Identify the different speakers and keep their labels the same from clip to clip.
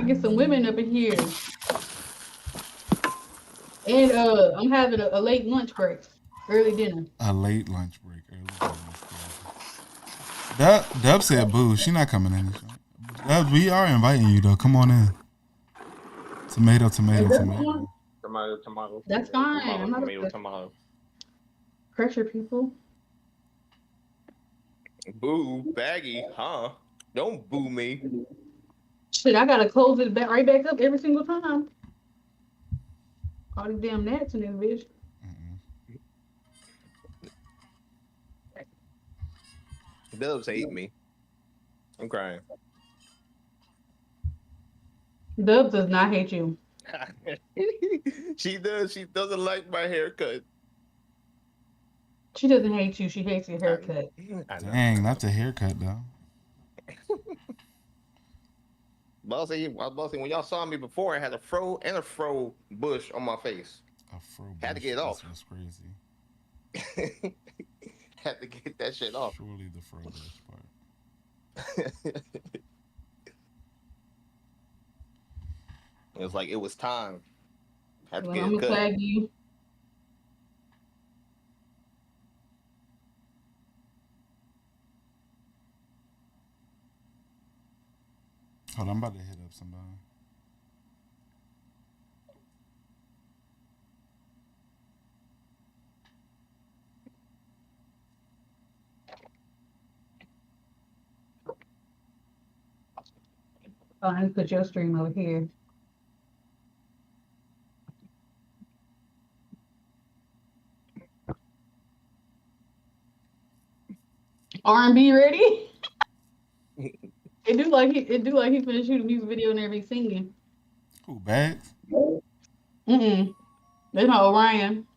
Speaker 1: to get some women up in here. And I'm having a late lunch break, early dinner.
Speaker 2: A late lunch break. Early dinner. Dub said boo. She not coming in. Dub, we are inviting you though. Come on in. Tomato, tomato,
Speaker 1: Is that
Speaker 2: tomato.
Speaker 1: one?
Speaker 3: Tomato, tomato,
Speaker 1: That's fine.
Speaker 3: tomato,
Speaker 1: I'm not
Speaker 3: tomato,
Speaker 1: gonna
Speaker 3: tomato.
Speaker 1: pressure people.
Speaker 3: Boo, baggy, huh? Don't boo me.
Speaker 1: Shit, I gotta close it back right back up every single time. All these damn gnats in this bitch.
Speaker 3: Dubs hate me. I'm crying.
Speaker 1: Dubs does not hate you.
Speaker 3: She does. She doesn't like my haircut.
Speaker 1: She doesn't hate you. She hates your
Speaker 3: I,
Speaker 1: haircut.
Speaker 3: I know.
Speaker 2: Dang, that's a haircut though.
Speaker 3: Bossy, when y'all saw me before, I had a fro and a fro bush on my face.
Speaker 2: A fro bush.
Speaker 3: Had to get it off.
Speaker 2: That's crazy.
Speaker 3: Had to get that shit off.
Speaker 2: Surely the fro bush part.
Speaker 3: It was like it was time. Had to
Speaker 1: Well,
Speaker 3: get
Speaker 1: I'm
Speaker 3: it
Speaker 1: gonna
Speaker 3: cut.
Speaker 1: flag you.
Speaker 2: Hold on, I'm about to hit up somebody.
Speaker 1: Oh, I need to put your stream over here. R&B ready? It do like he finna shoot a music video and every singing.
Speaker 2: Who, Bags?
Speaker 1: Mm-mm. That's not Orion.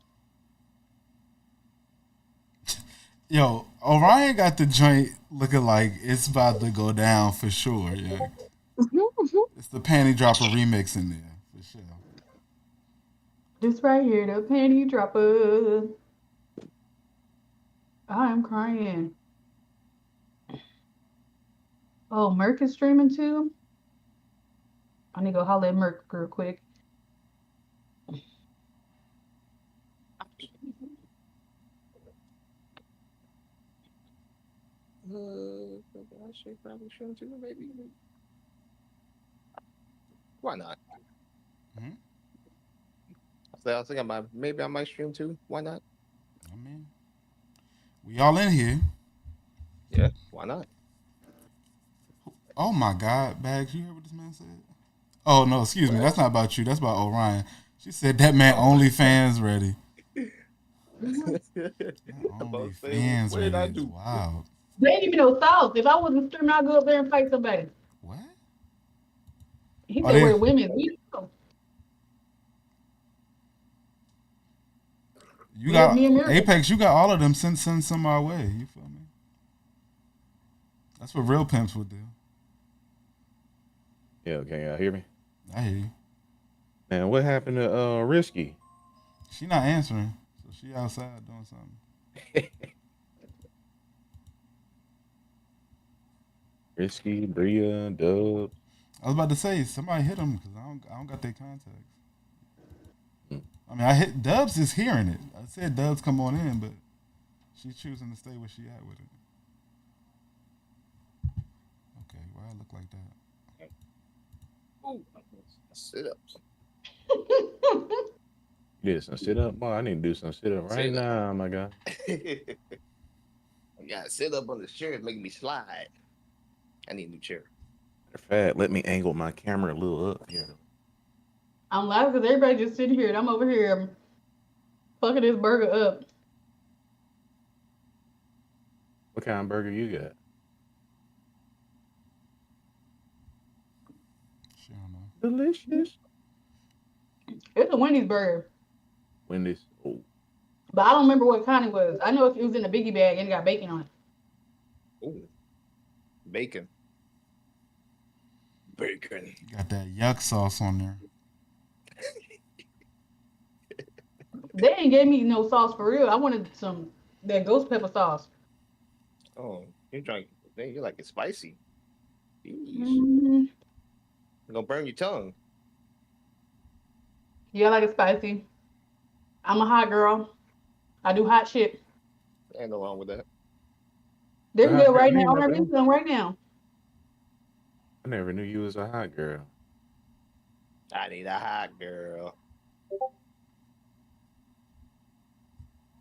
Speaker 2: Yo, Orion got the joint looking like it's about to go down for sure. Yeah, it's the panty dropper remix in there for sure.
Speaker 1: This right here, the panty dropper. I'm crying. Oh, Merc is streaming too? I need to go holler at Merc real quick.
Speaker 3: I should probably stream too, maybe. Why not?
Speaker 2: Hmm?
Speaker 3: I was thinking maybe I might stream too. Why not?
Speaker 2: I mean, we all in here.
Speaker 3: Yeah, why not?
Speaker 2: Oh my God, Bags, you heard what this man said? Oh no, excuse me, that's not about you. That's about Orion. She said that man only fans ready. Only fans
Speaker 3: what did I
Speaker 2: ready is
Speaker 3: do?
Speaker 2: wild.
Speaker 1: They ain't even no sauce. If I wasn't streaming, I'd go up there and fight somebody.
Speaker 2: What?
Speaker 1: He
Speaker 2: Oh,
Speaker 1: said
Speaker 2: they
Speaker 1: we're women. We know.
Speaker 2: you
Speaker 1: Yeah,
Speaker 2: got
Speaker 1: me and Mary.
Speaker 2: Apex. You got all of them. Send some our way. You feel me? That's what real pimps would do.
Speaker 4: Yeah, can y'all hear me?
Speaker 2: I hear you.
Speaker 4: Man, what happened to Risky?
Speaker 2: She not answering, so she outside doing something.
Speaker 4: Risky, Bria, Dub.
Speaker 2: I was about to say somebody hit them because I don't got their contacts. I mean, I hit Dubs is hearing it. I said Dubs come on in, but she's choosing to stay where she at with it. Okay, why I look like that?
Speaker 3: Ooh, sit ups.
Speaker 4: You did some sit up? Boy, I need to do some sit up right now, my God.
Speaker 3: Yeah, sit up on the chair is making me slide. I need a new chair.
Speaker 4: Matter of fact, let me angle my camera a little up here.
Speaker 1: I'm laughing because everybody just sitting here and I'm over here fucking this burger up.
Speaker 4: What kind of burger you got?
Speaker 2: She don't know.
Speaker 4: Delicious.
Speaker 1: It's a Wendy's burger.
Speaker 4: Wendy's. Oh,
Speaker 1: But I don't remember what kind it was. I know it was in a biggie bag and it got bacon on it.
Speaker 3: Ooh, bacon. Bacon.
Speaker 2: Got that yuck sauce on there.
Speaker 1: They ain't gave me no sauce for real. I wanted that ghost pepper sauce.
Speaker 3: Oh, you like it spicy.
Speaker 1: Mm-hmm.
Speaker 3: You're gonna burn your tongue.
Speaker 1: Yeah, I like it spicy. I'm a hot girl. I do hot shit.
Speaker 3: Ain't no wrong with that.
Speaker 1: This
Speaker 4: Hot
Speaker 1: girl
Speaker 4: girl,
Speaker 1: right
Speaker 4: ain't
Speaker 1: now. I'm
Speaker 4: nothing.
Speaker 1: having some right now.
Speaker 4: I never knew you was a hot girl.
Speaker 3: I need a hot girl.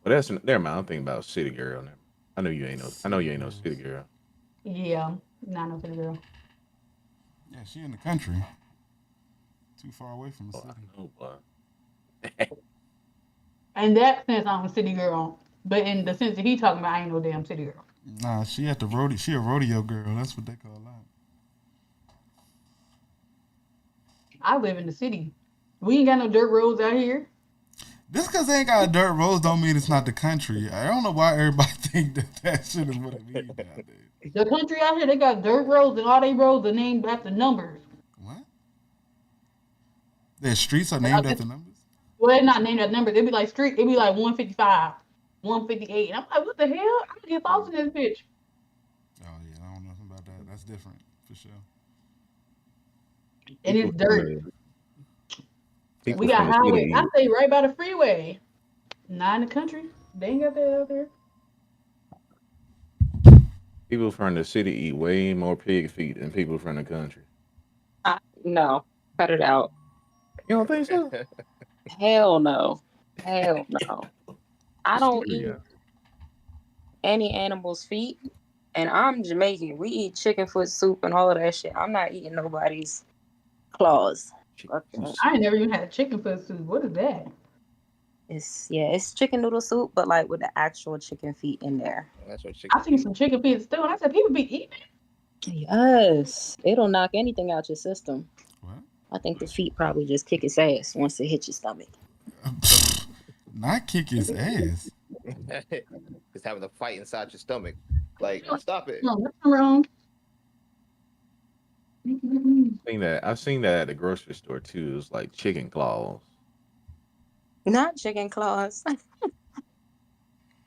Speaker 4: But that's never mind. I'm thinking about city girl. Never. I know you ain't no. I know you ain't no city girl.
Speaker 1: Yeah, not no city girl.
Speaker 2: Yeah, she in the country. Too far away from the
Speaker 4: Oh, I
Speaker 2: city.
Speaker 4: know, boy.
Speaker 1: In that sense, I'm a city girl. But in the sense that he talking about, I ain't no damn city girl.
Speaker 2: Nah, she at the rodeo. She a rodeo girl. That's what they call that.
Speaker 1: I live in the city. We ain't got no dirt roads out here.
Speaker 2: Just because they ain't got dirt roads don't mean it's not the country. I don't know why everybody think that shit is what it means nowadays.
Speaker 1: The country out here, they got dirt roads, and all they roads are named after numbers.
Speaker 2: What? Their streets are named after numbers?
Speaker 1: Well, they're not named after numbers. It'd be like street. It'd be like 155, 158. And I'm like, what the hell? I'm gonna get lost in this bitch.
Speaker 2: Oh, yeah. I don't know nothing about that. That's different, for sure.
Speaker 1: And it's dirt.
Speaker 4: People
Speaker 1: We got
Speaker 4: from the
Speaker 1: highways.
Speaker 4: city.
Speaker 1: I stay right by the freeway. Not in the country. They ain't got that out there.
Speaker 4: People from the city eat way more pig feet than people from the country.
Speaker 5: No, cut it out.
Speaker 4: You don't think so?
Speaker 5: Hell no. Hell no. I don't eat
Speaker 4: Yeah.
Speaker 5: any animal's feet, and I'm Jamaican. We eat chicken foot soup and all of that shit. I'm not eating nobody's claws. Okay.
Speaker 1: I ain't never even had chicken foot soup. What is that?
Speaker 5: It's chicken noodle soup, but like with the actual chicken feet in there.
Speaker 3: That's what
Speaker 1: I seen some chicken feet still, and I said people be eating it.
Speaker 5: Yes, it'll knock anything out your system.
Speaker 2: What?
Speaker 5: I think the feet probably just kick its ass once it hits your stomach.
Speaker 2: Not kick his ass.
Speaker 3: Just having a fight inside your stomach. Like, stop it.
Speaker 1: No, nothing wrong.
Speaker 4: I've seen that at the grocery store too. It's like chicken claws.
Speaker 5: Not chicken claws.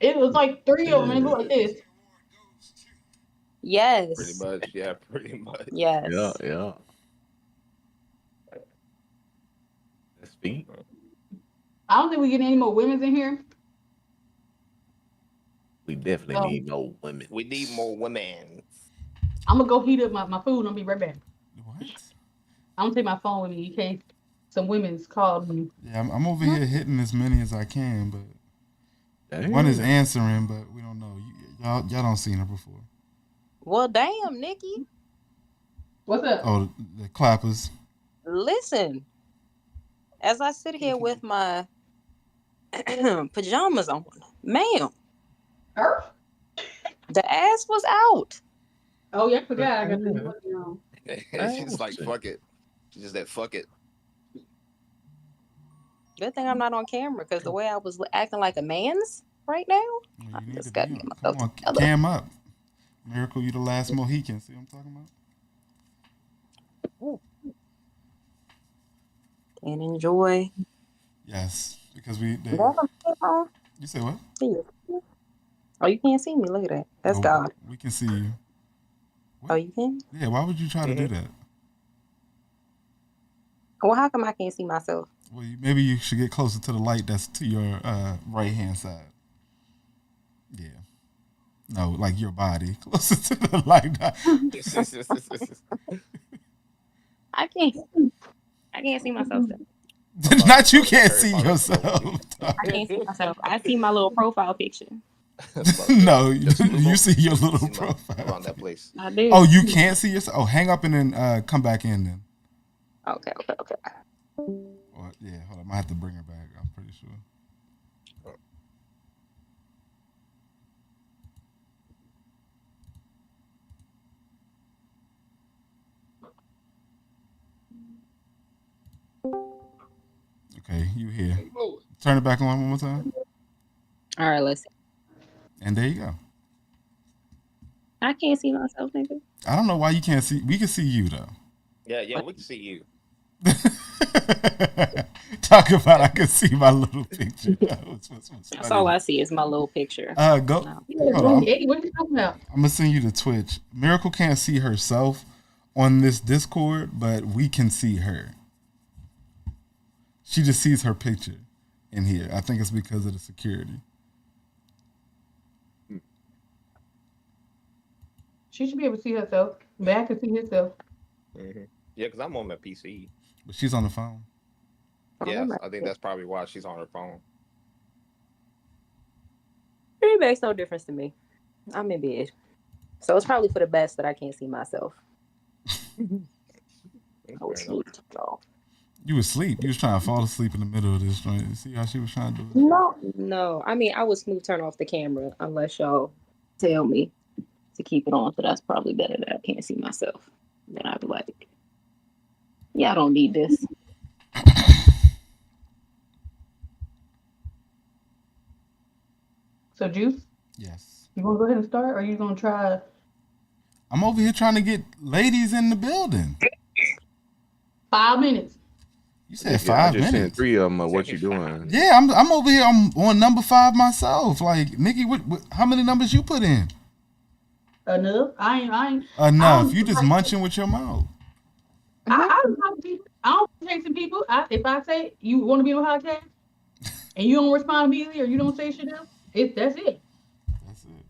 Speaker 1: It was like 3 of them, and it looked like this.
Speaker 5: Yes.
Speaker 3: Pretty much. Yeah, pretty much.
Speaker 5: Yes.
Speaker 4: Yeah. That's feet.
Speaker 1: I don't think we get any more women's in here.
Speaker 4: We definitely
Speaker 1: Oh.
Speaker 4: need more women.
Speaker 3: We need more women.
Speaker 1: I'm gonna go heat up my food, and I'll be right back.
Speaker 2: What?
Speaker 1: I'm gonna take my phone with me in case some women's called me.
Speaker 2: Yeah, I'm over here hitting as many as I can, but
Speaker 4: Damn.
Speaker 2: one is answering, but we don't know. Y'all don't seen her before.
Speaker 5: Well, damn, Nikki.
Speaker 1: What's up?
Speaker 2: Oh, the clappers.
Speaker 5: Listen, as I sit here with my pajamas on, ma'am,
Speaker 1: Her?
Speaker 5: the ass was out.
Speaker 1: Oh yeah, I forgot. I got this fucking on.
Speaker 3: She's just like, fuck it. She's just that fuck it.
Speaker 5: Good thing I'm not on camera because the way I was acting like a man's right now.
Speaker 2: Well,
Speaker 5: I
Speaker 2: you need
Speaker 5: just
Speaker 2: to
Speaker 5: gotta
Speaker 2: be
Speaker 5: get
Speaker 2: on.
Speaker 5: myself
Speaker 2: Come on,
Speaker 5: together.
Speaker 2: cam up. Miracle, you the last Mohican. See what I'm talking about?
Speaker 5: And enjoy.
Speaker 2: Yes, because
Speaker 5: You
Speaker 2: say what?
Speaker 5: Oh, you can't see me. Look at that. That's
Speaker 2: Oh,
Speaker 5: God.
Speaker 2: We can see you.
Speaker 5: Oh, you can?
Speaker 2: Yeah, why would you try to do that?
Speaker 5: Well, how come I can't see myself?
Speaker 2: Well, maybe you should get closer to the light that's to your right hand side. Yeah. No, like your body. Closer to the light.
Speaker 5: I can't see myself.
Speaker 2: Not you can't see yourself.
Speaker 5: I can't see myself. I see my little profile picture.
Speaker 2: No, you see your little profile.
Speaker 3: Around that place.
Speaker 5: I do.
Speaker 2: Oh, you can't see yourself? Oh, hang up and then come back in then.
Speaker 5: Okay.
Speaker 2: Or, yeah, hold on. I might have to bring her back. I'm pretty sure. Okay, you here. Turn it back on one more time.
Speaker 5: All right, let's see.
Speaker 2: And there you go.
Speaker 5: I can't see myself, nigga.
Speaker 2: I don't know why you can't see. We can see you, though.
Speaker 3: Yeah, we can see you.
Speaker 2: Talk about I can see my little picture.
Speaker 5: That's all I see is my little picture.
Speaker 2: Go.
Speaker 5: No.
Speaker 2: Hold on.
Speaker 1: Hey, what are you talking about?
Speaker 2: I'm gonna send you to Twitch. Miracle can't see herself. on this Discord, but we can see her. She just sees her picture in here. I think it's because of the security.
Speaker 1: She should be able to see herself. Back can see herself.
Speaker 3: Yeah, because I'm on my PC.
Speaker 2: But she's on the phone.
Speaker 3: Yes, I think that's probably why she's on her phone.
Speaker 5: It makes no difference to me. I'm in bed. So it's probably for the best that I can't see myself. I was asleep.
Speaker 2: You was asleep. You was trying to fall asleep in the middle of this joint. See how she was trying to do it?
Speaker 5: No. I mean, I would smooth turn off the camera unless y'all tell me to keep it on. So that's probably better that I can't see myself. Then I'd be like, yeah, I don't need this.
Speaker 1: So, Juice?
Speaker 2: Yes.
Speaker 1: You want to go ahead and start, or are you going to try?
Speaker 2: I'm over here trying to get ladies in the building.
Speaker 1: 5 minutes.
Speaker 2: You said 5
Speaker 4: I just
Speaker 2: minutes.
Speaker 4: sent 3 of them. What you doing?
Speaker 2: Yeah, I'm over here. I'm on number 5 myself. Like, Nikki, what how many numbers you put in?
Speaker 1: Enough. I ain't.
Speaker 2: Enough. You just munching with your mouth.
Speaker 1: I don't talk to people. I don't text people. If I say you want to be on a podcast and you don't respond immediately or you don't say shit else, that's it.
Speaker 2: That's it.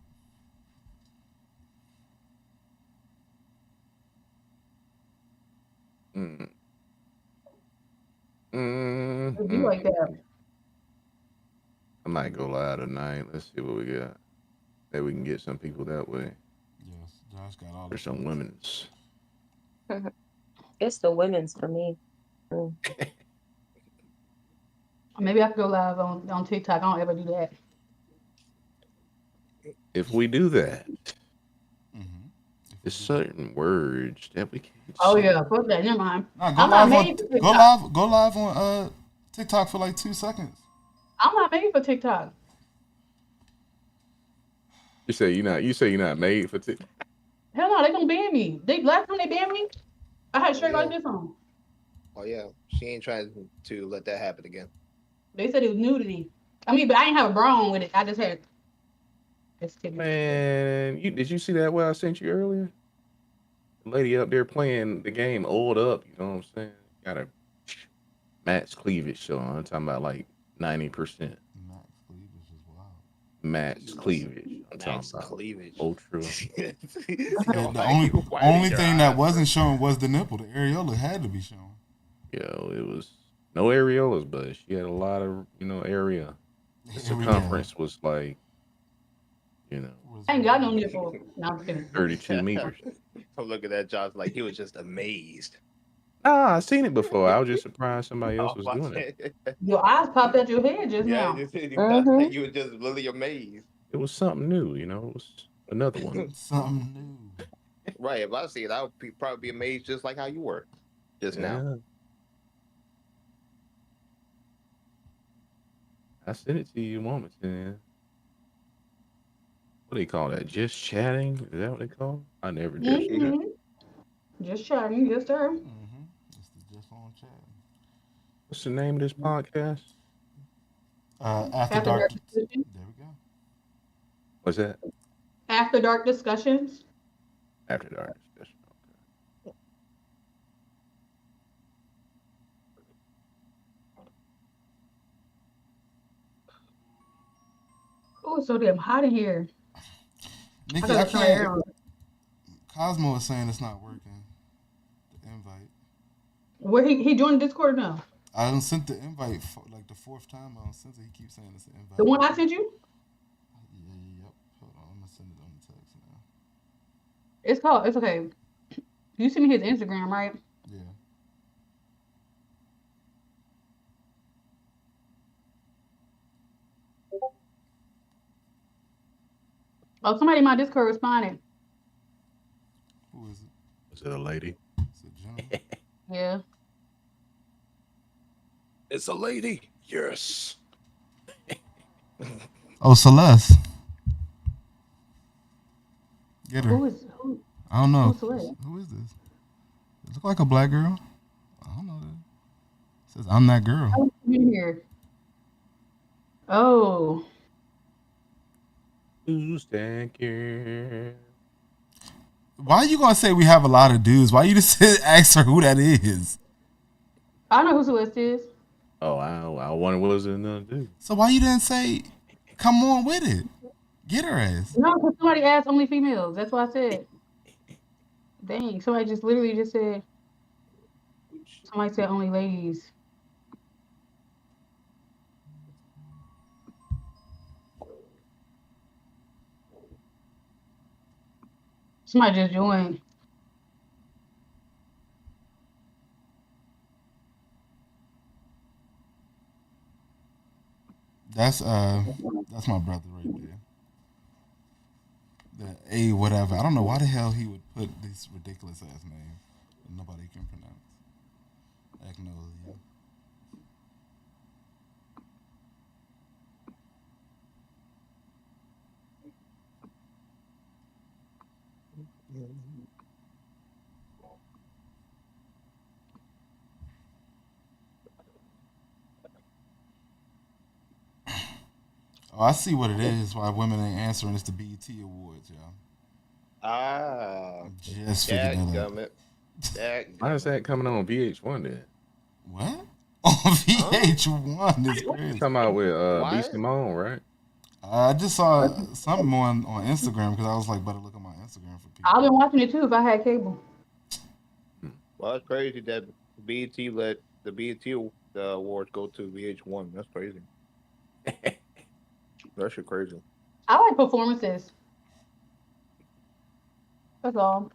Speaker 1: It'd be like that.
Speaker 4: I might go live tonight. Let's see what we got. Maybe we can get some people that way.
Speaker 2: Yes, Josh got all.
Speaker 4: There's some women's.
Speaker 5: It's the women's for me.
Speaker 1: Maybe I could go live on TikTok. I don't ever do that.
Speaker 4: If we do that, there's certain words that we can't.
Speaker 1: Oh yeah, fuck that. Never mind.
Speaker 2: Nah, go live on TikTok for like 2 seconds.
Speaker 1: I'm not made for TikTok.
Speaker 4: You say you're not made for TikTok.
Speaker 1: Hell no, they gonna ban me. Last time they banned me, I had straight like this on.
Speaker 3: Oh yeah, she ain't trying to let that happen again.
Speaker 1: They said it was nudity. I mean, but I didn't have a bra on with it. I just had.
Speaker 4: Man, did you see that what I sent you earlier? The lady up there playing the game oiled up. You know what I'm saying? Got a max cleavage showing. I'm talking about like 90%. Max cleavage. I'm talking about
Speaker 3: cleavage.
Speaker 4: Ultra.
Speaker 2: The only thing that wasn't shown was the nipple. The areola had to be shown.
Speaker 4: Yo, it was no areolas, but she had a lot of area. The circumference was like,
Speaker 1: I ain't got no nipple. No, I'm kidding.
Speaker 4: 32 meters.
Speaker 3: I'm looking at Josh like he was just amazed.
Speaker 4: Nah, I seen it before. I was just surprised somebody else was doing it.
Speaker 1: Your eyes popped out your head just now.
Speaker 3: You were just really amazed.
Speaker 4: It was something new, it was another one.
Speaker 2: Something new.
Speaker 3: Right. If I see it, I would probably be amazed just like how you were just now.
Speaker 4: I sent it to you a moment, man. What do they call that? Just chatting? Is that what they call it? I never did.
Speaker 1: Just chatting, yes, sir.
Speaker 2: It's the just on chat.
Speaker 4: What's the name of this podcast?
Speaker 2: After Dark. There we go.
Speaker 4: What's that?
Speaker 1: After Dark Discussions.
Speaker 4: After Dark Discussion. Okay.
Speaker 1: Oh, it's so damn hot in here.
Speaker 2: Nikki, I can't. Cosmo is saying it's not working. The invite.
Speaker 1: Where he joined the Discord now?
Speaker 2: I done sent the invite for like the 4th time I done sent it. He keeps saying it's an invite.
Speaker 1: The one I sent you?
Speaker 2: Yep. Hold on, I'm gonna send it on the text now.
Speaker 1: It's okay. You sent me his Instagram, right?
Speaker 2: Yeah.
Speaker 1: Oh, somebody in my Discord responded.
Speaker 2: Who is it?
Speaker 4: Is it a lady?
Speaker 2: Is it Jenna?
Speaker 1: Yeah.
Speaker 3: It's a lady. Yes.
Speaker 2: Oh, Celeste. Get her.
Speaker 1: Who?
Speaker 2: I don't know.
Speaker 1: Celeste?
Speaker 2: Who is this? It look like a black girl. I don't know that. It says I'm that girl.
Speaker 1: I'm in here. Oh.
Speaker 4: Who's that girl?
Speaker 2: Why you gonna say we have a lot of dudes? Why you just ask her who that is?
Speaker 1: I know who Celeste is.
Speaker 4: Oh, I wonder what was it another dude.
Speaker 2: So why you didn't say, come on with it? Get her ass.
Speaker 1: No, because somebody asked only females. That's what I said. Dang, somebody just literally just said. Somebody said only ladies. Somebody just joined.
Speaker 2: That's my brother right there. The A whatever. I don't know why the hell he would put this ridiculous ass name that nobody can pronounce. Agnolia. Oh, I see what it is. Why women ain't answering. It's the BET Awards, y'all.
Speaker 3: Ah,
Speaker 2: Just figured that out.
Speaker 4: Why is that coming on VH1 then?
Speaker 2: What? On VH1 is crazy.
Speaker 4: Talking about with
Speaker 3: Why?
Speaker 4: B. Simone, right?
Speaker 2: I just saw something on Instagram because I was like, better look at my Instagram for people.
Speaker 1: I've been watching it too if I had cable.
Speaker 3: Well, it's crazy that BET let the BET awards go to VH1. That's crazy. That shit crazy.
Speaker 1: I like performances. That's all.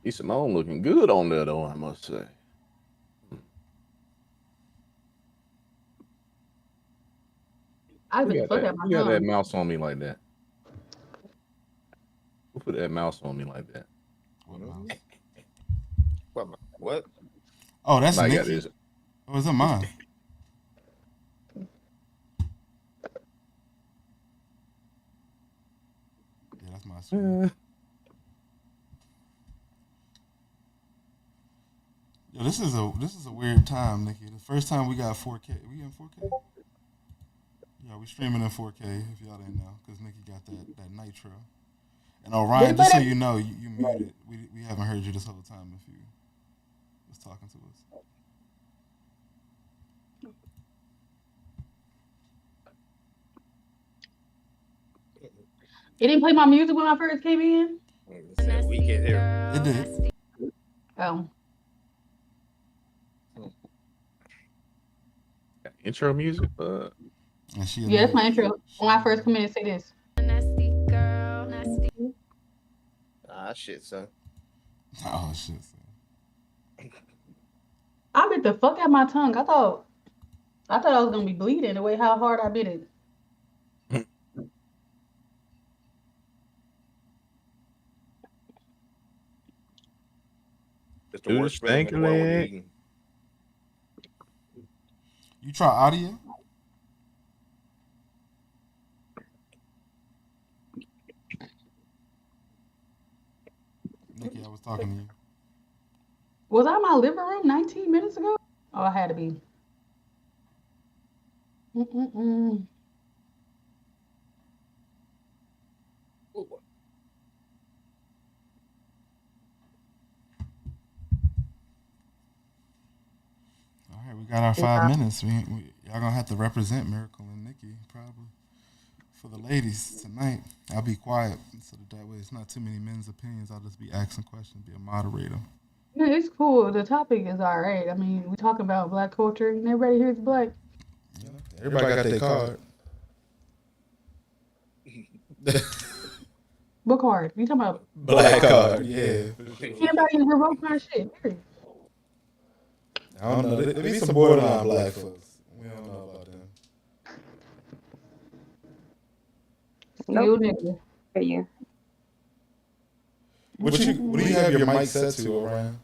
Speaker 4: B. Simone looking good on there though, I must say.
Speaker 1: I
Speaker 4: Who
Speaker 1: been
Speaker 4: got
Speaker 1: fuck
Speaker 4: that,
Speaker 1: out my
Speaker 4: who got that
Speaker 1: tongue.
Speaker 4: mouse on me like that? Who put that mouse on me like that?
Speaker 2: What mouse?
Speaker 3: What?
Speaker 2: Oh, that's
Speaker 4: I got
Speaker 2: Nikki.
Speaker 4: this.
Speaker 2: Oh, is it mine? Yeah, that's my screen. Yo, this is a weird time, Nikki. The first time we got 4K. We in 4K? Yeah, we streaming in 4K if y'all didn't know, because Nikki got that Nitro. And Orion, just so you know, you muted. We haven't heard you this whole time if you was talking to us.
Speaker 1: It didn't play my music when I first came in.
Speaker 3: We get here.
Speaker 2: It did.
Speaker 1: Oh,
Speaker 4: Intro music?
Speaker 2: And she
Speaker 1: yeah, that's my intro. When I first come in and say this.
Speaker 3: Ah, shit, son.
Speaker 2: Oh shit. Son.
Speaker 1: I bit the fuck out my tongue. I thought I was gonna be bleeding the way how hard I bit it.
Speaker 3: It's the worst feeling in the world when you eating.
Speaker 2: You try audio? Nikki, I was talking to you.
Speaker 1: Was I in my living room 19 minutes ago? Oh, I had to be. Mm-mm-mm.
Speaker 2: All right, we got our 5 minutes. Y'all gonna have to represent Miracle and Nikki probably for the ladies tonight. I'll be quiet so that way it's not too many men's opinions. I'll just be asking questions, be a moderator.
Speaker 1: Yeah, it's cool. The topic is all right. I mean, we talking about black culture, and everybody here is black.
Speaker 2: Yeah, everybody got their card.
Speaker 1: What card? You talking about?
Speaker 2: Black card, yeah.
Speaker 1: Anybody revoke my shit? Period.
Speaker 2: I don't know. There be some borderline black folks. We don't know about them.
Speaker 1: You nigga.
Speaker 5: For you.
Speaker 2: What do you have your mic set to, Orion?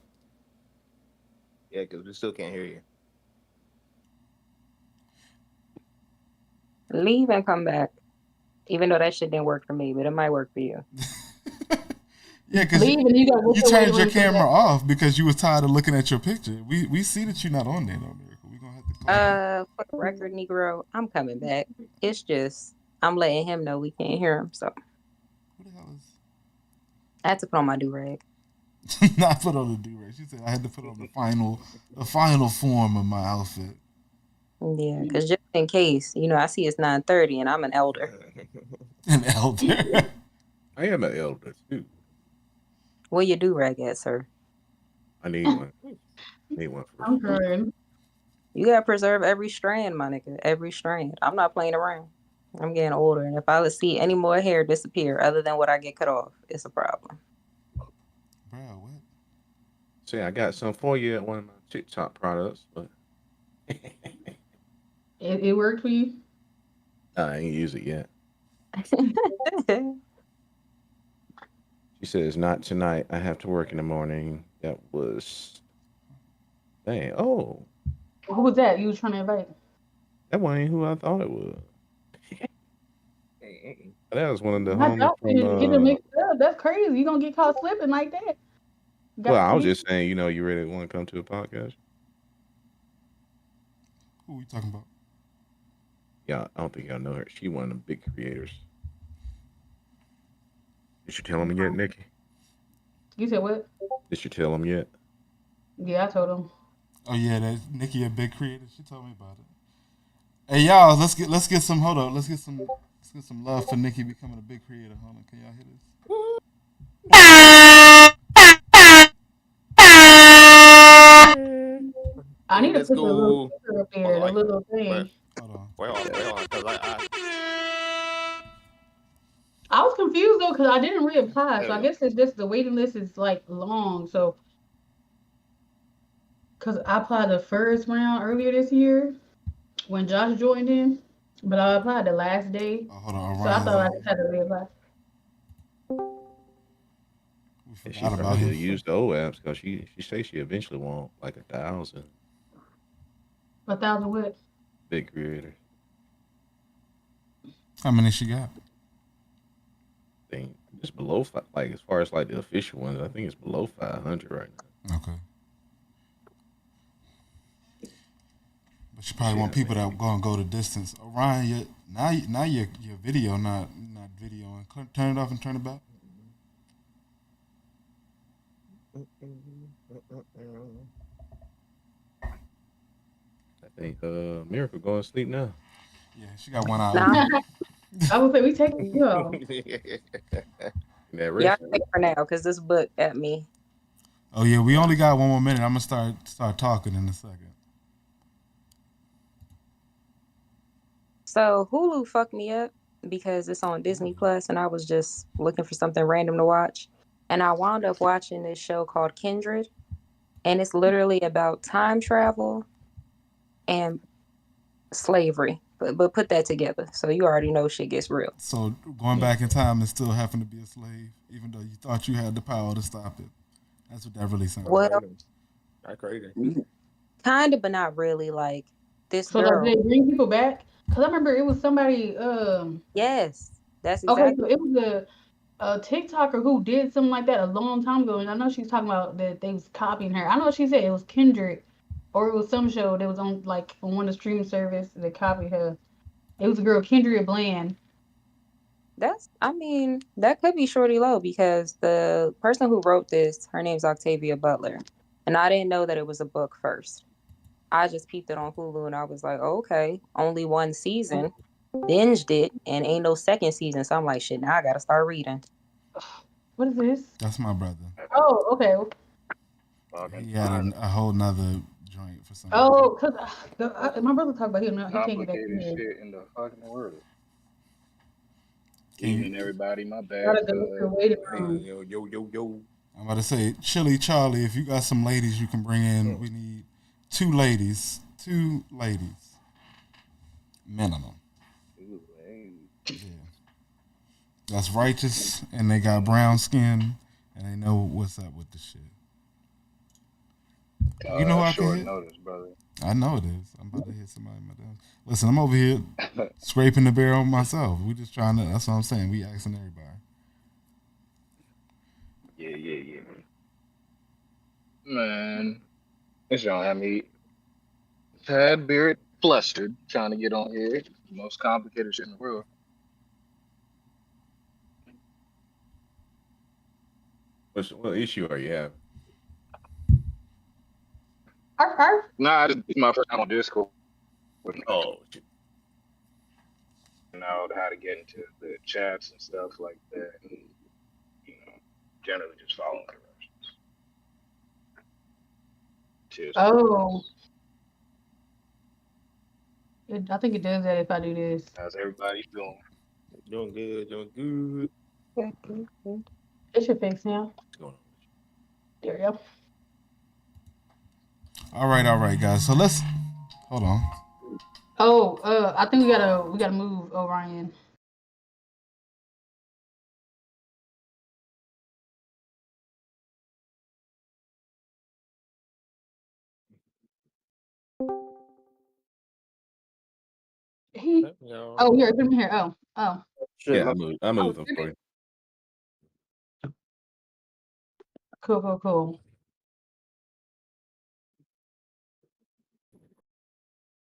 Speaker 3: Yeah, because we still can't hear you.
Speaker 5: Leave and come back. Even though that shit didn't work for me, but it might work for you.
Speaker 2: Yeah, because
Speaker 1: Leave and
Speaker 2: you turned your camera off because you was tired of looking at your picture. We see that you're not on there, no, Miracle. We gonna have to call
Speaker 5: For the record, Negro, I'm coming back. It's just I'm letting him know we can't hear him. So
Speaker 2: Who the hell is
Speaker 5: I had to put on my do-rag.
Speaker 2: Not put on the do-rag. She said I had to put on the final form of my outfit.
Speaker 5: Yeah, because just in case, I see it's 9:30 and I'm an elder.
Speaker 2: An elder.
Speaker 4: I am an elder too.
Speaker 5: Where your do-rag at, sir?
Speaker 4: I need one. Need one for
Speaker 1: I'm
Speaker 4: sure.
Speaker 1: crying.
Speaker 5: You gotta preserve every strand, my nigga. Every strand. I'm not playing around. I'm getting older, and if I see any more hair disappear other than what I get cut off, it's a problem.
Speaker 2: Bro, what?
Speaker 4: See, I got some for you at one of my TikTok products, but
Speaker 1: It worked for you.
Speaker 4: I ain't use it yet. She says, not tonight. I have to work in the morning. That was, dang. Oh,
Speaker 1: Who was that you was trying to invite?
Speaker 4: that wasn't who I thought it was. That was one of the
Speaker 1: Not
Speaker 4: homies
Speaker 1: y'all
Speaker 4: from,
Speaker 1: get it mixed up. That's crazy. You gonna get caught slipping like that.
Speaker 4: well,
Speaker 1: Got
Speaker 4: I was
Speaker 1: police.
Speaker 4: just saying, you really want to come to a podcast?
Speaker 2: Who we talking about?
Speaker 4: Yeah, I don't think y'all know her. She one of the big creators. Did you tell him yet, Nikki?
Speaker 1: You said what?
Speaker 4: Did you tell him yet?
Speaker 1: Yeah, I told him.
Speaker 2: Oh yeah, that's Nikki, a big creator. She told me about it. Hey y'all, let's get some. Hold up, let's get some love for Nikki becoming a big creator. Hold on, can y'all hear this?
Speaker 1: I need to
Speaker 3: Let's
Speaker 1: put the little
Speaker 3: go.
Speaker 1: sticker up there,
Speaker 3: Hold
Speaker 1: the
Speaker 3: on.
Speaker 1: little
Speaker 3: Wait,
Speaker 1: thing.
Speaker 2: Hold on.
Speaker 3: wait on, because
Speaker 1: I was confused though because I didn't reapply,
Speaker 3: there
Speaker 1: so
Speaker 3: we
Speaker 1: I
Speaker 3: go.
Speaker 1: guess it's just the waiting list is like long. So because I applied the first round earlier this year when Josh joined in, but I applied the last day,
Speaker 2: Oh, hold on.
Speaker 1: so I
Speaker 2: Orion's
Speaker 1: thought I
Speaker 2: in.
Speaker 1: just had to reapply.
Speaker 2: We
Speaker 4: And she
Speaker 2: forgot about
Speaker 4: probably
Speaker 2: him.
Speaker 4: use the old apps because she say she eventually want like 1,000
Speaker 1: 1,000 what?
Speaker 4: big creators.
Speaker 2: How many she got?
Speaker 4: I think it's below like as far as like the official ones, I think it's below 500 right now.
Speaker 2: Okay. But she probably
Speaker 4: Shit,
Speaker 2: want
Speaker 4: I
Speaker 2: people
Speaker 4: think
Speaker 2: that gonna go the distance. Orion, now your video not videoing. Turn it off and turn it back.
Speaker 4: Miracle going to sleep now.
Speaker 2: Yeah, she got one eye
Speaker 5: Nah,
Speaker 2: open.
Speaker 1: I would say we take you off.
Speaker 4: In that
Speaker 5: y'all
Speaker 4: rest.
Speaker 5: take for now because this book at me.
Speaker 2: Oh yeah, we only got one more minute. I'm gonna start talking in a second.
Speaker 5: So Hulu fucked me up because it's on Disney Plus, and I was just looking for something random to watch, and I wound up watching this show called Kindred, and it's literally about time travel and slavery. But put that together, so you already know shit gets real.
Speaker 2: So going back in time and still having to be a slave, even though you thought you had the power to stop it. That's what that really sounds like.
Speaker 5: Well,
Speaker 3: That's crazy.
Speaker 5: kind of, but not really. Like this
Speaker 1: So like
Speaker 5: girl.
Speaker 1: they bring people back. Cause I remember it was somebody.
Speaker 5: Yes, that's
Speaker 1: Okay,
Speaker 5: exactly.
Speaker 1: so it was a TikToker who did something like that a long time ago, and I know she's talking about that they was copying her. I know she said it was Kendrick, or it was some show that was on like on one of the streaming service that copied her. It was a girl, Kendria Bland.
Speaker 5: I mean, that could be Shorty Low because the person who wrote this, her name's Octavia Butler. And I didn't know that it was a book first. I just peeped it on Hulu and I was like, oh, okay, only one season. Binged it and ain't no second season. So I'm like, shit, now I gotta start reading.
Speaker 1: What is this?
Speaker 2: That's my brother.
Speaker 1: Oh, okay.
Speaker 2: He had a whole nother joint for some reason.
Speaker 1: Oh, cause my brother talked about him. He can't get that
Speaker 6: Complicated
Speaker 1: clear.
Speaker 6: shit in the fucking world.
Speaker 2: Can you,
Speaker 6: Evening, everybody. My bad.
Speaker 1: Gotta go to the waiting room.
Speaker 3: Yo.
Speaker 2: I'm about to say, Chili Charlie, if you got some ladies you can bring in, we need two ladies. Minimum.
Speaker 6: Ooh, hey.
Speaker 2: Yeah. That's righteous, and they got brown skin, and they know what's up with the shit. You know who I
Speaker 6: Short
Speaker 2: can hit?
Speaker 6: notice, brother.
Speaker 2: I know it is. I'm about to hit somebody in my damn. Listen, I'm over here scraping the barrel myself. We just trying to. That's what I'm saying. We asking everybody.
Speaker 6: Yeah. Man, this don't have me tad beard flustered trying to get on here. Most complicated shit in the world.
Speaker 4: What issue are you having?
Speaker 6: Nah, this is my first time on Discord.
Speaker 4: Oh, shit.
Speaker 6: Out how to get into the chats and stuff like that, and generally just following directions. Cheers.
Speaker 1: Oh, I think it does that if I do this.
Speaker 6: How's everybody doing?
Speaker 3: Doing good, doing good.
Speaker 1: It should fix now.
Speaker 4: What's going on?
Speaker 1: There we go.
Speaker 2: All right, guys. So let's hold on.
Speaker 1: Oh, I think we gotta move Orion. He.
Speaker 3: No.
Speaker 1: Oh, here, put him here. Oh.
Speaker 3: Shit,
Speaker 4: Yeah,
Speaker 3: my
Speaker 4: I moved them for you.
Speaker 1: Cool.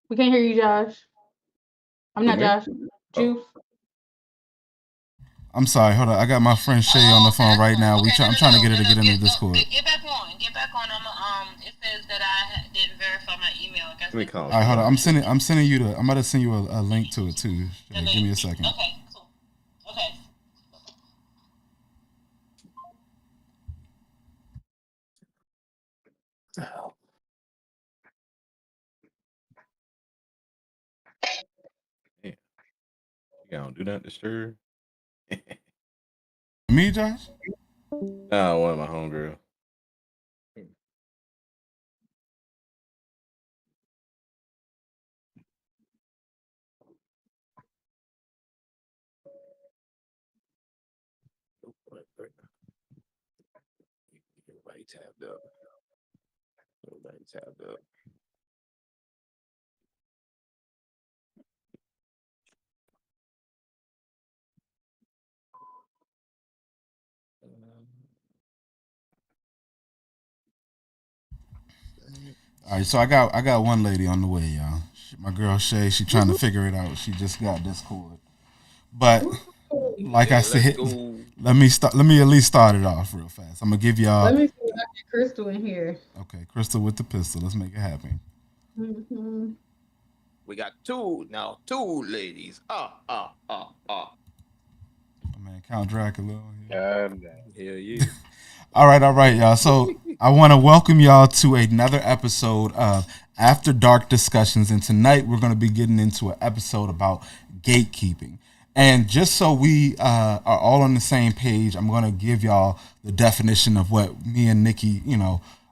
Speaker 1: We can't hear you, Josh. I'm not
Speaker 4: Me?
Speaker 1: Josh. Juice.
Speaker 2: I'm sorry. Hold on. I got my friend Shay on the phone right now. I'm trying to get her to get in the Discord.
Speaker 7: Get back on. It says that I didn't verify my email. I guess
Speaker 4: Let me call.
Speaker 2: All right, hold on. I'm sending you the. I'm about to send you a link to it too. Shay, give me a second.
Speaker 7: Okay, cool. Okay.
Speaker 4: Yeah. You don't do not disturb.
Speaker 2: Me, Josh?
Speaker 4: Nah, one of my homegirl.
Speaker 3: everybody tabbed up. Everybody tabbed up.
Speaker 2: All right, so I got one lady on the way, y'all. My girl Shay, she trying to figure it out. She just got Discord, but like I said, let me at least start it off real fast. I'm gonna give y'all.
Speaker 1: Let me see if I get Crystal in here.
Speaker 2: Okay, Crystal with the pistol. Let's make it happen.
Speaker 1: Mm-hmm.
Speaker 3: We got two ladies.
Speaker 2: Man, Count Dracula.
Speaker 6: God
Speaker 3: Hell yeah.
Speaker 2: All right, y'all. So I want to welcome y'all to another episode of After Dark Discussions, and tonight we're going to be getting into an episode about gatekeeping. And just so we are all on the same page, I'm going to give y'all the definition of what me and Nikki,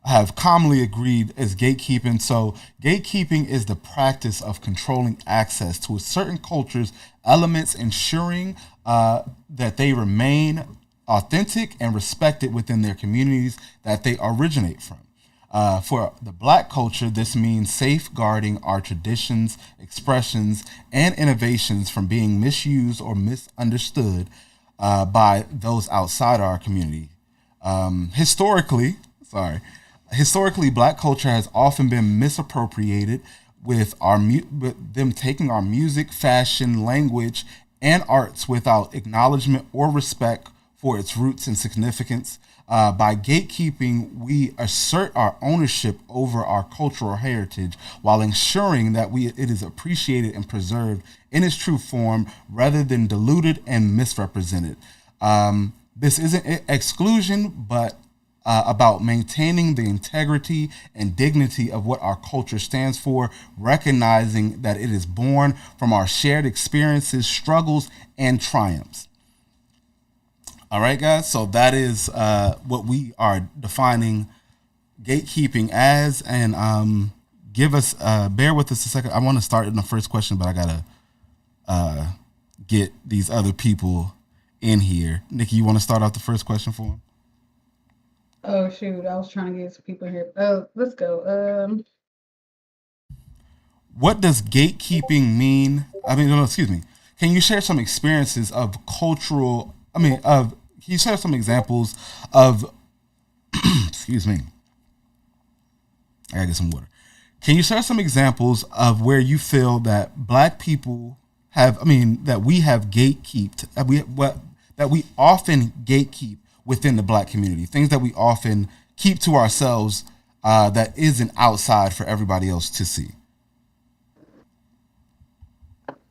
Speaker 2: have commonly agreed is gatekeeping. So gatekeeping is the practice of controlling access to a certain culture's elements, ensuring that they remain authentic and respected within their communities that they originate from. For the Black culture, this means safeguarding our traditions, expressions, and innovations from being misused or misunderstood by those outside our community. Historically, Black culture has often been misappropriated with with them taking our music, fashion, language, and arts without acknowledgement or respect for its roots and significance. By gatekeeping, we assert our ownership over our cultural heritage while ensuring that it is appreciated and preserved in its true form rather than diluted and misrepresented. This isn't exclusion, but about maintaining the integrity and dignity of what our culture stands for, recognizing that it is born from our shared experiences, struggles, and triumphs. All right, guys. So that is what we are defining gatekeeping as, and bear with us a second. I want to start in the first question, but I gotta get these other people in here. Nikki, you want to start off the first question for him?
Speaker 1: Oh shoot, I was trying to get some people in here. Let's go.
Speaker 2: What does gatekeeping mean? No, excuse me. Can you share some experiences of cultural? Can you share some examples of? Excuse me. I gotta get some water. Can you share some examples of where you feel that Black people that we have gatekeeped, that we often gatekeep within the black community, things that we often keep to ourselves that isn't outside for everybody else to see.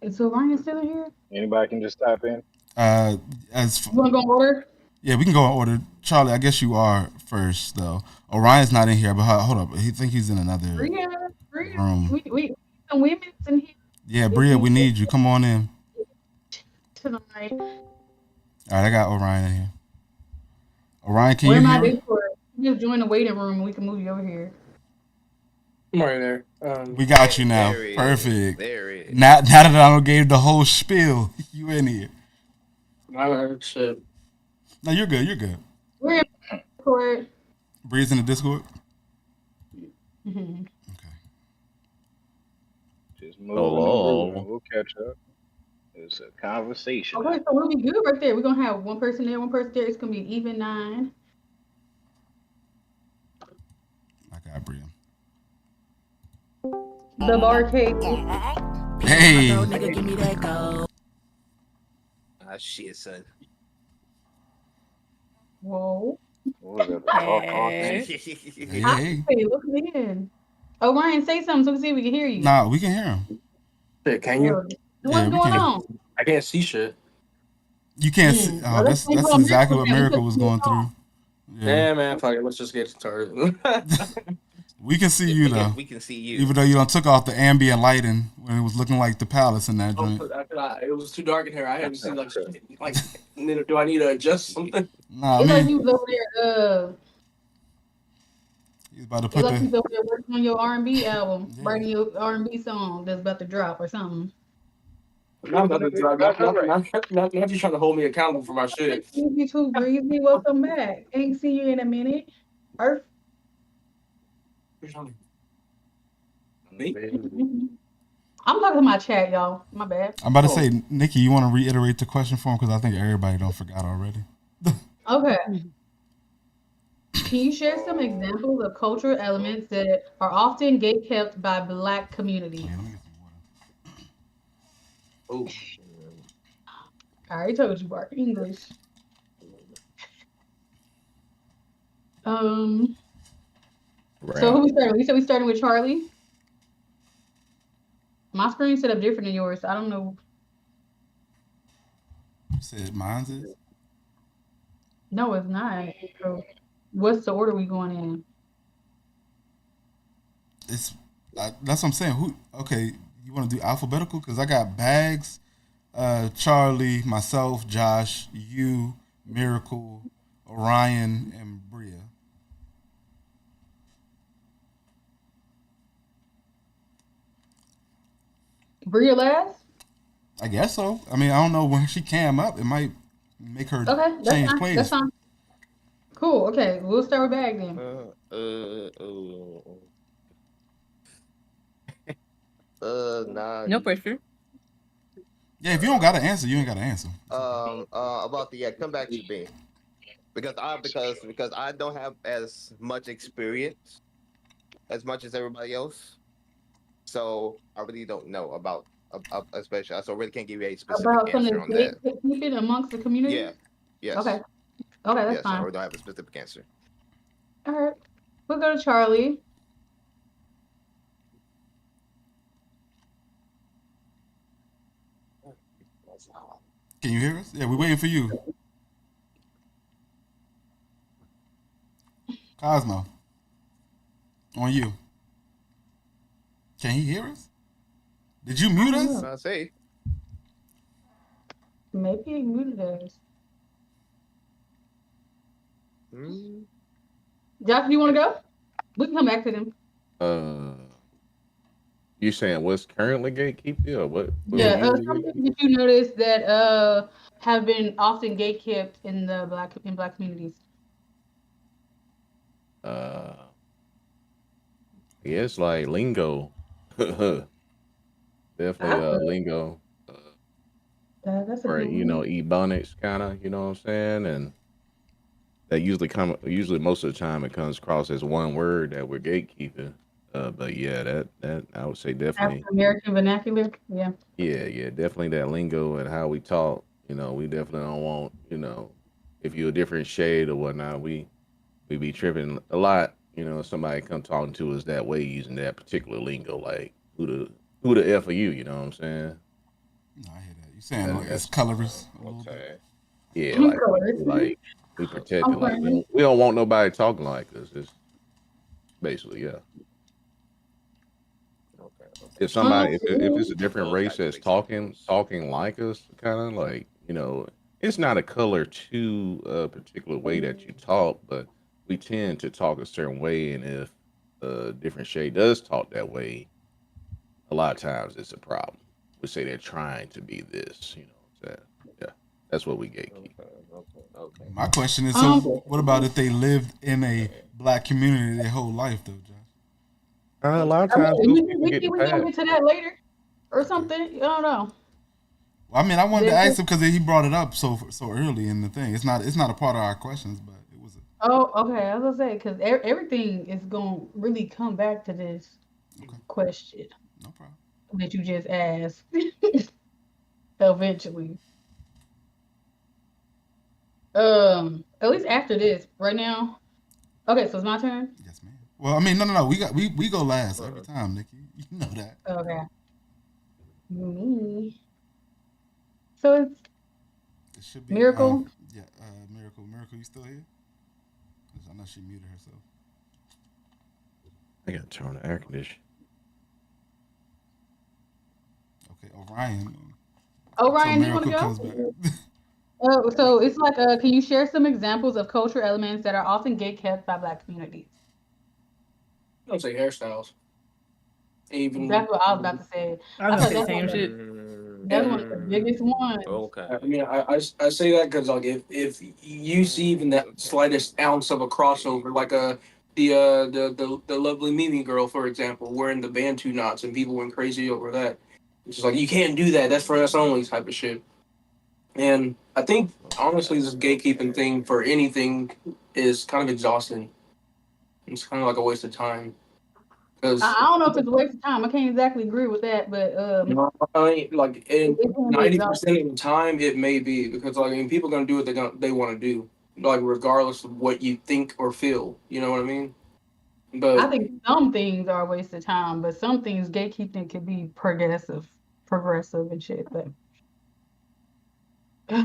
Speaker 1: Is Orion still in here?
Speaker 6: Anybody can just type in.
Speaker 2: Uh, as
Speaker 1: You want to go in order?
Speaker 2: Yeah, we can go in order. Charlie, I guess you are first though. Orion's not in here, but hold up, he think he's in another
Speaker 1: Bria,
Speaker 2: room.
Speaker 1: we some women's in here.
Speaker 2: Yeah, Bria, we need you. Come on in.
Speaker 1: Tonight.
Speaker 2: All right, I got Orion in here. Orion, can
Speaker 1: Where
Speaker 2: you
Speaker 1: am I?
Speaker 2: hear?
Speaker 1: Just join the waiting room and we can move you over here.
Speaker 8: I'm right there.
Speaker 2: We got you now.
Speaker 3: There he is.
Speaker 2: Perfect.
Speaker 3: There it is.
Speaker 2: Now that I don't gave the whole spiel, you in here.
Speaker 8: I heard shit.
Speaker 2: No, you're good. You're good.
Speaker 1: We're in Discord.
Speaker 2: Bria's in the Discord.
Speaker 1: Mm-hmm.
Speaker 2: Okay.
Speaker 6: Just move
Speaker 4: Hello.
Speaker 6: and we'll catch up. It's a conversation.
Speaker 1: Okay, so we'll be good right there. We're gonna have one person there, one person there. It's gonna be an even 9.
Speaker 2: I got Bria.
Speaker 1: The barcade.
Speaker 2: Hey.
Speaker 3: Ah, shit, son.
Speaker 1: Whoa.
Speaker 6: What was that?
Speaker 2: Hey.
Speaker 1: Hey, look in. Oh, Ryan, say something so we can see if we can hear you.
Speaker 2: Nah, we can hear him.
Speaker 8: Shit, can you?
Speaker 1: What's
Speaker 2: we
Speaker 1: going
Speaker 2: can.
Speaker 1: on?
Speaker 8: I can't see shit.
Speaker 2: You can't see. Oh, that's exactly what Miracle was going through.
Speaker 8: Yeah, man. Fuck it. Let's just get started.
Speaker 2: We can see you though.
Speaker 3: We can see you.
Speaker 2: Even though you done took off the ambient lighting when it was looking like the palace in that joint.
Speaker 8: It was too dark in here. I had to see like do I need to adjust something?
Speaker 2: Nah,
Speaker 1: It's
Speaker 2: I
Speaker 1: like
Speaker 2: mean,
Speaker 1: you was over there.
Speaker 2: he's about to
Speaker 1: It's
Speaker 2: put
Speaker 1: like you was
Speaker 2: the.
Speaker 1: over there working on your R&B album,
Speaker 2: Yeah.
Speaker 1: writing your R&B song that's about to drop or something.
Speaker 8: Not you trying to hold me accountable for my shit.
Speaker 1: You too, Breezy. Welcome back. Ain't see you in a minute. Earth.
Speaker 8: Me?
Speaker 1: I'm talking to my chat, y'all. My bad.
Speaker 2: I'm about to say, Nikki, you want to reiterate the question for him because I think everybody don't forgot already.
Speaker 1: Okay. Can you share some examples of cultural elements that are often gatekept by Black communities?
Speaker 2: Yeah, let me get some water.
Speaker 8: Oh.
Speaker 1: I already told you, Bark English. So who we starting? We said we starting with Charlie. My screen set up different than yours. So I don't know.
Speaker 2: You said mine's is?
Speaker 1: No, it's not. So what's the order we going in?
Speaker 2: It's that's what I'm saying. Who? Okay, you want to do alphabetical? Because I got Bags, Charlie, myself, Josh, you, Miracle, Orion, and Bria.
Speaker 1: Bria last?
Speaker 2: I guess so. I mean, I don't know when she cam up. It might make her
Speaker 1: Okay, that's
Speaker 2: change
Speaker 1: fine.
Speaker 2: plays.
Speaker 1: That's fine. Cool. Okay, we'll start with Bag then.
Speaker 3: Nah.
Speaker 9: No pressure.
Speaker 2: Yeah, if you don't got to answer, you ain't got to answer.
Speaker 3: About the come back to me because I don't have as much experience as much as everybody else, so I really don't know about especially. So I really can't give you a specific
Speaker 1: About some
Speaker 3: answer
Speaker 1: of
Speaker 3: on
Speaker 1: the
Speaker 3: that.
Speaker 1: gatekeeping amongst the community?
Speaker 3: Yeah. Yes.
Speaker 1: Okay. Okay, that's
Speaker 3: Yes. I
Speaker 1: fine.
Speaker 3: really don't have a specific answer.
Speaker 1: All right. We'll go to Charlie.
Speaker 2: Can you hear us? Yeah, we're waiting for you. Cosmo. On you. Can he hear us? Did you mute us?
Speaker 3: I say.
Speaker 1: Maybe he muted us. Josh, you want to go? We can come back to them.
Speaker 4: You saying what's currently gatekeeping or what?
Speaker 1: Yeah, something that you notice that have been often gatekept in the black communities.
Speaker 4: Yeah, it's like lingo. Definitely lingo.
Speaker 1: That's a
Speaker 4: Or
Speaker 1: good one.
Speaker 4: ebonics kind of, you know what I'm saying? And that usually most of the time it comes across as one word that we're gatekeeping. But yeah, that I would say definitely
Speaker 1: African American vernacular. Yeah.
Speaker 4: Yeah, definitely that lingo and how we talk. We definitely don't want, if you're a different shade or whatnot, we be tripping a lot. Somebody come talking to us that way using that particular lingo, like who the f are you? You know what I'm saying?
Speaker 2: No, I hear that. You saying
Speaker 4: And
Speaker 2: like, it's
Speaker 4: that's
Speaker 2: colorist a little bit?
Speaker 3: Okay.
Speaker 4: yeah,
Speaker 1: Pink
Speaker 4: like
Speaker 1: colors.
Speaker 4: we protect it.
Speaker 1: I'm
Speaker 4: Like
Speaker 1: friendly.
Speaker 4: we don't want nobody talking like us. It's basically yeah.
Speaker 3: Okay. Okay.
Speaker 4: If somebody if it's a
Speaker 3: Keep
Speaker 4: different
Speaker 3: those
Speaker 4: race
Speaker 3: type of
Speaker 4: that's
Speaker 3: examples.
Speaker 4: talking like us, kind of like it's not a color to a particular way that you talk, but we tend to talk a certain way, and if a different shade does talk that way, a lot of times it's a problem. We say they're trying to be this, what I'm saying? Yeah, that's what we gatekeep.
Speaker 3: Okay. Okay. Okay.
Speaker 2: My question is, so
Speaker 1: Um,
Speaker 2: what about if they lived in a black community their whole life, though, Josh?
Speaker 4: A
Speaker 3: Okay.
Speaker 4: lot of
Speaker 1: I
Speaker 4: times
Speaker 1: mean,
Speaker 4: those people get the
Speaker 1: we can
Speaker 4: pass.
Speaker 1: get to that later or
Speaker 2: Okay.
Speaker 1: something. I don't know.
Speaker 2: Well, I mean, I wanted to
Speaker 1: This
Speaker 2: ask
Speaker 1: is-
Speaker 2: him because he brought it up so early in the thing. It's not a part of our questions, but it was.
Speaker 1: Oh, okay. I was gonna say because everything is gonna really come back to this
Speaker 2: Okay,
Speaker 1: question
Speaker 2: no problem.
Speaker 1: that you just asked eventually. At least after this, right now. Okay, so it's my turn.
Speaker 2: Yes, ma'am. Well, I mean, no. We go last every
Speaker 3: Uh-uh.
Speaker 2: time, Nikki. You know that.
Speaker 1: Okay, me. So it's
Speaker 2: It should be.
Speaker 1: miracle.
Speaker 2: Yeah. Miracle, you still here? 'Cause I know she muted herself.
Speaker 4: I gotta turn on the air conditioner.
Speaker 2: Okay, Orion.
Speaker 1: Oh,
Speaker 2: Until
Speaker 1: Ryan, do you want to
Speaker 2: Miracle
Speaker 1: go?
Speaker 2: comes back.
Speaker 1: So it's like, can you share some examples of cultural elements that are often gatekept by Black communities?
Speaker 8: I don't say hairstyles. Even
Speaker 1: That's what I was about to say.
Speaker 9: I was
Speaker 1: I
Speaker 9: gonna
Speaker 1: thought
Speaker 9: say the
Speaker 1: that's
Speaker 9: same shit.
Speaker 1: one of the biggest ones.
Speaker 3: Okay.
Speaker 8: I mean, I say that because like if you see even that
Speaker 3: Okay.
Speaker 8: slightest ounce of a crossover, like the lovely Mimi girl, for example, wearing the Bantu knots and people went crazy over that. It's just like you can't do that. That's for us only type of shit. And I think honestly, this gatekeeping thing for anything is kind of exhausting. It's kind of like a waste of time because
Speaker 1: I don't know if it's a waste of time. I can't exactly agree with that, but
Speaker 8: like in
Speaker 1: it can be
Speaker 8: 90%
Speaker 1: exhausting.
Speaker 8: of the time it may be because like I mean people are gonna do what they want to do like regardless of what you think or feel. You know what I mean?
Speaker 1: I
Speaker 8: But
Speaker 1: think some things are a waste of time, but some things gatekeeping can be progressive and shit. But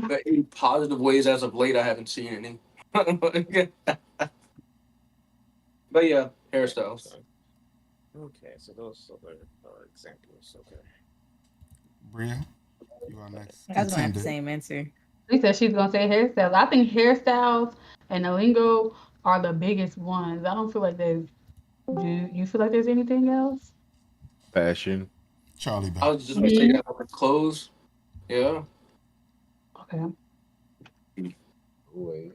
Speaker 8: but in positive ways as of late, I haven't seen any. But yeah, hairstyles.
Speaker 3: Okay. Okay. So those are examples. Okay.
Speaker 2: Bria, you are next
Speaker 9: I was gonna have the
Speaker 2: contender.
Speaker 9: same answer.
Speaker 1: she said she's gonna say hairstyles. I think hairstyles and the lingo are the biggest ones. I don't feel like there's. Do you feel like there's anything else?
Speaker 4: Fashion.
Speaker 2: Charlie
Speaker 8: I
Speaker 2: back.
Speaker 8: was just gonna say
Speaker 1: Mhm.
Speaker 8: that with clothes. Yeah.
Speaker 1: Okay.
Speaker 6: Wait.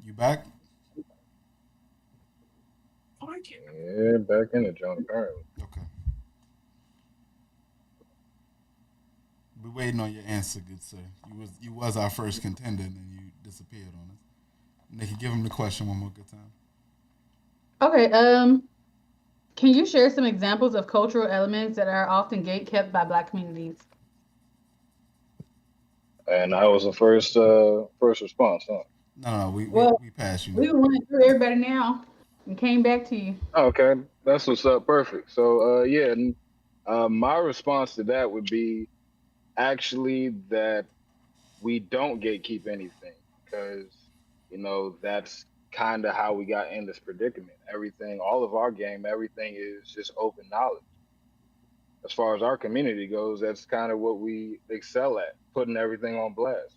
Speaker 2: You back?
Speaker 6: Yeah, back in the junk currently.
Speaker 2: Okay. We're waiting on your answer, good sir. You was our first contender, and then you disappeared on us. Nikki, give him the question one more good time.
Speaker 1: Okay. Can you share some examples of cultural elements that are often gatekept by Black communities?
Speaker 6: And that was the first response, huh?
Speaker 2: No.
Speaker 1: Well,
Speaker 2: We passed you
Speaker 1: we
Speaker 2: now.
Speaker 1: went through everybody now and came back to you.
Speaker 6: Okay, that's what's up. Perfect. So yeah, my response to that would be actually that we don't gatekeep anything because that's kind of how we got in this predicament. Everything, all of our game, everything is just open knowledge. As far as our community goes, that's kind of what we excel at, putting everything on blast.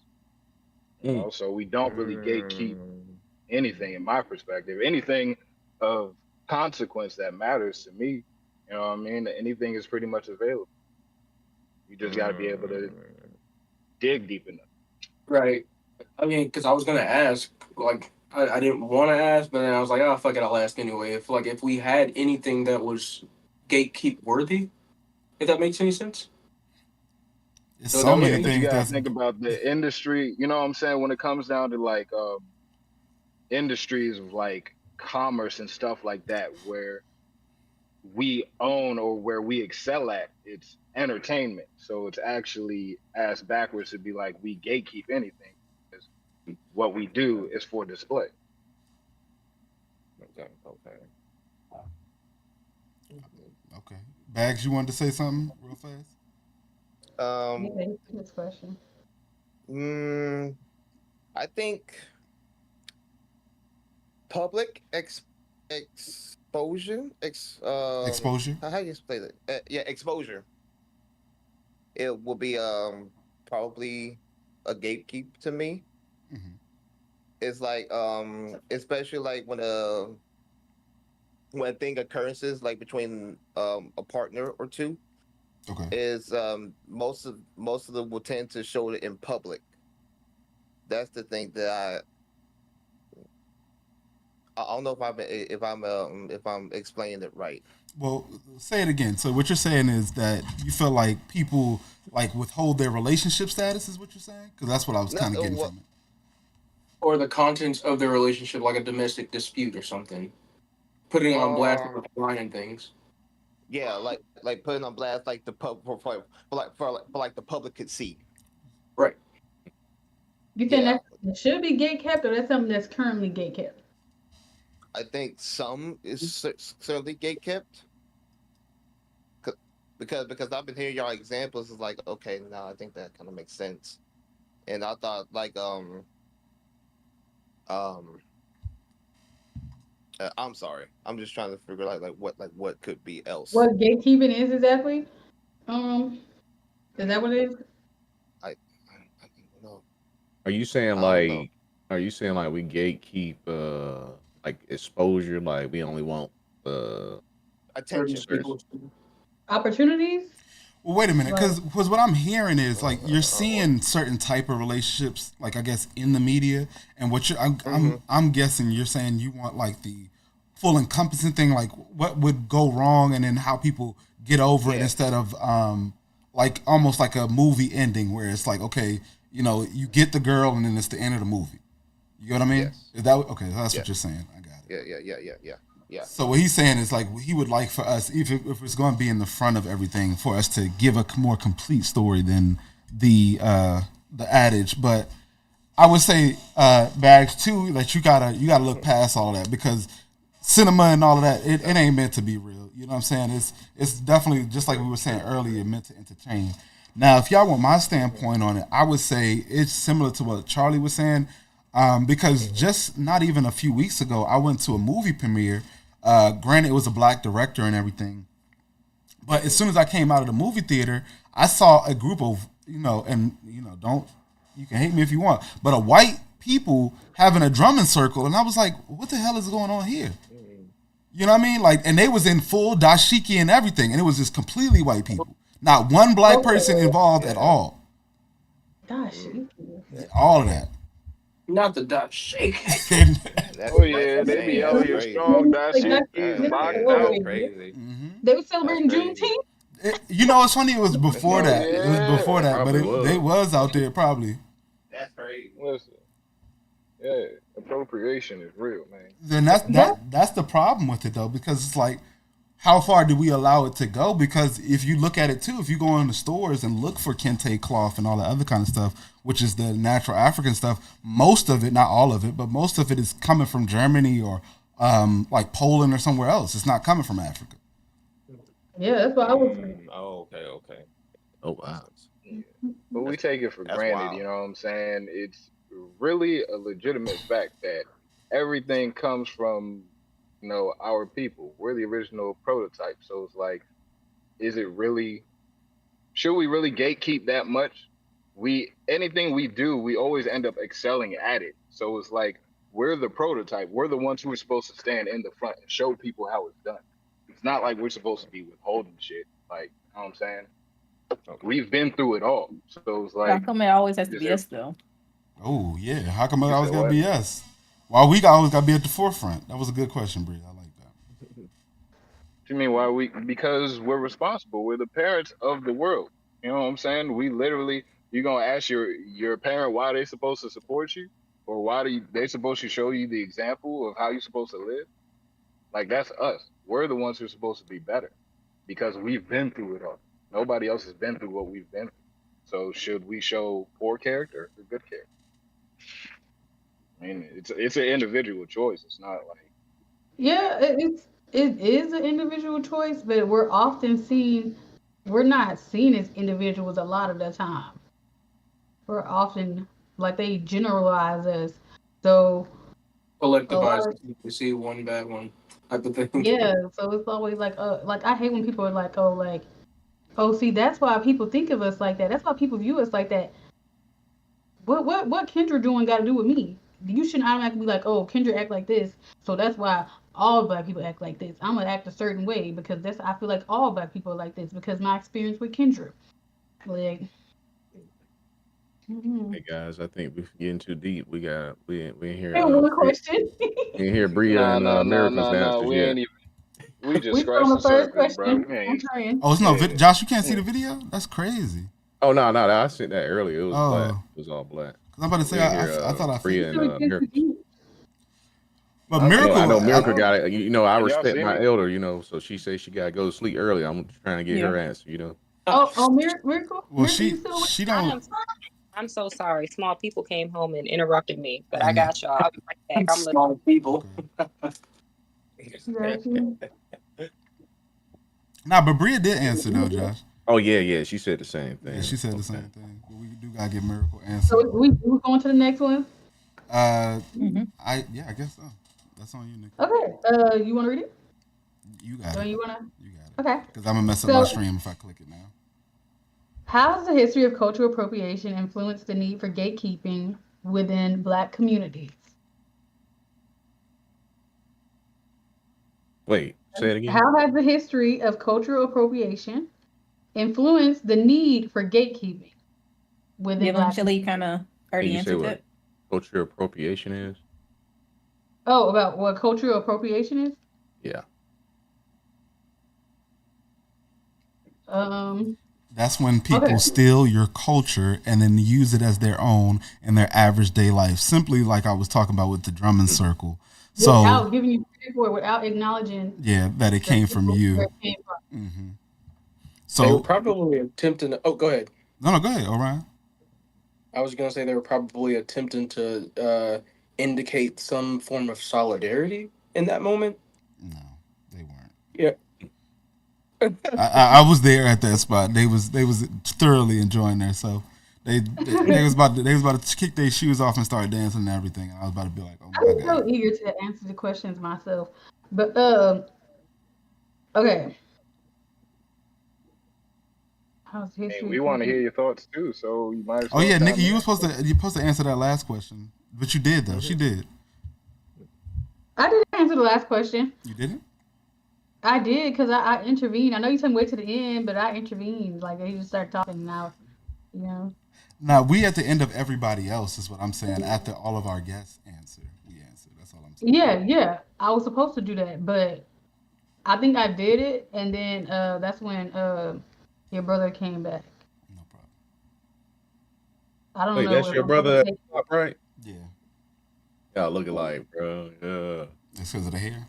Speaker 4: Mm.
Speaker 6: So we don't really gatekeep
Speaker 3: Mm.
Speaker 6: anything in my perspective. Anything of consequence that matters to me, what I mean? Anything is pretty much available. You just got to be able to
Speaker 3: Mm.
Speaker 6: dig deep enough.
Speaker 8: Right. I mean, because I was gonna ask, like, I didn't want to ask, but then I was like, oh fuck it, I'll ask anyway. If we had anything that was gatekeep worthy, if that makes any sense.
Speaker 2: It's
Speaker 8: So
Speaker 2: so
Speaker 8: that
Speaker 6: Yeah,
Speaker 2: many
Speaker 8: would
Speaker 6: but you
Speaker 2: things
Speaker 6: got to
Speaker 2: that's.
Speaker 6: think about the industry. You know what I'm saying? When it comes down to like industries of like commerce and stuff like that, where we own or where we excel at, it's entertainment. So it's actually asked backwards to be like we gatekeep anything because what we do is for display.
Speaker 4: Okay. Okay.
Speaker 2: Okay. Bags, you wanted to say something real fast?
Speaker 3: Um,
Speaker 1: Yeah, this question.
Speaker 3: mm, I think public exposure,
Speaker 2: Exposure.
Speaker 3: how you explain it? Yeah, exposure. It will be probably a gatekeep to me.
Speaker 2: Hmm.
Speaker 3: It's like especially like when a thing occurrences like between a partner or two
Speaker 2: Okay.
Speaker 3: is most of them will tend to show it in public. That's the thing that I don't know if I'm explaining it right.
Speaker 2: Well, say it again. So what you're saying is that you feel like people like withhold their relationship status, is what you're saying? Because that's what I was
Speaker 3: No,
Speaker 2: kind of getting
Speaker 3: what
Speaker 2: from it.
Speaker 8: Or the contents of their relationship, like a domestic dispute or something, putting on blast
Speaker 3: uh
Speaker 8: line and things.
Speaker 3: yeah, like putting on blast like the pub for like the public could see.
Speaker 8: Right.
Speaker 1: You think
Speaker 3: Yeah,
Speaker 1: that should be gate kept, or that's something that's currently gate kept?
Speaker 3: I think some is certainly gate kept because I've been hearing y'all examples. Is like okay, now I think that kind of makes sense. And I thought um I'm sorry, I'm just trying to figure out like what could be else.
Speaker 1: What gatekeeping is exactly? Um, is that what it is?
Speaker 3: I don't know.
Speaker 4: Are you saying
Speaker 3: I don't know.
Speaker 4: like? Are you saying like we gatekeep like exposure? Like we only want uh
Speaker 8: Certain
Speaker 3: Attention.
Speaker 4: certain.
Speaker 8: people.
Speaker 1: Opportunities?
Speaker 2: Well, wait a minute,
Speaker 1: Like,
Speaker 2: because what I'm hearing is like you're
Speaker 3: Or
Speaker 2: seeing certain type of relationships, like I guess in the media, and what you're,
Speaker 3: mm-hmm.
Speaker 2: I'm guessing you're saying you want like the full encompassing thing, like what would go wrong, and then how people get over it instead
Speaker 3: Yes.
Speaker 2: of like almost like a movie ending where it's like okay, you get the girl and then it's the end of the movie. You know what I mean?
Speaker 3: Yes.
Speaker 2: Is that okay? That's what
Speaker 3: Yes.
Speaker 2: you're saying. I got it.
Speaker 3: Yeah.
Speaker 2: So what he's saying is like he would like for us, if it's going to be in the front of everything, for us to give a more complete story than the adage. But I would say bags too that you gotta look past all of that because cinema and all of that it ain't meant to be real. You know what I'm saying? It's definitely just like we were saying earlier, meant to entertain. Now, if y'all want my standpoint on it, I would say it's similar to what Charlie was saying. Because just not even a few weeks ago, I went to a movie premiere. Granted, it was a black director and everything, but as soon as I came out of the movie theater, I saw a group of and don't you can hate me if you want, but a white people having a drumming circle, and I was like, what the hell is going on here? You know what I mean? Like, and they was in full dashiki and everything, and it was just completely white people, not one black person involved at
Speaker 3: Yeah.
Speaker 2: all.
Speaker 1: gosh,
Speaker 2: All of that.
Speaker 8: Not the dot shake.
Speaker 6: Oh
Speaker 3: That's
Speaker 6: yeah, they be
Speaker 3: insane.
Speaker 6: out
Speaker 3: That's
Speaker 6: here
Speaker 3: crazy.
Speaker 6: strong. That
Speaker 1: like
Speaker 6: shit
Speaker 1: that,
Speaker 6: is locked
Speaker 3: That's
Speaker 6: out.
Speaker 3: crazy.
Speaker 1: they were
Speaker 3: That's
Speaker 1: celebrating
Speaker 3: crazy.
Speaker 1: Juneteenth.
Speaker 2: It's funny. It was before
Speaker 6: Oh
Speaker 2: that. It was
Speaker 6: yeah,
Speaker 2: before
Speaker 4: It
Speaker 2: that, but
Speaker 4: probably
Speaker 2: they
Speaker 4: was.
Speaker 2: was out there probably.
Speaker 3: That's crazy.
Speaker 6: listen, yeah, appropriation is real, man.
Speaker 2: Then that's
Speaker 1: That
Speaker 2: that's the problem with it though, because it's like, how far do we allow it to go? Because if you look at it too, if you go in the stores and look for kente cloth and all that other kind of stuff, which is the natural African stuff, most of it, not all of it, but most of it is coming from Germany or like Poland or somewhere else. It's not coming from Africa.
Speaker 1: yeah, that's what I was.
Speaker 3: Oh, okay.
Speaker 4: Oh wow.
Speaker 6: Yeah. But we take it for
Speaker 3: That's
Speaker 6: granted,
Speaker 3: wild.
Speaker 6: you know what I'm saying? It's really a legitimate fact that everything comes from, our people. We're the original prototype. So it's like, is it really, should we really gatekeep that much? Anything we do, we always end up excelling at it. So it's like, we're the prototype. We're the ones who are supposed to stand in the front and show people how it's done. It's not like we're supposed to be withholding shit. Like, you know what I'm saying?
Speaker 3: Okay.
Speaker 6: We've been through it all. So it's
Speaker 9: How
Speaker 6: like,
Speaker 9: come it always has to
Speaker 6: is
Speaker 9: be
Speaker 6: it,
Speaker 9: us though?
Speaker 2: Oh yeah, how come it
Speaker 6: you
Speaker 2: always
Speaker 6: said
Speaker 2: got to
Speaker 6: what?
Speaker 2: be us? Why we always got to be at the forefront? That was a good question, Bree. I like that.
Speaker 6: You mean why because we're responsible. We're the parents of the world. You know what I'm saying? We literally, you're gonna ask your parent why they supposed to support you, or why they supposed to show you the example of how you're supposed to live. Like that's us. We're the ones who are supposed to be better because we've been through it all. Nobody else has been through what we've been through. So should we show poor character or good character? I mean, it's an individual choice. It's not like
Speaker 1: Yeah, it is an individual choice, but we're not seen as individuals a lot of the time. We're often like they generalize us. So a lot
Speaker 8: Collectivized.
Speaker 1: of
Speaker 8: You see one bad one type of thing.
Speaker 1: yeah, so it's always like I hate when people are like, oh, like, oh, see, that's why people think of us like that. That's why people view us like that. What Kendra doing got to do with me? You shouldn't automatically be like, oh, Kendra act like this, so that's why all black people act like this. I'm gonna act a certain way because that's I feel like all black people are like this because my experience with Kendra. Like, mm-hmm.
Speaker 4: Hey guys, I think we're getting too deep. We in here
Speaker 1: And one question.
Speaker 4: we in here Bria
Speaker 6: nah,
Speaker 4: and
Speaker 6: nah, nah,
Speaker 4: Miracle's
Speaker 6: nah, nah.
Speaker 4: answers
Speaker 6: We
Speaker 4: yet.
Speaker 6: ain't even. We just
Speaker 1: We still on
Speaker 6: scratched
Speaker 1: the
Speaker 6: the
Speaker 1: first
Speaker 6: surface, bro.
Speaker 1: question.
Speaker 6: We
Speaker 1: I'm
Speaker 6: ain't.
Speaker 1: trying.
Speaker 2: Oh, it's no
Speaker 6: Yeah.
Speaker 2: Josh, you can't see
Speaker 6: Yeah.
Speaker 2: the video? That's crazy.
Speaker 4: Oh no, I sent that earlier. It was black.
Speaker 2: Oh,
Speaker 4: It was all black.
Speaker 2: because I'm about to
Speaker 4: We
Speaker 2: say,
Speaker 4: in here
Speaker 2: I thought I
Speaker 4: Bria
Speaker 2: seen
Speaker 4: and
Speaker 1: So it gets to
Speaker 4: Miracle.
Speaker 1: be-
Speaker 2: But
Speaker 6: I
Speaker 4: I know,
Speaker 6: seen
Speaker 4: I
Speaker 6: it.
Speaker 2: Miracle,
Speaker 4: know
Speaker 6: I
Speaker 4: Miracle
Speaker 6: know.
Speaker 4: got it. I
Speaker 6: Y'all
Speaker 4: respect
Speaker 6: see
Speaker 4: my
Speaker 6: me?
Speaker 4: elder, so she says she gotta go to sleep early. I'm trying to get
Speaker 9: Yeah.
Speaker 4: her answer.
Speaker 1: Miracle,
Speaker 2: well,
Speaker 1: Miracle, you still with?
Speaker 2: she
Speaker 5: I
Speaker 2: don't.
Speaker 5: am. I'm so sorry. Small people came home and interrupted me, but I
Speaker 2: And
Speaker 5: got y'all. I'll be right back. I'm listening.
Speaker 8: Small people.
Speaker 2: okay.
Speaker 1: Got you.
Speaker 2: Nah, but Bria did answer though, Josh.
Speaker 4: Oh yeah. She said the same
Speaker 2: Yeah,
Speaker 4: thing.
Speaker 2: she said the
Speaker 4: Okay.
Speaker 2: same thing. But we do gotta get Miracle
Speaker 1: So
Speaker 2: answer.
Speaker 1: we going to the next one.
Speaker 9: Mm-hmm.
Speaker 2: I guess so. That's on you, Nikki.
Speaker 1: Okay. You want to read it?
Speaker 2: You got
Speaker 1: Or
Speaker 2: it.
Speaker 1: you wanna?
Speaker 2: You got it.
Speaker 1: Okay.
Speaker 2: Because I'm gonna mess up my
Speaker 1: So,
Speaker 2: stream if I click it now.
Speaker 1: how has the history of cultural appropriation influenced the need for gatekeeping within Black communities?
Speaker 4: Wait, say it again.
Speaker 1: How has the history of cultural appropriation influenced the need for gatekeeping within Black
Speaker 9: Eventually,
Speaker 1: communities?
Speaker 9: kind of
Speaker 4: Can
Speaker 9: already
Speaker 4: you say
Speaker 9: answered
Speaker 4: what
Speaker 9: that.
Speaker 4: cultural appropriation is?
Speaker 1: Oh, about what cultural appropriation is?
Speaker 4: Yeah.
Speaker 1: Um.
Speaker 2: That's when
Speaker 1: Okay.
Speaker 2: people steal your culture and then use it as their own in their average day life. Simply like I was talking about with the Drummond Circle. So
Speaker 1: Without giving you credit for it, without acknowledging
Speaker 2: yeah, that it
Speaker 1: the
Speaker 2: came from
Speaker 1: people where
Speaker 2: you.
Speaker 1: it came from.
Speaker 2: Hmm.
Speaker 8: They were
Speaker 2: So
Speaker 8: probably attempting to. Oh, go ahead.
Speaker 2: no, go ahead, Orion.
Speaker 8: I was gonna say they were probably attempting to indicate some form of solidarity in that moment.
Speaker 2: No, they weren't.
Speaker 8: Yeah.
Speaker 2: I was there at that spot. They was thoroughly enjoying themselves. They was about to kick their shoes off and start dancing and everything. And I was about to be like, oh
Speaker 1: I'm
Speaker 2: my
Speaker 1: so
Speaker 2: god.
Speaker 1: eager to answer the questions myself. But okay. How's
Speaker 6: Hey,
Speaker 1: history
Speaker 6: we want to
Speaker 1: appropriate?
Speaker 6: hear your thoughts too, so you might as
Speaker 2: Oh
Speaker 6: well
Speaker 2: yeah, Nikki,
Speaker 6: chime
Speaker 2: you
Speaker 6: in.
Speaker 2: were supposed to answer that last question, but you did though. She
Speaker 4: Mhm.
Speaker 2: did.
Speaker 1: I didn't answer the last question.
Speaker 2: You didn't.
Speaker 1: I did because I intervened. I know you told me wait to the end, but I intervened. Like they just started talking now, you know.
Speaker 2: Now we at the end of everybody else is what I'm saying. After all of our guests answer, we answer. That's all I'm saying.
Speaker 1: Yeah. I was supposed to do that, but I think I did it, and then that's when your brother came back.
Speaker 2: No problem.
Speaker 1: I don't
Speaker 4: Wait,
Speaker 1: know
Speaker 4: that's
Speaker 1: if
Speaker 4: your
Speaker 1: I'm supposed
Speaker 4: brother
Speaker 1: to
Speaker 4: at
Speaker 1: take.
Speaker 4: the top, right?
Speaker 2: Yeah,
Speaker 4: Yeah, looking like, bro. Yeah.
Speaker 2: that's because of the hair.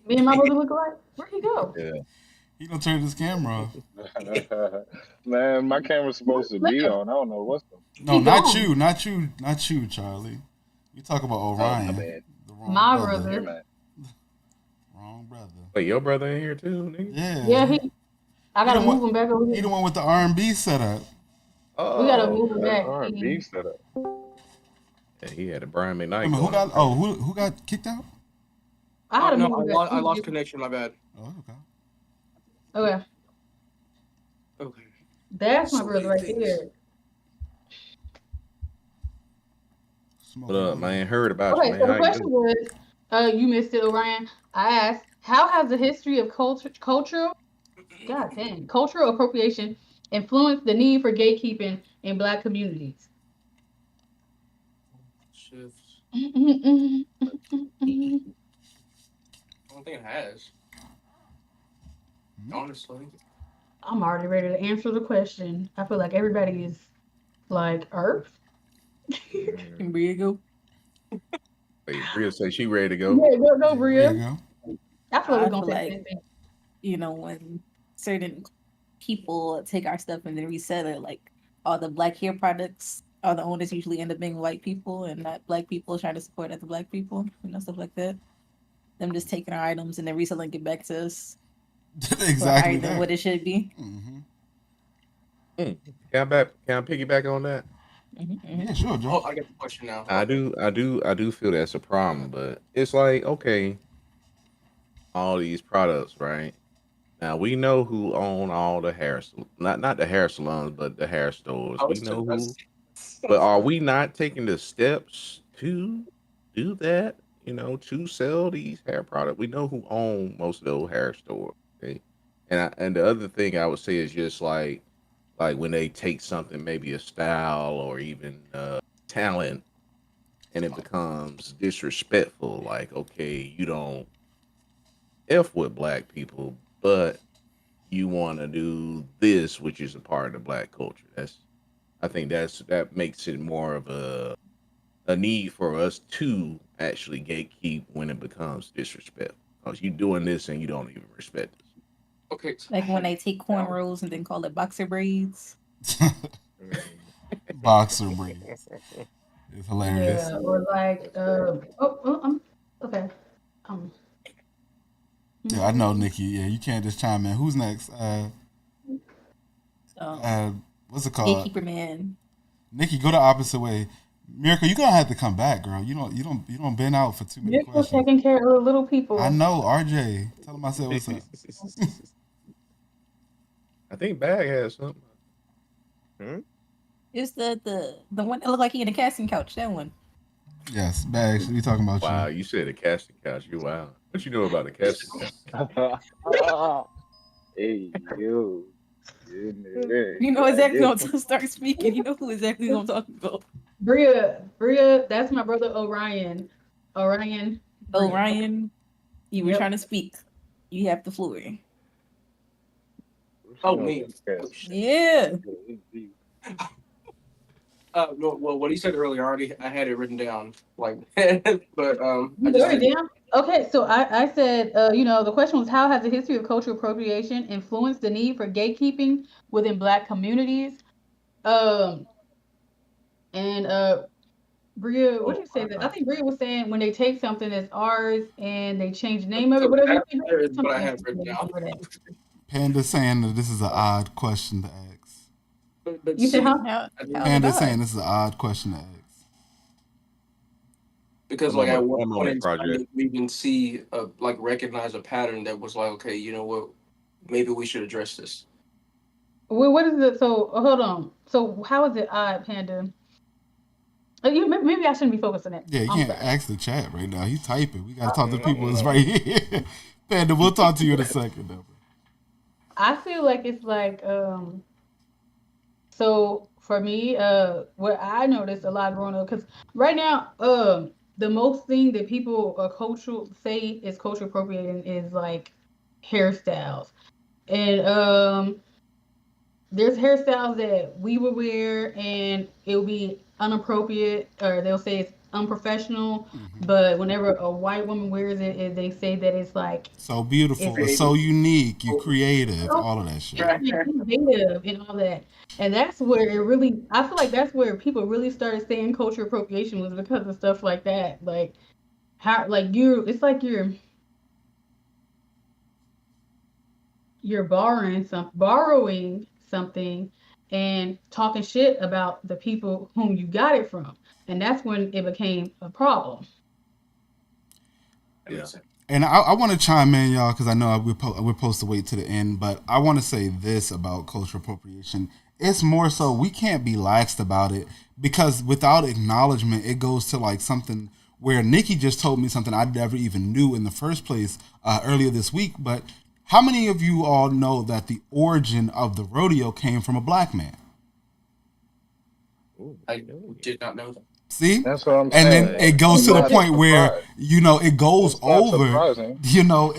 Speaker 1: Me and my brother look alike. Where'd he go?
Speaker 4: Yeah.
Speaker 2: He don't turn his camera off.
Speaker 6: Man, my camera's supposed to be
Speaker 1: Left.
Speaker 6: on. I don't know what's the.
Speaker 2: No,
Speaker 1: He
Speaker 2: not
Speaker 1: gone.
Speaker 2: you, not you, not you, Charlie. You talk about
Speaker 6: Oh, my
Speaker 2: Orion,
Speaker 6: bad.
Speaker 2: the wrong
Speaker 1: My
Speaker 2: brother.
Speaker 6: You're
Speaker 1: brother.
Speaker 6: mad.
Speaker 2: Wrong brother.
Speaker 4: Wait, your brother in here too, nigga?
Speaker 1: Yeah,
Speaker 2: Yeah,
Speaker 1: I
Speaker 2: he the
Speaker 1: gotta move
Speaker 2: one.
Speaker 1: him back over
Speaker 2: He the
Speaker 1: here.
Speaker 2: one with the R&B setup.
Speaker 1: We gotta
Speaker 4: Oh,
Speaker 1: move him
Speaker 6: That
Speaker 4: okay.
Speaker 1: back.
Speaker 6: R&B setup.
Speaker 4: Yeah, he had a Brian
Speaker 2: I
Speaker 4: McKnight
Speaker 2: mean, who
Speaker 4: going
Speaker 2: got? Oh,
Speaker 4: crazy.
Speaker 2: who got kicked out?
Speaker 1: I had
Speaker 8: Oh
Speaker 1: to
Speaker 8: no,
Speaker 1: move him back.
Speaker 8: I lost connection. My bad.
Speaker 2: Oh, okay.
Speaker 1: Okay,
Speaker 8: Okay.
Speaker 1: that's my
Speaker 8: So
Speaker 1: brother
Speaker 8: many
Speaker 1: right
Speaker 8: things.
Speaker 1: there.
Speaker 4: What
Speaker 2: Smoking
Speaker 4: up,
Speaker 2: good.
Speaker 4: man? Heard about you,
Speaker 1: Okay,
Speaker 4: man.
Speaker 1: so the
Speaker 4: How you
Speaker 1: question
Speaker 4: doing?
Speaker 1: was, you missed it, Orion. I asked, how has the history of cultural appropriation influenced the need for gatekeeping in Black communities?
Speaker 8: Shifts.
Speaker 1: I'm
Speaker 8: I don't think it has. Honestly.
Speaker 1: already ready to answer the question. I feel like everybody is like Earth.
Speaker 9: Can Bria go?
Speaker 4: Wait, Bria say she ready to go.
Speaker 1: Yeah, go,
Speaker 2: Yeah, Bria
Speaker 1: Bria.
Speaker 2: go.
Speaker 1: I feel like
Speaker 9: I
Speaker 1: we're
Speaker 9: feel
Speaker 1: gonna say the
Speaker 9: like
Speaker 1: same thing.
Speaker 9: when certain people take our stuff and then resell it, like all the black hair products, all the owners usually end up being white people and not black people trying to support other black people, stuff like that. Them just taking our items and then reselling it back to us for higher
Speaker 2: exactly
Speaker 9: than
Speaker 2: that.
Speaker 9: what it should be.
Speaker 2: Mm-hmm.
Speaker 4: Can I piggyback on that?
Speaker 2: Yeah, sure, Joe.
Speaker 8: Oh, I got the question now.
Speaker 4: I do feel that's a problem, but it's like, okay, all these products, right? Now we know who own all the not the hair salons, but the hair stores.
Speaker 8: I
Speaker 4: We
Speaker 8: was
Speaker 4: know who,
Speaker 8: just
Speaker 4: but are we not taking the steps to do that? To sell these hair products. We know who own most of those hair stores. Okay, and the other thing I would say is just like when they take something, maybe a style or even talent, and it becomes disrespectful. Like, okay, you don't f with black people, but you want to do this, which is a part of the black culture. I think that makes it more of a need for us to actually gatekeep when it becomes disrespectful. Because you doing this and you don't even respect us.
Speaker 8: okay.
Speaker 9: Like when they take cornrows and then call it boxer braids.
Speaker 2: Boxer braids. It's hilarious.
Speaker 1: Yeah, or like, okay. Um,
Speaker 2: Yeah, I know, Nikki. Yeah, you can't just chime in. Who's next? What's it called?
Speaker 9: Gatekeeper man.
Speaker 2: Nikki, go the opposite way. Miracle, you're gonna have to come back, girl. You don't been out for too many
Speaker 1: you're still
Speaker 2: questions.
Speaker 1: taking care of the little people.
Speaker 2: I know, RJ. Tell him I said what's up.
Speaker 4: I think Bag has something.
Speaker 9: It's the one that looked like he in a casting couch. That one.
Speaker 2: Yes, Bags. We talking about
Speaker 4: Wow,
Speaker 2: you.
Speaker 4: you said a casting couch. You wow. What you know about a casting couch?
Speaker 6: Hey, yo.
Speaker 9: You know exactly what to start speaking. You know who exactly who I'm talking about.
Speaker 1: Bria, that's my brother Orion. Orion.
Speaker 9: Oh,
Speaker 1: Bria.
Speaker 9: Ryan, you were
Speaker 1: Yep.
Speaker 9: trying to speak. You have the floor.
Speaker 8: Oh, me.
Speaker 9: Yeah.
Speaker 8: Well, what he said earlier, I had it written down. Like, but I
Speaker 1: You
Speaker 8: just
Speaker 1: wrote it down? Okay, so I said, the question was how has the history of cultural appropriation influenced the need for gatekeeping within Black communities? Um, and Bria, what did you say? That I think Bria was saying when they take something that's ours and they change the name of it,
Speaker 8: so
Speaker 1: whatever you
Speaker 8: that
Speaker 1: think.
Speaker 8: there is what I
Speaker 1: Something
Speaker 8: have written down.
Speaker 1: over that.
Speaker 2: Panda saying that this is an odd question to ask.
Speaker 8: But
Speaker 1: You said,
Speaker 8: see,
Speaker 1: huh?
Speaker 2: Panda saying this is an odd question to ask.
Speaker 8: because
Speaker 4: One
Speaker 8: like at
Speaker 4: moment,
Speaker 8: one
Speaker 4: one
Speaker 8: point in
Speaker 4: moment,
Speaker 8: time,
Speaker 4: project.
Speaker 8: we didn't see like recognize a pattern that was like, okay, you know what, maybe we should address this.
Speaker 1: Well, what is it? So hold on. So how is it odd, Panda? Maybe I shouldn't be focused on that.
Speaker 2: Yeah, you
Speaker 1: I'm
Speaker 2: can't
Speaker 1: sorry.
Speaker 2: ask the chat right now. He's typing. We gotta talk to the people that's right here. Panda, we'll talk to you in a second, though.
Speaker 1: I feel like it's like so for me, what I noticed a lot growing up, because right now, the most thing that people cultural say is cultural appropriating is like hairstyles, and there's hairstyles that we would wear and it'll be inappropriate, or they'll say it's unprofessional, but whenever a white woman wears they say that it's like
Speaker 2: So
Speaker 1: it's
Speaker 2: beautiful. It's so unique. You creative.
Speaker 1: so
Speaker 2: All of that shit.
Speaker 1: innovative and all that. And that's where it really, I feel like that's where people really started saying culture appropriation was because of stuff like that. Like how, like it's like you're borrowing something and talking shit about the people whom you got it from. And that's when it became a problem.
Speaker 8: That makes sense.
Speaker 2: And I want to chime in, y'all, because I know we're supposed to wait to the end, but I want to say this about cultural appropriation. It's more so we can't be laxed about it because without acknowledgement, it goes to like something where Nikki just told me something I never even knew in the first place earlier this week. But how many of you all know that the origin of the rodeo came from a black man?
Speaker 8: I did not know that.
Speaker 2: See?
Speaker 6: That's what I'm
Speaker 2: And
Speaker 6: saying.
Speaker 2: then it goes
Speaker 6: I'm
Speaker 2: to the
Speaker 6: not
Speaker 2: point where,
Speaker 6: surprised.
Speaker 2: it goes
Speaker 6: It's not
Speaker 2: over,
Speaker 6: surprising.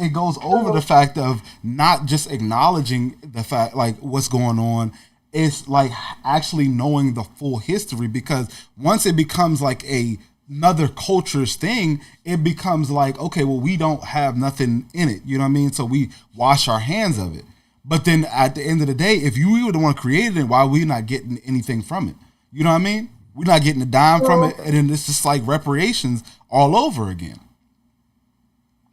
Speaker 2: it goes over the fact of not just acknowledging the fact, like what's going on. It's like actually knowing the full history because once it becomes like a another culture's thing, it becomes like, okay, well, we don't have nothing in it. You know what I mean? So we wash our hands of it. But then at the end of the day, if you were the one created it, why are we not getting anything from it? You know what I mean? We're not getting a dime from it, and then it's just like reparations all over again.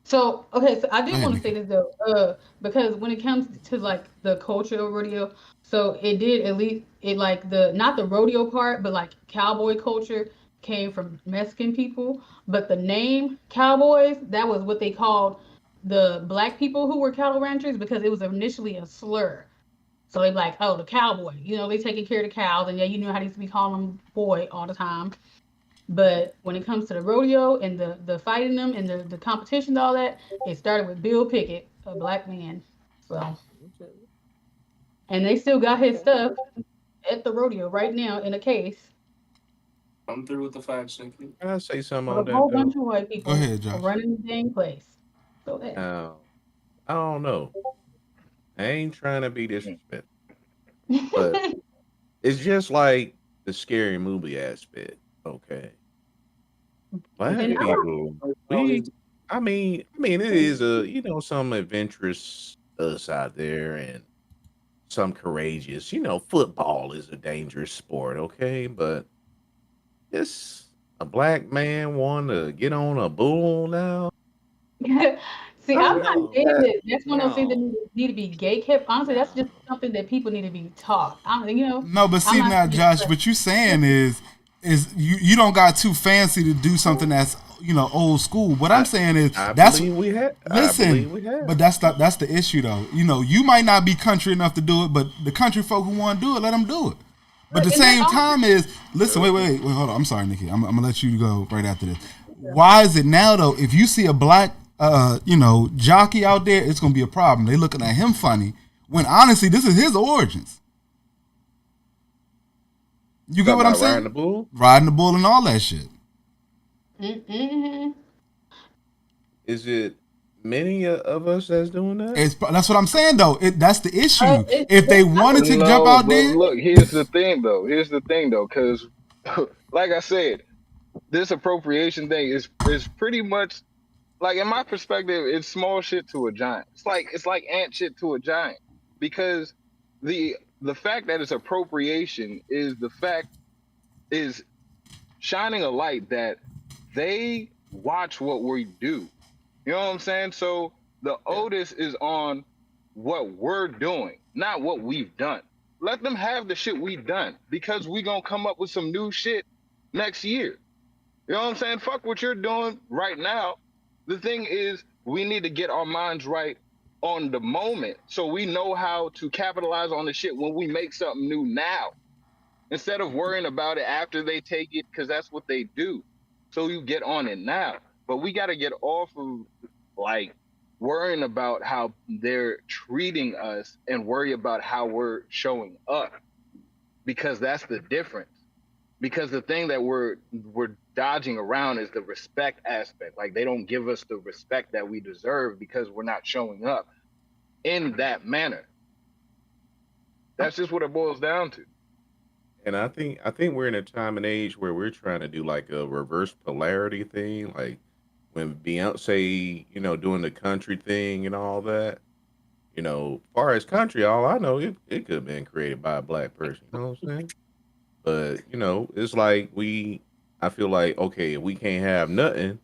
Speaker 1: So okay, so I
Speaker 2: Go
Speaker 1: did
Speaker 2: ahead,
Speaker 1: want to
Speaker 2: Nikki.
Speaker 1: say this though, because when it comes to like the culture of rodeo, so it did at least it like the not the rodeo part, but like cowboy culture came from Mexican people, but the name cowboys that was what they called the black people who were cattle ranchers because it was initially a slur. So they like, oh, the cowboy, they taking care of the cows, and yeah, you know how they used to be calling them boy all the time. But when it comes to the rodeo and the fighting them and the competition and all that, it started with Bill Pickett, a black man. So
Speaker 3: Okay.
Speaker 1: and they still got his
Speaker 3: Okay.
Speaker 1: stuff at the rodeo right now in a case.
Speaker 8: I'm through with the facts, Nikki.
Speaker 4: Can I say something
Speaker 1: But
Speaker 4: on
Speaker 1: a
Speaker 4: that
Speaker 1: whole bunch
Speaker 4: though?
Speaker 1: of white
Speaker 2: Go
Speaker 1: people
Speaker 2: ahead,
Speaker 1: are
Speaker 2: Josh.
Speaker 1: running the dang place. So that.
Speaker 4: Now, I don't know. I ain't trying to be disrespectful, but it's just like the scary movie aspect. Okay,
Speaker 1: and
Speaker 4: black
Speaker 1: I
Speaker 4: people, we, I mean, it is some adventurous us out there and some courageous. Football is a dangerous sport. Okay, but it's a black man want to get on a bull now.
Speaker 1: see,
Speaker 4: I
Speaker 1: I'm
Speaker 4: don't
Speaker 1: not
Speaker 4: know.
Speaker 1: saying
Speaker 4: That
Speaker 1: that that's one of those things that
Speaker 3: No,
Speaker 1: need to be gay kept. Honestly, that's just
Speaker 3: no.
Speaker 1: something that people need to be taught.
Speaker 2: No, but
Speaker 1: I'm
Speaker 2: see
Speaker 1: not
Speaker 2: now,
Speaker 1: saying
Speaker 2: Josh,
Speaker 1: that.
Speaker 2: what you saying is you don't got too fancy to do something that's old school. What I'm
Speaker 4: I
Speaker 2: saying is
Speaker 4: I
Speaker 2: that's
Speaker 4: believe we have. I
Speaker 2: listen,
Speaker 4: believe we have.
Speaker 2: but that's the issue though. You might not be country enough to do it, but the country folk who want to do it, let them do it. But the
Speaker 1: And that's
Speaker 2: same
Speaker 1: all.
Speaker 2: time is listen, wait, hold on. I'm sorry, Nikki. I'm gonna let you go right after this. Why is it now though? If you see a black jockey out there, it's gonna be a problem. They looking at him funny when honestly this is his origins. You get
Speaker 4: Talking
Speaker 2: what I'm
Speaker 4: about riding
Speaker 2: saying?
Speaker 4: the bull.
Speaker 2: Riding the bull and all that shit.
Speaker 1: Mm-hmm.
Speaker 4: Is it many of us that's doing that?
Speaker 2: That's what I'm saying though. That's the issue.
Speaker 1: It's
Speaker 2: If they
Speaker 1: I
Speaker 2: wanted
Speaker 1: would
Speaker 2: to jump
Speaker 6: No,
Speaker 2: out
Speaker 6: but
Speaker 2: there,
Speaker 6: look, here's the thing though. Here's the thing though, because like I said, this appropriation thing is pretty much like in my perspective, it's small shit to a giant. It's like ant shit to a giant. Because the fact that it's appropriation is shining a light that they watch what we do. You know what I'm saying? So the
Speaker 3: Yeah.
Speaker 6: onus is on what we're doing, not what we've done. Let them have the shit we done because we gonna come up with some new shit next year. You know what I'm saying? Fuck what you're doing right now. The thing is, we need to get our minds right on the moment so we know how to capitalize on the shit when we make something new now instead of worrying about it after they take it because that's what they do. So you get on it now. But we got to get off of like worrying about how they're treating us and worry about how we're showing up because that's the difference. Because the thing that we're dodging around is the respect aspect. Like they don't give us the respect that we deserve because we're not showing up in that manner. That's just what it boils down to.
Speaker 4: And I think we're in a time and age where we're trying to do like a reverse polarity thing, like when Beyonce, doing the country thing and all that. Far as country, all I know, it could have been created by a black person. You know what I'm saying? But it's like I feel like okay, if we can't have nothing,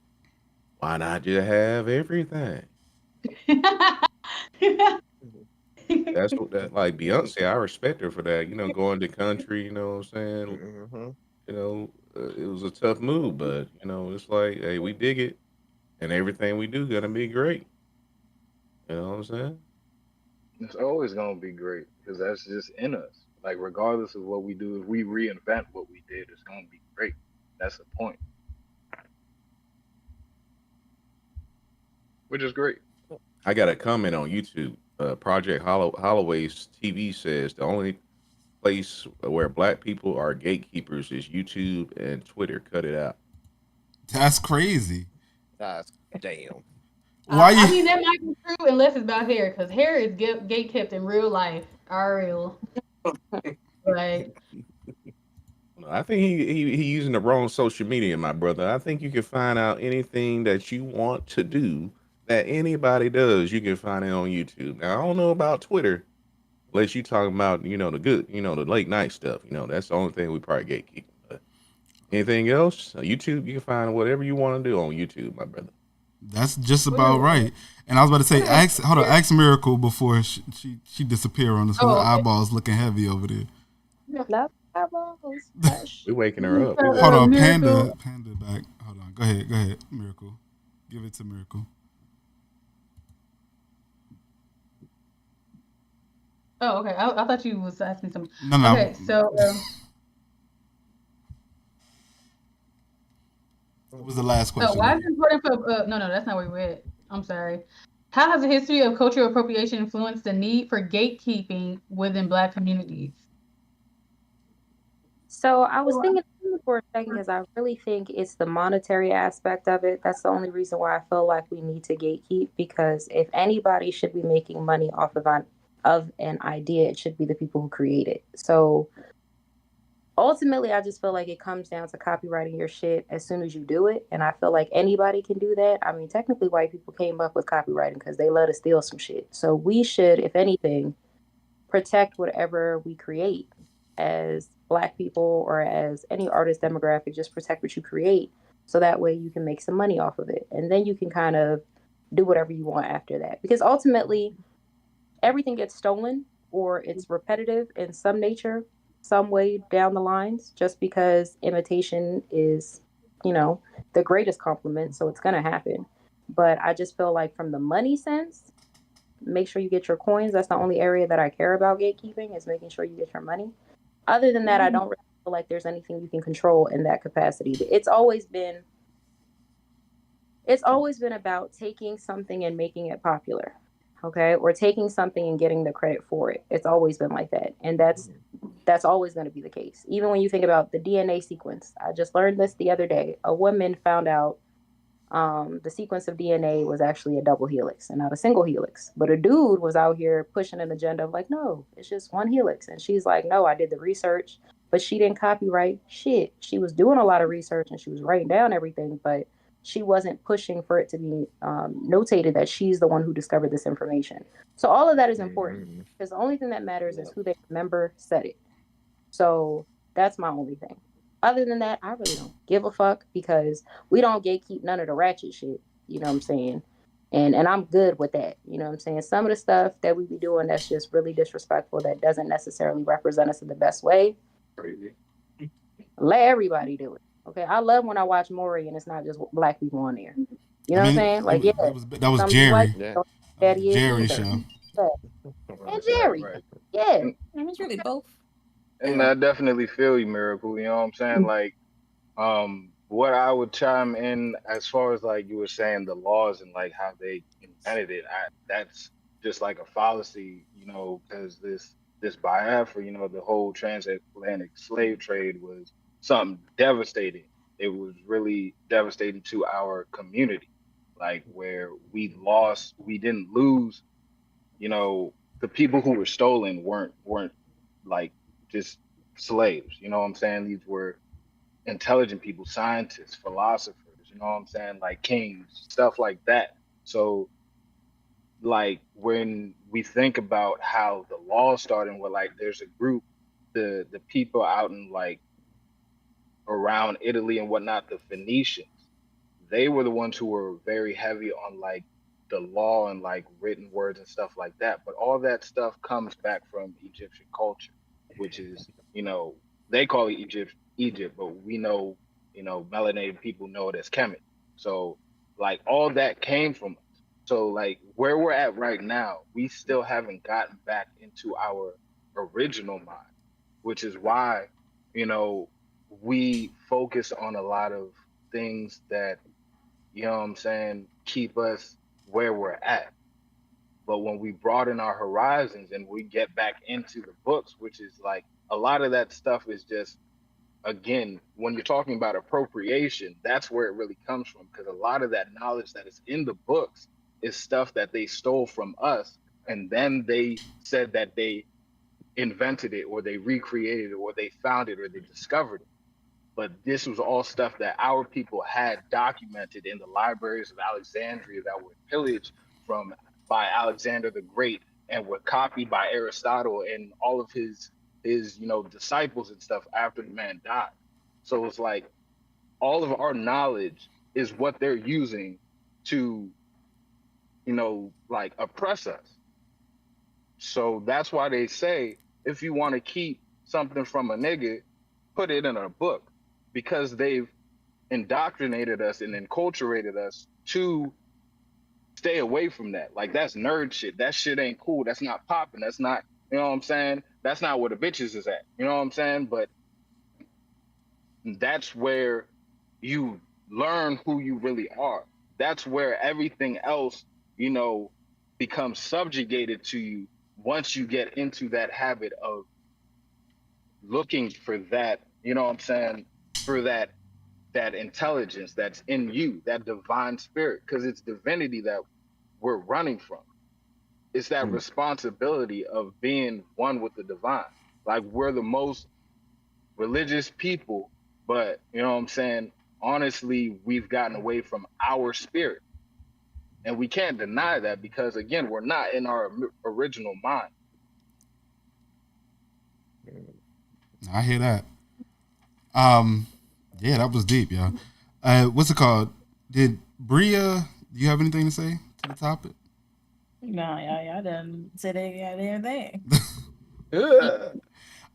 Speaker 4: why not just have everything?
Speaker 3: Mhm.
Speaker 4: That's what that like Beyonce. I respect her for that. Going to country. You know what I'm saying?
Speaker 3: Mhm.
Speaker 4: It was a tough move, but it's like, hey, we dig it, and everything we do gonna be great. You know what I'm saying?
Speaker 6: It's always gonna be great because that's just in us. Like regardless of what we do, if we reinvent what we did, it's gonna be great. That's the point, which is great.
Speaker 4: I got a comment on YouTube. Project Holloway's TV says the only place where black people are gatekeepers is YouTube and Twitter. Cut it out.
Speaker 2: that's crazy.
Speaker 3: That's damn.
Speaker 2: Why
Speaker 1: I
Speaker 2: you?
Speaker 1: mean, that might be true unless it's about hair, because hair is gate kept in real life. Are real. Like,
Speaker 4: I think he using the wrong social media, my brother. I think you can find out anything that you want to do that anybody does. You can find it on YouTube. Now I don't know about Twitter, unless you talking about the good, the late night stuff. That's the only thing we probably gatekeep. But anything else, YouTube, you can find whatever you want to do on YouTube, my brother.
Speaker 2: That's just
Speaker 1: Twitter
Speaker 2: about
Speaker 1: was
Speaker 2: right. And I was about to say,
Speaker 1: Twitter was
Speaker 2: hold on,
Speaker 1: weird.
Speaker 2: ask Miracle before she disappear on us. Her
Speaker 1: Oh, okay.
Speaker 2: eyeballs looking heavy over there.
Speaker 5: Love eyeballs. Hush.
Speaker 4: We waking her up. We
Speaker 2: Hold
Speaker 4: waking
Speaker 2: on,
Speaker 4: her up.
Speaker 1: Miracle.
Speaker 2: Panda back. Hold on, go ahead, Miracle. Give it to Miracle.
Speaker 1: Oh, okay. I thought you was asking something.
Speaker 2: No, no.
Speaker 1: Okay, so
Speaker 2: What was the last question,
Speaker 1: why is
Speaker 2: Nikki?
Speaker 1: it important for no, that's not where we read. I'm sorry. How has the history of cultural appropriation influenced the need for gatekeeping within Black communities?
Speaker 5: So I was thinking for a second because I really think it's the monetary aspect of it. That's the only reason why I feel like we need to gatekeep, because if anybody should be making money off of an idea, it should be the people who create it. So ultimately, I just feel like it comes down to copywriting your shit as soon as you do it. And I feel like anybody can do that. I mean, technically, white people came up with copywriting because they let us steal some shit. So we should, if anything, protect whatever we create as Black people or as any artist demographic. Just protect what you create so that way you can make some money off of it. And then you can kind of do whatever you want after that. Because ultimately, everything gets stolen or it's repetitive in some nature, some way down the lines, just because imitation is, the greatest compliment. So it's going to happen. But I just feel like from the money sense, make sure you get your coins. That's the only area that I care about gatekeeping, is making sure you get your money. Other than that, I don't really feel like there's anything you can control in that capacity. It's always been about taking something and making it popular, okay, or taking something and getting the credit for it. It's always been like that, and that's always going to be the case. Even when you think about the DNA sequence, I just learned this the other day. A woman found out the sequence of DNA was actually a double helix and not a single helix. But a dude was out here pushing an agenda of like, no, it's just one helix. And she's like, no, I did the research, but she didn't copyright shit. She was doing a lot of research and she was writing down everything, but she wasn't pushing for it to be notated that she's the one who discovered this information. So all of that is important, because the only thing that matters is who they remember said it. So that's my only thing. Other than that, I really don't give a fuck, because we don't gatekeep none of the ratchet shit. You know what I'm saying? And I'm good with that. You know what I'm saying? Some of the stuff that we be doing that's just really disrespectful, that doesn't necessarily represent us in the best way,
Speaker 8: Crazy.
Speaker 5: let everybody do it. Okay. I love when I watch Maury and it's not just Black people on there. You
Speaker 2: I
Speaker 5: know what I'm
Speaker 2: mean,
Speaker 5: saying? Like, yeah,
Speaker 2: that was
Speaker 5: some of these white
Speaker 2: Jerry.
Speaker 5: people
Speaker 3: Yeah.
Speaker 5: don't know
Speaker 2: That
Speaker 5: who
Speaker 2: was the
Speaker 5: daddy is
Speaker 2: Jerry
Speaker 5: either.
Speaker 2: show.
Speaker 5: Yeah. And Jerry.
Speaker 6: Right.
Speaker 5: Yeah.
Speaker 6: And,
Speaker 9: It's really both.
Speaker 6: and I definitely feel you, Miracle. You know what I'm saying? Like, what I would chime in as far as like you were saying the laws and like how they invented it, that's just like a fallacy, because this Biafra, the whole transatlantic slave trade was something devastating. It was really devastating to our community, like where we didn't lose, the people who were stolen weren't like just slaves. You know what I'm saying? These were intelligent people, scientists, philosophers, you know what I'm saying? Like kings, stuff like that. So, like, when we think about how the law started, where like there's a group, the people out in like around Italy and whatnot, the Phoenicians, they were the ones who were very heavy on like the law and like written words and stuff like that. But all that stuff comes back from Egyptian culture, which is, they call it Egypt, but we know, melanated people know it as Kemet. So like all that came from us. So like where we're at right now, we still haven't gotten back into our original mind, which is why, you know, we focus on a lot of things that, keep us where we're at. But when we broaden our horizons and we get back into the books, which is like a lot of that stuff is just, again, when you're talking about appropriation, that's where it really comes from. Because a lot of that knowledge that is in the books is stuff that they stole from us. And then they said that they invented it or they recreated it or they found it or they discovered it. but this was all stuff that our people had documented in the libraries of Alexandria that were pillaged from by Alexander the Great and were copied by Aristotle and all of his disciples and stuff after the man died. So it's like all of our knowledge is what they're using to like oppress us. So that's why they say if you want to keep something from a nigga, put it in a book, because they've indoctrinated us and enculturated us to stay away from that. Like that's nerd shit. That shit ain't cool. That's not popping. That's not, you know what I'm saying? That's not where the bitches is at. You know what I'm saying? But that's where you learn who you really are. That's where everything else, becomes subjugated to you once you get into that habit of looking for that, you know what I'm saying, for that intelligence that's in you, that divine spirit, because it's divinity that we're running from. It's that responsibility of being one with the divine. Like we're the most religious people, but you know what I'm saying, honestly, we've gotten away from our spirit. And we can't deny that because again, we're not in our original mind.
Speaker 2: I hear that. Yeah, that was deep, yo. What's it called? Did Bria? Do you have anything to say to the topic?
Speaker 9: No, y'all done said they got everything.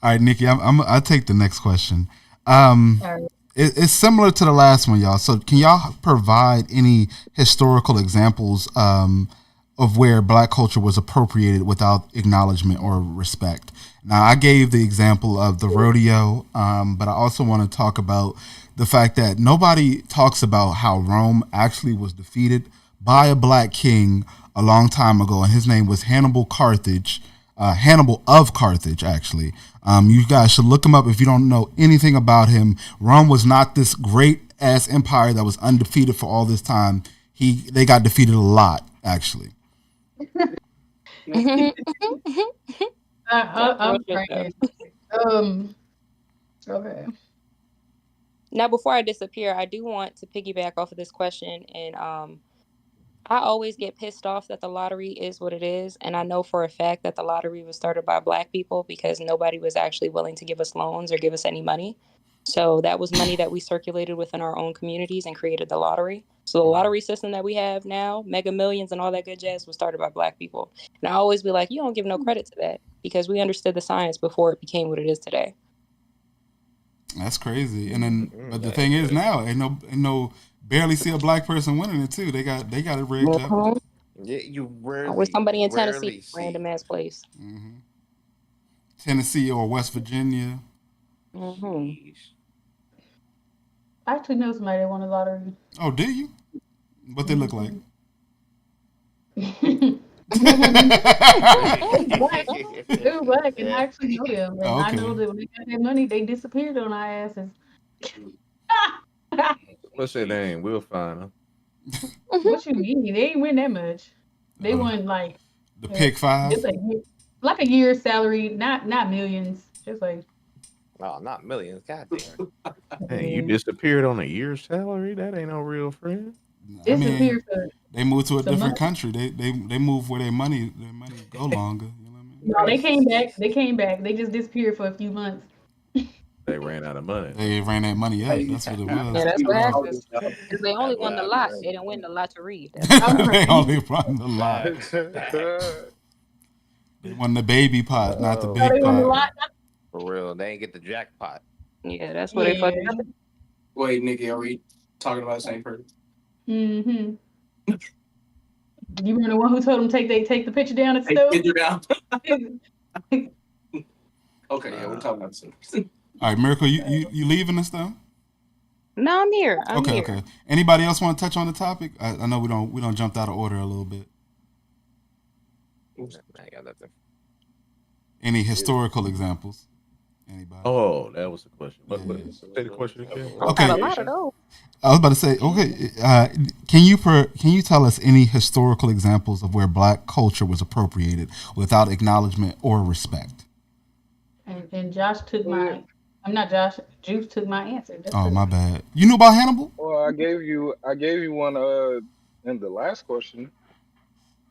Speaker 2: All right, Nikki, I'll take the next question.
Speaker 1: All right.
Speaker 2: It's similar to the last one, y'all. So, can y'all provide any historical examples of where Black culture was appropriated without acknowledgement or respect? Now, I gave the example of the rodeo, but I also want to talk about the fact that nobody talks about how Rome actually was defeated by a Black king a long time ago, and his name was Hannibal Carthage. Hannibal of Carthage, actually. You guys should look him up if you don't know anything about him. Rome was not this great ass empire that was undefeated for all this time. They got defeated a lot, actually.
Speaker 1: I'm trying. Okay.
Speaker 5: Now, before I disappear, I do want to piggyback off of this question, and I always get pissed off that the lottery is what it is, and I know for a fact that the lottery was started by Black people because nobody was actually willing to give us loans or give us any money. So that was money that we circulated within our own communities and created the lottery. So the lottery system that we have now, Mega Millions and all that good jazz, was started by Black people. And I always be like, you don't give no credit to that because we understood the science before it became what it is today.
Speaker 2: That's crazy. And then, but the thing is now, ain't no barely see a Black person winning it too. They got it rigged up.
Speaker 3: Yeah, you rarely.
Speaker 5: Or somebody in
Speaker 3: rarely
Speaker 5: Tennessee,
Speaker 3: see.
Speaker 5: random ass place.
Speaker 2: Tennessee or West Virginia.
Speaker 5: Mm-hmm.
Speaker 1: I actually know somebody that won the lottery.
Speaker 2: Oh, do you? What they look like?
Speaker 1: They're black, and I actually know them. And
Speaker 2: Oh,
Speaker 1: I
Speaker 2: okay.
Speaker 1: know that when they got their money, they disappeared on our asses.
Speaker 4: What's their name? We'll find them.
Speaker 1: What you mean? They ain't win that much. They won like
Speaker 2: The Pick Five.
Speaker 1: just like a year's salary, not millions. Just like
Speaker 3: Oh, not millions. God damn.
Speaker 4: Hey, you disappeared on a year's salary? That ain't no real friend.
Speaker 2: I mean,
Speaker 1: disappeared for
Speaker 2: they moved to a
Speaker 1: some
Speaker 2: different
Speaker 1: money.
Speaker 2: country. They move where their money go longer. You know what I mean?
Speaker 1: No, they came back. They came back. They just disappeared for a few months.
Speaker 4: They ran out of money.
Speaker 2: They ran that money up. That's what it was.
Speaker 5: Yeah, that's what
Speaker 2: Yeah.
Speaker 5: happens. Because they only won the lot. They didn't win the lottery. That's
Speaker 2: They only run the lot. They won the baby pot, not the
Speaker 3: Oh,
Speaker 1: So
Speaker 2: big
Speaker 1: they won a
Speaker 2: pot.
Speaker 1: lot.
Speaker 3: for real. They ain't get the jackpot.
Speaker 5: yeah, that's what they fucked
Speaker 1: Yeah.
Speaker 5: up.
Speaker 8: Wait, Nikki, are we talking about the same person?
Speaker 1: Mm-hmm. You remember the one who told them take the picture down at the
Speaker 8: Hey,
Speaker 1: stove?
Speaker 8: get you down. Okay, yeah, we're talking about the same person.
Speaker 2: All right, Miracle, you leaving us though?
Speaker 5: No, I'm here. I'm
Speaker 2: Okay,
Speaker 5: here.
Speaker 2: okay. Anybody else want to touch on the topic? I know we don't jumped out of order a little bit.
Speaker 3: I ain't got nothing.
Speaker 2: Any historical examples? Anybody?
Speaker 4: Oh, that was the question. But
Speaker 2: Yeah.
Speaker 4: say the question again.
Speaker 5: I
Speaker 2: Okay.
Speaker 5: got a lot of those.
Speaker 2: I was about to say, okay, can you tell us any historical examples of where Black culture was appropriated without acknowledgement or respect?
Speaker 1: And Josh took mine. I'm not Josh. Juice took my answer. That's
Speaker 2: Oh, my
Speaker 1: crazy.
Speaker 2: bad. You knew about Hannibal?
Speaker 6: Well, I gave you one in the last question.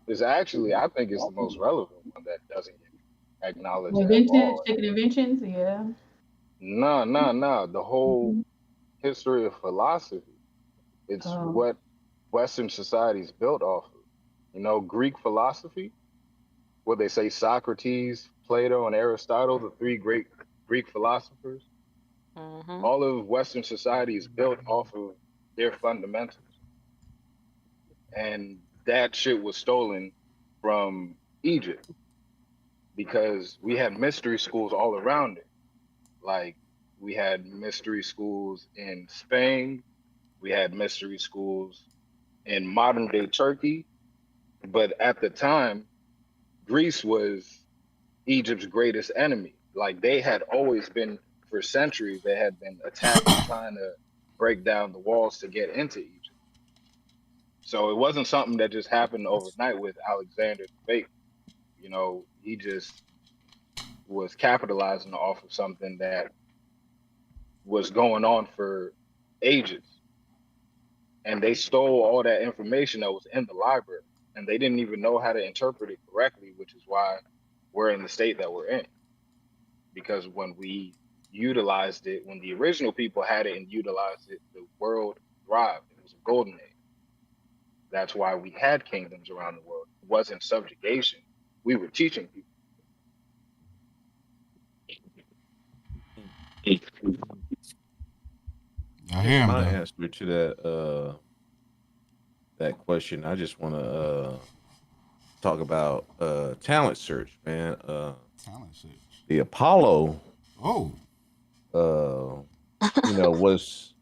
Speaker 6: Is actually I think it's the most relevant one that doesn't get acknowledged at
Speaker 1: Inventions,
Speaker 6: all.
Speaker 1: chicken inventions. Yeah.
Speaker 6: No, no, no. The whole history of philosophy. It's
Speaker 1: Um,
Speaker 6: what Western society is built off of. Greek philosophy, where they say Socrates, Plato, and Aristotle, the three great Greek philosophers.
Speaker 5: Mm-hmm.
Speaker 6: All of Western society is built off of their fundamentals. And that shit was stolen from Egypt because we had mystery schools all around it. Like we had mystery schools in Spain, we had mystery schools in modern day Turkey, but at the time, Greece was Egypt's greatest enemy. Like they had always been, for centuries, they had been attacking, trying to break down the walls to get into Egypt. So it wasn't something that just happened overnight with Alexander the Great. He just was capitalizing off of something that was going on for ages. And they stole all that information that was in the library. And they didn't even know how to interpret it correctly, which is why we're in the state that we're in. Because when we utilized it, when the original people had it and utilized it, the world thrived. It was a golden age. That's why we had kingdoms around the world. It wasn't subjugation. We were teaching people.
Speaker 2: I
Speaker 4: Guess
Speaker 2: hear him
Speaker 4: my
Speaker 2: though.
Speaker 4: answer to that question, I just want to talk about talent search, man.
Speaker 2: Talent shit.
Speaker 4: The Apollo,
Speaker 2: Oh,
Speaker 4: uh, was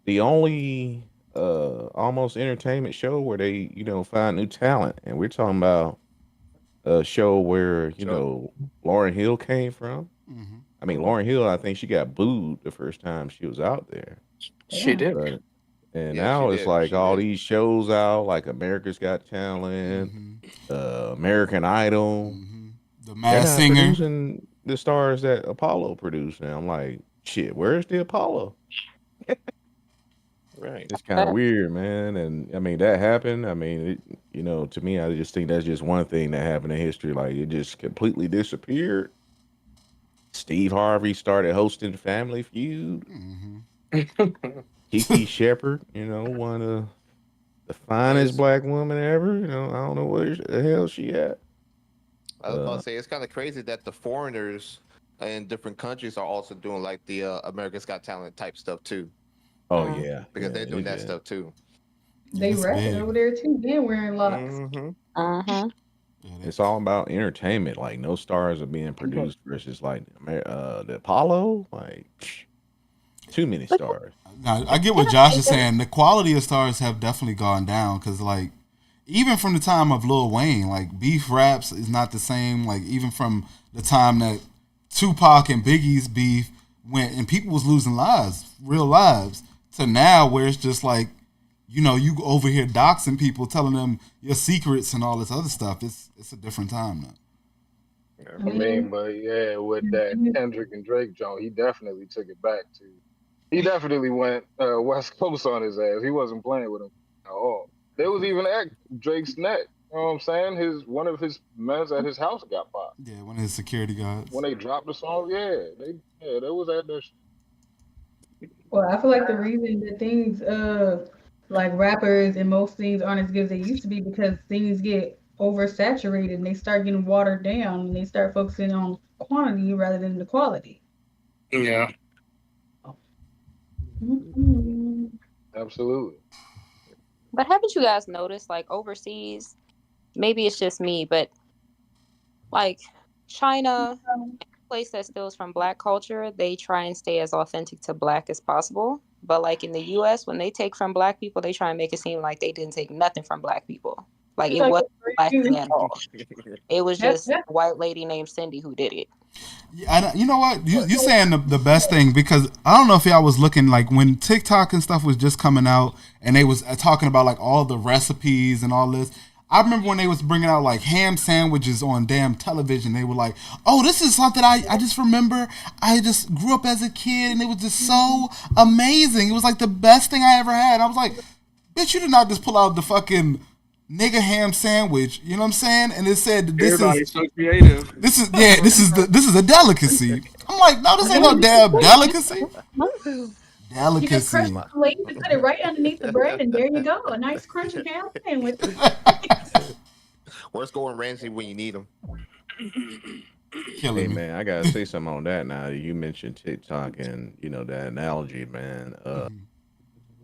Speaker 4: the only almost entertainment show where they find new talent, and we're talking about a show where
Speaker 3: Sure.
Speaker 4: Lauren Hill came from.
Speaker 2: mm-hmm.
Speaker 4: I mean, Lauren Hill, I think she got booed the first time she was out there.
Speaker 8: Shit,
Speaker 1: damn.
Speaker 8: did.
Speaker 4: But and
Speaker 3: Yeah, she
Speaker 4: now it's
Speaker 3: did.
Speaker 4: like
Speaker 3: She
Speaker 4: all
Speaker 3: did.
Speaker 4: these shows out, like America's Got Talent,
Speaker 2: Mm-hmm.
Speaker 4: American Idol.
Speaker 2: Mm-hmm. The
Speaker 4: They're
Speaker 2: Mass
Speaker 4: not
Speaker 2: Singer.
Speaker 4: producing the stars that Apollo produced. And I'm like, shit, where's the Apollo?
Speaker 3: Right.
Speaker 4: It's kind of
Speaker 5: That,
Speaker 4: weird, man. And I mean, that happened. I mean, to me, I just think that's just one thing that happened in history. Like, it just completely disappeared. Steve Harvey started hosting Family Feud.
Speaker 2: Mm-hmm.
Speaker 4: Kiki Shepard, one of the finest
Speaker 3: It's
Speaker 4: black woman ever. I don't know where the hell she at.
Speaker 3: I was about
Speaker 4: Uh,
Speaker 3: to say it's kind of crazy that the foreigners in different countries are also doing like the America's Got Talent type stuff too,
Speaker 4: oh
Speaker 5: mm,
Speaker 4: yeah,
Speaker 3: because
Speaker 4: yeah,
Speaker 3: they're doing that stuff too.
Speaker 2: Yeah,
Speaker 1: They
Speaker 2: it's
Speaker 1: rapping
Speaker 2: big.
Speaker 1: over there too. Then wearing locks.
Speaker 3: Mm-hmm.
Speaker 5: mm-hmm.
Speaker 2: Yeah,
Speaker 4: it's all about entertainment. Like no stars are being produced versus like the Apollo. Like too many
Speaker 5: But
Speaker 4: stars.
Speaker 2: now, I get
Speaker 5: can
Speaker 2: what
Speaker 5: I
Speaker 2: Josh
Speaker 5: say
Speaker 2: is
Speaker 5: this?
Speaker 2: saying. The quality of stars have definitely gone down because, like, even from the time of Lil Wayne, like, beef raps is not the same. Like, even from the time that Tupac and Biggie's beef went and people was losing lives, real lives, to now where it's just like, you over here doxing people, telling them your secrets and all this other stuff. It's a different time now.
Speaker 3: Yeah.
Speaker 1: I
Speaker 6: I mean,
Speaker 1: mean,
Speaker 6: but yeah, with that Kendrick and Drake joint, he definitely took it back to. He definitely went West Coast on his ass. He wasn't playing with him at all. There was even at Drake's neck. You know what I'm saying? One of his men at his house got popped
Speaker 2: Yeah, one of his security
Speaker 6: when
Speaker 2: guards.
Speaker 6: they dropped the song. They was at their.
Speaker 1: well, I feel like the reason that things, like rappers and most things aren't as good as they used to be because things get oversaturated and they start getting watered down and they start focusing on quantity rather than the quality.
Speaker 8: Yeah.
Speaker 1: Mhm.
Speaker 6: Absolutely.
Speaker 5: But haven't you guys noticed, like overseas, maybe it's just me, but like China, place that steals from black culture, they try and stay as authentic to black as possible. But like in the US, when they take from black people, they try and make it seem like they didn't take nothing from black people. Like
Speaker 1: It's
Speaker 5: it
Speaker 1: like
Speaker 5: wasn't
Speaker 1: that's
Speaker 5: a black thing
Speaker 1: crazy.
Speaker 5: at all. It was
Speaker 1: That,
Speaker 5: just
Speaker 1: that,
Speaker 5: a white lady named Cindy who did it.
Speaker 2: Yeah, you know what? You saying the best thing because I don't know if y'all was looking like when TikTok and stuff was just coming out and they was talking about like all the recipes and all this. I remember when they was bringing out like ham sandwiches on damn television. They were like, "Oh, this is something I just remember. I just grew up as a kid, and it was just so amazing. It was like the best thing I ever had." I was like, "Bitch, you did not just pull out the fucking nigga ham sandwich." You know what I'm saying? And it said that
Speaker 8: Everybody's so creative.
Speaker 2: this is a delicacy. I'm like, no, this ain't no damn delicacy.
Speaker 1: You just crush
Speaker 2: Delicacy.
Speaker 1: the leaves and put it right underneath the bread, and there you go, a nice crunchy ham sandwich.
Speaker 3: Where's Gordon Ramsay when you need him?
Speaker 2: Killing
Speaker 4: Hey
Speaker 2: me.
Speaker 4: man, I gotta say something on that now. You mentioned TikTok and that analogy, man.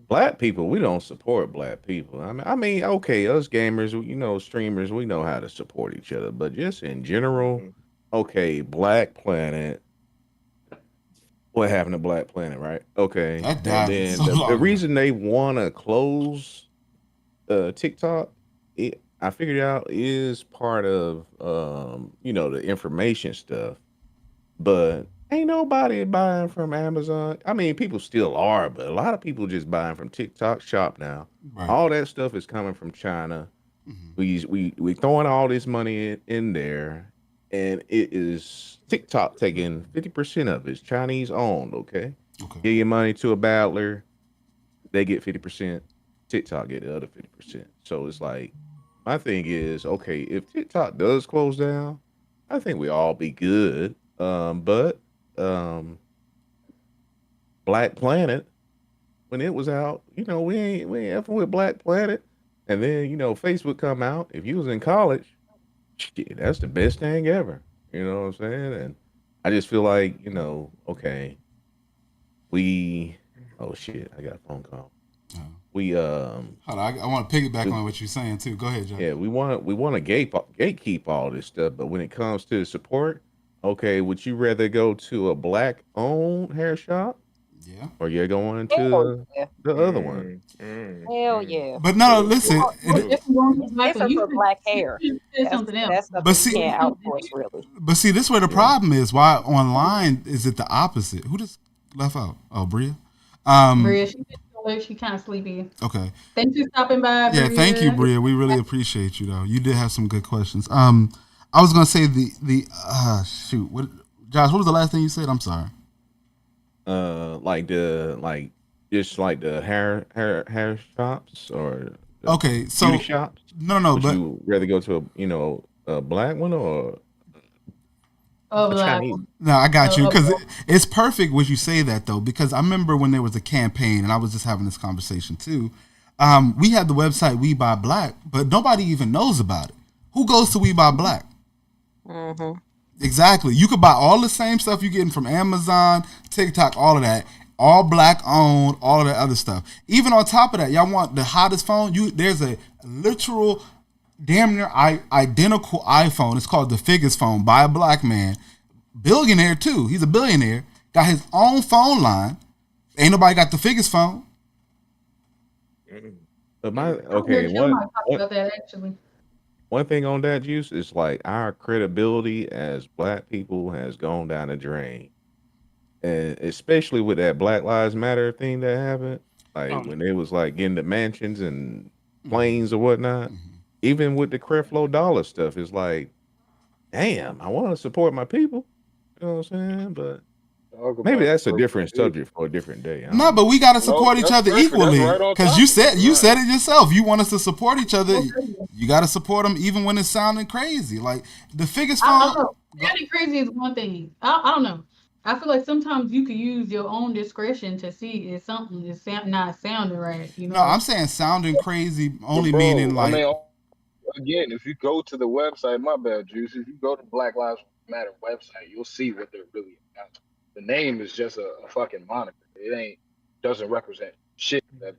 Speaker 4: Black people, we don't support black people. I mean, okay, us gamers, streamers, we know how to support each other, but just in general,
Speaker 3: Mhm.
Speaker 4: okay, Black Planet. What happened to Black Planet, right? Okay,
Speaker 2: That
Speaker 4: and
Speaker 2: died so
Speaker 4: then the
Speaker 2: long ago.
Speaker 4: reason they want to close TikTok, I figured out is part of the information stuff, but ain't nobody buying from Amazon. I mean, people still are, but a lot of people just buying from TikTok Shop now.
Speaker 2: Right.
Speaker 4: All that stuff is coming from China.
Speaker 2: Mhm.
Speaker 4: We throwing all this money in there, and it is TikTok taking 50% of it. It's Chinese owned. Okay,
Speaker 2: Okay.
Speaker 4: give your money to a battler, they get 50%. TikTok get the other 50%. So it's like my thing is okay if TikTok does close down, I think we all be good. But um, Black Planet when it was out, we ain't effing with Black Planet. And then Facebook come out. If you was in college, shit, that's the best thing ever. You know what I'm saying? And I just feel like okay, we. Oh shit, I got a phone call.
Speaker 2: Yeah.
Speaker 4: We
Speaker 2: Hold on, I want to piggyback
Speaker 4: we,
Speaker 2: on what you're saying too. Go ahead, Josh.
Speaker 4: yeah, we want to gatekeep all this stuff, but when it comes to support, okay, would you rather go to a black owned hair shop
Speaker 2: Yeah.
Speaker 4: or you're going
Speaker 5: Hell
Speaker 4: to
Speaker 5: yeah.
Speaker 4: the other one?
Speaker 5: Hell yeah.
Speaker 2: But no,
Speaker 3: True.
Speaker 2: listen.
Speaker 5: Well,
Speaker 1: Well,
Speaker 2: It,
Speaker 1: if you want to,
Speaker 5: it's
Speaker 1: Michael,
Speaker 5: different for black
Speaker 1: you
Speaker 5: hair.
Speaker 1: should have said something else.
Speaker 5: That's stuff
Speaker 2: but
Speaker 5: that you
Speaker 2: see,
Speaker 5: can't outsource really.
Speaker 2: this is where the
Speaker 4: Yeah.
Speaker 2: problem is. Why online is it the opposite? Who just left out? Oh, Bria. Um.
Speaker 1: Bria, she kind of sleepy.
Speaker 2: Okay.
Speaker 1: Thanks for stopping by,
Speaker 2: Yeah. Thank you,
Speaker 1: Bria.
Speaker 2: Bria. We really appreciate you, though. You did have some good questions. I was gonna say shoot. What, Josh? What was the last thing you said? I'm sorry.
Speaker 4: Like just like the hair shops or the
Speaker 2: Okay.
Speaker 4: beauty
Speaker 2: So
Speaker 4: shops.
Speaker 2: no,
Speaker 4: Would
Speaker 2: but
Speaker 4: you rather go to a black one or
Speaker 1: Oh,
Speaker 4: a
Speaker 1: black.
Speaker 4: Chinese?
Speaker 2: no, I got you because
Speaker 1: Oh,
Speaker 2: it's perfect when you say that though because I remember when there was a campaign and I was just having this conversation too. We had the website We Buy Black, but nobody even knows about it. Who goes to We Buy Black?
Speaker 5: Mm-hmm.
Speaker 2: Exactly. You could buy all the same stuff you're getting from Amazon, TikTok, all of that, all black owned, all of that other stuff. Even on top of that, y'all want the hottest phone? There's a literal, damn near identical iPhone. It's called the Figures phone by a black man, billionaire too. He's a billionaire. Got his own phone line. Ain't nobody got the Figures phone.
Speaker 4: But
Speaker 1: I
Speaker 4: okay,
Speaker 1: heard Chillmont talk
Speaker 4: one
Speaker 1: about that actually.
Speaker 4: one thing on that juice is like our credibility as black people has gone down the drain. And especially with that Black Lives Matter thing that happened, like
Speaker 8: Um,
Speaker 4: when they was like getting the mansions and planes or whatnot, even with the Creflo Dollar stuff, it's like, damn, I want to support my people. You know what I'm saying? But
Speaker 6: Talk
Speaker 4: maybe
Speaker 6: about
Speaker 4: that's a
Speaker 6: purple
Speaker 4: different
Speaker 6: heat.
Speaker 4: subject for a different day. I
Speaker 2: No,
Speaker 4: don't
Speaker 2: but
Speaker 4: know.
Speaker 2: we gotta
Speaker 6: Nope,
Speaker 2: support each
Speaker 6: that's
Speaker 2: other
Speaker 6: perfect. That's
Speaker 2: equally.
Speaker 6: right on
Speaker 2: Cause you
Speaker 6: topic.
Speaker 2: said you
Speaker 6: Right.
Speaker 2: said it yourself. You want us to support each other.
Speaker 1: Okay.
Speaker 2: You gotta support them even when it's sounding crazy. Like the Figures
Speaker 1: I
Speaker 2: phone.
Speaker 1: don't know. Sounding crazy is one thing. I don't know. I feel like sometimes you could use your own discretion to see if something is not sounding right. You
Speaker 2: No, I'm
Speaker 1: know.
Speaker 2: saying sounding crazy
Speaker 6: But
Speaker 2: only meaning
Speaker 6: bro, I
Speaker 2: like
Speaker 6: mean, again, if you go to the website, my bad, Juice. If you go to Black Lives Matter website, you'll see what they're really about. The name is just a fucking moniker. It ain't doesn't represent shit that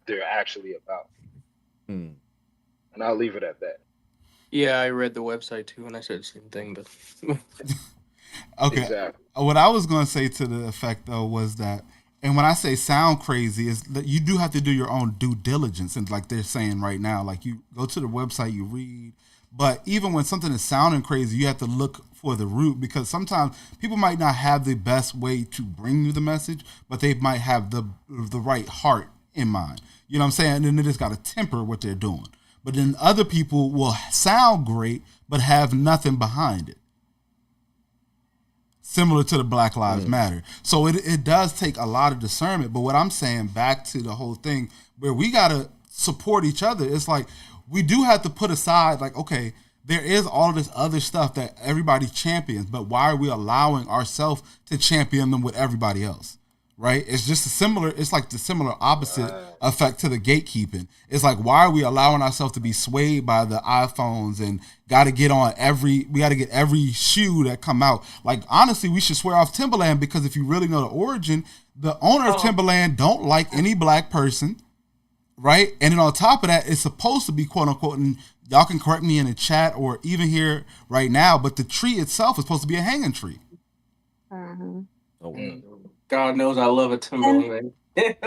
Speaker 6: they're actually about.
Speaker 4: Hmm.
Speaker 6: And I'll leave it at that.
Speaker 8: yeah, I read the website too, and I said the same thing. But
Speaker 2: okay.
Speaker 6: Exactly.
Speaker 2: What I was gonna say to the effect though was that, and when I say sound crazy, is that you do have to do your own due diligence, and like they're saying right now, like you go to the website, you read, but even when something is sounding crazy, you have to look for the root because sometimes people might not have the best way to bring you the message, but they might have the right heart in mind. You know what I'm saying? And then they just got to temper what they're doing. but then other people will sound great but have nothing behind it. Similar to the Black Lives Matter. So it does take a lot of discernment. But what I'm saying, back to the whole thing where we got to support each other, it's like we do have to put aside, like, okay, there is all this other stuff that everybody champions, but why are we allowing ourselves to champion them with everybody else? Right? It's just it's like the similar opposite effect to the gatekeeping. It's like, why are we allowing ourselves to be swayed by the iPhones and got to get every shoe that come out? Like, honestly, we should swear off Timberland, because if you really know the origin, the owner of Timberland don't like any black person, right? And then on top of that, it's supposed to be, quote unquote, and y'all can correct me in the chat or even here right now, but the tree itself is supposed to be a hanging tree.
Speaker 5: Mm-hmm.
Speaker 8: God knows I love a Timberland.
Speaker 5: It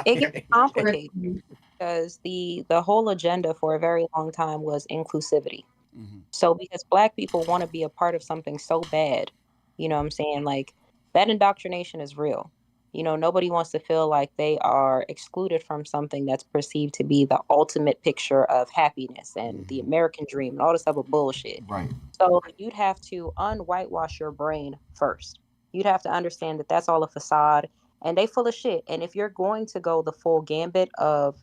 Speaker 5: gets complicated because the whole agenda for a very long time was inclusivity.
Speaker 2: Mm-hmm.
Speaker 5: So because black people want to be a part of something so bad, you know what I'm saying? Like, that indoctrination is real. You know, nobody wants to feel like they are excluded from something that's perceived to be the ultimate picture of happiness and the American dream and all this type of bullshit.
Speaker 2: Right.
Speaker 5: So you'd have to unwhitewash your brain first. You'd have to understand that that's all a facade and they full of shit. And if you're going to go the full gambit of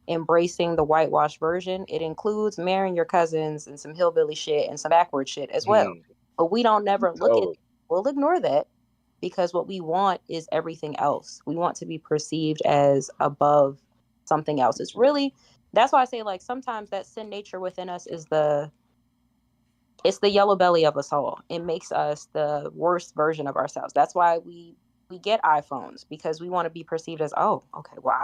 Speaker 5: embracing the whitewash version, it includes marrying your cousins and some hillbilly shit and some backward shit as well. But we don't never look at it. We'll ignore that because what we want is everything else. We want to be perceived as above something else. It's really, that's why I say, like, sometimes that sin nature within us is it's the yellow belly of us all. It makes us the worst version of ourselves. That's why we get iPhones, because we want to be perceived as, oh, okay, well,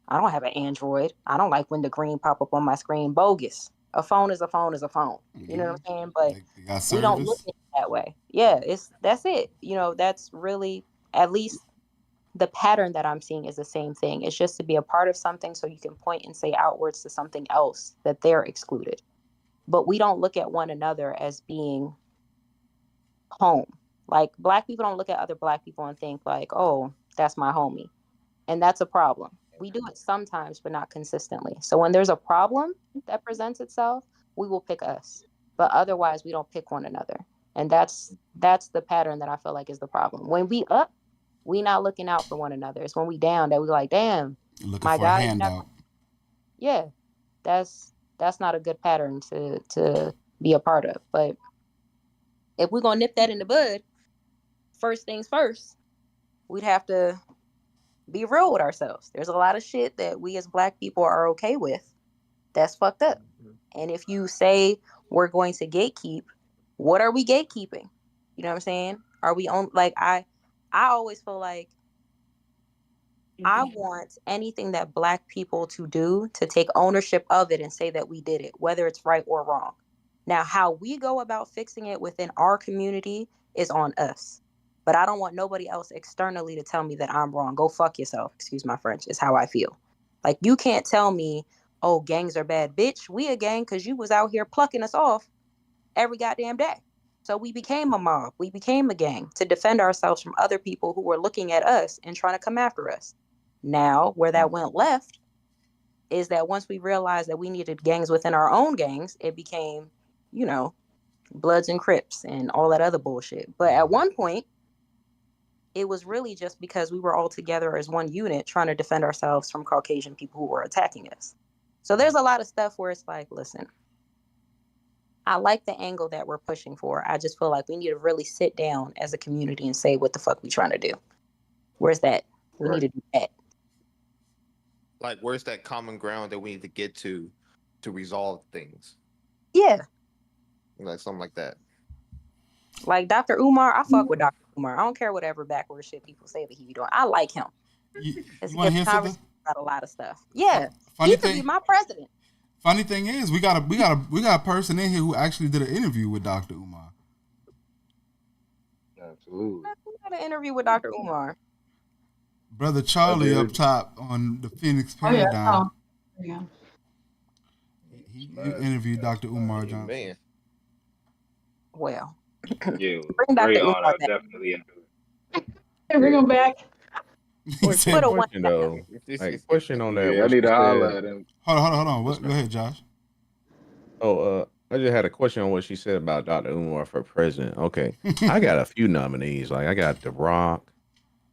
Speaker 5: I don't have an Android. I don't like when the green pop up on my screen. Bogus. A phone is a phone is a phone. You know what I'm saying? But we don't look at it that way. Yeah, that's it. You know, that's really, at least the pattern that I'm seeing is the same thing. It's just to be a part of something so you can point and say outwards to something else that they're excluded. But we don't look at one another as being home. Like, black people don't look at other black people and think like, oh, that's my homie. And that's a problem. We do it sometimes, but not consistently. So when there's a problem that presents itself, we will pick us. But otherwise, we don't pick one another. And that's the pattern that I feel like is the problem. When we up, we not looking out for one another. It's when we down that we like, damn,
Speaker 2: looking my for guy. A handout.
Speaker 5: Yeah, that's not a good pattern to be a part of. But if we're gonna nip that in the bud, first things first, we'd have to be real with ourselves. There's a lot of shit that we as black people are okay with that's fucked up. And if you say we're going to gatekeep, what are we gatekeeping? You know what I'm saying? Are we on, like, I always feel like I want anything that black people to do to take ownership of it and say that we did it, whether it's right or wrong. Now, how we go about fixing it within our community is on us. But I don't want nobody else externally to tell me that I'm wrong. Go fuck yourself. Excuse my French. Is how I feel. Like, you can't tell me, oh, gangs are bad. Bitch, we a gang because you was out here plucking us off every goddamn day. So we became a mob. We became a gang to defend ourselves from other people who were looking at us and trying to come after us. Now, where that went left is that once we realized that we needed gangs within our own gangs, it became, you know, Bloods and Crips and all that other bullshit. But at one point, it was really just because we were all together as one unit trying to defend ourselves from Caucasian people who were attacking us. So there's a lot of stuff where it's like, listen, I like the angle that we're pushing for. I just feel like we need to really sit down as a community and say what the fuck we trying to do. Where's that? We need to do that.
Speaker 3: Like, where's that common ground that we need to get to resolve things?
Speaker 5: Yeah.
Speaker 3: Like, something like that.
Speaker 5: Like Dr. Umar, I fuck with Dr. Umar. I don't care whatever backward shit people say that he be doing. I like him.
Speaker 2: You want to hear something
Speaker 5: about a lot of stuff? Yeah, he could be my president.
Speaker 2: Funny thing is, we got a person in here who actually did an interview with Dr. Umar.
Speaker 6: Absolutely.
Speaker 5: We got an interview with Dr. Umar.
Speaker 2: Brother Charlie up top on the Phoenix Paradigm.
Speaker 1: Yeah.
Speaker 2: He interviewed Dr. Umar Johnson.
Speaker 3: Man.
Speaker 5: Well,
Speaker 6: Yeah,
Speaker 5: bring Dr. Umar back.
Speaker 6: Definitely.
Speaker 1: Bring him back.
Speaker 4: Question though, like, question on that.
Speaker 6: Yeah, I need to holler at him.
Speaker 2: Hold on. What? Go ahead, Josh.
Speaker 4: I just had a question on what she said about Dr. Umar for president. Okay, I got a few nominees. Like I got The Rock.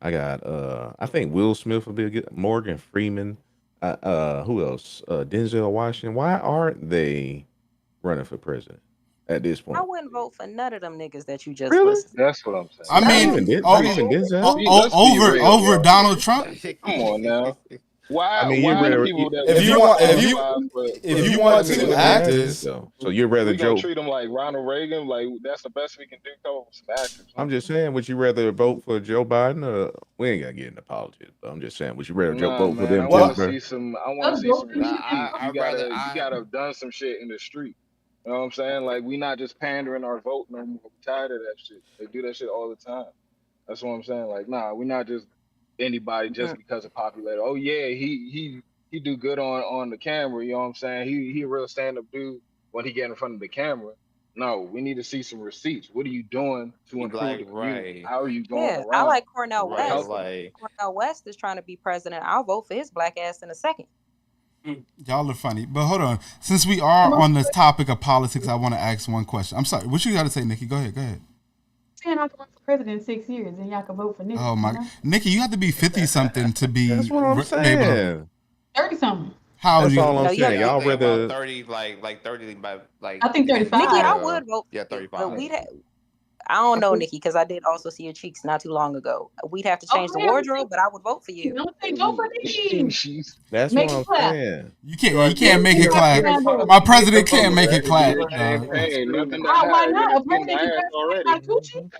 Speaker 4: I got I think Will Smith would be a good. Morgan Freeman. Who else? Denzel Washington. Why aren't they running for president at this
Speaker 5: I
Speaker 4: point?
Speaker 5: wouldn't vote for none of them niggas that you just
Speaker 4: Really?
Speaker 5: listed.
Speaker 6: That's what I'm saying.
Speaker 2: I
Speaker 4: Not
Speaker 2: mean,
Speaker 4: even not
Speaker 2: oh,
Speaker 4: even Denzel.
Speaker 6: Let's be real,
Speaker 2: over
Speaker 6: bro.
Speaker 2: Donald Trump.
Speaker 6: Come on now.
Speaker 4: I mean, you
Speaker 6: Why the
Speaker 4: rather
Speaker 6: people that
Speaker 2: If
Speaker 6: was
Speaker 2: you
Speaker 6: gonna
Speaker 2: want,
Speaker 6: qualify for
Speaker 2: if you
Speaker 6: I
Speaker 2: want
Speaker 6: mean,
Speaker 2: two
Speaker 4: let
Speaker 6: what
Speaker 4: me
Speaker 6: we
Speaker 4: ask this
Speaker 2: actors,
Speaker 4: though. So you rather
Speaker 6: gonna
Speaker 4: Joe?
Speaker 6: treat them like Ronald Reagan? Like that's the best we can do? Come up with some actors, huh?
Speaker 4: I'm just saying, would you rather vote for Joe Biden or we ain't gotta get into politics, but I'm just saying, would you rather
Speaker 6: Nah,
Speaker 4: vote for
Speaker 6: man.
Speaker 4: them too,
Speaker 2: well,
Speaker 4: bro?
Speaker 6: I want to
Speaker 1: Us
Speaker 6: see
Speaker 1: both
Speaker 6: some
Speaker 1: in the
Speaker 6: receipts.
Speaker 3: I rather
Speaker 6: You
Speaker 3: I
Speaker 6: gotta have done some shit in the street. You know what I'm saying? Like we not just pandering our vote no more. We tired of that shit. They do that shit all the time. That's what I'm saying. Like, nah, we not just anybody just
Speaker 5: Mhm.
Speaker 6: because of popularity. Oh yeah, he do good on the camera. You know what I'm saying? He a real stand up dude when he get in front of the camera. No, we need to see some receipts. What are you doing to improve
Speaker 3: like
Speaker 6: the community?
Speaker 3: right,
Speaker 6: How are you going
Speaker 5: Yeah, I
Speaker 6: around
Speaker 5: like Cornell
Speaker 3: right,
Speaker 5: West.
Speaker 6: helping?
Speaker 3: like
Speaker 5: Cornell West is trying to be president. I'll vote for his black ass in a second.
Speaker 2: y'all are funny. But hold on, since we are on this topic of politics, I want to ask one question. I'm sorry, what you got to say, Nikki? Go ahead, go ahead.
Speaker 1: saying I can run for president in 6 years and y'all can vote for Nikki,
Speaker 2: Oh
Speaker 1: you
Speaker 2: my,
Speaker 1: know?
Speaker 2: Nikki, you have to be 50 something to
Speaker 4: That's
Speaker 2: be
Speaker 4: what I'm
Speaker 2: able to.
Speaker 4: saying.
Speaker 1: 30 something.
Speaker 2: How old
Speaker 4: That's all
Speaker 2: you?
Speaker 4: I'm
Speaker 5: No, you have
Speaker 4: saying.
Speaker 5: to be.
Speaker 3: I
Speaker 4: Y'all
Speaker 3: think about
Speaker 4: rather
Speaker 3: 30, like 30 by
Speaker 1: I think
Speaker 5: Nikki,
Speaker 1: 35.
Speaker 5: I would vote
Speaker 3: yeah,
Speaker 5: for you, but
Speaker 3: 35.
Speaker 5: I don't know, Nikki, because I did also see your cheeks not too long ago. We'd have to change the
Speaker 1: Okay, I'm
Speaker 5: wardrobe, but I would vote for you.
Speaker 1: gonna say go for Nikki.
Speaker 6: She's
Speaker 4: that's what
Speaker 1: Make it
Speaker 4: I'm
Speaker 1: clap.
Speaker 4: saying.
Speaker 2: You can't.
Speaker 8: Right.
Speaker 2: You can't make
Speaker 1: Make
Speaker 2: it
Speaker 1: it clap for
Speaker 2: clap.
Speaker 1: that vote.
Speaker 2: My president can't make it
Speaker 6: ready for
Speaker 2: clap.
Speaker 6: the campaign. Nothing to
Speaker 1: How, why
Speaker 6: hide. We
Speaker 1: not?
Speaker 6: done
Speaker 1: A
Speaker 6: seen the
Speaker 1: president can
Speaker 6: ass
Speaker 1: pass
Speaker 6: already.
Speaker 1: my coochie?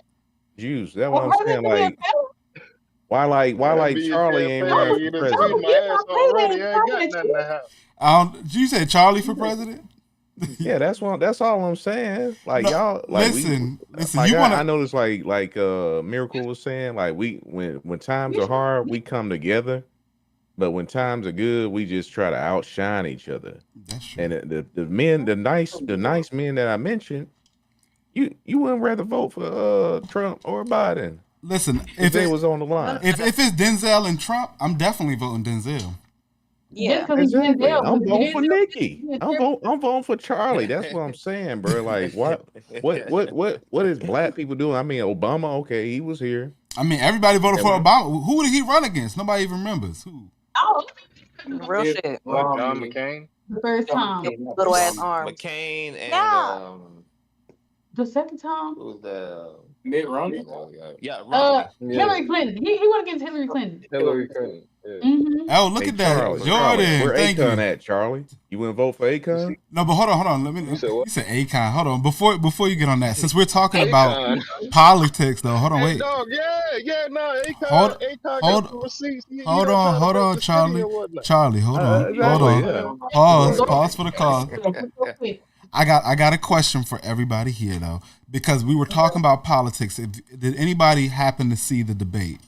Speaker 4: Juice. That's
Speaker 1: A
Speaker 4: what I'm saying.
Speaker 1: president can be a
Speaker 4: Like, why
Speaker 6: That'd
Speaker 4: like
Speaker 6: be your
Speaker 4: Charlie ain't
Speaker 1: No,
Speaker 4: running
Speaker 6: campaign.
Speaker 4: for
Speaker 6: You done
Speaker 1: no,
Speaker 6: seen
Speaker 4: president?
Speaker 6: my
Speaker 1: get my
Speaker 6: ass already.
Speaker 1: president
Speaker 6: I ain't got
Speaker 1: president
Speaker 6: nothing to
Speaker 1: cheese.
Speaker 6: hide.
Speaker 2: Did you say Charlie for president?
Speaker 4: Yeah, that's all I'm saying. Like
Speaker 2: No,
Speaker 4: y'all, like
Speaker 2: listen.
Speaker 4: like
Speaker 2: You want
Speaker 4: I
Speaker 2: to
Speaker 4: noticed Miracle was saying, like when times are hard, we come together, but when times are good, we just try to outshine each other.
Speaker 2: That's true.
Speaker 4: And the men, the nice men that I mentioned, you wouldn't rather vote for Trump or Biden
Speaker 2: Listen,
Speaker 4: if they was on the line.
Speaker 2: if it's Denzel and Trump, I'm definitely voting Denzel.
Speaker 1: Just
Speaker 5: Yeah.
Speaker 1: because he's
Speaker 4: Exactly.
Speaker 1: Denzel,
Speaker 4: I'm
Speaker 1: but
Speaker 4: voting for
Speaker 1: Denzel
Speaker 4: Nikki. I'm voting for Charlie. That's what I'm saying, bro. Like what is black people doing? I mean, Obama, okay, he was here.
Speaker 2: I mean, everybody voted
Speaker 4: And
Speaker 2: for Obama. Who did he run against? Nobody even remembers. Who?
Speaker 1: Oh,
Speaker 5: Real
Speaker 8: If
Speaker 5: shit.
Speaker 6: John
Speaker 8: Romney,
Speaker 6: McCain.
Speaker 1: the first
Speaker 8: John
Speaker 1: time.
Speaker 8: McCain, not
Speaker 5: Little ass
Speaker 8: Romney.
Speaker 5: arms.
Speaker 3: McCain and
Speaker 5: Yeah.
Speaker 1: The second time?
Speaker 3: who's the
Speaker 8: Mitt Romney.
Speaker 3: yeah, Romney.
Speaker 6: Yeah,
Speaker 1: Hillary Clinton. He went against Hillary Clinton.
Speaker 6: Hillary Clinton. Yeah.
Speaker 1: Mm-hmm.
Speaker 2: Oh, look
Speaker 4: hey
Speaker 2: at that,
Speaker 4: Charlie,
Speaker 2: Jordan.
Speaker 4: where
Speaker 2: Thank
Speaker 4: Akon
Speaker 2: you.
Speaker 4: at, Charlie? You wouldn't vote for
Speaker 6: You see,
Speaker 4: Akon?
Speaker 2: No, but hold on. Let me.
Speaker 6: you said what?
Speaker 2: You said Akon. Hold on. Before you get on that, since we're talking about
Speaker 6: Akon.
Speaker 2: politics, though, hold on.
Speaker 6: Hey,
Speaker 2: Wait.
Speaker 6: dog. Yeah. No,
Speaker 2: Hold.
Speaker 6: Akon got
Speaker 2: Hold.
Speaker 6: some receipts. He
Speaker 2: Hold
Speaker 6: done
Speaker 2: on.
Speaker 6: tried to
Speaker 2: Hold
Speaker 6: break
Speaker 2: on,
Speaker 6: the city
Speaker 2: Charlie.
Speaker 6: or whatnot.
Speaker 2: Charlie, hold
Speaker 4: Exactly,
Speaker 2: on.
Speaker 4: yeah.
Speaker 2: Pause.
Speaker 1: Go
Speaker 2: Pause for the cause.
Speaker 1: real quick.
Speaker 2: I got a question for everybody here though, because we were talking about politics. Did anybody happen to see the debate?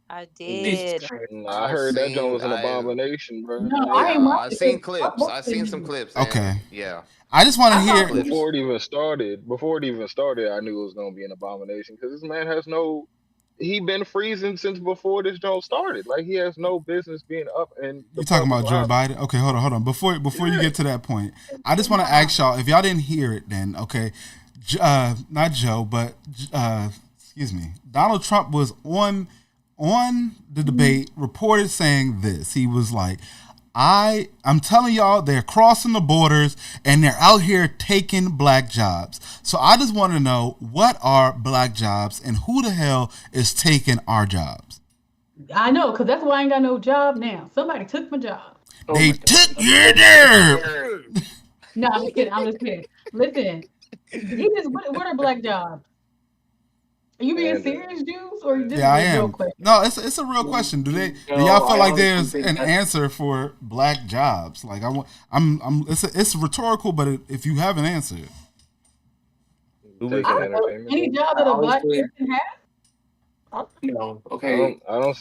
Speaker 5: I
Speaker 8: Jesus
Speaker 5: did.
Speaker 8: Christ.
Speaker 6: Nah, I heard that joint was an
Speaker 3: I
Speaker 6: abomination, bro.
Speaker 1: No,
Speaker 6: I
Speaker 1: I
Speaker 6: ain't
Speaker 1: ain't
Speaker 3: yeah,
Speaker 1: watched
Speaker 3: I
Speaker 1: it
Speaker 3: seen
Speaker 1: because I
Speaker 3: clips.
Speaker 1: voted
Speaker 3: I
Speaker 1: for
Speaker 3: seen some
Speaker 1: him.
Speaker 3: clips, and
Speaker 2: Okay.
Speaker 3: yeah,
Speaker 2: I just want to
Speaker 1: I
Speaker 3: some
Speaker 1: thought
Speaker 2: hear.
Speaker 3: clips.
Speaker 6: before it even started, I knew it was gonna be an abomination because this man has no. He been freezing since before this joint started. Like he has no business being up in the
Speaker 2: You talking
Speaker 6: public
Speaker 2: about Joe
Speaker 6: eye.
Speaker 2: Biden? Okay, hold on. Before you
Speaker 6: Yeah.
Speaker 2: get to that point, I just want to ask y'all if y'all didn't hear it. Then okay, not Joe, but excuse me. Donald Trump was on the debate, reported saying this. He was like, I'm telling y'all, they're crossing the borders and they're out here taking black jobs. So I just want to know what are black jobs and who the hell is taking our jobs?
Speaker 1: I know, because that's why I ain't got no job now. Somebody took my job.
Speaker 8: Oh
Speaker 2: They
Speaker 8: my God.
Speaker 2: took your job.
Speaker 1: No, I'm just kidding. I'm just kidding. Listen, he just what are black jobs? Are you being
Speaker 6: And
Speaker 1: serious, Juice, or this is
Speaker 2: Yeah, I
Speaker 1: a joke
Speaker 2: am.
Speaker 1: question?
Speaker 2: No, it's a real question. Do y'all
Speaker 8: No,
Speaker 2: feel
Speaker 8: I
Speaker 2: like
Speaker 8: honestly
Speaker 2: there's
Speaker 8: think
Speaker 2: an
Speaker 8: that's
Speaker 2: answer for black jobs? Like it's rhetorical, but if you have an answer,
Speaker 4: Who
Speaker 6: taking
Speaker 4: is
Speaker 1: I
Speaker 4: that?
Speaker 1: don't know
Speaker 6: entertainment
Speaker 1: any
Speaker 6: jobs.
Speaker 1: job
Speaker 8: I
Speaker 1: that a black
Speaker 8: honestly
Speaker 1: person has.
Speaker 8: no. Okay.
Speaker 6: I don't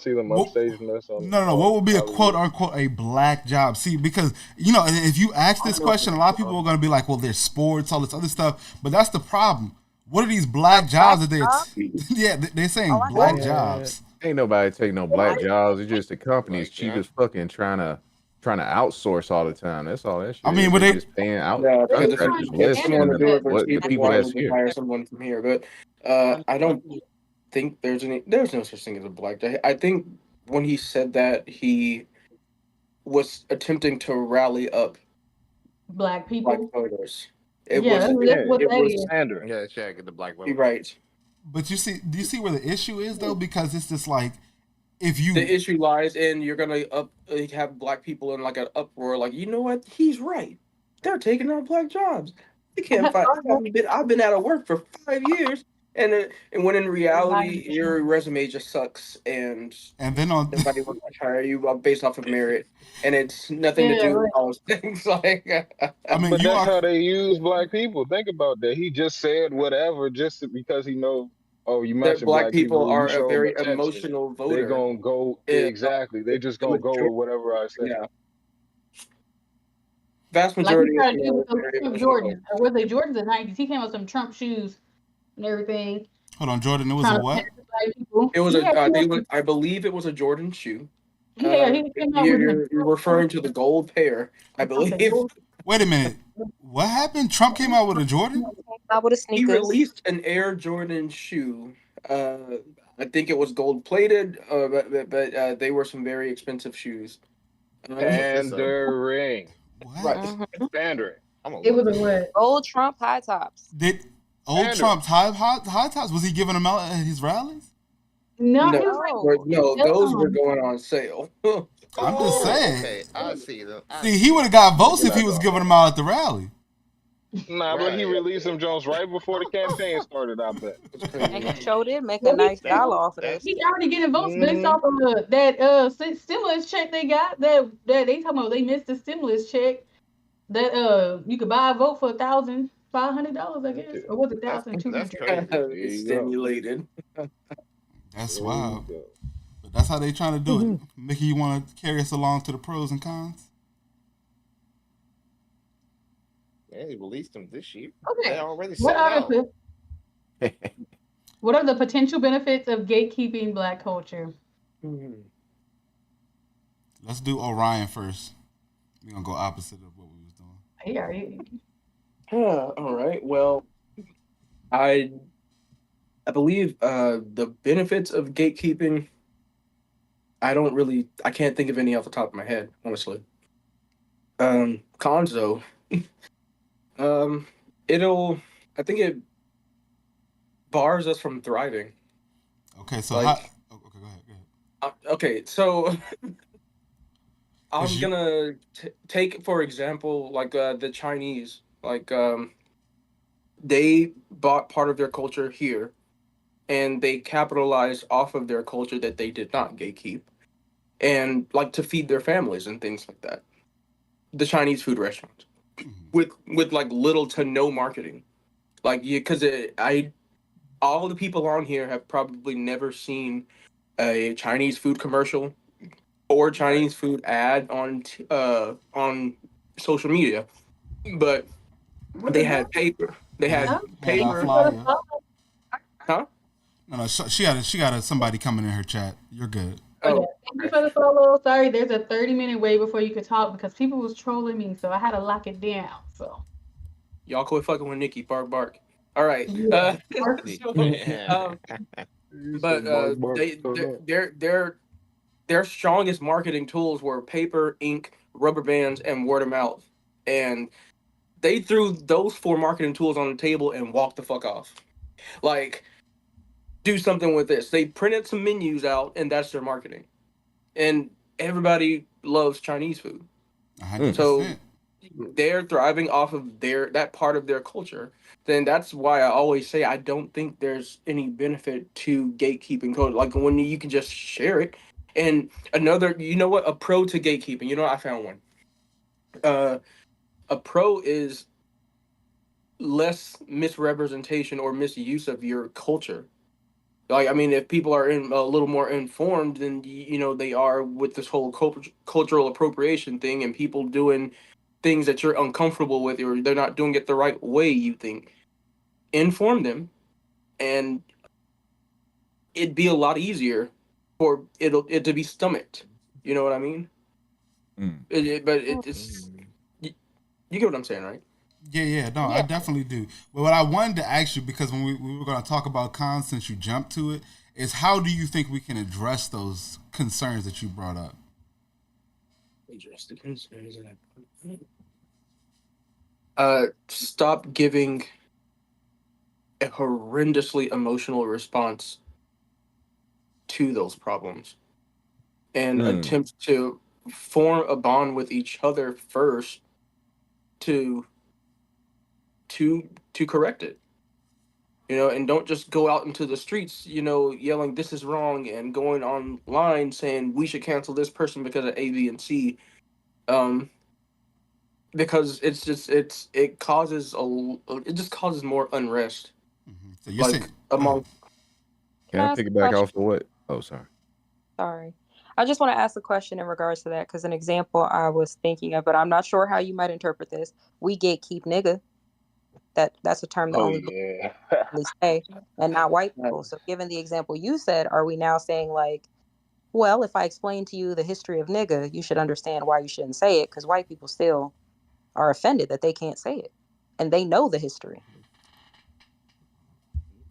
Speaker 6: see them
Speaker 2: what,
Speaker 6: upstaging us
Speaker 2: no. What
Speaker 6: on
Speaker 2: would be a quote
Speaker 6: Hollywood.
Speaker 2: unquote a black job? See, because if you ask
Speaker 8: I
Speaker 2: this
Speaker 8: know.
Speaker 2: question, a lot of people are going to be like, well, there's sports, all this other stuff, but that's the problem. What are these
Speaker 5: A
Speaker 2: black
Speaker 5: black
Speaker 2: jobs that
Speaker 5: job?
Speaker 2: yeah, they're
Speaker 5: Oh,
Speaker 2: saying
Speaker 5: I got
Speaker 2: black
Speaker 5: it.
Speaker 4: Man,
Speaker 2: jobs.
Speaker 4: ain't nobody take no black
Speaker 5: I
Speaker 4: jobs. It's just the companies
Speaker 3: Like
Speaker 4: cheap
Speaker 3: yeah,
Speaker 4: as fucking trying to trying to outsource all the time. That's all that
Speaker 2: I
Speaker 4: shit
Speaker 2: mean,
Speaker 4: is.
Speaker 2: but
Speaker 4: They
Speaker 2: they
Speaker 4: just paying out
Speaker 8: Yeah,
Speaker 1: They
Speaker 8: because
Speaker 1: just trying
Speaker 4: contractors
Speaker 1: to
Speaker 8: if
Speaker 1: get
Speaker 4: less
Speaker 8: someone
Speaker 4: than
Speaker 8: to do it for
Speaker 4: what the
Speaker 8: cheaper,
Speaker 4: people
Speaker 8: why
Speaker 4: that's
Speaker 8: would they
Speaker 4: here.
Speaker 8: hire someone from here? But I don't think there's no such thing as a black guy. I think when he said that, he was attempting to rally up
Speaker 1: black
Speaker 8: black
Speaker 1: people.
Speaker 8: voters. It
Speaker 1: Yeah,
Speaker 8: was
Speaker 1: that's
Speaker 8: it,
Speaker 6: Yeah,
Speaker 1: what
Speaker 8: it
Speaker 1: that
Speaker 8: was
Speaker 1: is.
Speaker 6: Sander.
Speaker 3: Yeah, check the black
Speaker 8: you're
Speaker 3: vote.
Speaker 8: right.
Speaker 2: but you see, do you see where the issue is though? Because it's just like if
Speaker 8: The
Speaker 2: you
Speaker 8: issue lies in you're gonna have black people in like an uproar, like you know what? He's right. They're taking our black jobs. We can't find. I've been out of work for 5 years, and when in reality your resume just sucks and
Speaker 2: and then on
Speaker 8: nobody wants to hire you based off of merit, and it's nothing to
Speaker 1: Yeah,
Speaker 8: do with
Speaker 1: right.
Speaker 8: those things. Like
Speaker 2: I mean
Speaker 6: But
Speaker 2: you
Speaker 6: that's
Speaker 2: are
Speaker 6: how they use black people. Think about that. He just said whatever because he know. Oh, you
Speaker 8: that
Speaker 6: mentioned
Speaker 8: black
Speaker 6: black people.
Speaker 8: people
Speaker 6: Oh, you
Speaker 8: are a
Speaker 6: show them
Speaker 8: very
Speaker 6: attention.
Speaker 8: emotional
Speaker 6: They
Speaker 8: voter.
Speaker 6: gonna go
Speaker 8: Uh,
Speaker 6: exactly. They just
Speaker 8: the
Speaker 6: gonna go
Speaker 8: major-
Speaker 6: with whatever I say.
Speaker 8: yeah, vast
Speaker 1: Like he
Speaker 8: majority of
Speaker 1: tried to do with
Speaker 8: America
Speaker 1: those
Speaker 8: are very
Speaker 1: Trump
Speaker 8: emotional
Speaker 1: Jordans.
Speaker 8: voters.
Speaker 1: Or was they Jordans in the 90s? He came with some Trump shoes and everything,
Speaker 2: hold on, Jordan. It was a
Speaker 1: trying to
Speaker 2: what?
Speaker 1: pass the black people.
Speaker 8: It was
Speaker 1: Yeah,
Speaker 8: I think I believe it was a Jordan shoe.
Speaker 1: yeah, he came out with the
Speaker 8: You're referring to the gold pair, I
Speaker 1: something.
Speaker 8: believe.
Speaker 2: Wait a minute. What happened? Trump came out with a Jordan.
Speaker 5: Out with the
Speaker 8: He
Speaker 5: sneakers.
Speaker 8: released an Air Jordan shoe. I think it was gold plated, but they were some very expensive shoes.
Speaker 3: What's this?
Speaker 6: Pandering.
Speaker 2: What
Speaker 8: Right.
Speaker 5: Mhm.
Speaker 6: Pandering.
Speaker 3: I'm gonna
Speaker 1: It
Speaker 3: look
Speaker 1: was a
Speaker 3: this up.
Speaker 1: what?
Speaker 5: Gold Trump high tops.
Speaker 2: did old
Speaker 6: Pandering.
Speaker 2: Trump's high tops? Was he giving them out at his rallies?
Speaker 1: No, he
Speaker 8: No,
Speaker 1: was like
Speaker 5: No.
Speaker 8: no, those were
Speaker 1: selling them.
Speaker 8: going on sale.
Speaker 2: I'm just
Speaker 3: Oh,
Speaker 2: saying.
Speaker 3: okay. I see them. I
Speaker 2: See, he
Speaker 3: see
Speaker 2: would
Speaker 3: them.
Speaker 2: have got votes
Speaker 6: Looking
Speaker 2: if he
Speaker 6: at
Speaker 2: was
Speaker 6: the
Speaker 2: giving them out at the rally.
Speaker 6: Nah, but he
Speaker 3: Right.
Speaker 6: released them Jones right before the campaign started. I bet.
Speaker 8: It's
Speaker 5: And he
Speaker 8: crazy.
Speaker 5: showed it make a
Speaker 1: Well,
Speaker 5: nice
Speaker 3: That
Speaker 5: dollar off of that.
Speaker 3: that's
Speaker 1: he's already getting votes based
Speaker 6: Hmm.
Speaker 1: off of that stimulus check they got. That they talking about they missed the stimulus check. That you could buy a vote for $1,500, I guess, or was it two
Speaker 3: that's
Speaker 1: hundred?
Speaker 3: crazy.
Speaker 6: There you go.
Speaker 8: Stimulated.
Speaker 2: That's
Speaker 6: There you
Speaker 2: wild.
Speaker 6: go.
Speaker 2: But that's how they trying to do it.
Speaker 6: Mhm.
Speaker 2: Mickey, you want to carry us along to the pros and cons?
Speaker 3: Yeah, he released them this year.
Speaker 1: Okay,
Speaker 3: They already
Speaker 1: what
Speaker 3: sold
Speaker 1: are
Speaker 3: out.
Speaker 1: the potential benefits of gatekeeping Black culture?
Speaker 8: Mhm.
Speaker 2: Let's do Orion first. We're gonna go opposite of what we was doing.
Speaker 1: He already.
Speaker 8: All right. Well, I I believe the benefits of gatekeeping. I can't think of any off the top of my head, honestly. Cons though, um, it'll I think it bars us from thriving.
Speaker 2: Okay, so how?
Speaker 8: Like,
Speaker 2: Oh, okay, go ahead. Go ahead.
Speaker 8: okay, so
Speaker 2: Cause
Speaker 8: I'm
Speaker 2: you,
Speaker 8: gonna take for example like the Chinese, like they bought part of their culture here, and they capitalized off of their culture that they did not gatekeep, and like to feed their families and things like that. The Chinese food restaurants
Speaker 2: mhm.
Speaker 8: with like little to no marketing, like you because I all the people on here have probably never seen a Chinese food commercial or
Speaker 3: Right.
Speaker 8: Chinese food ad on social media, but
Speaker 1: What
Speaker 8: they
Speaker 1: the hell?
Speaker 8: had paper. They
Speaker 2: Had
Speaker 8: had
Speaker 1: Huh?
Speaker 2: had our
Speaker 8: paper.
Speaker 2: flyer.
Speaker 8: Huh?
Speaker 2: No, no, she got somebody coming in her chat. You're good.
Speaker 1: Oh yeah.
Speaker 8: Oh,
Speaker 1: Thank you
Speaker 8: okay.
Speaker 1: for the follow. Sorry, there's a 30-minute wait before you could talk because people was trolling me, so I had to lock it down. So
Speaker 8: Y'all quit fucking with Nikki. Bark, bark. All right.
Speaker 1: yeah. Perfect.
Speaker 8: So, um,
Speaker 6: You
Speaker 8: but
Speaker 6: said bark, bark, turn up.
Speaker 8: their strongest marketing tools were paper, ink, rubber bands, and word of mouth. And they threw those four marketing tools on the table and walked the fuck off. Like, do something with this. They printed some menus out, and that's their marketing. And everybody loves Chinese food,
Speaker 2: hundred
Speaker 8: so
Speaker 2: percent.
Speaker 8: they're thriving off of that part of their culture. Then that's why I always say I don't think there's any benefit to gatekeeping code. Like when you can just share it. And another, you know what, a pro to gatekeeping. You know what? I found one. Uh, a pro is less misrepresentation or misuse of your culture. Like, I mean, if people are a little more informed than they are with this whole cultural appropriation thing, and people doing things that you're uncomfortable with, or they're not doing it the right way, you think, inform them, and it'd be a lot easier for it to be stomached. You know what I mean?
Speaker 4: Mm.
Speaker 8: It's you get what I'm saying, right?
Speaker 2: Yeah. No, I
Speaker 1: Yeah.
Speaker 2: definitely do. But what I wanted to ask you, because when we were going to talk about cons, since you jumped to it, is how do you think we can address those concerns that you brought up?
Speaker 8: Address the concerns that I put. Stop giving a horrendously emotional response to those problems and
Speaker 4: Mm.
Speaker 8: attempt to form a bond with each other first to to correct it. And don't just go out into the streets, yelling this is wrong and going online saying we should cancel this person because of A, B, and C. Um, because it just causes more unrest,
Speaker 2: So you're
Speaker 8: like
Speaker 2: saying,
Speaker 8: among.
Speaker 5: Can
Speaker 4: Can I
Speaker 5: I ask a
Speaker 4: piggyback
Speaker 5: question?
Speaker 4: off of what? Oh, sorry.
Speaker 5: Sorry. I just want to ask a question in regards to that because an example I was thinking of, but I'm not sure how you might interpret this. We gatekeep nigga. That's a term that
Speaker 6: Oh
Speaker 5: only black
Speaker 6: yeah.
Speaker 5: people really say, and not white people. So given the example you said, are we now saying like, well, if I explain to you the history of nigga, you should understand why you shouldn't say it because white people still are offended that they can't say it, and they know the history.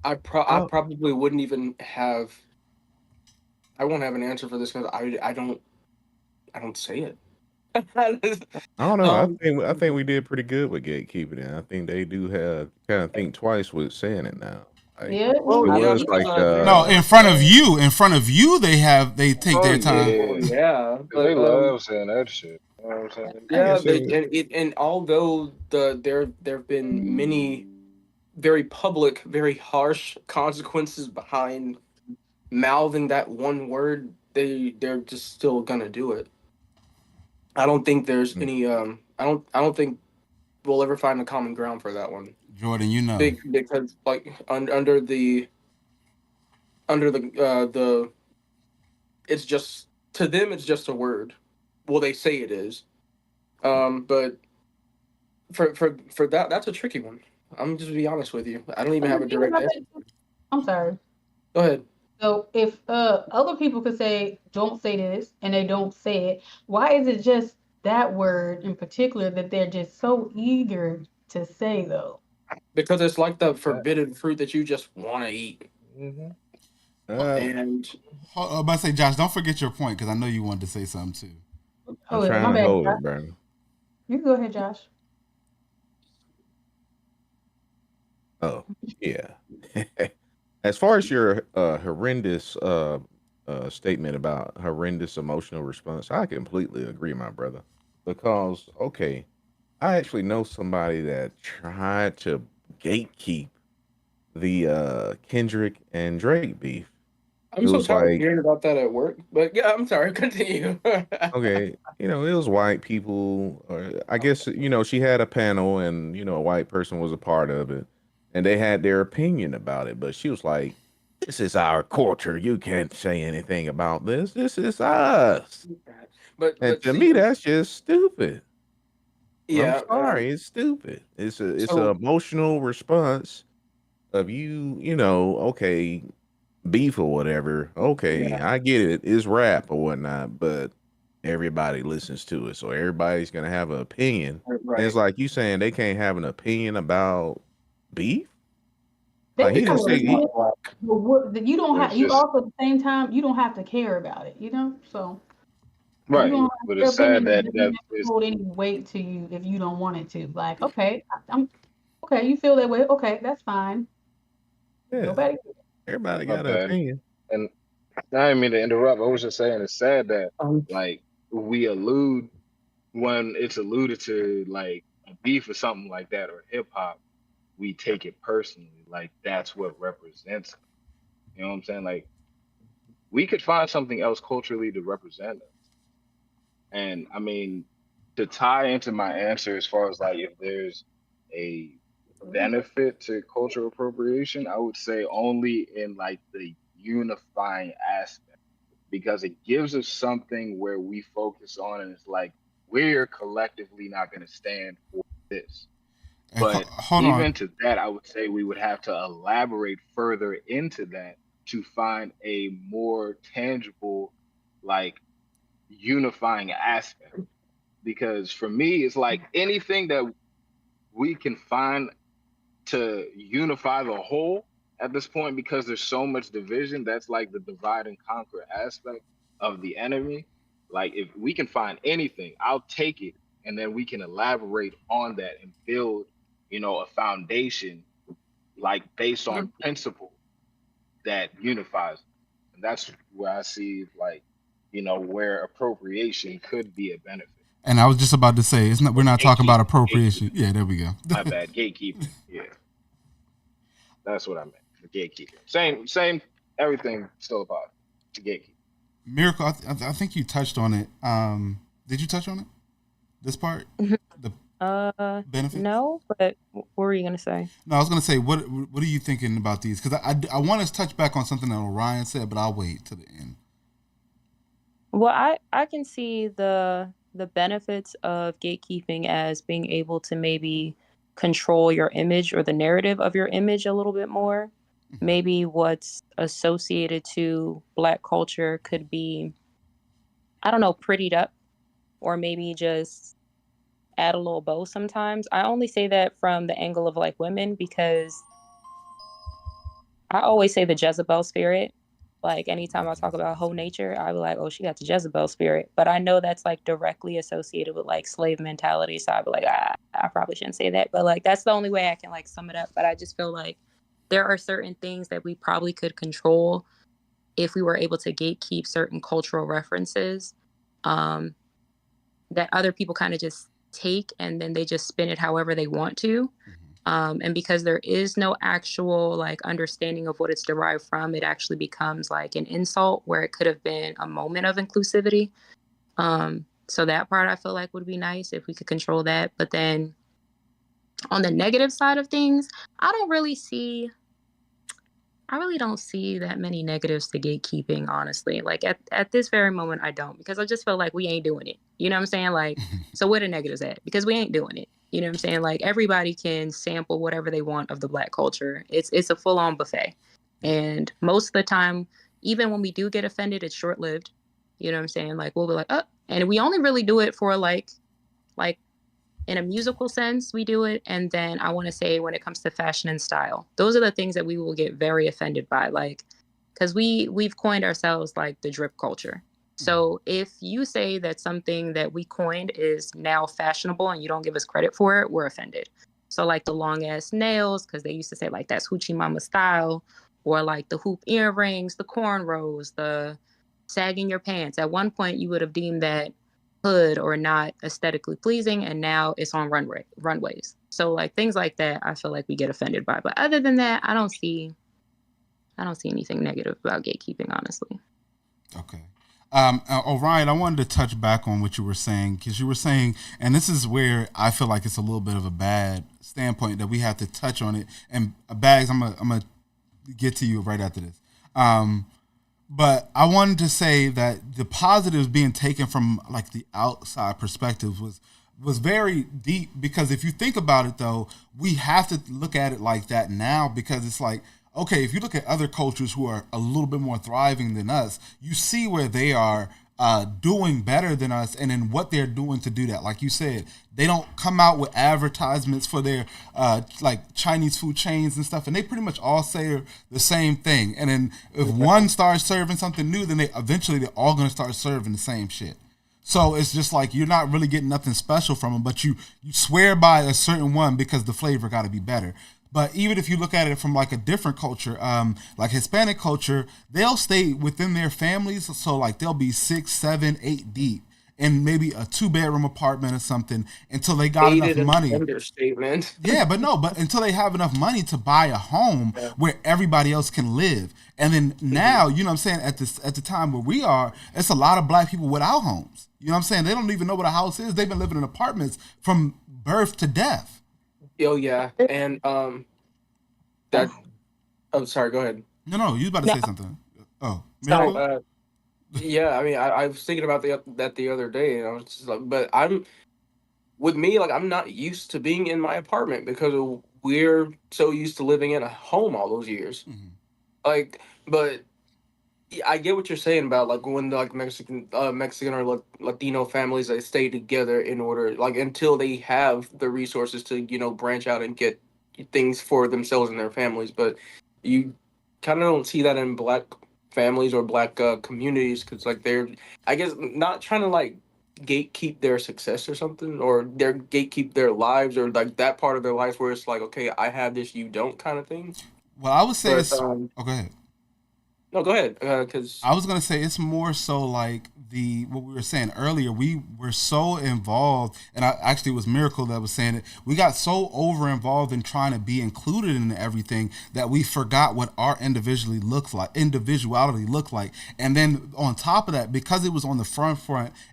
Speaker 8: I
Speaker 4: Oh,
Speaker 8: probably wouldn't even have. I won't have an answer for this because I don't say it.
Speaker 4: I don't know.
Speaker 8: um,
Speaker 4: I think we did pretty good with gatekeeping, and I think they do have kind of think twice with saying it now. Like
Speaker 1: Yeah.
Speaker 8: oh
Speaker 4: it
Speaker 5: I
Speaker 8: yeah,
Speaker 4: was
Speaker 5: believe
Speaker 8: because
Speaker 4: like
Speaker 2: no,
Speaker 8: they're
Speaker 2: in front of you, they take
Speaker 6: Oh
Speaker 2: their time.
Speaker 8: oh
Speaker 6: yeah.
Speaker 8: yeah,
Speaker 6: 'Cause they
Speaker 8: but
Speaker 6: love saying that shit. You know what I'm saying?
Speaker 4: I
Speaker 8: yeah,
Speaker 4: guess it
Speaker 8: they
Speaker 4: was.
Speaker 8: and although there have been many very public, very harsh consequences behind mouthing that one word, they're just still gonna do it. I don't think there's
Speaker 4: Mm.
Speaker 8: any I don't think we'll ever find a common ground for that one.
Speaker 2: Jordan, you know.
Speaker 8: Big because like under the it's just to them it's just a word. Well, they say it is. But for that's a tricky one. I'm just be honest with you. I don't even
Speaker 1: And
Speaker 8: have
Speaker 1: the
Speaker 8: a
Speaker 1: thing
Speaker 8: direct
Speaker 1: about
Speaker 8: answer.
Speaker 1: that, I'm sorry.
Speaker 8: Go ahead.
Speaker 1: So if other people could say don't say this and they don't say it, why is it just that word in particular that they're just so eager to say though?
Speaker 8: Because it's like the
Speaker 6: That,
Speaker 8: forbidden fruit that you just want to eat.
Speaker 6: hmm
Speaker 4: Uh,
Speaker 8: And
Speaker 2: I'm about to say, Josh, don't forget your point because I know you wanted to say something too.
Speaker 4: I'm
Speaker 1: Oh yeah,
Speaker 4: trying
Speaker 1: my
Speaker 4: to
Speaker 1: bad.
Speaker 4: hold
Speaker 1: Josh.
Speaker 4: it, bro.
Speaker 1: You can go ahead, Josh.
Speaker 4: Oh, yeah. As far as your horrendous statement about horrendous emotional response, I completely agree, my brother. Because okay, I actually know somebody that tried to gatekeep the Kendrick and Drake beef.
Speaker 8: I'm
Speaker 4: It
Speaker 8: so
Speaker 4: was
Speaker 8: tired of
Speaker 4: like,
Speaker 8: hearing about that at work. But yeah, I'm sorry. Continue.
Speaker 4: okay, it was white people, or I guess, she had a panel and, a white person was a part of it and they had their opinion about it. But she was like, this is our culture. You can't say anything about this. This is us. And
Speaker 8: but
Speaker 4: to
Speaker 8: see,
Speaker 4: me, that's just stupid. I'm
Speaker 8: yeah.
Speaker 4: sorry. It's stupid. It's a
Speaker 8: So
Speaker 4: emotional response of okay, beef or whatever. Okay,
Speaker 8: yeah,
Speaker 4: I get it. It's rap or whatnot, but everybody listens to it, so everybody's gonna have an opinion. And it's
Speaker 8: right.
Speaker 4: like you saying they can't have an opinion about beef.
Speaker 1: They
Speaker 4: Like he
Speaker 1: can
Speaker 4: didn't
Speaker 1: have
Speaker 8: Color
Speaker 1: an
Speaker 4: say
Speaker 8: is not
Speaker 4: he.
Speaker 1: opinion,
Speaker 8: black.
Speaker 1: but you don't have
Speaker 6: it's
Speaker 1: you
Speaker 6: just
Speaker 1: also at the same time you don't have to care about it, you know? So you
Speaker 6: right.
Speaker 1: don't have
Speaker 6: But
Speaker 1: your
Speaker 6: it's sad
Speaker 1: opinion
Speaker 6: that
Speaker 1: doesn't
Speaker 6: that
Speaker 1: have to
Speaker 6: is
Speaker 1: hold any weight to you if you don't want it to. Like, okay, I'm okay, you feel that way, okay, that's fine.
Speaker 4: Yeah,
Speaker 1: Nobody
Speaker 4: everybody
Speaker 6: my
Speaker 4: got an
Speaker 6: bad.
Speaker 4: opinion.
Speaker 6: And I didn't mean to interrupt. I was just saying it's sad that
Speaker 8: Um,
Speaker 6: like we allude when it's alluded to like a beef or something like that or hip hop, we take it personally. Like that's what represents. You know what I'm saying? Like we could find something else culturally to represent us. And I mean, to tie into my answer as far as like if there's a benefit to cultural appropriation, I would say only in like the unifying aspect because it gives us something where we focus on and it's like we're collectively not going to stand for this.
Speaker 2: Hey,
Speaker 6: But
Speaker 2: hold on.
Speaker 6: even to that, I would say we would have to elaborate further into that to find a more tangible, like unifying aspect. because for me, it's like anything that we can find to unify the whole at this point, because there's so much division. That's like the divide and conquer aspect of the enemy. Like if we can find anything, I'll take it, and then we can elaborate on that and build, a foundation like based on principle that unifies. And that's where I see like, where appropriation could be a benefit.
Speaker 2: And I was just about to say, it's not. We're
Speaker 6: Or
Speaker 2: not talking about
Speaker 6: gatekeeping.
Speaker 2: appropriation.
Speaker 6: Gatekeeping.
Speaker 2: Yeah, there we go.
Speaker 6: My bad. Gatekeeping. Yeah. That's what I meant. The gatekeeping. Same. Everything still about the gatekeeping.
Speaker 2: Miracle, I think you touched on it. Did you touch on it? This part, the benefits.
Speaker 5: No, but what were you gonna say?
Speaker 2: No, I was gonna say, what are you thinking about these? Because I want to touch back on something that Orion said, but I'll wait to the end.
Speaker 5: Well, I can see the benefits of gatekeeping as being able to maybe control your image or the narrative of your image a little bit more.
Speaker 2: Mhm.
Speaker 5: Maybe what's associated to Black culture could be, I don't know, prettied up, or maybe just add a little bow sometimes. I only say that from the angle of like women because I always say the Jezebel spirit. Like anytime I talk about whole nature, I be like, oh, she got the Jezebel spirit. But I know that's like directly associated with like slave mentality. So I'd be like, I probably shouldn't say that. But like that's the only way I can like sum it up. But I just feel like there are certain things that we probably could control if we were able to gatekeep certain cultural references, um, that other people kind of just take and then they just spin it however they want to. And because there is no actual like understanding of what it's derived from, it actually becomes like an insult where it could have been a moment of inclusivity. So that part I feel like would be nice if we could control that. But then on the negative side of things, I don't really see I really don't see that many negatives to gatekeeping, honestly. Like at this very moment, I don't, because I just feel like we ain't doing it. You know what I'm saying? Like, so where the negatives at? Because we ain't doing it. You know what I'm saying? Like everybody can sample whatever they want of the Black culture. It's a full on buffet, and most of the time, even when we do get offended, it's short lived. You know what I'm saying? Like we'll be like, oh, and we only really do it for like in a musical sense, we do it. And then I want to say when it comes to fashion and style, those are the things that we will get very offended by. Like, because we've coined ourselves like the drip culture. So if you say that something that we coined is now fashionable and you don't give us credit for it, we're offended. So like the long ass nails, because they used to say like that's hoochie mama style, or like the hoop earrings, the cornrows, the sagging your pants. At one point, you would have deemed that hood or not aesthetically pleasing, and now it's on runways. So like things like that I feel like we get offended by, but other than that I don't see anything negative about gatekeeping, honestly.
Speaker 2: Okay. Orion, I wanted to touch back on what you were saying, because you were saying, and this is where I feel like it's a little bit of a bad standpoint that we have to touch on it. And Bags, I'm gonna get to you right after this. But I wanted to say that the positives being taken from like the outside perspective was very deep, because if you think about it though, we have to look at it like that now, because it's like, okay, if you look at other cultures who are a little bit more thriving than us, you see where they are doing better than us, and then what they're doing to do that. Like you said, they don't come out with advertisements for their like Chinese food chains and stuff, and they pretty much all say the same thing. And then if one starts serving something new, then they're all going to start serving the same shit. So it's just like you're not really getting nothing special from them, but you swear by a certain one because the flavor got to be better. But even if you look at it from like a different culture, like Hispanic culture, they'll stay within their families. So like they'll be 6, 7, 8 deep in maybe a 2-bedroom apartment or something until they got enough
Speaker 8: Stated an
Speaker 2: money.
Speaker 8: understatement.
Speaker 2: Yeah, but until they have enough money to buy a home
Speaker 8: Yeah.
Speaker 2: where everybody else can live. And then now, you know what I'm saying, at the time where we are, it's a lot of black people without homes. You know what I'm saying? They don't even know what a house is. They've been living in apartments from birth to death.
Speaker 8: Oh yeah, and that. Oh, sorry. Go ahead.
Speaker 2: No, you about to
Speaker 5: No,
Speaker 2: say something. Oh,
Speaker 5: sorry.
Speaker 8: No.
Speaker 2: Miracle?
Speaker 8: Yeah. I mean, I was thinking about that the other day, and I was just like, but I'm with me, like I'm not used to being in my apartment because we're so used to living in a home all those years.
Speaker 2: Mhm.
Speaker 8: Like, but I get what you're saying about like when like Mexican or Latino families, they stay together in order like until they have the resources to branch out and get things for themselves and their families. But you kind of don't see that in black families or black communities because like they're, I guess, not trying to like gatekeep their success or something, or their gatekeep their lives, or like that part of their lives where it's like, okay, I have this, you don't, kind of thing.
Speaker 2: Well, I would say
Speaker 8: But
Speaker 2: it's. Oh, go ahead.
Speaker 8: no, go ahead, because
Speaker 2: I was gonna say it's more so like the what we were saying earlier. We were so involved, and I actually it was Miracle that was saying it. We got so over involved in trying to be included in everything that we forgot what our individuality looked like. And then on top of that, because it was on the front,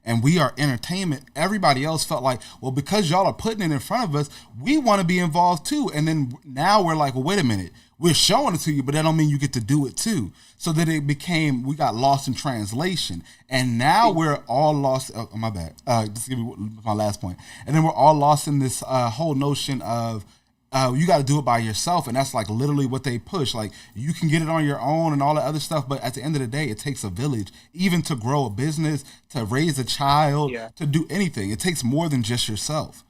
Speaker 2: and we are entertainment, everybody else felt like, well, because y'all are putting it in front of us, we want to be involved too. And then now we're like, well, wait a minute, we're showing it to you, but that don't mean you get to do it too. So that it became, we got lost in translation, and now we're all lost. Oh, my bad. Just give me my last point, and then we're all lost in this whole notion of you got to do it by yourself, and that's like literally what they push. Like you can get it on your own and all that other stuff, but at the end of the day, it takes a village, even to grow a business, to raise a child,
Speaker 8: yeah.
Speaker 2: to do anything. It takes more than just yourself.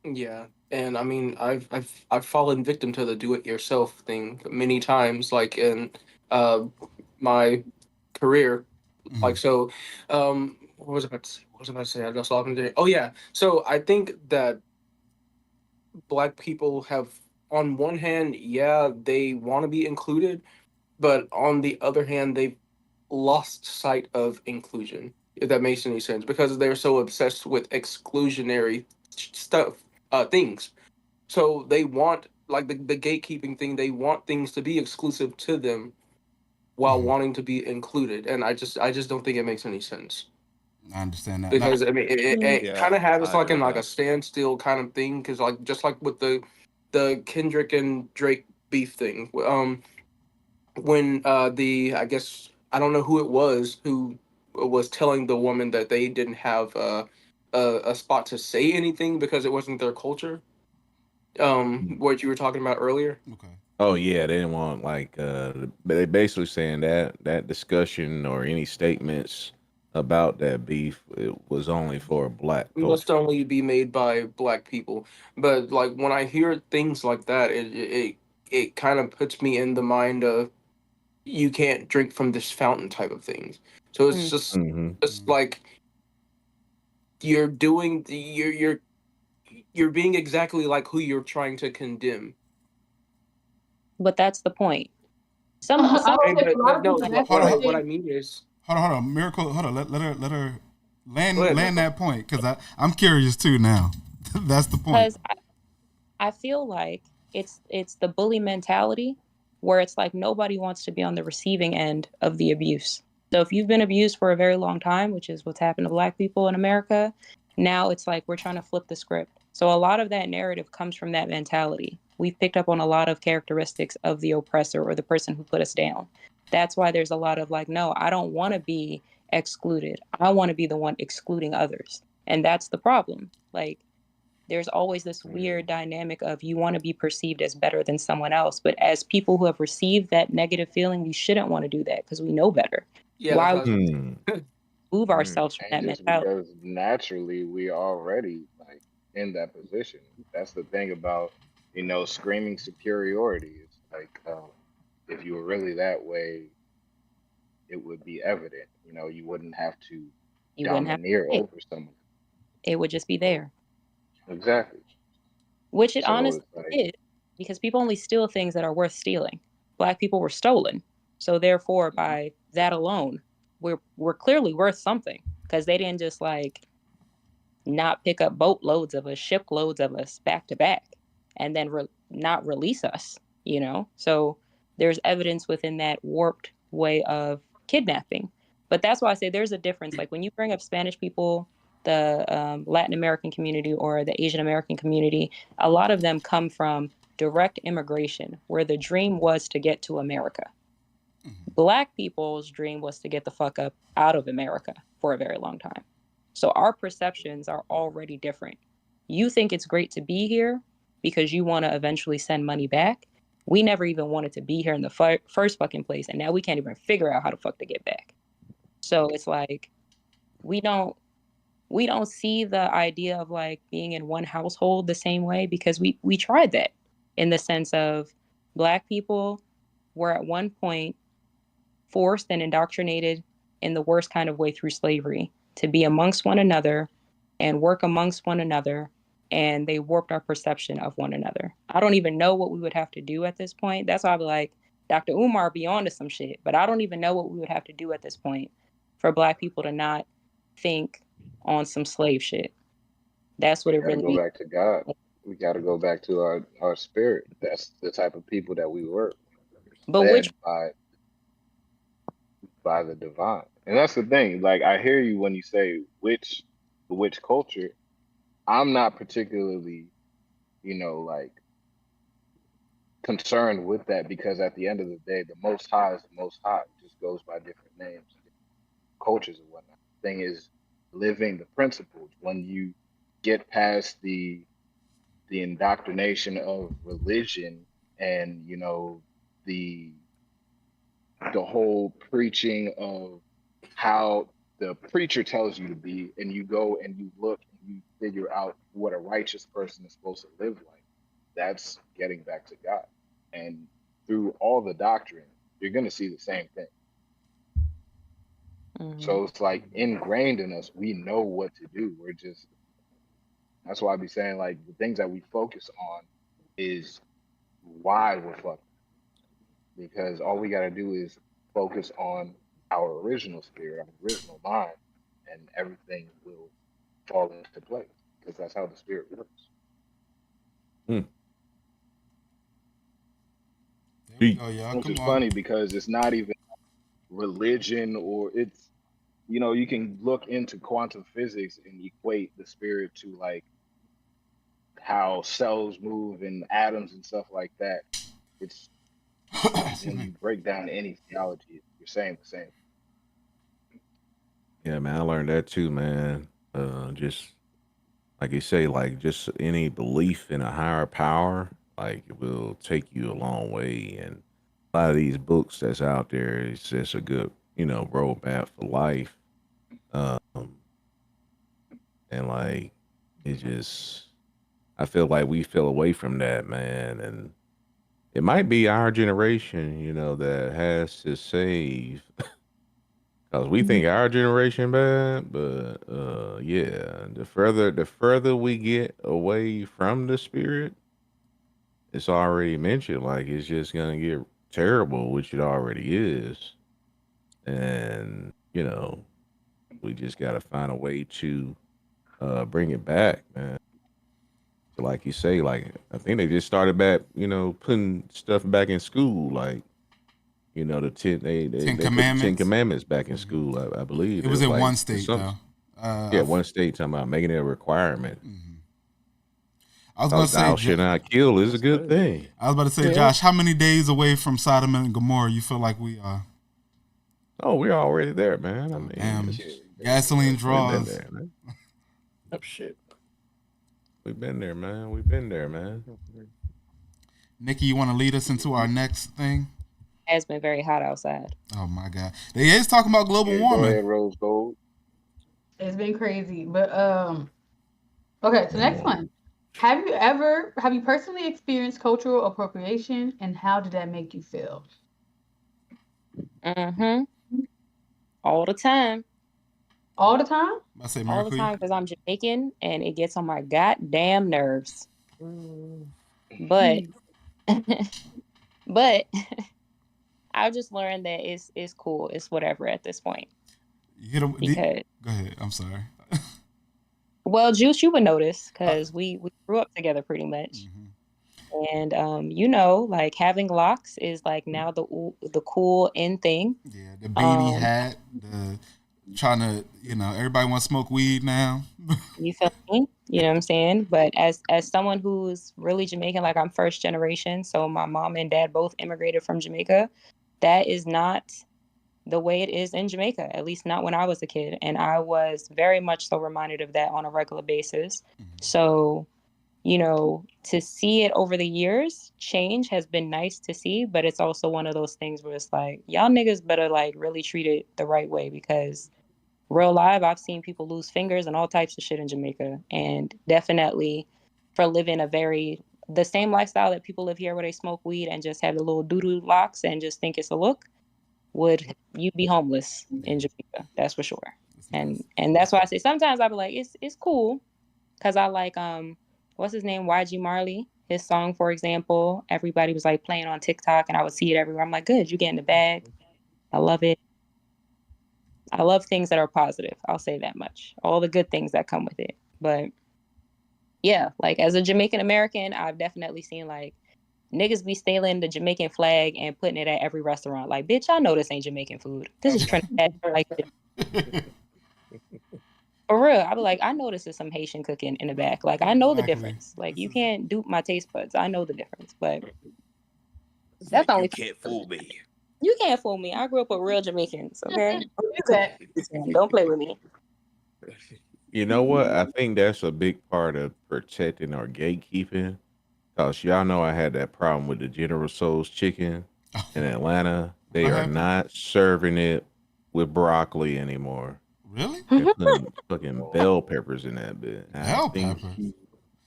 Speaker 8: Yeah, and I mean, I've fallen victim to the do-it-yourself thing many times, like in uh my career.
Speaker 2: Mm-hmm.
Speaker 8: Like so, what was I about to say? What was I about to say? I just lost my day. Oh yeah, so I think that black people have, on one hand, yeah, they want to be included, but on the other hand, they've lost sight of inclusion. If that makes any sense, because they're so obsessed with exclusionary stuff, things. So they want like the gatekeeping thing. They want things to be exclusive to them while
Speaker 2: Mm-hmm.
Speaker 8: wanting to be included, and I just don't think it makes any sense
Speaker 2: I understand that. Now,
Speaker 8: because I mean
Speaker 5: Mm.
Speaker 8: it kind
Speaker 3: Yeah,
Speaker 8: of has us
Speaker 3: I
Speaker 8: like
Speaker 3: agree
Speaker 8: in
Speaker 3: with
Speaker 8: like a
Speaker 3: that.
Speaker 8: standstill kind of thing because like just like with the Kendrick and Drake beef thing, when the I guess I don't know who it was who was telling the woman that they didn't have a spot to say anything because it wasn't their culture. What you were talking about earlier.
Speaker 2: okay.
Speaker 4: Oh yeah, they didn't want like they basically saying that that discussion or any statements about that beef it was only for black culture.
Speaker 8: Must only be made by black people. But like when I hear things like that, it kind of puts me in the mind of you can't drink from this fountain type of things. So it's
Speaker 5: Mm.
Speaker 4: Hmm.
Speaker 8: just like you're doing you're being exactly like who you're trying to condemn.
Speaker 5: But that's the point.
Speaker 1: I
Speaker 5: Some
Speaker 1: would
Speaker 8: And
Speaker 1: say a lot
Speaker 8: but
Speaker 1: of
Speaker 8: no,
Speaker 1: people
Speaker 2: Hold on,
Speaker 1: that's
Speaker 2: hold
Speaker 8: what
Speaker 2: on,
Speaker 8: I
Speaker 1: what
Speaker 2: hold
Speaker 8: what I
Speaker 1: they
Speaker 8: mean is
Speaker 2: on. Miracle, hold on. Let her
Speaker 8: go ahead,
Speaker 2: land
Speaker 8: Miracle.
Speaker 2: that point because I'm curious too now. That's the point.
Speaker 5: because I feel like it's the bully mentality where it's like nobody wants to be on the receiving end of the abuse. So if you've been abused for a very long time, which is what's happened to black people in America, now it's like we're trying to flip the script. So a lot of that narrative comes from that mentality. We've picked up on a lot of characteristics of the oppressor or the person who put us down. That's why there's a lot of like, no, I don't want to be excluded. I want to be the one excluding others. And that's the problem. Like there's always this weird dynamic of you want to be perceived as better than someone else. But as people who have received that negative feeling, we shouldn't want to do that because we know better.
Speaker 8: Yeah, that's
Speaker 5: Why
Speaker 8: what
Speaker 5: would
Speaker 8: I was gonna
Speaker 4: Hmm.
Speaker 8: say.
Speaker 5: we move ourselves from
Speaker 6: And
Speaker 5: that
Speaker 6: just
Speaker 5: mentality?
Speaker 6: because naturally we already like in that position. That's the thing about, screaming superiority. It's like if you were really that way, it would be evident. You wouldn't have to
Speaker 5: You wouldn't have
Speaker 6: domineer
Speaker 5: to say it.
Speaker 6: over someone.
Speaker 5: It would just be
Speaker 6: So
Speaker 5: there,
Speaker 6: exactly.
Speaker 5: which it
Speaker 6: So
Speaker 5: honestly
Speaker 6: it's like,
Speaker 5: is because people only steal things that are worth stealing. Black people were stolen. So therefore, by that alone, we're clearly worth something because they didn't just like not pick up boatloads of us, shiploads of us back to back, and then not release us, you know? So there's evidence within that warped way of kidnapping. But that's why I say there's a difference. Like when you bring up Spanish people, the Latin American community, or the Asian American community, a lot of them come from direct immigration, where the dream was to get to America. Black people's dream was to get the fuck up out of America for a very long time. So our perceptions are already different. You think it's great to be here because you want to eventually send money back. we never even wanted to be here in the first fucking place, and now we can't even figure out how the fuck to get back. So it's like we don't see the idea of like being in one household the same way, because we tried that, in the sense of Black people were at one point forced and indoctrinated in the worst kind of way through slavery to be amongst one another and work amongst one another, and they warped our perception of one another. I don't even know what we would have to do at this point. That's why I'd be like, Dr. Umar be on to some shit, but I don't even know what we would have to do at this point for Black people to not think on some slave shit. That's what
Speaker 6: We
Speaker 5: it
Speaker 6: got to
Speaker 5: really
Speaker 6: go
Speaker 5: be.
Speaker 6: back to God. We got to go back to our spirit. That's the type of people that we were,
Speaker 5: But which
Speaker 6: led by the divine. And that's the thing. Like, I hear you when you say which culture. I'm not particularly, like, concerned with that, because at the end of the day, the Most High is the Most High. It just goes by different names, cultures, and whatnot. The thing is living the principles. When you get past the indoctrination of religion, and the whole preaching of how the preacher tells you to be, and you go and you look and you figure out what a righteous person is supposed to live like, that's getting back to God. And through all the doctrine, you're going to see the same thing. So it's like ingrained in us. We know what to do. That's why I be saying, like, the things that we focus on is why we're fucked. Because all we got to do is focus on our original spirit, our original mind, and everything will fall into place, because that's how the spirit works.
Speaker 2: There we go, y'all.
Speaker 6: Which
Speaker 2: Come
Speaker 6: is
Speaker 2: on.
Speaker 6: funny, because it's not even religion, or it's, you can look into quantum physics and equate the spirit to, like, how cells move and atoms and stuff like that. It's when you break down any theology, you're saying the same.
Speaker 4: Yeah, man, I learned that too, man. Just like you say, like just any belief in a higher power, like it will take you a long way. And a lot of these books that's out there is just a good, roadmap for life. Um, and like it just, I feel like we fell away from that, man. And it might be our generation, that has to save. Cause we think our generation bad, but yeah, the further we get away from the spirit, it's already mentioned, like it's just gonna get terrible, which it already is. And, we just gotta find a way to bring it back, man. So like you say, like I think they just started back, putting stuff back in school, like the
Speaker 2: Ten
Speaker 4: they put the Ten
Speaker 2: Commandments.
Speaker 4: Commandments back in school. I believe
Speaker 2: It
Speaker 4: it
Speaker 2: was
Speaker 4: was
Speaker 2: in
Speaker 4: like
Speaker 2: one state
Speaker 4: some,
Speaker 2: though.
Speaker 4: yeah, one state talking about making it a requirement.
Speaker 2: I was about
Speaker 4: Cause
Speaker 2: to say,
Speaker 4: thou shalt not kill is a good thing.
Speaker 2: I was about to say, Josh, how many days away from Sodom and Gomorrah you feel like we are?
Speaker 4: Oh, we're already there, man. I
Speaker 2: Oh,
Speaker 4: mean,
Speaker 2: damn. Gasoline
Speaker 4: we've been
Speaker 2: draws.
Speaker 4: there, man.
Speaker 10: Oh shit.
Speaker 4: We've been there, man. We've been there, man.
Speaker 2: Nikki, you want to lead us into our next thing?
Speaker 5: has been very hot outside.
Speaker 2: Oh my God, they is talking about global
Speaker 6: Yeah, go
Speaker 2: warming.
Speaker 6: ahead, Rose Gold.
Speaker 1: It's been crazy. But okay, so next one. Have you personally experienced cultural appropriation, and how did that make you feel?
Speaker 5: All the time.
Speaker 1: All the time?
Speaker 2: I say
Speaker 5: All the
Speaker 2: Miracle.
Speaker 5: time, because I'm Jamaican and it gets on my goddamn nerves. But but I've just learned that it's cool. It's whatever at this point.
Speaker 2: You hit 'em-
Speaker 5: Because
Speaker 2: Go ahead. I'm sorry.
Speaker 5: well, Juice, you would notice because we grew up together pretty much. And like having locks is like now the cool in thing.
Speaker 2: Yeah, the beanie hat, the trying to, everybody want to smoke weed now.
Speaker 5: You feel me? You know what I'm saying? But as someone who's really Jamaican, like I'm first generation, so my mom and dad both immigrated from Jamaica. That is not the way it is in Jamaica, at least not when I was a kid. And I was very much so reminded of that on a regular basis. So you know, to see it over the years, change has been nice to see, but it's also one of those things where it's like, y'all niggas better like really treat it the right way, because real live, I've seen people lose fingers and all types of shit in Jamaica. And definitely for living the same lifestyle that people live here where they smoke weed and just have the little doo-doo locks and just think it's a look, you'd be homeless in Jamaica. That's for sure. And that's why I say sometimes I be like, it's cool. Cause I like what's his name? YG Marley. His song, for example, everybody was like playing on TikTok and I would see it everywhere. I'm like, good, you get in the bag. I love it. I love things that are positive. I'll say that much. All the good things that come with it. But yeah, like as a Jamaican American, I've definitely seen like niggas be stealing the Jamaican flag and putting it at every restaurant. Like, bitch, I know this ain't Jamaican food. This is Trinidad. Like, for real, I be like, I know this is some Haitian cooking in the back. Like, I know the difference. Like, you can't dupe my taste buds. I know the difference. But that's
Speaker 3: Like,
Speaker 5: only
Speaker 3: you can't fool me.
Speaker 5: You can't fool me. I grew up with real Jamaicans. Okay, don't play with me.
Speaker 4: You know what? I think that's a big part of protecting our gatekeeping. Cause y'all know I had that problem with the General Tso's chicken in Atlanta. They
Speaker 2: What
Speaker 4: are
Speaker 2: happened?
Speaker 4: not serving it with broccoli anymore.
Speaker 2: Really?
Speaker 4: They're putting fucking bell peppers in that bit.
Speaker 2: Bell peppers.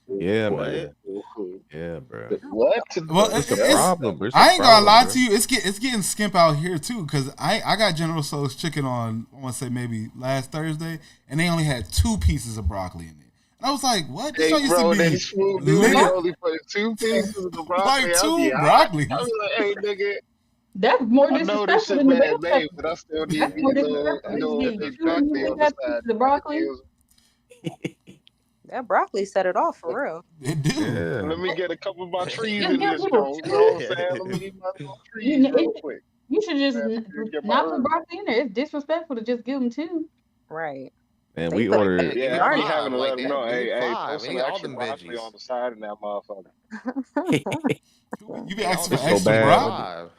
Speaker 4: Yeah,
Speaker 3: What?
Speaker 4: man. Yeah, bro.
Speaker 6: What?
Speaker 2: Well,
Speaker 4: It's a
Speaker 2: it's
Speaker 4: problem. It's a
Speaker 2: I ain't gonna
Speaker 4: problem,
Speaker 2: lie
Speaker 4: bro.
Speaker 2: to you. It's getting skimp out here too. Cause I got General Tso's chicken on. I want to say maybe last Thursday, and they only had 2 pieces of broccoli in it. And I was like, what? This
Speaker 6: Hey,
Speaker 2: one used
Speaker 6: bro,
Speaker 2: to be
Speaker 6: this food dude
Speaker 2: lit-
Speaker 6: only put 2 pieces of broccoli.
Speaker 2: like
Speaker 6: I'll
Speaker 2: 2
Speaker 6: be hot.
Speaker 2: broccolis.
Speaker 6: I'll be like, hey, nigga,
Speaker 1: That's more
Speaker 6: I know this
Speaker 1: disrespectful
Speaker 6: shit
Speaker 1: than the
Speaker 6: bad
Speaker 1: bell
Speaker 6: made,
Speaker 1: pepper.
Speaker 6: but I still need
Speaker 1: That's
Speaker 6: me
Speaker 1: more
Speaker 6: a little,
Speaker 1: disrespectful. It's getting
Speaker 6: big
Speaker 1: 2 and
Speaker 6: broccoli
Speaker 1: you
Speaker 6: on
Speaker 1: ain't
Speaker 6: the
Speaker 1: got
Speaker 6: side.
Speaker 1: pieces of broccoli.
Speaker 5: That broccoli set it off for real.
Speaker 2: It do.
Speaker 4: Yeah.
Speaker 6: Let me get a couple of my trees
Speaker 1: Just
Speaker 6: in
Speaker 1: give
Speaker 6: this
Speaker 1: people
Speaker 6: joint. You know what I'm
Speaker 1: 2.
Speaker 6: saying? Let me eat my little
Speaker 1: You,
Speaker 6: trees real
Speaker 1: it,
Speaker 6: quick.
Speaker 1: you should just
Speaker 6: Get my
Speaker 1: not put
Speaker 6: herbs.
Speaker 1: broccoli in there. It's disrespectful to just give them 2.
Speaker 5: Right.
Speaker 4: And
Speaker 5: They
Speaker 4: we
Speaker 5: put
Speaker 4: ordered.
Speaker 6: Yeah,
Speaker 3: Give
Speaker 6: I
Speaker 3: me
Speaker 6: be
Speaker 3: 5.
Speaker 6: having to
Speaker 3: Like
Speaker 6: let them
Speaker 3: that.
Speaker 6: know,
Speaker 3: Give me
Speaker 6: hey,
Speaker 3: 5.
Speaker 6: put
Speaker 3: I
Speaker 6: some
Speaker 3: need all
Speaker 6: extra
Speaker 3: them
Speaker 6: broccoli
Speaker 3: veggies.
Speaker 6: on the side of that motherfucker.
Speaker 2: You be
Speaker 3: Need all
Speaker 2: asking
Speaker 3: them
Speaker 2: for
Speaker 4: It's so
Speaker 2: extra
Speaker 3: veggies.
Speaker 4: bad.
Speaker 2: broccoli?
Speaker 3: 5.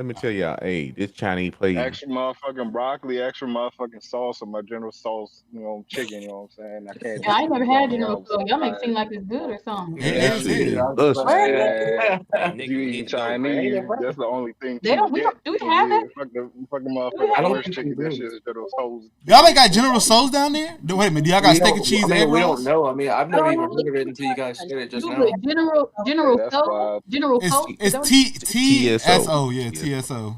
Speaker 4: Let me tell y'all, hey, this Chinese place.
Speaker 6: Extra motherfucking broccoli, extra motherfucking sauce on my General Sauce, chicken, you know what I'm saying? I can't
Speaker 1: Yeah, I ain't
Speaker 6: just
Speaker 1: never
Speaker 6: be
Speaker 1: had
Speaker 6: going
Speaker 1: General
Speaker 6: around with
Speaker 1: Tso.
Speaker 6: some
Speaker 1: Y'all make it seem
Speaker 6: fries.
Speaker 1: like it's good or something.
Speaker 2: It
Speaker 4: That
Speaker 2: is.
Speaker 4: shit is
Speaker 8: I was
Speaker 4: bust.
Speaker 8: gonna say,
Speaker 6: Man,
Speaker 3: Hey, Nick,
Speaker 6: you
Speaker 3: you
Speaker 6: eating
Speaker 3: need to know,
Speaker 6: Chinese,
Speaker 3: man.
Speaker 6: that's the only thing
Speaker 1: They
Speaker 6: you
Speaker 1: don't.
Speaker 6: can
Speaker 1: We
Speaker 6: get.
Speaker 1: don't. Do we
Speaker 6: You
Speaker 1: have that?
Speaker 6: get fucking
Speaker 1: Do we
Speaker 6: motherfucking
Speaker 1: have
Speaker 8: I don't
Speaker 6: horse
Speaker 8: think we
Speaker 6: chicken. That
Speaker 8: do.
Speaker 6: shit is General Tso's.
Speaker 2: Y'all ain't got General Tso's down there? Wait a minute. Do y'all got
Speaker 8: We
Speaker 2: steak and
Speaker 8: don't. I
Speaker 2: cheese
Speaker 8: mean,
Speaker 2: egg
Speaker 8: we don't
Speaker 2: rolls?
Speaker 8: know. I mean, I've
Speaker 1: I
Speaker 8: never
Speaker 1: don't
Speaker 8: even
Speaker 1: know.
Speaker 8: heard of it until you guys said it just
Speaker 1: Google
Speaker 8: now.
Speaker 1: it. General
Speaker 6: Hey, that's
Speaker 1: Tso.
Speaker 6: why.
Speaker 1: General
Speaker 2: It's
Speaker 1: Tso. Is that what
Speaker 2: TSO. Yeah,
Speaker 4: TSO.
Speaker 2: TSO.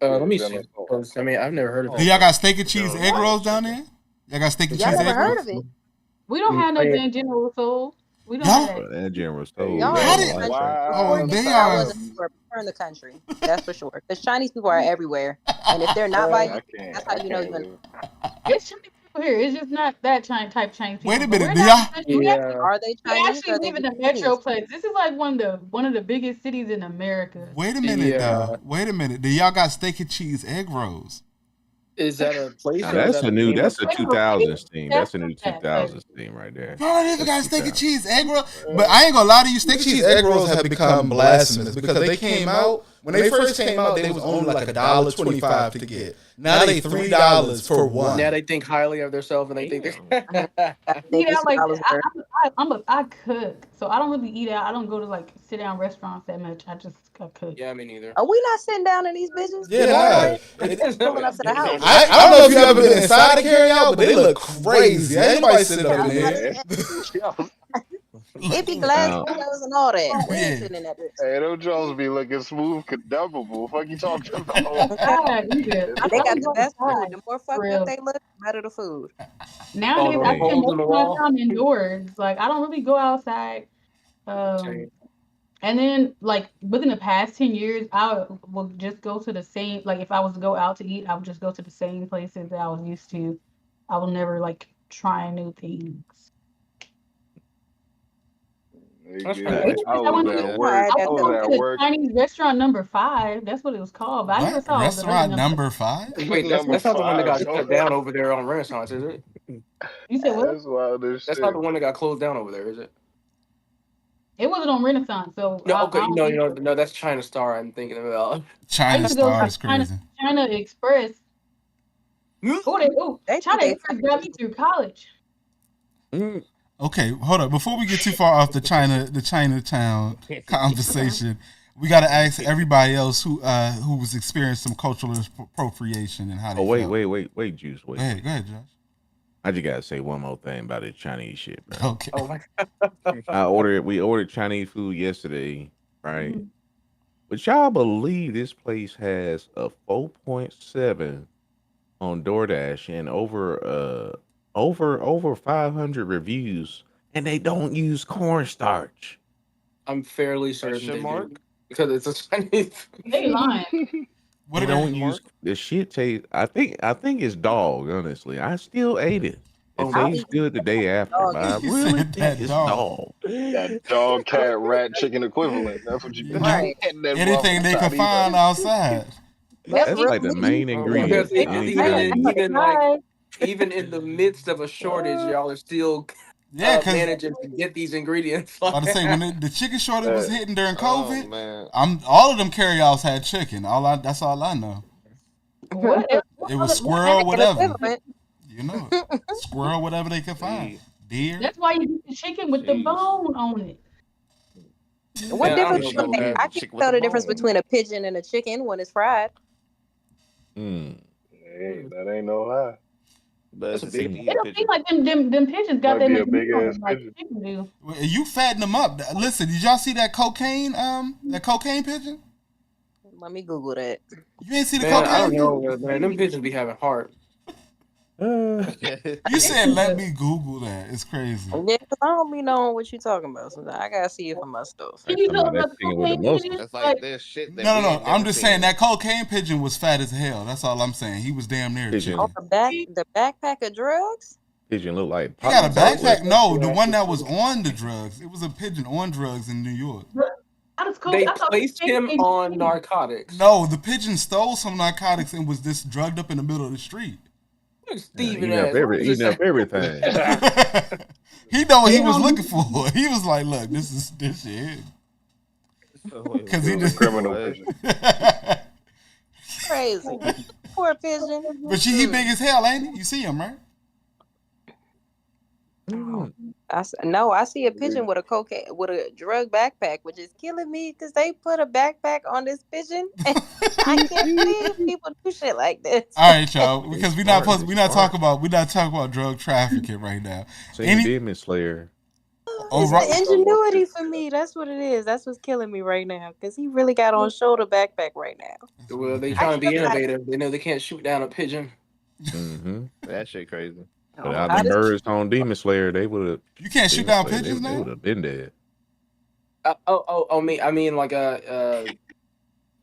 Speaker 6: Yeah,
Speaker 8: Let me
Speaker 6: General
Speaker 8: see.
Speaker 6: Tso.
Speaker 8: 'Cause, I mean, I've never heard of
Speaker 2: Do
Speaker 8: it.
Speaker 2: y'all got steak and cheese
Speaker 3: General
Speaker 2: egg
Speaker 3: Tso's
Speaker 2: rolls down
Speaker 3: chicken.
Speaker 2: there? Y'all got steak and
Speaker 5: Y'all
Speaker 2: cheese
Speaker 5: never
Speaker 2: egg
Speaker 5: heard
Speaker 2: rolls?
Speaker 5: of it.
Speaker 1: We don't have
Speaker 8: I
Speaker 1: no
Speaker 8: mean,
Speaker 1: damn General Tso. We don't
Speaker 5: Y'all,
Speaker 1: have
Speaker 4: But
Speaker 1: that.
Speaker 4: that General
Speaker 6: Hey,
Speaker 4: Tso's
Speaker 5: y'all
Speaker 2: How
Speaker 5: are in
Speaker 4: all
Speaker 5: the
Speaker 2: did?
Speaker 4: right,
Speaker 5: country.
Speaker 4: bro.
Speaker 2: Oh,
Speaker 5: Reporting it
Speaker 2: they
Speaker 5: to
Speaker 1: Uh,
Speaker 5: y'all
Speaker 2: are.
Speaker 5: as if you were in the country. That's for sure. Because Chinese people are everywhere, and if they're not by
Speaker 6: man,
Speaker 5: you, that's how
Speaker 6: I
Speaker 5: you know
Speaker 6: can't
Speaker 5: you're in.
Speaker 6: live.
Speaker 1: It's Chinese people here. It's just not that type Chinese
Speaker 2: Wait
Speaker 1: people.
Speaker 2: a
Speaker 1: But
Speaker 2: minute.
Speaker 1: we're
Speaker 2: Do
Speaker 1: not in
Speaker 2: y'all?
Speaker 1: the country.
Speaker 8: yeah.
Speaker 5: Are they
Speaker 1: We
Speaker 5: Chinese
Speaker 1: actually
Speaker 5: or are they
Speaker 1: live in the
Speaker 5: Vietnamese?
Speaker 1: metroplex. This is like one of the biggest cities in America.
Speaker 2: Wait a minute,
Speaker 8: Yeah.
Speaker 2: though. Wait a minute. Do y'all got steak and cheese egg rolls?
Speaker 8: Is that a place
Speaker 4: Now
Speaker 8: or is
Speaker 4: that's
Speaker 8: that
Speaker 4: a
Speaker 8: the
Speaker 4: new.
Speaker 8: name of
Speaker 4: That's a
Speaker 8: something?
Speaker 4: 2000s theme. That's a new
Speaker 1: That, but
Speaker 4: 2000s theme right there.
Speaker 2: Y'all don't even
Speaker 4: That's
Speaker 2: got steak and
Speaker 4: 2000s.
Speaker 2: cheese egg roll. But I ain't gonna lie to you. Steak and cheese egg rolls have become blasphemous because they came out. When they first came out, they was only like $1.25 to get. Now they $3 for one.
Speaker 8: Now they think highly of themselves and they think they're.
Speaker 5: I think
Speaker 1: eat
Speaker 5: it's
Speaker 1: out like
Speaker 5: $2 worth.
Speaker 1: I cook, so I don't really eat out. I don't go to like sit down restaurants that much. I cook.
Speaker 8: Yeah, me neither.
Speaker 5: Are we not sitting down in these bitches?
Speaker 2: Yeah,
Speaker 5: Pulling up to the house.
Speaker 2: I don't know if you ever been inside a carry out, but they look crazy. Ain't nobody sitting up in there.
Speaker 5: It be glass
Speaker 4: Now,
Speaker 5: windows and all that. We ain't
Speaker 2: Yeah.
Speaker 5: sitting in that bitch.
Speaker 6: Hey, those Jones be looking smooth, conductible. Fuck you talking about?
Speaker 1: God, either.
Speaker 5: And they got the
Speaker 1: go
Speaker 5: best food.
Speaker 1: outside,
Speaker 5: The more
Speaker 1: for
Speaker 5: fucked up
Speaker 1: real.
Speaker 5: they look, the better the food.
Speaker 1: Nowadays, I
Speaker 8: the
Speaker 4: hey,
Speaker 1: spend
Speaker 8: holes in
Speaker 1: most
Speaker 8: the
Speaker 1: of my
Speaker 8: wall.
Speaker 1: time indoors. Like I don't really go outside.
Speaker 8: Same.
Speaker 1: And then like within the past 10 years, I will just go to the same. Like if I was to go out to eat, I would just go to the same places that I was used to. I will never like try new things.
Speaker 8: That's
Speaker 6: Nigga,
Speaker 8: pretty nice.
Speaker 6: I
Speaker 1: I went
Speaker 6: was
Speaker 1: to,
Speaker 6: at
Speaker 3: Yeah.
Speaker 6: work.
Speaker 1: I
Speaker 6: I
Speaker 1: went
Speaker 6: was at
Speaker 1: to
Speaker 6: work.
Speaker 1: Chinese restaurant number 5. That's what it was called. But I never
Speaker 2: What?
Speaker 1: saw the other
Speaker 2: Restaurant
Speaker 1: number.
Speaker 2: number 5?
Speaker 8: Wait,
Speaker 6: Number
Speaker 8: that's not the one that
Speaker 6: 5,
Speaker 8: got
Speaker 6: dog.
Speaker 8: shut down over there on Renaissance, is it?
Speaker 1: You said what?
Speaker 6: That's wild as
Speaker 8: That's
Speaker 6: shit.
Speaker 8: not the one that got closed down over there, is it?
Speaker 1: It wasn't on Renaissance, so
Speaker 8: No,
Speaker 1: I
Speaker 8: okay,
Speaker 1: don't
Speaker 8: no, that's China Star. I'm thinking about.
Speaker 1: I
Speaker 2: China
Speaker 1: used to go
Speaker 2: Star
Speaker 1: to
Speaker 2: is crazy.
Speaker 1: China Express.
Speaker 5: They
Speaker 1: China
Speaker 5: think they
Speaker 1: Express got me through college.
Speaker 4: mm,
Speaker 2: Okay, hold up. Before we get too far off the Chinatown conversation, we got to ask everybody else who was experiencing some cultural appropriation and how
Speaker 4: Oh
Speaker 2: they felt.
Speaker 4: wait, Juice,
Speaker 2: Go ahead,
Speaker 4: wait.
Speaker 2: go ahead, Josh.
Speaker 4: I just gotta say one more thing about this Chinese shit, bro.
Speaker 2: Okay.
Speaker 8: Oh my
Speaker 4: We ordered Chinese food yesterday, right?
Speaker 1: Mhm.
Speaker 4: But y'all believe this place has a 4.7 on DoorDash and over 500 reviews, and they don't use cornstarch.
Speaker 8: I'm fairly certain
Speaker 3: Question
Speaker 8: they do
Speaker 3: mark?
Speaker 8: because it's a Chinese.
Speaker 1: They lying.
Speaker 2: What
Speaker 4: They
Speaker 2: are
Speaker 4: don't
Speaker 3: Question
Speaker 2: they?
Speaker 4: use
Speaker 3: mark?
Speaker 4: the shit taste. I think it's dog. Honestly, I still ate it. It
Speaker 8: Oh my
Speaker 5: I'll
Speaker 4: tastes
Speaker 5: eat
Speaker 4: good the day after,
Speaker 5: dog.
Speaker 4: but I
Speaker 2: He
Speaker 4: really
Speaker 2: said
Speaker 4: think
Speaker 2: that
Speaker 4: it's
Speaker 2: dog.
Speaker 4: dog.
Speaker 6: That dog, cat, rat, chicken equivalent. That's what you be
Speaker 2: Yeah.
Speaker 5: Right.
Speaker 6: getting that
Speaker 2: Anything
Speaker 6: motherfucker
Speaker 2: they could
Speaker 6: Chinese
Speaker 2: find
Speaker 6: at.
Speaker 2: outside.
Speaker 5: That's
Speaker 4: That's
Speaker 5: real
Speaker 4: like the
Speaker 5: meat.
Speaker 4: main
Speaker 3: Oh my
Speaker 4: ingredient
Speaker 8: Because
Speaker 4: in
Speaker 1: They
Speaker 8: it,
Speaker 4: anything
Speaker 8: even
Speaker 4: they
Speaker 1: lying.
Speaker 8: in
Speaker 4: use.
Speaker 8: even like even in the midst of a shortage, y'all are still
Speaker 2: Yeah, because
Speaker 8: managing to get these ingredients.
Speaker 2: about to say when the chicken shortage was
Speaker 6: Uh,
Speaker 2: hitting during
Speaker 3: Oh
Speaker 2: COVID,
Speaker 3: man.
Speaker 2: I'm all of them carryouts had chicken. That's all I know.
Speaker 1: What? What
Speaker 2: It was
Speaker 1: other? What?
Speaker 2: squirrel,
Speaker 5: An
Speaker 2: whatever.
Speaker 5: equivalent.
Speaker 2: You know it. Squirrel, whatever they could find.
Speaker 3: See,
Speaker 2: Deer.
Speaker 1: That's why you get the chicken with the
Speaker 3: jeez.
Speaker 1: bone on it.
Speaker 5: What
Speaker 8: Man, I don't
Speaker 5: difference
Speaker 8: know
Speaker 3: She
Speaker 8: about
Speaker 3: gonna
Speaker 5: between
Speaker 3: have
Speaker 8: that.
Speaker 5: I
Speaker 3: the
Speaker 5: can't
Speaker 3: chicken with
Speaker 5: tell
Speaker 3: the
Speaker 5: the difference
Speaker 3: bone.
Speaker 5: between a pigeon and a chicken when it's fried.
Speaker 4: Mm.
Speaker 6: hey, that ain't no lie.
Speaker 3: But
Speaker 8: That's
Speaker 3: is
Speaker 8: a
Speaker 3: it safe
Speaker 8: big.
Speaker 3: to
Speaker 1: It
Speaker 3: eat a
Speaker 1: don't seem
Speaker 3: pigeon?
Speaker 1: like them pigeons got
Speaker 6: Might
Speaker 1: that
Speaker 6: be
Speaker 1: much
Speaker 6: a
Speaker 1: meat
Speaker 6: big
Speaker 1: on
Speaker 6: ass
Speaker 1: them like
Speaker 6: pigeon.
Speaker 1: chicken do.
Speaker 2: Well, you fatten them up. Listen, did y'all see that cocaine? That cocaine pigeon?
Speaker 5: Let me Google that.
Speaker 2: You ain't see the
Speaker 8: Man, I
Speaker 2: cocaine
Speaker 8: don't
Speaker 2: pigeon?
Speaker 8: know, man. Them pigeons be having heart.
Speaker 2: You said let me Google that. It's crazy.
Speaker 5: Yeah, 'cause I don't be knowing what you talking about. So I gotta see it for myself.
Speaker 1: Can
Speaker 4: Like
Speaker 1: you
Speaker 4: talking
Speaker 1: tell
Speaker 4: about that
Speaker 1: about the
Speaker 4: chicken with the
Speaker 1: cocaine
Speaker 4: muscles.
Speaker 1: pigeons?
Speaker 3: That's like
Speaker 1: Like,
Speaker 3: this shit that
Speaker 2: No,
Speaker 3: we
Speaker 2: no, no.
Speaker 3: ain't
Speaker 2: I'm
Speaker 3: never
Speaker 2: just saying
Speaker 3: seen.
Speaker 2: that cocaine pigeon was fat as hell. That's all I'm saying. He was damn near a
Speaker 5: on
Speaker 2: chicken.
Speaker 4: Pigeon
Speaker 5: the backpack of drugs.
Speaker 4: pigeon look like
Speaker 2: He got a
Speaker 4: poppy or
Speaker 8: So,
Speaker 4: what?
Speaker 2: backpack. No, the
Speaker 8: yeah,
Speaker 2: one that was on the drugs. It was a pigeon on drugs in New York.
Speaker 8: they
Speaker 1: I thought
Speaker 8: placed
Speaker 1: cocaine
Speaker 8: him
Speaker 1: pigeons
Speaker 8: on
Speaker 1: too.
Speaker 8: narcotics.
Speaker 2: No, the pigeon stole some narcotics and was just drugged up in the middle of the street.
Speaker 8: Look,
Speaker 4: Yeah,
Speaker 8: Steven ass. What was
Speaker 4: eating
Speaker 8: this?
Speaker 4: up everything.
Speaker 2: He know what
Speaker 1: They
Speaker 2: he was
Speaker 1: don't
Speaker 2: looking
Speaker 1: do
Speaker 2: for. He was like, "Look, this shit," because
Speaker 6: It
Speaker 2: he
Speaker 6: was a
Speaker 2: just.
Speaker 6: criminal
Speaker 3: Boy.
Speaker 6: pigeon.
Speaker 5: Crazy. Poor pigeon.
Speaker 2: But he big as hell, ain't he? You see him, right?
Speaker 4: Mm.
Speaker 5: No, I see a pigeon with a drug backpack, which is killing me because they put a backpack on this pigeon. I can't believe people do shit like this.
Speaker 2: All right, y'all,
Speaker 4: They
Speaker 2: because
Speaker 4: smart. They smart.
Speaker 2: we're not talking about drug trafficking right now.
Speaker 4: Seen
Speaker 2: Any
Speaker 4: Demon Slayer.
Speaker 2: oh
Speaker 5: It's
Speaker 6: Nah,
Speaker 2: right,
Speaker 5: the
Speaker 6: we talking about
Speaker 5: ingenuity
Speaker 6: pigeon.
Speaker 5: for me. That's what it is. That's what's killing me right now because he really got on shoulder backpack right now.
Speaker 2: that's
Speaker 8: Well,
Speaker 2: really
Speaker 8: they
Speaker 5: I
Speaker 8: trying to
Speaker 2: crazy.
Speaker 8: be
Speaker 5: cannot.
Speaker 8: innovative. They know they can't shoot down a pigeon.
Speaker 4: Mm-hmm.
Speaker 3: That shit crazy.
Speaker 4: But
Speaker 5: Oh,
Speaker 4: out
Speaker 5: I
Speaker 4: them
Speaker 5: just
Speaker 4: birds on Demon Slayer, they would have
Speaker 2: You can't shoot
Speaker 4: Demon
Speaker 2: down
Speaker 4: Slayer.
Speaker 2: pigeons
Speaker 4: They
Speaker 2: now.
Speaker 4: would have been dead.
Speaker 8: Me. I mean, like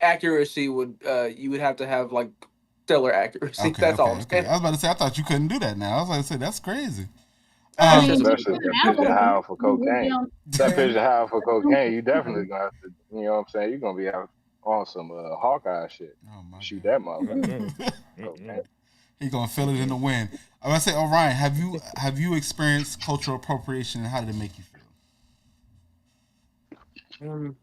Speaker 8: accuracy would. You would have to have like stellar accuracy.
Speaker 2: Okay,
Speaker 8: That's all
Speaker 2: okay,
Speaker 8: I'm
Speaker 2: okay.
Speaker 8: saying.
Speaker 2: I was about to say I thought you couldn't do that now. I was about to say that's crazy.
Speaker 1: I
Speaker 8: That's
Speaker 2: Um,
Speaker 1: mean,
Speaker 8: just
Speaker 6: Especially if
Speaker 1: different
Speaker 6: that pigeon
Speaker 1: animals
Speaker 6: high for
Speaker 1: move
Speaker 6: cocaine.
Speaker 1: down
Speaker 6: That
Speaker 1: there.
Speaker 6: pigeon high for cocaine, you definitely gonna have to, you know what I'm saying? You're gonna be out on some Hawkeye shit.
Speaker 2: oh my
Speaker 6: Shoot that motherfucker.
Speaker 3: Mm-mm.
Speaker 6: Cocaine.
Speaker 3: Mm-mm.
Speaker 2: he gonna feel it in the
Speaker 3: Mm-mm.
Speaker 2: wind. I was gonna say, Orion, have you experienced cultural appropriation and how did it make you feel?
Speaker 8: um,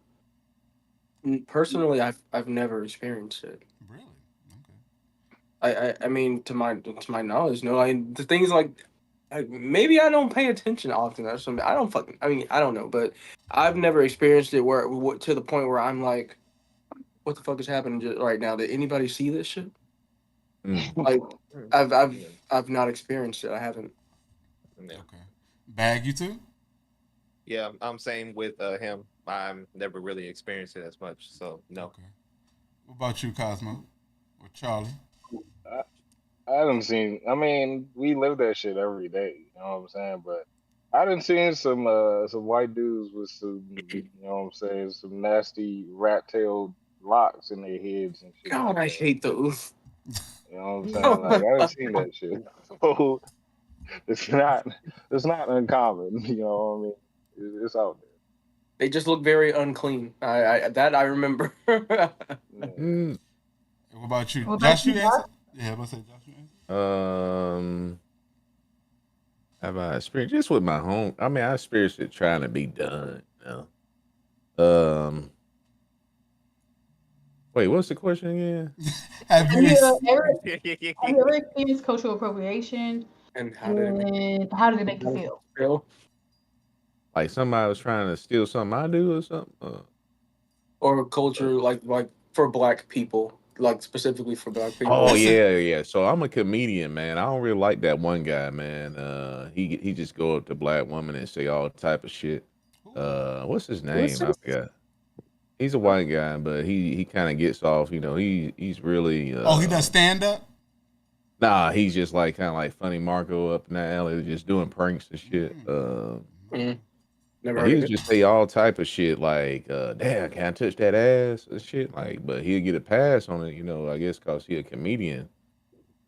Speaker 8: personally, I've never experienced it.
Speaker 2: Really? Okay.
Speaker 8: I mean, to my knowledge, no. The things like maybe I don't pay attention often or something. I don't fucking. I mean, I don't know, but I've never experienced it to the point where I'm like, what the fuck is happening right now? Did anybody see this shit?
Speaker 4: Mm.
Speaker 8: Like, I've I've
Speaker 3: Yeah.
Speaker 8: I've not experienced it. I haven't.
Speaker 3: Yeah.
Speaker 2: Okay. Bag you too?
Speaker 3: Yeah, I'm same with him. I'm never really experienced it as much, so no.
Speaker 2: Okay. What about you, Cosmo? Or Charlie?
Speaker 6: I, I haven't seen. I mean, we live that shit every day. You know what I'm saying? But I done seen some white dudes with some, you know what I'm saying, some nasty rat tailed locks in their heads and shit
Speaker 8: God,
Speaker 6: like
Speaker 8: I
Speaker 6: that.
Speaker 8: hate those.
Speaker 6: You know what I'm saying? Like I done seen that shit. So it's not it's not uncommon. You know what I mean? It's out
Speaker 8: They just look very unclean. I remember.
Speaker 6: there. Yeah.
Speaker 4: Mm.
Speaker 2: What about you?
Speaker 1: What about
Speaker 2: Josh,
Speaker 1: you,
Speaker 2: you answer?
Speaker 1: Josh?
Speaker 2: Yeah, I'm gonna say Josh, you answer?
Speaker 4: Um, have I experienced just with my home? I mean, I experienced it trying to be done. You know? Wait, what's the question again?
Speaker 2: Have
Speaker 1: Have
Speaker 2: you
Speaker 1: you
Speaker 2: ex-
Speaker 1: ever experienced cultural appropriation
Speaker 8: And how did it make
Speaker 1: and how did it make you feel?
Speaker 8: you feel?
Speaker 4: Like somebody was trying to steal something I do or something.
Speaker 8: Or culture like for black people, like specifically for black people.
Speaker 4: Oh
Speaker 2: This is
Speaker 4: yeah, yeah. So I'm a comedian, man. I don't really like that one guy, man. He just go up to black women and say all type of shit. What's his
Speaker 5: What's
Speaker 4: name? I
Speaker 5: this?
Speaker 4: forgot. He's a white guy, but he kind of gets off. You know, he's really
Speaker 2: he does stand up.
Speaker 4: nah. He's just like kind of like funny Marco up in that alley, just doing pranks and shit.
Speaker 8: Mm, never
Speaker 4: But
Speaker 8: heard
Speaker 4: he'll
Speaker 8: of it.
Speaker 4: just say all type of shit like, "Damn, can I touch that ass?" and shit. Like, but he'll get a pass on it, you know. I guess cause he a comedian.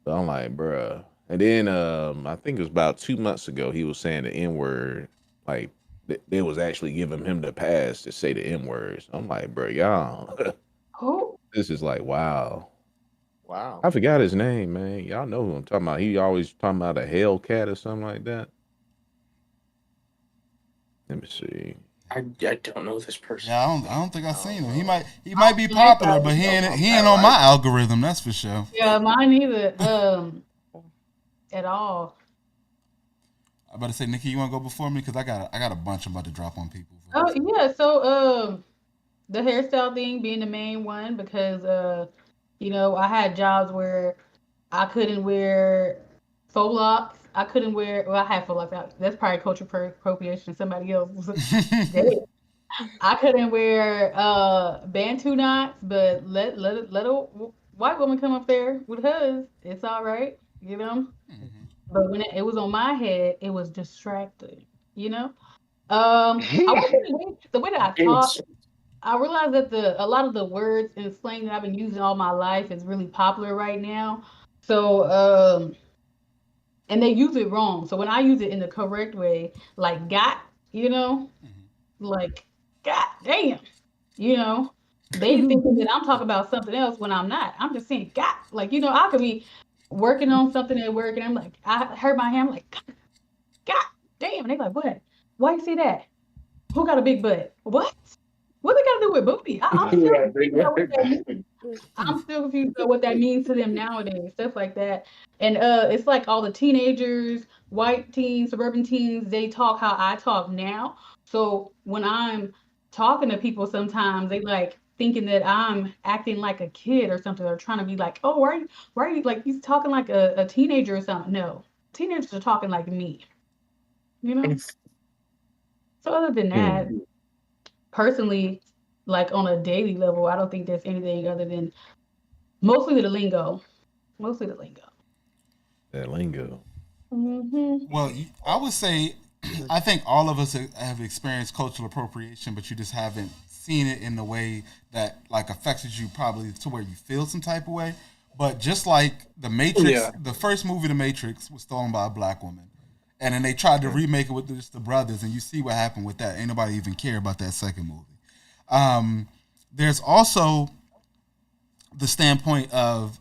Speaker 4: So I'm like, bruh. And then I think it was about 2 months ago, he was saying the N word. Like they was actually giving him the pass to say the N word. So I'm like, bro, y'all,
Speaker 1: Who?
Speaker 4: this is like wow.
Speaker 3: Wow.
Speaker 4: I forgot his name, man. Y'all know who I'm talking about. He always talking about a Hellcat or something like that. Let me see.
Speaker 8: I don't know this person.
Speaker 2: Yeah, I don't think I've seen him. He might be
Speaker 1: Yeah, I
Speaker 2: popular, but
Speaker 3: I'm
Speaker 2: he
Speaker 3: not
Speaker 2: ain't on
Speaker 3: right.
Speaker 2: my algorithm. That's for sure.
Speaker 1: Yeah, mine either. At all.
Speaker 2: I better say, Nikki, you want to go before me because I got a bunch I'm about to drop on people. For
Speaker 1: Oh
Speaker 2: this.
Speaker 1: yeah, so the hairstyle thing being the main one because I had jobs where I couldn't wear faux locks. I couldn't wear. Well, I had faux locks. That's probably cultural appropriation. Somebody else. I couldn't wear bantu knots, but let a white woman come up there with hers. It's all right, you know.
Speaker 2: Mhm.
Speaker 1: But when it was on my head, it was distracting, you know. I wasn't the way that I talk.
Speaker 8: It's
Speaker 1: I realize that a lot of the words and slang that I've been using all my life is really popular right now. So and they use it wrong. So when I use it in the correct way, like got, you know,
Speaker 2: Mhm.
Speaker 1: like god damn, you know, they thinking that I'm talking about something else when I'm not. I'm just saying got, like I could be working on something at work and I'm like, I hurt my hand, I'm like god damn, and they like what? Why you say that? Who got a big butt? What? What they got to do with booty? I'm still
Speaker 8: yeah,
Speaker 1: confused about what that means. I'm still confused about what that means to them nowadays, stuff like that. And it's like all the teenagers, white teens, suburban teens, they talk how I talk now. So when I'm talking to people sometimes they like thinking that I'm acting like a kid or something or trying to be like, oh, why are you like he's talking like a teenager or something? No. Teenagers are talking like me, you know? So other than that,
Speaker 4: Hmm.
Speaker 1: personally, like on a daily level, I don't think there's anything other than mostly the lingo. Mostly the lingo.
Speaker 4: That lingo.
Speaker 1: Hmm.
Speaker 2: Well, I would say I think all of us have experienced cultural appropriation, but you just haven't seen it in the way that like affected you probably to where you feel some type of way. But just like the Matrix,
Speaker 8: yeah.
Speaker 2: the first movie, The Matrix, was stolen by a black woman, and then they tried to remake it with just the brothers, and you see what happened with that. Ain't nobody even care about that second movie. Um, there's also the standpoint of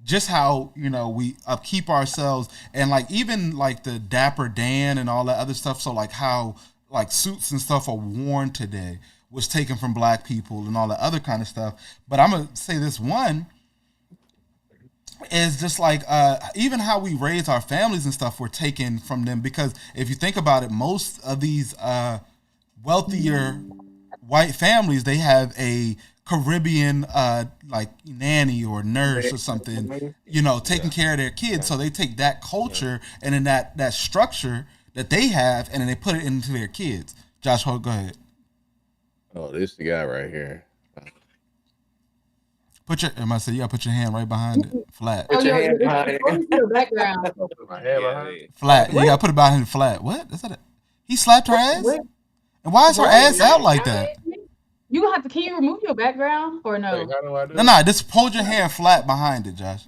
Speaker 2: just how we upkeep ourselves and like even like the Dapper Dan and all that other stuff. So like how like suits and stuff are worn today was taken from black people and all that other kind of stuff. But I'm gonna say this one is just like even how we raise our families and stuff were taken from them because if you think about it, most of these wealthier white families they have a Caribbean like nanny or nurse or something, taking
Speaker 4: Yeah.
Speaker 2: care of their kids. So they take that culture and then that structure that they have and then they put it into their kids. Josh, go ahead.
Speaker 4: Oh, this the guy right here.
Speaker 2: Put your hand right behind it, flat,
Speaker 1: Oh,
Speaker 8: Put your hand
Speaker 1: it's
Speaker 8: behind it.
Speaker 1: going to your background.
Speaker 6: Put my hand
Speaker 3: Yeah,
Speaker 6: behind.
Speaker 2: flat. You
Speaker 1: What?
Speaker 2: gotta put it behind it flat. What? Is that? He slapped her ass,
Speaker 1: What?
Speaker 2: and why is her
Speaker 1: What?
Speaker 2: ass out
Speaker 3: yeah.
Speaker 2: like that?
Speaker 1: You gonna have to? Can you remove your background or
Speaker 6: Wait,
Speaker 1: no?
Speaker 6: how do I do
Speaker 2: No,
Speaker 6: it?
Speaker 2: no, just hold your hand flat behind it, Josh,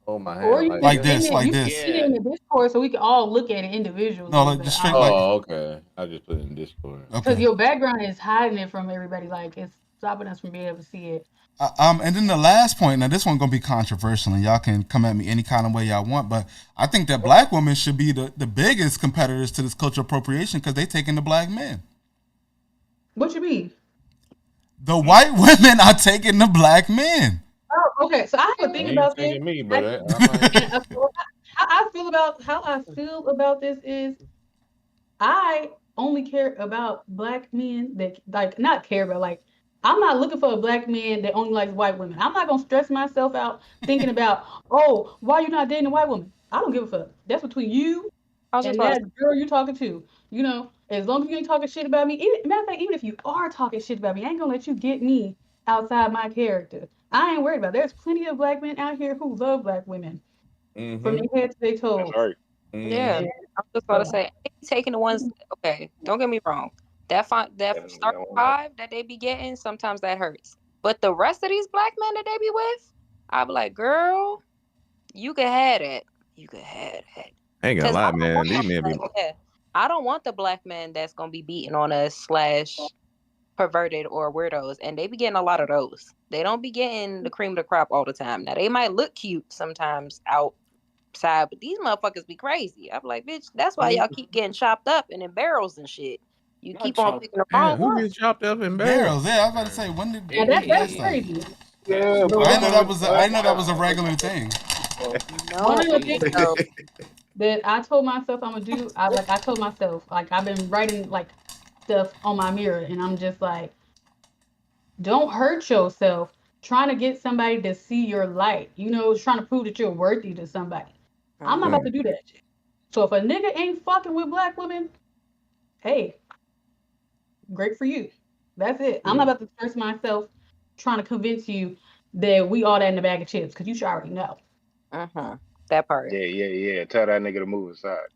Speaker 4: Hold my
Speaker 1: Or
Speaker 4: hand
Speaker 1: you
Speaker 4: like
Speaker 1: can
Speaker 2: like
Speaker 4: this.
Speaker 1: send
Speaker 2: this,
Speaker 1: it.
Speaker 2: like
Speaker 1: You can
Speaker 2: this.
Speaker 1: send it
Speaker 3: Yeah.
Speaker 1: in the Discord so we can all look at it
Speaker 2: No,
Speaker 1: individually.
Speaker 2: like
Speaker 1: But
Speaker 2: just
Speaker 1: I
Speaker 2: straight,
Speaker 1: don't
Speaker 2: like
Speaker 1: know
Speaker 4: Oh, okay. I just put it in Discord.
Speaker 1: because
Speaker 2: okay.
Speaker 1: your background is hiding it from everybody. Like it's stopping us from being able to see it.
Speaker 2: And then the last point. Now, this one gonna be controversial, and y'all can come at me any kind of way y'all want. But I think that black women should be the biggest competitors to this cultural appropriation because they taking the black men.
Speaker 1: What you mean?
Speaker 2: The white women are taking the black men.
Speaker 1: Oh, okay. So I have a
Speaker 4: I
Speaker 1: thing
Speaker 4: ain't
Speaker 1: about this.
Speaker 4: thinking me, but
Speaker 1: I,
Speaker 4: I might.
Speaker 1: and so how I feel about this is I only care about black men that like not care about like I'm not looking for a black man that only likes white women. I'm not gonna stress myself out thinking about, oh, why you not dating a white woman? I don't give a fuck. That's between you
Speaker 5: I was just
Speaker 1: and
Speaker 5: about to
Speaker 1: that
Speaker 5: say,
Speaker 1: girl you talking to. You know, as long as you ain't talking shit about me, matter of fact, even if you are talking shit about me, I ain't gonna let you get me outside my character. I ain't worried about it. There's plenty of black men out here who love black women from
Speaker 4: Mm-hmm.
Speaker 1: their head to their
Speaker 6: That's
Speaker 1: toes.
Speaker 6: right.
Speaker 5: yeah.
Speaker 1: And
Speaker 4: Mm-hmm.
Speaker 5: I was just about to
Speaker 1: so,
Speaker 5: say, they be taking the ones. Okay, don't get me wrong. That
Speaker 6: Definitely
Speaker 5: start
Speaker 6: don't want that.
Speaker 5: five that they be getting, sometimes that hurts. But the rest of these black men that they be with, I be like, girl, you could have it. You could have it.
Speaker 4: I ain't gonna
Speaker 5: Cause I
Speaker 4: lie,
Speaker 5: don't want
Speaker 4: man. These
Speaker 5: no
Speaker 4: men be
Speaker 5: black. Yeah, I don't want the black man that's gonna be beating on us slash perverted or weirdos, and they be getting a lot of those. They don't be getting the cream of the crop all the time. Now they might look cute sometimes outside, but these motherfuckers be crazy. I'm like, bitch, that's why y'all keep getting chopped up and in barrels and shit. You
Speaker 8: Not
Speaker 5: keep on
Speaker 8: chopped.
Speaker 5: picking the
Speaker 4: man,
Speaker 5: wrong
Speaker 4: who
Speaker 5: one.
Speaker 4: gets chopped up in barrels?
Speaker 2: Barrels, yeah. I was about to say, when did
Speaker 1: now
Speaker 2: that
Speaker 1: that's
Speaker 2: start?
Speaker 1: crazy.
Speaker 6: Yeah,
Speaker 1: But
Speaker 2: I didn't know that
Speaker 6: peppers.
Speaker 2: was I didn't know that was a regular thing.
Speaker 1: one
Speaker 5: No,
Speaker 1: of the things
Speaker 5: no.
Speaker 1: that I told myself I'm gonna do, I told myself like I've been writing like stuff on my mirror, and I'm just like, don't hurt yourself trying to get somebody to see your light. You know, trying to prove that you're worthy to somebody. I'm not
Speaker 5: Mhm.
Speaker 1: about
Speaker 4: Mm.
Speaker 1: to do that. So if a nigga ain't fucking with black women, hey, great for you. That's it. I'm not
Speaker 4: Mm.
Speaker 1: about to stress myself trying to convince you that we all that in the bag of chips because you should already know.
Speaker 5: Mhm. That part.
Speaker 6: Yeah, yeah, yeah. Tell that nigga to move aside.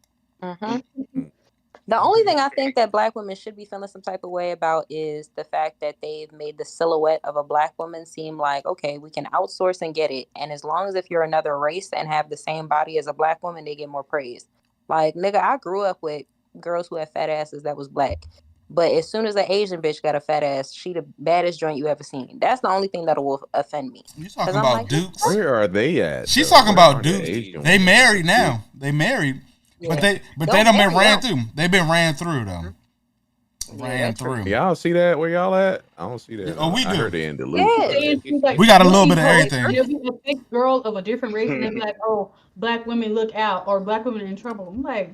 Speaker 5: Mhm.
Speaker 4: Mm.
Speaker 5: The only thing I think that black women should be feeling some type of way about is the fact that they've made the silhouette of a black woman seem like, okay, we can outsource and get it. And as long as if you're another race and have the same body as a black woman, they get more praise. Like, nigga, I grew up with girls who had fat asses that was black. But as soon as an Asian bitch got a fat ass, she the baddest joint you ever seen. That's the only thing that will offend me.
Speaker 2: You
Speaker 5: Cause
Speaker 2: talking
Speaker 5: I'm
Speaker 2: about
Speaker 5: like,
Speaker 2: Dukes?
Speaker 4: Where are they at
Speaker 2: She's
Speaker 4: though?
Speaker 2: talking
Speaker 4: Where
Speaker 2: about
Speaker 4: are the
Speaker 2: Dukes.
Speaker 4: Asian
Speaker 2: They
Speaker 4: women?
Speaker 2: married now. They married,
Speaker 5: yeah,
Speaker 2: but they
Speaker 5: don't
Speaker 2: done been
Speaker 5: marry
Speaker 2: ran
Speaker 5: them.
Speaker 2: through. They've been ran through though.
Speaker 5: Yeah,
Speaker 2: Ran
Speaker 5: that's true.
Speaker 2: through.
Speaker 4: Y'all see that? Where y'all at? I don't see that.
Speaker 2: Oh, we
Speaker 4: I
Speaker 2: do.
Speaker 4: heard they in Duluth,
Speaker 1: I'm
Speaker 5: Yeah,
Speaker 4: but
Speaker 1: saying things like
Speaker 2: We got a
Speaker 1: you'll
Speaker 2: little
Speaker 1: see
Speaker 2: bit of
Speaker 5: oh,
Speaker 1: posts,
Speaker 5: they
Speaker 2: everything.
Speaker 1: there'll be a thick girl of a different race, and they be like, "Oh, black women look out," or "Black women in trouble." I'm like,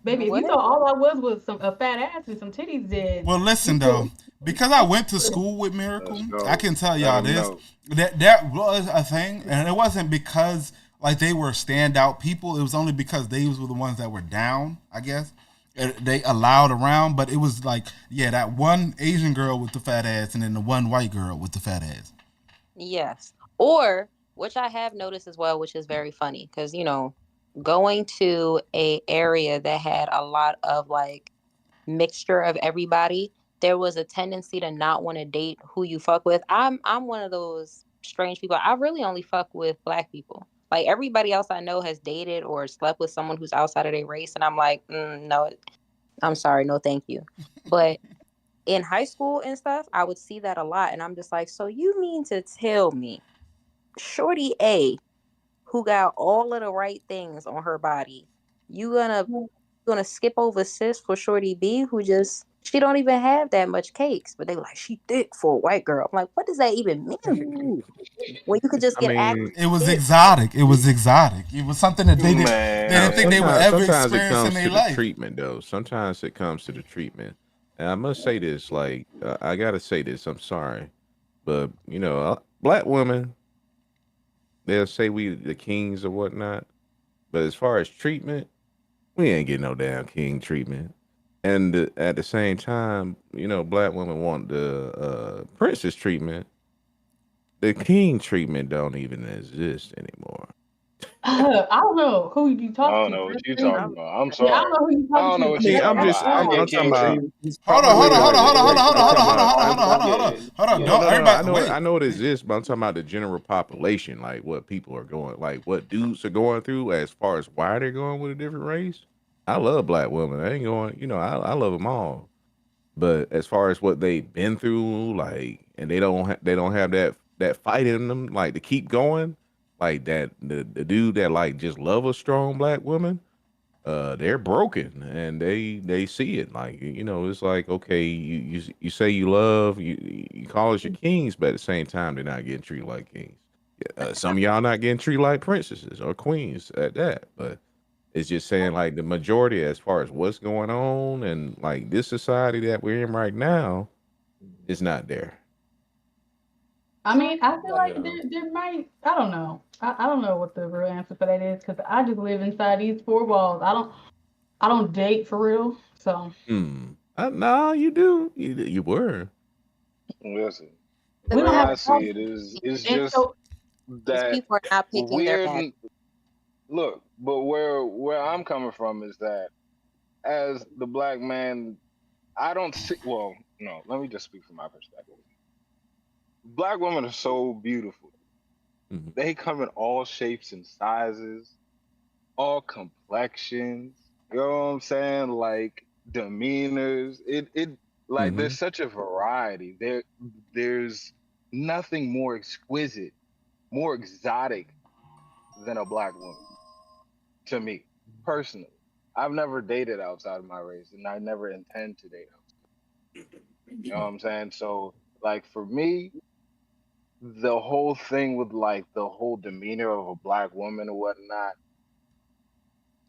Speaker 1: baby, if you
Speaker 5: what?
Speaker 1: thought all I was some a fat ass and some titties, then
Speaker 2: Well,
Speaker 1: you
Speaker 2: listen though,
Speaker 1: could.
Speaker 2: because I went to school with
Speaker 6: Let's
Speaker 2: Miracle, I
Speaker 6: go.
Speaker 2: can tell
Speaker 6: Let
Speaker 2: y'all
Speaker 6: them
Speaker 2: this
Speaker 6: know.
Speaker 2: that was a thing, and it wasn't because like they were standout people. It was only because they were the ones that were down, I guess. They allowed around, but it was like, yeah, that one Asian girl with the fat ass, and then the one white girl with the fat ass.
Speaker 5: Yes. Or, which I have noticed as well, which is very funny, because going to a area that had a lot of like mixture of everybody, there was a tendency to not want to date who you fuck with. I'm one of those strange people. I really only fuck with black people. Like everybody else I know has dated or slept with someone who's outside of their race, and I'm like, no, I'm sorry, no, thank you. But in high school and stuff, I would see that a lot, and I'm just like, so you mean to tell me, Shorty A, who got all of the right things on her body, you gonna skip over sis for Shorty B, who just she don't even have that much cakes, but they like she thick for a white girl. I'm like, what does that even mean? When you could just
Speaker 4: I
Speaker 5: get actually
Speaker 4: mean,
Speaker 2: It was
Speaker 5: thick.
Speaker 2: exotic. It was exotic. It was something that they
Speaker 6: Man,
Speaker 2: didn't think they would
Speaker 6: man.
Speaker 2: ever
Speaker 4: sometimes it
Speaker 2: experience in
Speaker 4: comes
Speaker 2: their
Speaker 4: to the
Speaker 2: life.
Speaker 4: treatment though. Sometimes it comes to the treatment, and I must say this. Like, I gotta say this. I'm sorry, but black women, they'll say we the kings or whatnot, but as far as treatment, we ain't getting no damn king treatment. And at the same time, black women want the princess treatment. The king treatment don't even exist anymore.
Speaker 1: I don't know who you
Speaker 6: I
Speaker 1: talking
Speaker 6: don't
Speaker 1: to.
Speaker 6: know what
Speaker 1: That's
Speaker 6: you
Speaker 1: crazy.
Speaker 6: talking about. I'm
Speaker 1: Yeah, I don't
Speaker 6: sorry.
Speaker 1: know who you
Speaker 6: I
Speaker 1: talking
Speaker 6: don't know
Speaker 1: to.
Speaker 4: I
Speaker 6: what you
Speaker 4: mean,
Speaker 1: That's
Speaker 4: I'm
Speaker 6: talking
Speaker 1: that's
Speaker 4: just,
Speaker 6: about. I
Speaker 1: wild.
Speaker 6: get
Speaker 4: I'm talking
Speaker 6: king
Speaker 4: about.
Speaker 6: treatment.
Speaker 8: He's
Speaker 2: Hold on,
Speaker 8: probably
Speaker 2: hold
Speaker 6: Wait,
Speaker 2: on,
Speaker 6: wait,
Speaker 2: hold
Speaker 6: wait,
Speaker 2: on,
Speaker 6: wait,
Speaker 2: hold on,
Speaker 6: wait,
Speaker 2: hold
Speaker 6: wait.
Speaker 2: on, hold on,
Speaker 4: I'm
Speaker 2: hold on,
Speaker 4: talking
Speaker 2: hold on,
Speaker 4: about.
Speaker 2: hold on,
Speaker 4: I'm
Speaker 2: hold on, hold on, hold on.
Speaker 4: no,
Speaker 2: Don't
Speaker 4: no, no, no.
Speaker 2: everybody
Speaker 4: I
Speaker 2: wait.
Speaker 4: know it exists, but I'm talking about the general population, like what people are going, like what dudes are going through, as far as why they're going with a different race. I love black women. I ain't going. I love them all. But as far as what they've been through, like, and they don't have that fight in them, like to keep going, like that the dude that like just love a strong black woman, they're broken and they see it. Like, it's like, okay, you say you love, you call us your kings, but at the same time they're not getting treated like kings. Some of y'all not getting treated like princesses or queens at that, but It's just saying like the majority as far as what's going on and like this society that we're in right now is not there.
Speaker 1: I mean, I feel
Speaker 3: Not
Speaker 1: like
Speaker 3: at all.
Speaker 1: there might. I don't know. I don't know what the real answer for that is because I just live inside these four walls. I don't date for real. So
Speaker 4: Hmm. No, you do. You were.
Speaker 6: Listen, the
Speaker 1: we
Speaker 6: way
Speaker 1: don't have
Speaker 6: I
Speaker 1: a
Speaker 6: see
Speaker 1: house,
Speaker 6: it is
Speaker 1: and
Speaker 6: just
Speaker 1: so
Speaker 5: Because
Speaker 6: that
Speaker 5: people are not picking their
Speaker 6: weird.
Speaker 5: bad.
Speaker 6: Look, but where I'm coming from is that as the black man, I don't see. Well, no, let me just speak from my perspective. Black women are so beautiful.
Speaker 4: Mhm.
Speaker 6: They come in all shapes and sizes, all complexions. You know what I'm saying? Like demeanors. It like there's
Speaker 4: Mhm.
Speaker 6: such a variety. There's nothing more exquisite, more exotic than a black woman to me personally. I've never dated outside of my race, and I never intend to date outside. You know what I'm saying? So, like for me, the whole thing with like the whole demeanor of a black woman or whatnot,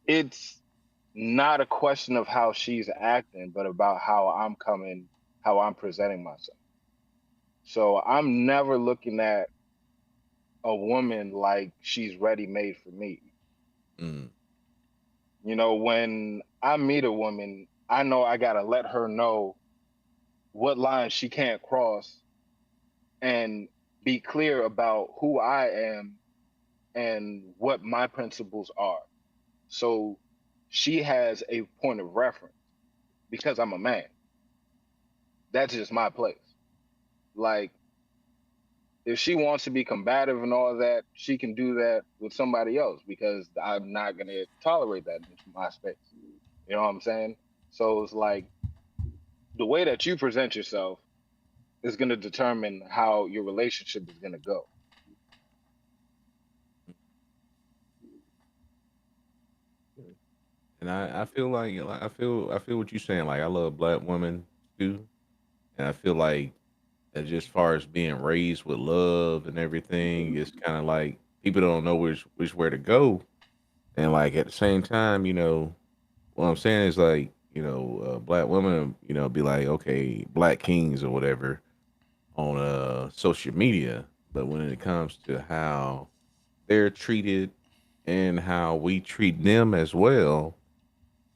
Speaker 6: it's not a question of how she's acting, but about how I'm presenting myself. So I'm never looking at a woman like she's ready made for me.
Speaker 4: Mm.
Speaker 6: You know, when I meet a woman, I know I gotta let her know what lines she can't cross and be clear about who I am and what my principles are. So she has a point of reference because I'm a man. That's just my place. Like, if she wants to be combative and all that, she can do that with somebody else because I'm not going to tolerate that into my space. You know what I'm saying? So it's like the way that you present yourself is going to determine how your relationship is going to go.
Speaker 4: And I feel like I feel what you're saying. Like I love black women too, and I feel like that just far as being raised with love and everything, it's kind of like people don't know which where to go, and like at the same time, what I'm saying is like black women, be like okay, black kings or whatever on social media, but when it comes to how they're treated and how we treat them as well,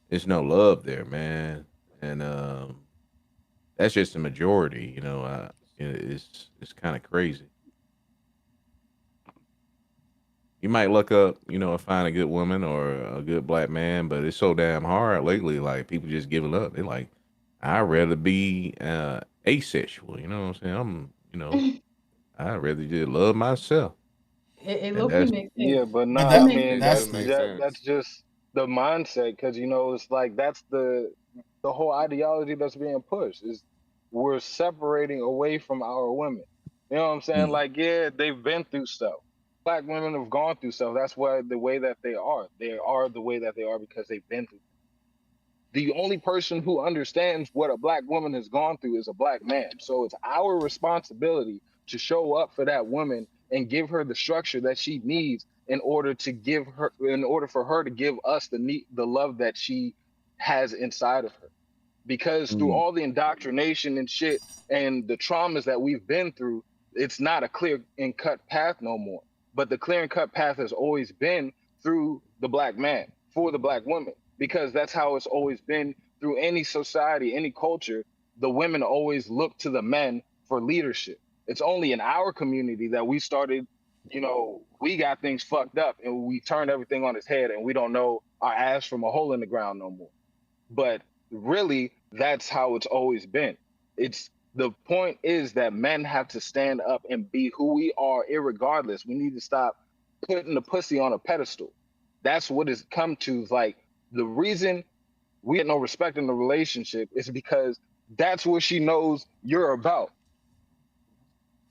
Speaker 4: there's no love there, man. And that's just the majority, it's kind of crazy. You might look up, and find a good woman or a good black man, but it's so damn hard lately. Like people just giving up. They're like, I'd rather be asexual. You know what I'm saying? I'd rather just love myself,
Speaker 1: it
Speaker 4: and
Speaker 1: low key
Speaker 4: that's
Speaker 1: makes sense.
Speaker 6: Yeah, but
Speaker 2: But
Speaker 6: nah,
Speaker 1: It
Speaker 6: I
Speaker 1: makes
Speaker 6: mean
Speaker 1: sense.
Speaker 4: yeah.
Speaker 3: Does
Speaker 6: that's
Speaker 3: make
Speaker 6: that's
Speaker 3: sense.
Speaker 6: just the mindset because you know it's like that's the whole ideology that's being pushed is we're separating away from our women. You know what I'm saying?
Speaker 4: Mm,
Speaker 6: Like, yeah, they've been through stuff. Black women have gone through stuff. That's why the way that they are. They are the way that they are because they've been through. The only person who understands what a black woman has gone through is a black man. So it's our responsibility to show up for that woman and give her the structure that she needs in order for her to give us the love that she has inside of her because through
Speaker 4: mm,
Speaker 6: all the indoctrination and shit and the traumas that we've been through, it's not a clear and cut path no more. But the clear and cut path has always been through the black man for the black woman because that's how it's always been through any society, any culture. The women always look to the men for leadership. It's only in our community that we started, we got things fucked up and we turned everything on its head and we don't know our ass from a hole in the ground no more. But really, that's how it's always been. It's the point is that men have to stand up and be who we are, irregardless. We need to stop putting the pussy on a pedestal. That's what it's come to. Like the reason we get no respect in the relationship is because that's what she knows you're about.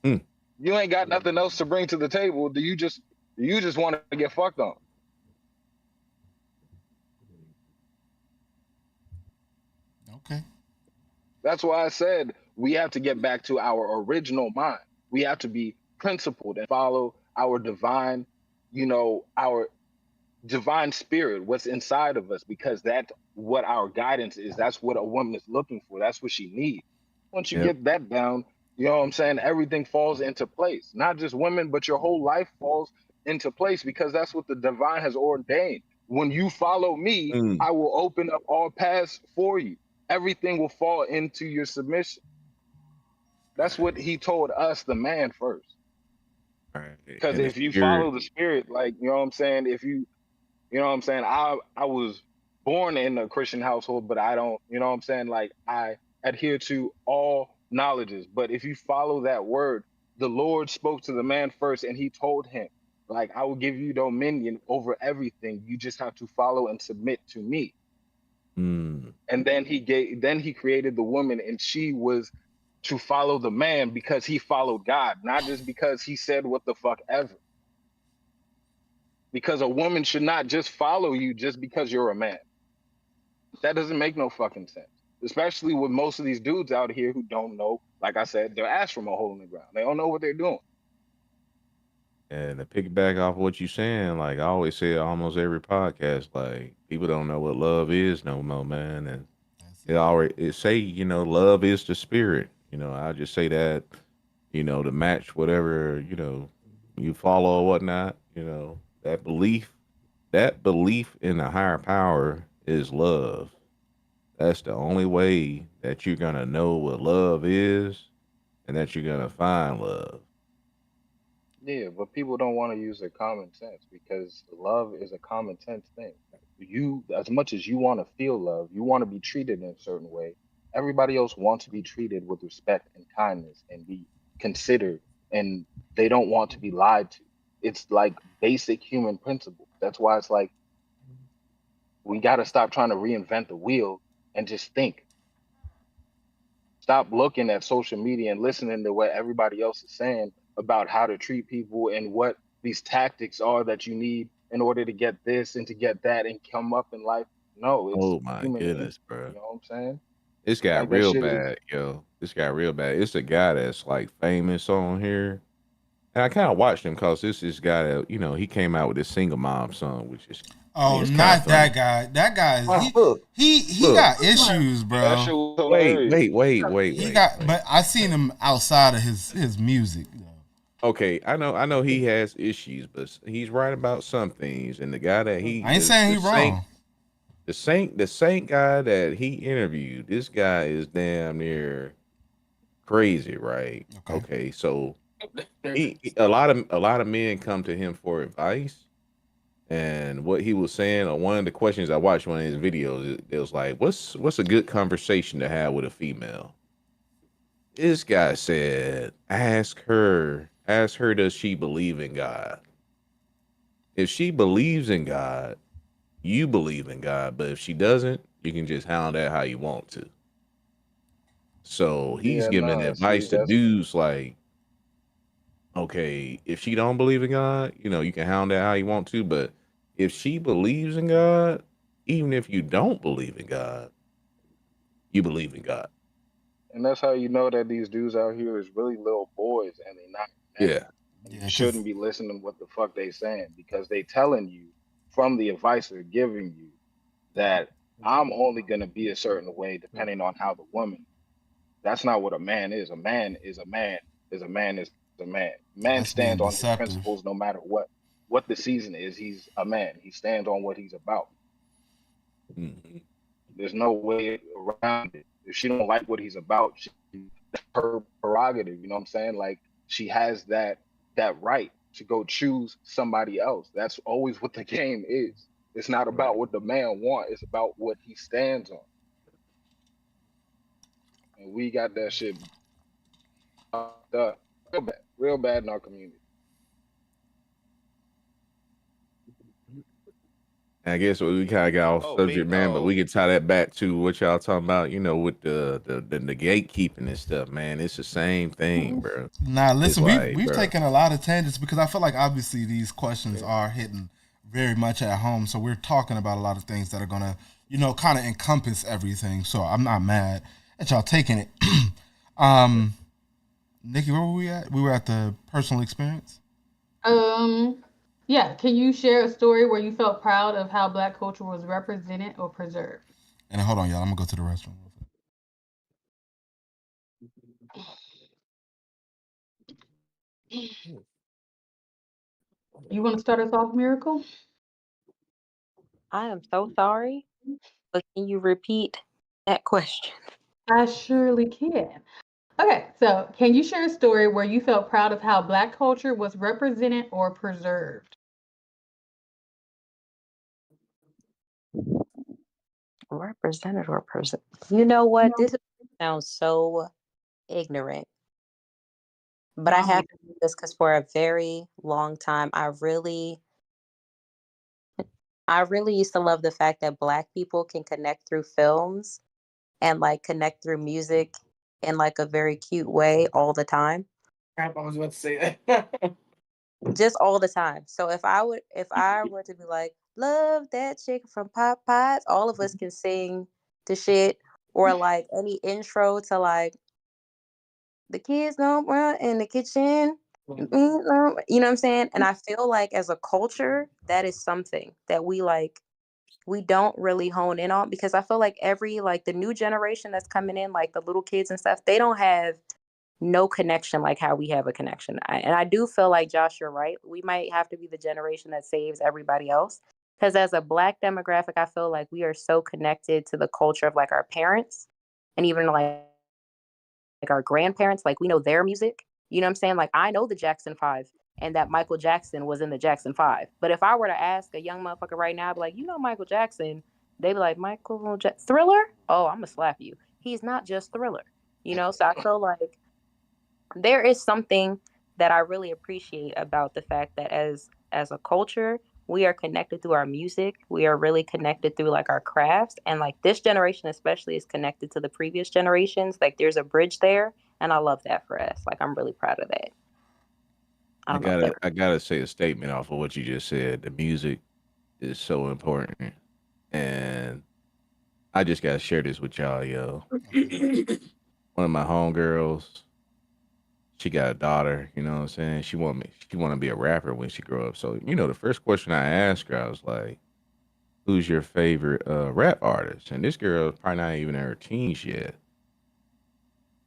Speaker 4: mm.
Speaker 6: You ain't got nothing else to bring to the table. Do you just want to get fucked on?
Speaker 2: okay.
Speaker 6: That's why I said we have to get back to our original mind. We have to be principled and follow our divine, our divine spirit, what's inside of us, because that's what our guidance is. That's what a woman is looking for. That's what she needs. Once you
Speaker 4: Yep.
Speaker 6: get that down, you know what I'm saying? Everything falls into place. Not just women, but your whole life falls into place because that's what the divine has ordained. When you follow me,
Speaker 4: Mm.
Speaker 6: I will open up all paths for you. Everything will fall into your submission. That's what he told us, the man, first.
Speaker 4: Right.
Speaker 6: Because
Speaker 4: And the
Speaker 6: if you
Speaker 4: spirit.
Speaker 6: follow the spirit, like, you know what I'm saying? If you know what I'm saying? I was born in a Christian household, but I don't, you know what I'm saying? Like I adhere to all knowledges. But if you follow that word, the Lord spoke to the man first and he told him, like, I will give you dominion over everything. You just have to follow and submit to me.
Speaker 4: Mm.
Speaker 6: And then he created the woman and she was to follow the man because he followed God, not just because he said what the fuck ever. Because a woman should not just follow you just because you're a man. That doesn't make no fucking sense. Especially with most of these dudes out here who don't know, like I said, their ass from a hole in the ground. They don't know what they're doing.
Speaker 4: And to piggyback off what you're saying, like I always say almost every podcast, like people don't know what love is no more, man. And
Speaker 2: That's
Speaker 4: it
Speaker 2: it.
Speaker 4: already it say, love is the spirit. I just say that, to match whatever, you follow or whatnot, that belief in a higher power is love. That's the only way that you're gonna know what love is and that you're gonna find love.
Speaker 6: Yeah, but people don't want to use their common sense because love is a common sense thing. You, as much as you want to feel love, you want to be treated in a certain way. Everybody else wants to be treated with respect and kindness and be considered, and they don't want to be lied to. It's like basic human principle. That's why it's like we got to stop trying to reinvent the wheel and just think. Stop looking at social media and listening to what everybody else is saying about how to treat people and what these tactics are that you need in order to get this and to get that and come up in life. No, it's
Speaker 4: Oh my
Speaker 6: human nature.
Speaker 4: goodness, bro.
Speaker 6: You know what I'm saying?
Speaker 4: This got
Speaker 6: Like that
Speaker 4: real
Speaker 6: shit is.
Speaker 4: bad, yo. This got real bad. It's a guy that's like famous on here. And I kind of watched him because this is guy that, he came out with this single mom song, which is, I mean,
Speaker 2: Oh,
Speaker 4: it's kind of
Speaker 2: not that
Speaker 4: funny.
Speaker 2: guy. That guy is
Speaker 4: Oh, look,
Speaker 2: he
Speaker 4: look.
Speaker 2: got issues,
Speaker 6: That
Speaker 2: bro.
Speaker 6: shit was
Speaker 4: Wait,
Speaker 6: hilarious.
Speaker 4: wait, wait, wait,
Speaker 2: He
Speaker 4: wait,
Speaker 2: got,
Speaker 4: wait.
Speaker 2: but I seen him outside of his music.
Speaker 4: Okay, I know he has issues, but he's right about some things. And the guy that he
Speaker 2: I ain't saying
Speaker 4: the
Speaker 2: he
Speaker 4: saint
Speaker 2: wrong.
Speaker 4: the saint guy that he interviewed, this guy is damn near crazy, right?
Speaker 2: Okay.
Speaker 4: Okay, so a lot of men come to him for advice. And what he was saying, or one of the questions I watched one of his videos, it was like, "What's a good conversation to have with a female?" This guy said, "Ask her, does she believe in God? If she believes in God, you believe in God. But if she doesn't, you can just hound that how you want to." So he's
Speaker 6: Yeah,
Speaker 4: giving
Speaker 6: nah. See,
Speaker 4: advice to
Speaker 6: that's
Speaker 4: dudes like, okay, if she don't believe in God, you can hound that how you want to, but if she believes in God, even if you don't believe in God, you believe in God.
Speaker 6: and that's how you know that these dudes out here is really little boys and they not men.
Speaker 4: Yeah.
Speaker 6: And you
Speaker 2: Yeah, cause
Speaker 6: shouldn't be listening to what the fuck they saying because they telling you from the advice they're giving you that I'm only gonna be a certain way depending on how the woman. That's not what a man is. A man is a man. Is a man is a man. Man
Speaker 2: that's
Speaker 6: stands
Speaker 2: being
Speaker 6: on his
Speaker 2: deceptive.
Speaker 6: principles no matter what the season is. He's a man. He stands on what he's about.
Speaker 4: Mhm.
Speaker 6: There's no way around it. If she don't like what he's about, that's her prerogative. You know what I'm saying? Like she has that right to go choose somebody else. That's always what the game is. It's not
Speaker 4: Right.
Speaker 6: about what the man want. It's about what he stands on. And we got that shit fucked up real bad in our community.
Speaker 4: I guess we kind of got off
Speaker 3: Oh, me?
Speaker 4: subject, man, but we
Speaker 3: Oh,
Speaker 4: can tie that back to what y'all talking about, with the gatekeeping and stuff, man. It's the same thing, bro.
Speaker 2: Nah,
Speaker 4: It's
Speaker 2: listen,
Speaker 4: like,
Speaker 2: we've
Speaker 4: bro,
Speaker 2: taken a lot of tangents because I feel like obviously these questions are hitting very much at home. So we're talking about a lot of things that are gonna, kind of encompass everything. So I'm not mad at y'all taking it. Nikki, where were we at? We were at the personal experience.
Speaker 1: Um, Yeah, can you share a story where you felt proud of how Black culture was represented or preserved?
Speaker 2: And hold on, y'all. I'm gonna go to the restroom.
Speaker 1: You want to start us off, Miracle?
Speaker 5: I am so sorry, but can you repeat that question?
Speaker 1: I surely can. Okay, so can you share a story where you felt proud of how Black culture was represented or preserved?
Speaker 5: Represented or present? You know what? This sounds so ignorant, but I have to do this because for a very long time, I really used to love the fact that Black people can connect through films and like connect through music in like a very cute way all the time.
Speaker 8: Crap, I was about to say that.
Speaker 5: Just all the time. So if I were to be like, love that chicken from Popeyes, all of us can sing the shit or like any intro to like the kids don't run in the kitchen. You know what I'm saying? And I feel like as a culture, that is something that we don't really hone in on because I feel like every like the new generation that's coming in, like the little kids and stuff, they don't have no connection like how we have a connection. And I do feel like Josh, you're right. We might have to be the generation that saves everybody else. Because as a Black demographic, I feel like we are so connected to the culture of like our parents and even like our grandparents. Like we know their music. You know what I'm saying? Like I know the Jackson Five and that Michael Jackson was in the Jackson Five. But if I were to ask a young motherfucker right now, I'd be like, you know Michael Jackson, they'd be like, Thriller? Oh, I'm gonna slap you. He's not just Thriller. So I feel like there is something that I really appreciate about the fact that as a culture, we are connected through our music. We are really connected through like our crafts. And like this generation especially is connected to the previous generations. Like there's a bridge there. And I love that for us. Like I'm really proud of that. I
Speaker 4: I
Speaker 5: don't know if
Speaker 4: gotta
Speaker 5: that
Speaker 4: I gotta say a statement off of what you just said. The music is so important, and I just gotta share this with y'all, yo. One of my homegirls, she got a daughter. You know what I'm saying? She want to be a rapper when she grow up. So the first question I asked her, I was like, "Who's your favorite rap artist?" And this girl probably not even in her teens yet.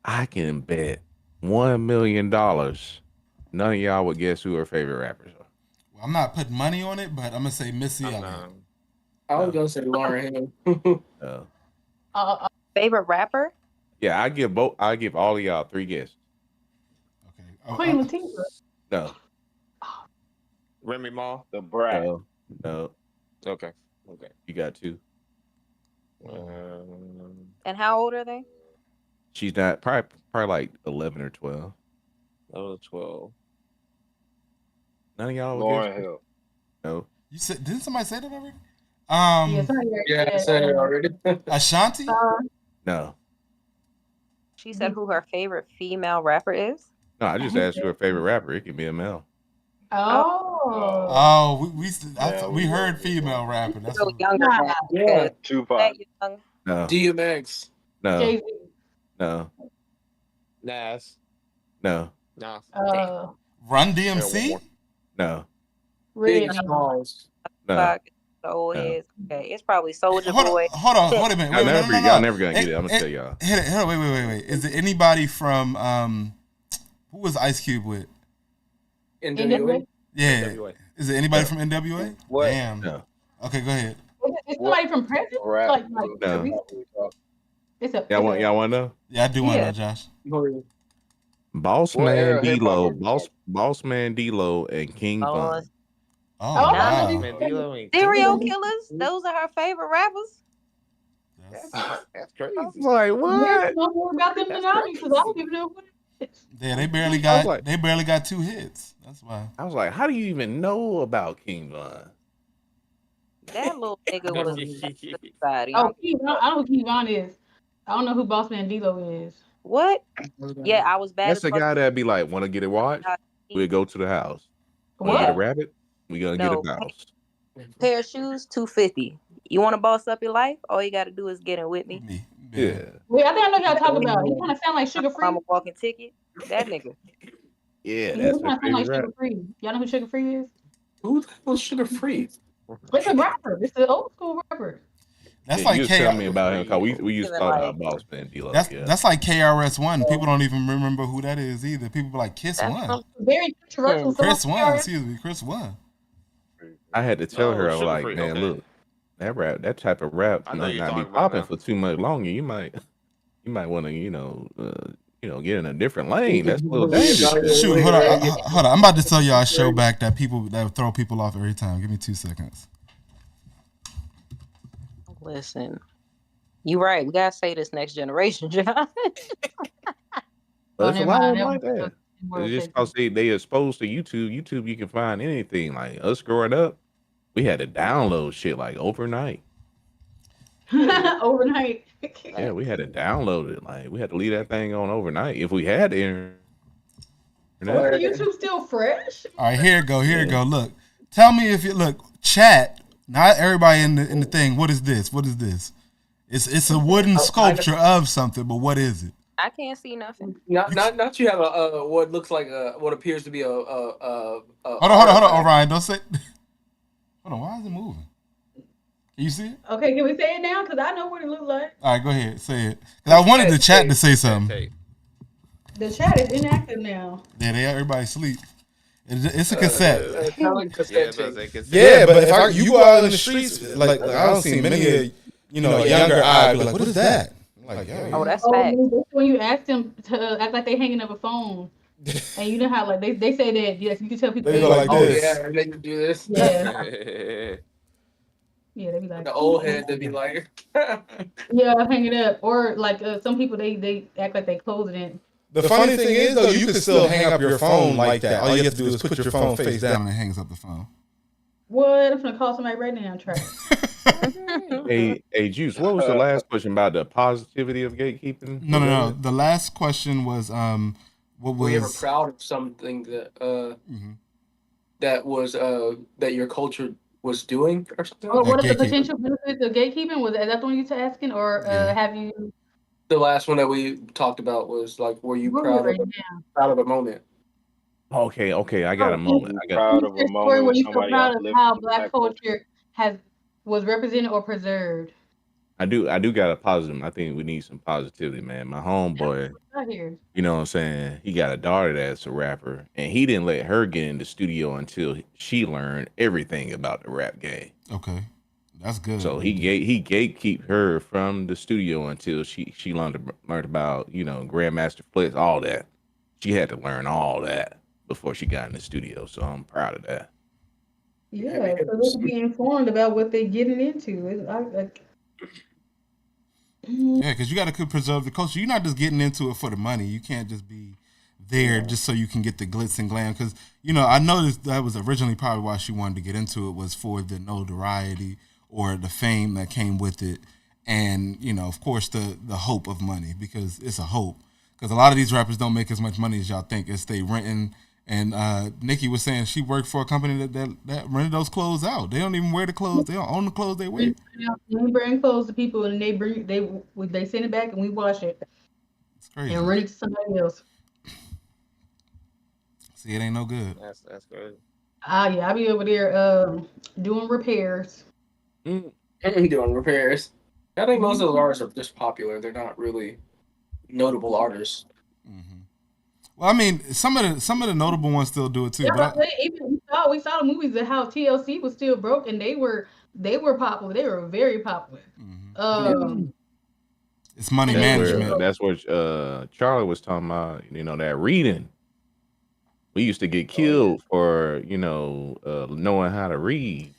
Speaker 4: I can bet $1 million none of y'all would guess who her favorite rappers are.
Speaker 2: Well, I'm not putting money on it, but I'm gonna say Missy Elliott.
Speaker 8: I was
Speaker 4: No,
Speaker 8: gonna say Lauren Hill.
Speaker 4: no.
Speaker 5: favorite rapper.
Speaker 4: Yeah, I give all of y'all three guesses.
Speaker 2: Okay.
Speaker 1: Queen Latifah.
Speaker 4: No,
Speaker 3: Remy Ma.
Speaker 6: The brat.
Speaker 4: no, no.
Speaker 3: Okay. Okay.
Speaker 4: You got two.
Speaker 5: And how old are they?
Speaker 4: She's not probably like 11 or 12.
Speaker 3: That was 12.
Speaker 4: None of y'all would guess.
Speaker 6: Lauren Hill.
Speaker 4: No.
Speaker 2: You said didn't somebody say that already?
Speaker 1: Yes, I
Speaker 8: Yeah, I said it already.
Speaker 2: Ashanti?
Speaker 4: No.
Speaker 5: She said who her favorite female rapper is.
Speaker 4: No, I just asked you her favorite rapper. It could be a male.
Speaker 5: Oh,
Speaker 2: Oh,
Speaker 6: Yeah,
Speaker 2: we
Speaker 6: we
Speaker 2: heard
Speaker 6: know.
Speaker 2: female rapping. That's
Speaker 5: so
Speaker 2: what.
Speaker 5: younger
Speaker 1: Nah,
Speaker 5: now.
Speaker 8: Yeah.
Speaker 6: Tupac.
Speaker 5: That young.
Speaker 4: No.
Speaker 8: DMX.
Speaker 4: No.
Speaker 1: Jay Z.
Speaker 4: No.
Speaker 3: Nas.
Speaker 4: No.
Speaker 3: Nah.
Speaker 2: Run
Speaker 3: One
Speaker 2: DMC?
Speaker 3: more.
Speaker 4: No.
Speaker 8: Big
Speaker 1: Redman.
Speaker 8: Smalls.
Speaker 4: No.
Speaker 5: Fuck, the old
Speaker 4: No.
Speaker 5: heads. Okay, it's probably Soldier
Speaker 2: Hold
Speaker 5: Boy.
Speaker 2: on a minute. Wait, no.
Speaker 4: Y'all never gonna get it. I'm gonna tell y'all.
Speaker 2: Hold on, wait. Is it anybody from who was Ice Cube with?
Speaker 8: NWA.
Speaker 2: Yeah.
Speaker 3: NWA.
Speaker 2: Is it anybody
Speaker 4: No.
Speaker 2: from NWA?
Speaker 3: What?
Speaker 2: Damn.
Speaker 4: No.
Speaker 2: Okay, go ahead.
Speaker 1: Is somebody from present?
Speaker 6: Rap.
Speaker 1: Like
Speaker 4: No.
Speaker 1: it's a
Speaker 4: Y'all want to know?
Speaker 2: Yeah, I do want to
Speaker 5: Yeah.
Speaker 2: know, Josh.
Speaker 8: Go ahead.
Speaker 4: Boss
Speaker 6: What
Speaker 4: Man
Speaker 6: era of hip hop
Speaker 4: D-Lo,
Speaker 6: are we talking?
Speaker 4: Boss Man D-Lo, and King
Speaker 5: Oh,
Speaker 4: Von.
Speaker 2: Oh,
Speaker 1: Oh,
Speaker 2: wow.
Speaker 3: Mandela and
Speaker 5: serial
Speaker 3: King?
Speaker 5: killers. Those are her favorite rappers.
Speaker 3: That's crazy.
Speaker 4: I was like,
Speaker 1: You
Speaker 4: what?
Speaker 1: know more about them than
Speaker 3: That's
Speaker 1: I do because I don't
Speaker 3: crazy.
Speaker 1: even know what it is.
Speaker 2: Yeah, they barely got 2 hits. That's why.
Speaker 4: I was like, how do you even know about King Von?
Speaker 5: That little nigga was society.
Speaker 1: Oh, I know who Kevon is. I don't know who Bossman D-Lo is.
Speaker 5: What? Yeah, I was bad
Speaker 4: That's
Speaker 5: as
Speaker 4: the
Speaker 5: fuck.
Speaker 4: guy that'd be like, want to get it watched? We'll go to the house. Want to get a
Speaker 1: What?
Speaker 4: rabbit? We gonna get a mouse.
Speaker 5: Pair of shoes, $250. You want to boss up your life? All you got to do is get in with me.
Speaker 4: Yeah.
Speaker 1: Wait, I think I know who y'all talking about. He kind of sound like Sugar Free.
Speaker 5: I'm a walking ticket. That nigga.
Speaker 4: Yeah,
Speaker 1: He
Speaker 4: that's
Speaker 1: kind
Speaker 4: her
Speaker 1: of sound like
Speaker 4: favorite rap.
Speaker 1: Sugar Free. Y'all know who Sugar Free is?
Speaker 8: Who the hell is Sugar Free?
Speaker 1: It's a rapper. It's an old school rapper.
Speaker 2: That's
Speaker 4: Yeah,
Speaker 2: like
Speaker 4: you was telling me about him because we used to
Speaker 5: Even
Speaker 4: talk
Speaker 5: like
Speaker 4: about Boss Man D-Lo.
Speaker 2: that's
Speaker 4: Yeah.
Speaker 2: that's like KRS-One. People don't even remember who that is either. People be like Kiss
Speaker 5: that's
Speaker 2: One,
Speaker 5: what
Speaker 1: Very controversial song.
Speaker 2: Chris One. Excuse me, Chris One.
Speaker 4: I had to tell her, I was
Speaker 3: Sugar
Speaker 4: like,
Speaker 3: Free.
Speaker 4: man,
Speaker 3: Okay,
Speaker 4: look, that type of rap
Speaker 3: I know
Speaker 4: might
Speaker 3: you're
Speaker 4: not be
Speaker 3: talking about
Speaker 4: popping
Speaker 3: now.
Speaker 4: for too much longer. You might want to, get in a different lane. That's a little dangerous.
Speaker 2: Shoot, hold on. I'm about to tell y'all a show back that throw people off every time. Give me 2 seconds.
Speaker 5: Listen, you right. We gotta say this next generation, John.
Speaker 4: But
Speaker 1: Oh,
Speaker 4: there's a
Speaker 1: never
Speaker 4: lot of
Speaker 1: mind.
Speaker 4: them like that. It's just because they exposed to YouTube. YouTube, you can find anything. Like us growing up, we had to download shit like overnight.
Speaker 1: Overnight.
Speaker 4: Yeah, we had to download it. Like we had to leave that thing on overnight if we had the internet.
Speaker 1: Wasn't YouTube still fresh?
Speaker 2: All right, here it go. Here it
Speaker 4: Yeah.
Speaker 2: go. Look, tell me if you look chat. Not everybody in the thing. What is this? What is this? It's a wooden sculpture of something, but what is it?
Speaker 5: I can't see nothing.
Speaker 8: Not you have a what looks like what appears to be a
Speaker 2: Hold on, Orion. Don't say. Hold on. Why is it moving? Can you see it?
Speaker 1: Okay, can we say it now? Because I know what it looks like.
Speaker 2: All right, go ahead. Say it. 'Cause I wanted the chat to say something.
Speaker 3: Hey,
Speaker 1: The chat is inactive now.
Speaker 2: Yeah, everybody sleep. It's a cassette.
Speaker 3: yeah, it does say cassette.
Speaker 2: Yeah, but if you go out in the streets, like I don't see many of younger eye be like, what is that? I'm like,
Speaker 5: Oh, that's
Speaker 1: Oh,
Speaker 5: fact.
Speaker 1: that's when you ask them to act like they hanging up a phone, and you know how like they say that yes, you can tell people
Speaker 2: They go like
Speaker 8: Oh
Speaker 2: this.
Speaker 8: yeah, they can do this.
Speaker 1: Yeah, yeah, they be like
Speaker 8: The old head to be like,
Speaker 1: yeah, I'm hanging up, or like some people they act like they closing it.
Speaker 2: The funny thing is, though, you can still hang up your phone like that. All you have to do is put your phone face down and it hangs up the phone.
Speaker 1: What? I'm gonna call somebody right now. Try.
Speaker 4: Hey, Juice, what was the last question about the positivity of gatekeeping?
Speaker 2: No. The last question was what
Speaker 8: were you ever
Speaker 2: was
Speaker 8: proud of something that
Speaker 2: Mhm.
Speaker 8: that was that your culture was doing or something?
Speaker 1: Or what are the
Speaker 2: gatekeeping.
Speaker 1: potential benefits of gatekeeping? Is that the one you're asking, or
Speaker 2: Yeah.
Speaker 1: have you?
Speaker 8: The last one that we talked about was like, were you
Speaker 1: Google it
Speaker 8: proud of a moment?
Speaker 4: Okay, I got a moment. I got
Speaker 6: Proud of
Speaker 1: Your
Speaker 6: a
Speaker 1: story
Speaker 6: moment
Speaker 1: where
Speaker 6: when
Speaker 1: you feel
Speaker 6: somebody
Speaker 1: proud of
Speaker 6: uplifted
Speaker 1: how
Speaker 6: the
Speaker 1: Black culture was represented or preserved.
Speaker 4: I do got a positive. I think we need some positivity, man. My homeboy,
Speaker 1: Out here.
Speaker 4: you know what I'm saying? He got a daughter that's a rapper, and he didn't let her get in the studio until she learned everything about the rap game.
Speaker 2: Okay, that's good.
Speaker 4: So he gatekeep her from the studio until she learned about Grandmaster Flex, all that. She had to learn all that before she got in the studio. So I'm proud of that.
Speaker 1: Yeah, so they can be informed about what they're getting into.
Speaker 2: Yeah, because you got to preserve the culture. You're not just getting into it for the money. You can't just be there just so you can get the glitz and glam. Because I noticed that was originally probably why she wanted to get into it, was for the notoriety or the fame that came with it, and of course the hope of money, because it's a hope. Because a lot of these rappers don't make as much money as y'all think. It's they renting. And Nikki was saying she worked for a company that rented those clothes out. They don't even wear the clothes. They don't own the clothes they wear.
Speaker 1: We bring clothes to people, and they send it back, and we wash it
Speaker 2: It's crazy.
Speaker 1: and rent it to somebody else.
Speaker 2: See, it ain't no good.
Speaker 3: That's good.
Speaker 1: Yeah, I be over there doing repairs.
Speaker 8: Doing repairs. I think most of those artists are just popular. They're not really notable artists.
Speaker 2: Well, I mean, some of the notable ones still do it too.
Speaker 1: Yeah,
Speaker 2: But
Speaker 1: even we saw the movies of how TLC was still broke, and they were popular. They were very popular.
Speaker 2: It's money
Speaker 4: That's
Speaker 2: management.
Speaker 4: That's what Charlie was talking about. That reading. We used to get killed for knowing how to read.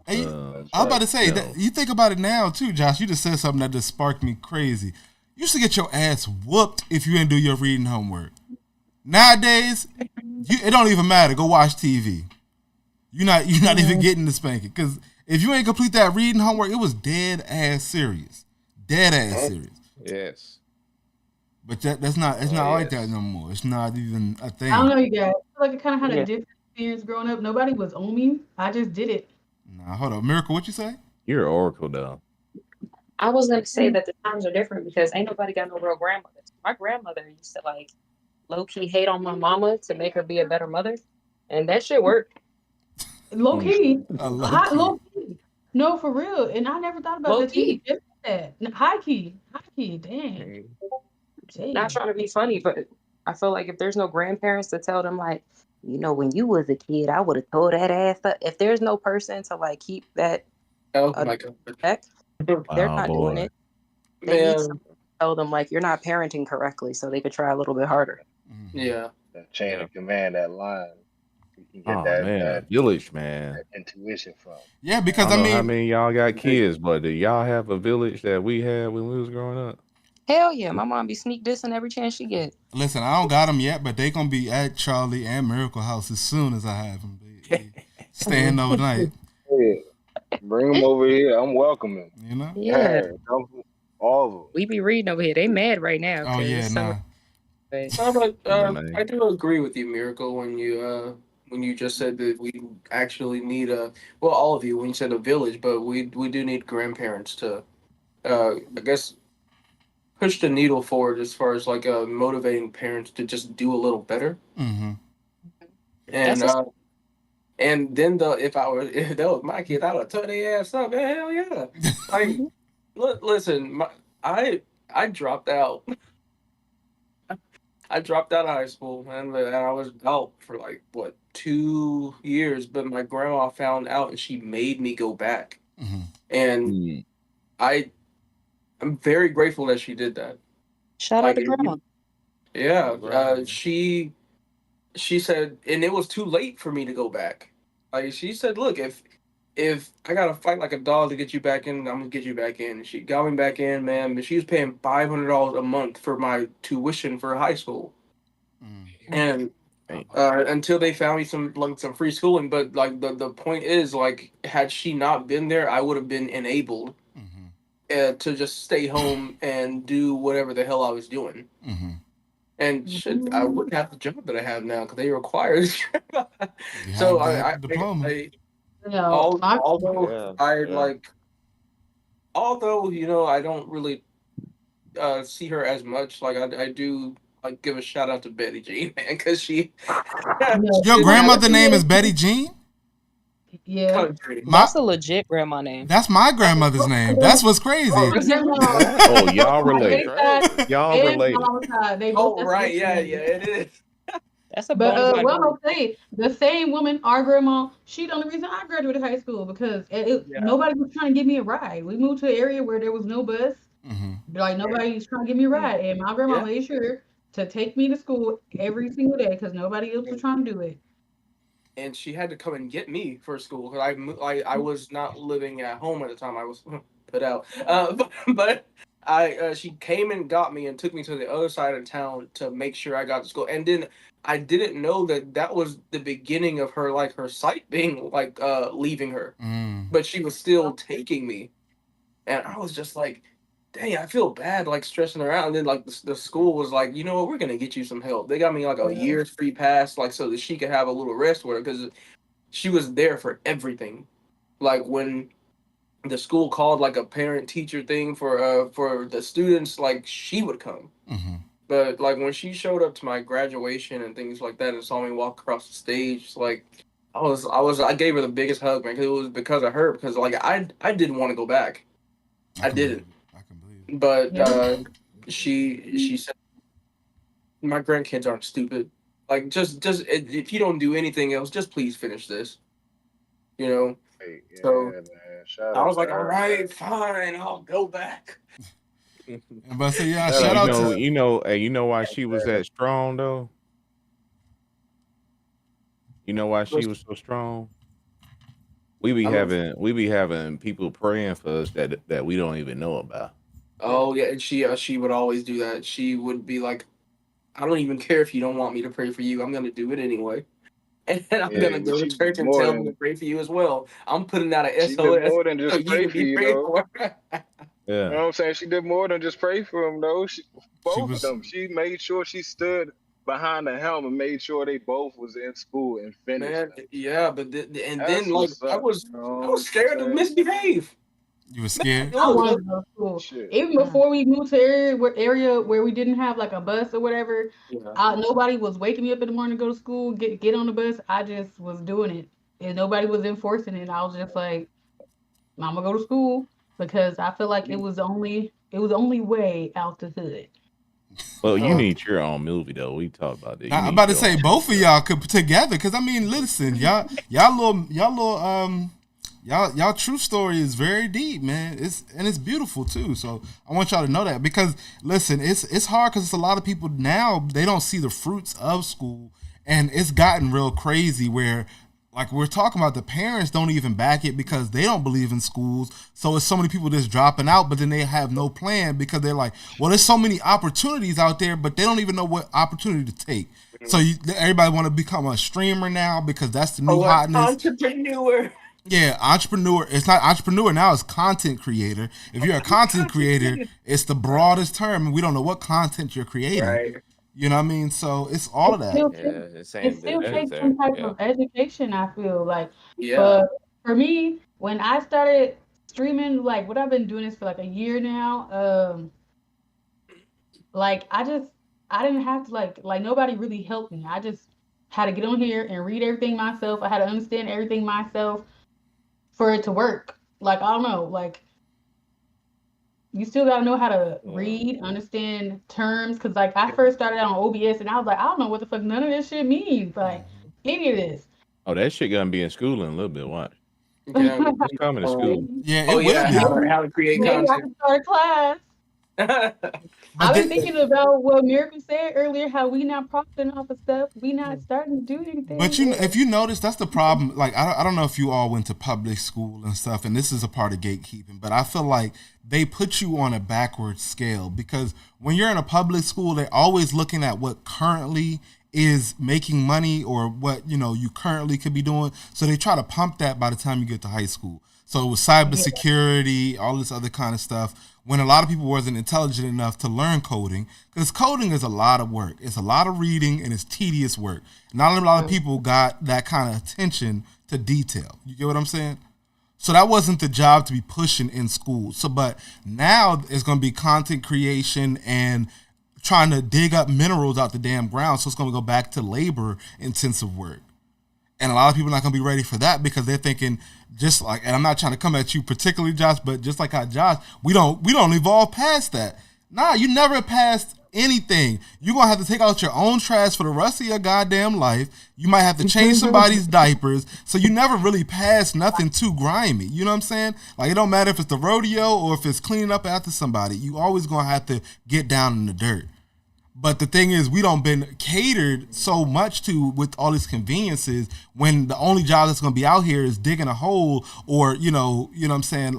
Speaker 2: Hey, I was about to say that you think about it now too, Josh. You just said something that just sparked me crazy. You used to get your ass whooped if you didn't do your reading homework. Nowadays, it don't even matter. Go watch TV. You're not even getting the spanking, because if you ain't complete that reading homework, it was dead ass serious.
Speaker 3: Yes.
Speaker 2: But that's not like that no more. It's not even a thing.
Speaker 1: I don't know, you guys. I feel like I kind of had a different experience growing up. Nobody was on me. I just did it.
Speaker 2: Nah, hold on, Miracle. What you say?
Speaker 4: You're an oracle, though.
Speaker 5: I was gonna say that the times are different because ain't nobody got no real grandmothers. My grandmother used to low key hate on my mama to make her be a better mother, and that shit worked.
Speaker 1: Low
Speaker 4: Mm.
Speaker 1: key,
Speaker 2: Low
Speaker 1: high,
Speaker 2: key.
Speaker 1: low key. No, for real. And I never thought about
Speaker 5: Low
Speaker 1: that till you
Speaker 5: key.
Speaker 1: just said that. High key, high key. Dang,
Speaker 3: Mm.
Speaker 5: Not
Speaker 1: dang.
Speaker 5: trying to be funny, but I feel like if there's no grandparents to tell them like, when you was a kid, I would have told that ass up. If there's no person to like keep that
Speaker 8: Oh
Speaker 5: uh,
Speaker 8: my god,
Speaker 5: check, they're
Speaker 4: Oh
Speaker 5: not doing
Speaker 4: boy.
Speaker 5: it. They need
Speaker 8: man.
Speaker 5: someone to tell them like you're not parenting correctly, so they could try a little bit harder.
Speaker 2: Hmm.
Speaker 8: Yeah,
Speaker 6: That chain
Speaker 8: yeah.
Speaker 6: of command, that line, you can get
Speaker 4: Oh man, a
Speaker 6: that
Speaker 4: village, man.
Speaker 6: intuition from.
Speaker 2: Yeah,
Speaker 4: I
Speaker 2: because
Speaker 4: don't
Speaker 2: I
Speaker 4: know how
Speaker 2: mean,
Speaker 4: many of y'all got kids, but do y'all have a village that we had when we was growing up?
Speaker 5: Hell yeah, my mom be sneak dissing every chance she get.
Speaker 2: listen, I don't got them yet, but they gonna be at Charlie and Miracle House as soon as I have them. They staying overnight.
Speaker 6: Yeah, bring them over here. I'm welcoming.
Speaker 2: You know?
Speaker 5: Yeah,
Speaker 6: Yeah, come all of them.
Speaker 5: we be reading over here. They mad right now
Speaker 2: Oh
Speaker 5: because
Speaker 2: yeah,
Speaker 5: it's summer.
Speaker 2: nah.
Speaker 5: But
Speaker 8: No, but
Speaker 4: Yeah, man.
Speaker 8: I do agree with you, Miracle, when you just said that we actually need a well, all of you when you said a village, but we do need grandparents to I guess push the needle forward as far as like motivating parents to just do a little better.
Speaker 2: Mm-hmm.
Speaker 8: And
Speaker 5: that's a
Speaker 8: and then the if I were if that was my kids, I would tell their ass up. Man, hell yeah! Like, listen, I I dropped out. I dropped out of high school, and I was out for like what 2 years. But my grandma found out, and she made me go back.
Speaker 2: Mm-hmm.
Speaker 8: And
Speaker 4: Mm.
Speaker 8: I I'm very grateful that she did that.
Speaker 5: shout out
Speaker 8: Like,
Speaker 5: to grandma.
Speaker 8: yeah,
Speaker 3: Congrats.
Speaker 8: she said, and it was too late for me to go back. Like she said, look, if I gotta fight like a dog to get you back in, I'm gonna get you back in. And she got me back in, man. But she was paying $500 a month for my tuition for high school, and
Speaker 4: Hey,
Speaker 8: until they found me some free schooling. But like the point is, like, had she not been there, I would have been enabled
Speaker 2: Mm-hmm.
Speaker 8: to just stay home and do whatever the hell I was doing.
Speaker 2: Mm-hmm.
Speaker 8: And shit, I wouldn't have the job that I have now because they require it.
Speaker 2: You
Speaker 8: So
Speaker 2: have that diploma.
Speaker 1: You know, I
Speaker 8: although
Speaker 3: Yeah,
Speaker 8: I
Speaker 3: yeah.
Speaker 8: like, although I don't really see her as much. Like I do like give a shout out to Betty Jean, man, because she
Speaker 1: no,
Speaker 8: she
Speaker 2: Your
Speaker 8: didn't
Speaker 1: when
Speaker 8: have
Speaker 2: grandmother
Speaker 1: Betty
Speaker 2: name is
Speaker 1: is
Speaker 2: Betty Jean.
Speaker 1: yeah.
Speaker 8: country.
Speaker 2: My
Speaker 5: That's a legit grandma name.
Speaker 2: that's my grandmother's name. That's what's
Speaker 8: Oh,
Speaker 2: crazy.
Speaker 1: My
Speaker 8: is it?
Speaker 1: grandma,
Speaker 3: What?
Speaker 4: oh,
Speaker 1: both
Speaker 4: y'all
Speaker 1: on my
Speaker 3: That's
Speaker 1: daddy's
Speaker 4: related.
Speaker 1: side
Speaker 3: crazy.
Speaker 4: Y'all
Speaker 1: and my
Speaker 4: related.
Speaker 1: mama's side, they both
Speaker 8: Oh,
Speaker 1: that's
Speaker 8: right,
Speaker 1: what
Speaker 8: yeah,
Speaker 1: names.
Speaker 8: yeah, it is.
Speaker 5: That's a
Speaker 1: But
Speaker 5: bona fide
Speaker 1: what I'm
Speaker 5: grandma.
Speaker 1: gonna say, the same woman, our grandma, she the only reason I graduated high school because
Speaker 8: Yeah,
Speaker 1: nobody was trying to give me a ride. We moved to an area where there was no bus,
Speaker 2: Mm-hmm.
Speaker 1: like nobody was trying to give me a ride, and my grandma
Speaker 8: yeah.
Speaker 1: made sure to take me to school every single day because nobody else was trying to do it.
Speaker 8: And she had to come and get me for school because I was not living at home at the time. I was put out. But she came and got me and took me to the other side of town to make sure I got to school. And then I didn't know that that was the beginning of her like her sight being like leaving her,
Speaker 2: Mm.
Speaker 8: but she was still taking me, and I was just like, dang, I feel bad like stressing her out. And then like the school was like, you know what, we're gonna get you some help. They got me like a year's free pass, like so that she could have a little rest with her because she was there for everything. Like when the school called like a parent teacher thing for the students, like she would come.
Speaker 2: Mm-hmm.
Speaker 8: But like when she showed up to my graduation and things like that and saw me walk across the stage, like I gave her the biggest hug, man, because it was because of her. Because like I didn't want to go back.
Speaker 2: I
Speaker 8: I
Speaker 2: can believe
Speaker 8: didn't.
Speaker 2: it. I can believe it.
Speaker 8: But
Speaker 1: Yeah.
Speaker 8: she said my grandkids aren't stupid. Like just if you don't do anything else, just please finish this. You know.
Speaker 6: Hey,
Speaker 8: So
Speaker 6: yeah, man. Shout
Speaker 8: I
Speaker 6: out
Speaker 8: was
Speaker 6: to
Speaker 8: like, all
Speaker 6: her.
Speaker 8: right, fine, I'll go back.
Speaker 2: But say yeah,
Speaker 6: Shout
Speaker 4: Hey,
Speaker 2: shout
Speaker 6: out
Speaker 2: out
Speaker 6: to
Speaker 2: to.
Speaker 6: her.
Speaker 4: you know why she was that strong though? You know why she was so strong?
Speaker 8: I don't.
Speaker 4: We be having people praying for us that we don't even know about.
Speaker 8: Oh yeah, and she would always do that. She would be like, I don't even care if you don't want me to pray for you. I'm gonna do it anyway, and I'm
Speaker 6: Yeah,
Speaker 8: gonna
Speaker 6: but
Speaker 8: go to
Speaker 6: she did
Speaker 8: church and
Speaker 6: more
Speaker 8: tell them to
Speaker 6: than
Speaker 8: pray for you as well. I'm putting out an
Speaker 6: she did
Speaker 8: SOS
Speaker 6: more than
Speaker 8: so
Speaker 6: just
Speaker 8: you
Speaker 6: pray
Speaker 8: can
Speaker 6: for
Speaker 8: be
Speaker 6: you
Speaker 8: prayed
Speaker 6: though.
Speaker 8: for.
Speaker 6: You
Speaker 4: Yeah.
Speaker 6: know what I'm saying? She did more than just pray for him though. She,
Speaker 2: She
Speaker 6: both of
Speaker 2: was.
Speaker 6: them. She made sure she stood behind the helm and made sure they both was in school and finished
Speaker 8: Man,
Speaker 6: them.
Speaker 8: yeah, but and then
Speaker 6: That's
Speaker 8: like
Speaker 6: what's
Speaker 8: I
Speaker 6: up.
Speaker 8: was
Speaker 6: You
Speaker 8: I
Speaker 6: know
Speaker 8: was
Speaker 6: what I'm
Speaker 8: scared to
Speaker 6: saying?
Speaker 8: misbehave.
Speaker 2: You were
Speaker 8: Man,
Speaker 2: scared.
Speaker 1: I
Speaker 8: look,
Speaker 1: wanted
Speaker 8: look.
Speaker 1: to go to school.
Speaker 6: Shit.
Speaker 1: Even
Speaker 5: Mm.
Speaker 1: before we moved to area where we didn't have like a bus or whatever,
Speaker 8: Yeah.
Speaker 1: nobody was waking me up in the morning to go to school, get on the bus. I just was doing it. and nobody was enforcing it. I was just like, I'm gonna go to school because I feel like it was the only way out the hood.
Speaker 4: Well, you
Speaker 3: Mm.
Speaker 4: need your own movie though. We talked about that. You
Speaker 2: Now I'm
Speaker 4: need
Speaker 2: about to
Speaker 4: your
Speaker 2: say
Speaker 4: own
Speaker 2: both of
Speaker 4: movie.
Speaker 2: y'all could together, because I mean, listen, y'all true story is very deep, man. It's beautiful too. So I want y'all to know that, because listen, it's hard because it's a lot of people now, they don't see the fruits of school, and it's gotten real crazy where, like we're talking about, the parents don't even back it because they don't believe in schools. So it's so many people just dropping out, but then they have no plan because they're like, well, there's so many opportunities out there, but they don't even know what opportunity to take. So everybody want to become a streamer now because that's the new
Speaker 8: Oh, an
Speaker 2: hotness.
Speaker 8: entrepreneur.
Speaker 2: Yeah, entrepreneur. It's not entrepreneur now. It's content creator. If you're a content creator, it's the broadest term, and we don't know what content you're creating.
Speaker 8: Right.
Speaker 2: You know what I mean? So it's all
Speaker 1: It
Speaker 2: of that.
Speaker 1: still
Speaker 3: Yeah,
Speaker 1: takes
Speaker 3: the
Speaker 1: it
Speaker 3: same
Speaker 1: still
Speaker 3: business
Speaker 1: takes
Speaker 3: there.
Speaker 1: some type
Speaker 3: Yeah.
Speaker 1: of education, I feel like.
Speaker 8: Yeah.
Speaker 1: But for me, when I started streaming, like what I've been doing this for like a year now, like I didn't have to like nobody really helped me. I just had to get on here and read everything myself. I had to understand everything myself for it to work. Like I don't know, like you still gotta know how to
Speaker 3: Mm.
Speaker 1: read, understand terms. Cause like I first started on OBS and I was like, I don't know what the fuck none of this shit means. Like any of this.
Speaker 4: Oh, that shit gonna be in school in a little bit. Watch.
Speaker 8: Okay.
Speaker 4: It's coming to school.
Speaker 1: Maybe,
Speaker 2: Yeah,
Speaker 8: Oh
Speaker 2: it will
Speaker 8: yeah,
Speaker 2: be.
Speaker 1: maybe,
Speaker 8: how to create
Speaker 1: maybe I
Speaker 8: content.
Speaker 1: can start a class.
Speaker 2: But
Speaker 1: I've been
Speaker 2: they,
Speaker 1: thinking about what Miracle said earlier, how we not profiting off of stuff. We not starting to do
Speaker 2: But
Speaker 1: anything.
Speaker 2: you,
Speaker 1: Yeah.
Speaker 2: if you notice, that's the problem. Like, I don't know if you all went to public school and stuff, and this is a part of gatekeeping. But I feel like they put you on a backward scale, because when you're in a public school, they're always looking at what currently is making money, or what you currently could be doing. So they try to pump that by the time you get to high school. So with
Speaker 1: Yeah.
Speaker 2: cybersecurity, all this other kind of stuff, when a lot of people wasn't intelligent enough to learn coding, because coding is a lot of work. It's a lot of reading and it's tedious work. Not a lot of people got that kind of attention to detail. You get what I'm saying? So that wasn't the job to be pushing in school. So, but now it's going to be content creation and trying to dig up minerals out the damn ground. So it's going to go back to labor intensive work. And a lot of people are not going to be ready for that, because they're thinking, just like, and I'm not trying to come at you particularly, Josh, but just like how Josh, we don't evolve past that. Nah, you never passed anything. You're gonna have to take out your own trash for the rest of your goddamn life. You might have to change somebody's diapers. So you never really pass nothing too grimy. You know what I'm saying? Like, it don't matter if it's the rodeo or if it's cleaning up after somebody. You always gonna have to get down in the dirt. But the thing is, we don't been catered so much to with all these conveniences, when the only job that's going to be out here is digging a hole, or what I'm saying,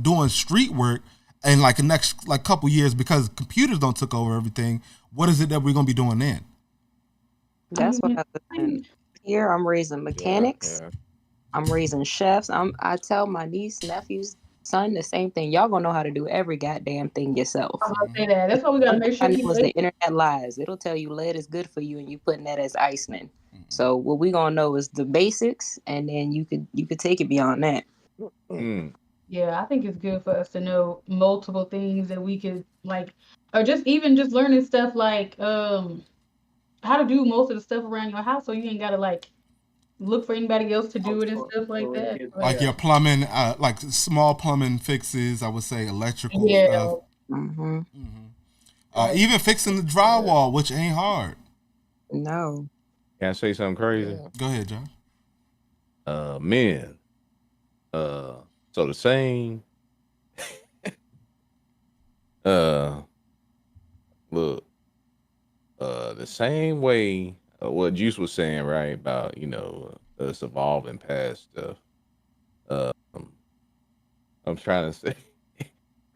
Speaker 2: doing street work in like the next like couple years, because computers don't took over everything. What is it that we're going to be doing then?
Speaker 1: I
Speaker 5: That's what
Speaker 1: mean,
Speaker 5: I
Speaker 1: I
Speaker 5: listen.
Speaker 1: mean,
Speaker 5: Here I'm raising
Speaker 3: Yeah.
Speaker 5: mechanics.
Speaker 3: Yeah.
Speaker 5: I'm raising chefs. I tell my niece, nephews, son the same thing. Y'all gonna know how to do every goddamn thing yourself.
Speaker 1: I'm gonna say that. That's why we gotta
Speaker 5: One thing
Speaker 1: make
Speaker 5: I
Speaker 1: sure
Speaker 5: know
Speaker 1: we
Speaker 5: is the
Speaker 1: late.
Speaker 5: internet lies. It'll tell you lead is good for you, and you putting that as icing. So what we gonna know is the basics, and then you could take it beyond that.
Speaker 3: Mm.
Speaker 4: Mm.
Speaker 1: Yeah, I think it's good for us to know multiple things that we could like, or just even just learning stuff like how to do most of the stuff around your house, so you ain't gotta like look for anybody else to do it and stuff like that.
Speaker 2: Like
Speaker 1: Like,
Speaker 2: your plumbing, like small plumbing fixes. I would say electrical
Speaker 1: yeah,
Speaker 2: stuff.
Speaker 5: Hmm.
Speaker 2: Even fixing the
Speaker 3: Yeah.
Speaker 2: drywall, which ain't hard.
Speaker 5: No.
Speaker 4: Can I say something crazy?
Speaker 3: Yeah.
Speaker 2: Go ahead, Josh.
Speaker 4: Men. Uh, so the same. Uh, look. The same way. What Juice was saying, right, about us evolving past stuff. Um, I'm trying to say.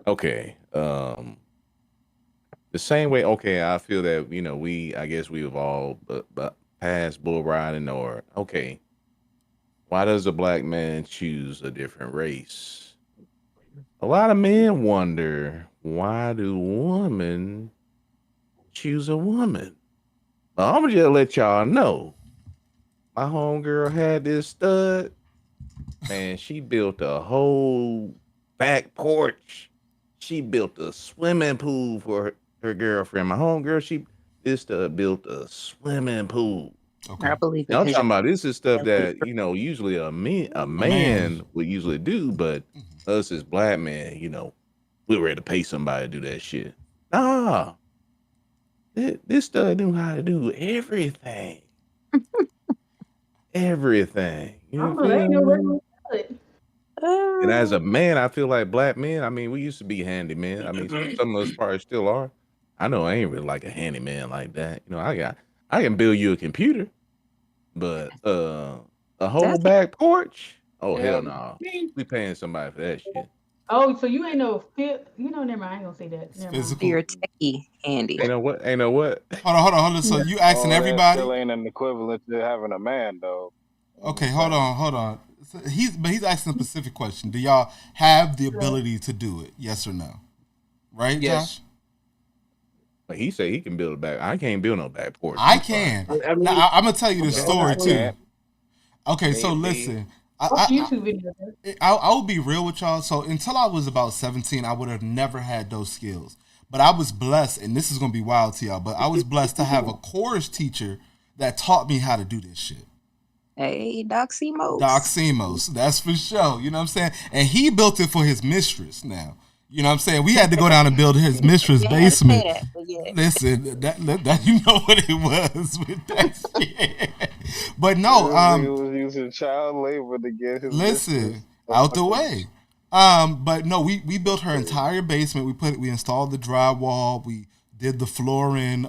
Speaker 4: Okay. The same way. Okay, I feel that I guess we evolved, but past bull riding, or okay. Why does a black man choose a different race? A lot of men wonder, why do women choose a woman? Well, I'm gonna just let y'all know. My homegirl had this stud. Man, she built a whole back porch. She built a swimming pool for her girlfriend. My homegirl, this stud built a swimming pool.
Speaker 2: Okay.
Speaker 5: I believe it.
Speaker 4: Now I'm
Speaker 5: 'Cause
Speaker 4: talking about this is stuff
Speaker 5: you're-
Speaker 4: that usually a
Speaker 2: man.
Speaker 4: man would usually do, but
Speaker 2: Mhm.
Speaker 4: us as black men, we're ready to pay somebody to do that shit. Nah, this stuff knew how to do everything, everything.
Speaker 1: I
Speaker 4: You
Speaker 1: don't know. They
Speaker 4: feel
Speaker 1: ain't no
Speaker 4: me?
Speaker 1: regular salad.
Speaker 4: And as a man, I feel like black men. I mean, we used to be handymen. I mean, some of us probably still are. I know I ain't really like a handyman like that. I can build you a computer, but a whole
Speaker 5: That's
Speaker 4: back porch? Oh
Speaker 8: Yeah.
Speaker 4: hell no! We paying somebody for that shit.
Speaker 1: Oh, so you ain't no fit. Never mind. I ain't gonna say that.
Speaker 2: It's
Speaker 1: Never mind.
Speaker 2: physical.
Speaker 5: your techie handy.
Speaker 4: Ain't know what? Ain't know what?
Speaker 2: Hold on. So you asking
Speaker 6: All that still
Speaker 2: everybody?
Speaker 6: ain't an equivalent to having a man, though. I'm
Speaker 2: Okay,
Speaker 6: just
Speaker 2: hold
Speaker 6: saying.
Speaker 2: on. So he's asking a specific question. Do y'all have the ability to do it? Yes or no? Right,
Speaker 8: Yes.
Speaker 2: Josh?
Speaker 4: Like he said he can build a back. I can't build no back porch.
Speaker 2: I
Speaker 4: I'm sorry.
Speaker 2: can.
Speaker 8: I
Speaker 2: Now
Speaker 8: mean,
Speaker 2: I'm gonna tell you the
Speaker 8: okay.
Speaker 2: story
Speaker 6: I
Speaker 2: too.
Speaker 6: can't.
Speaker 2: Okay, so
Speaker 3: Maybe.
Speaker 2: listen.
Speaker 1: Watch YouTube videos.
Speaker 2: I'll be real with y'all. So until I was about 17, I would have never had those skills. But I was blessed, and this is gonna be wild to y'all. But I was blessed to have a chorus teacher that taught me how to do this shit.
Speaker 5: Hey, Doc Semos.
Speaker 2: Doc Semos, that's for sure. You know what I'm saying? And he built it for his mistress now. You know what I'm saying? We had to go down and build his mistress'
Speaker 5: Yeah, I had to say
Speaker 2: basement.
Speaker 5: that, but yeah.
Speaker 2: Listen, that you know what it was with that shit. But no,
Speaker 6: This nigga was using child labor to get his
Speaker 2: listen,
Speaker 6: mistress a
Speaker 2: out the
Speaker 6: fucking
Speaker 2: way. But no, we built her entire basement. We installed the drywall. We did the flooring,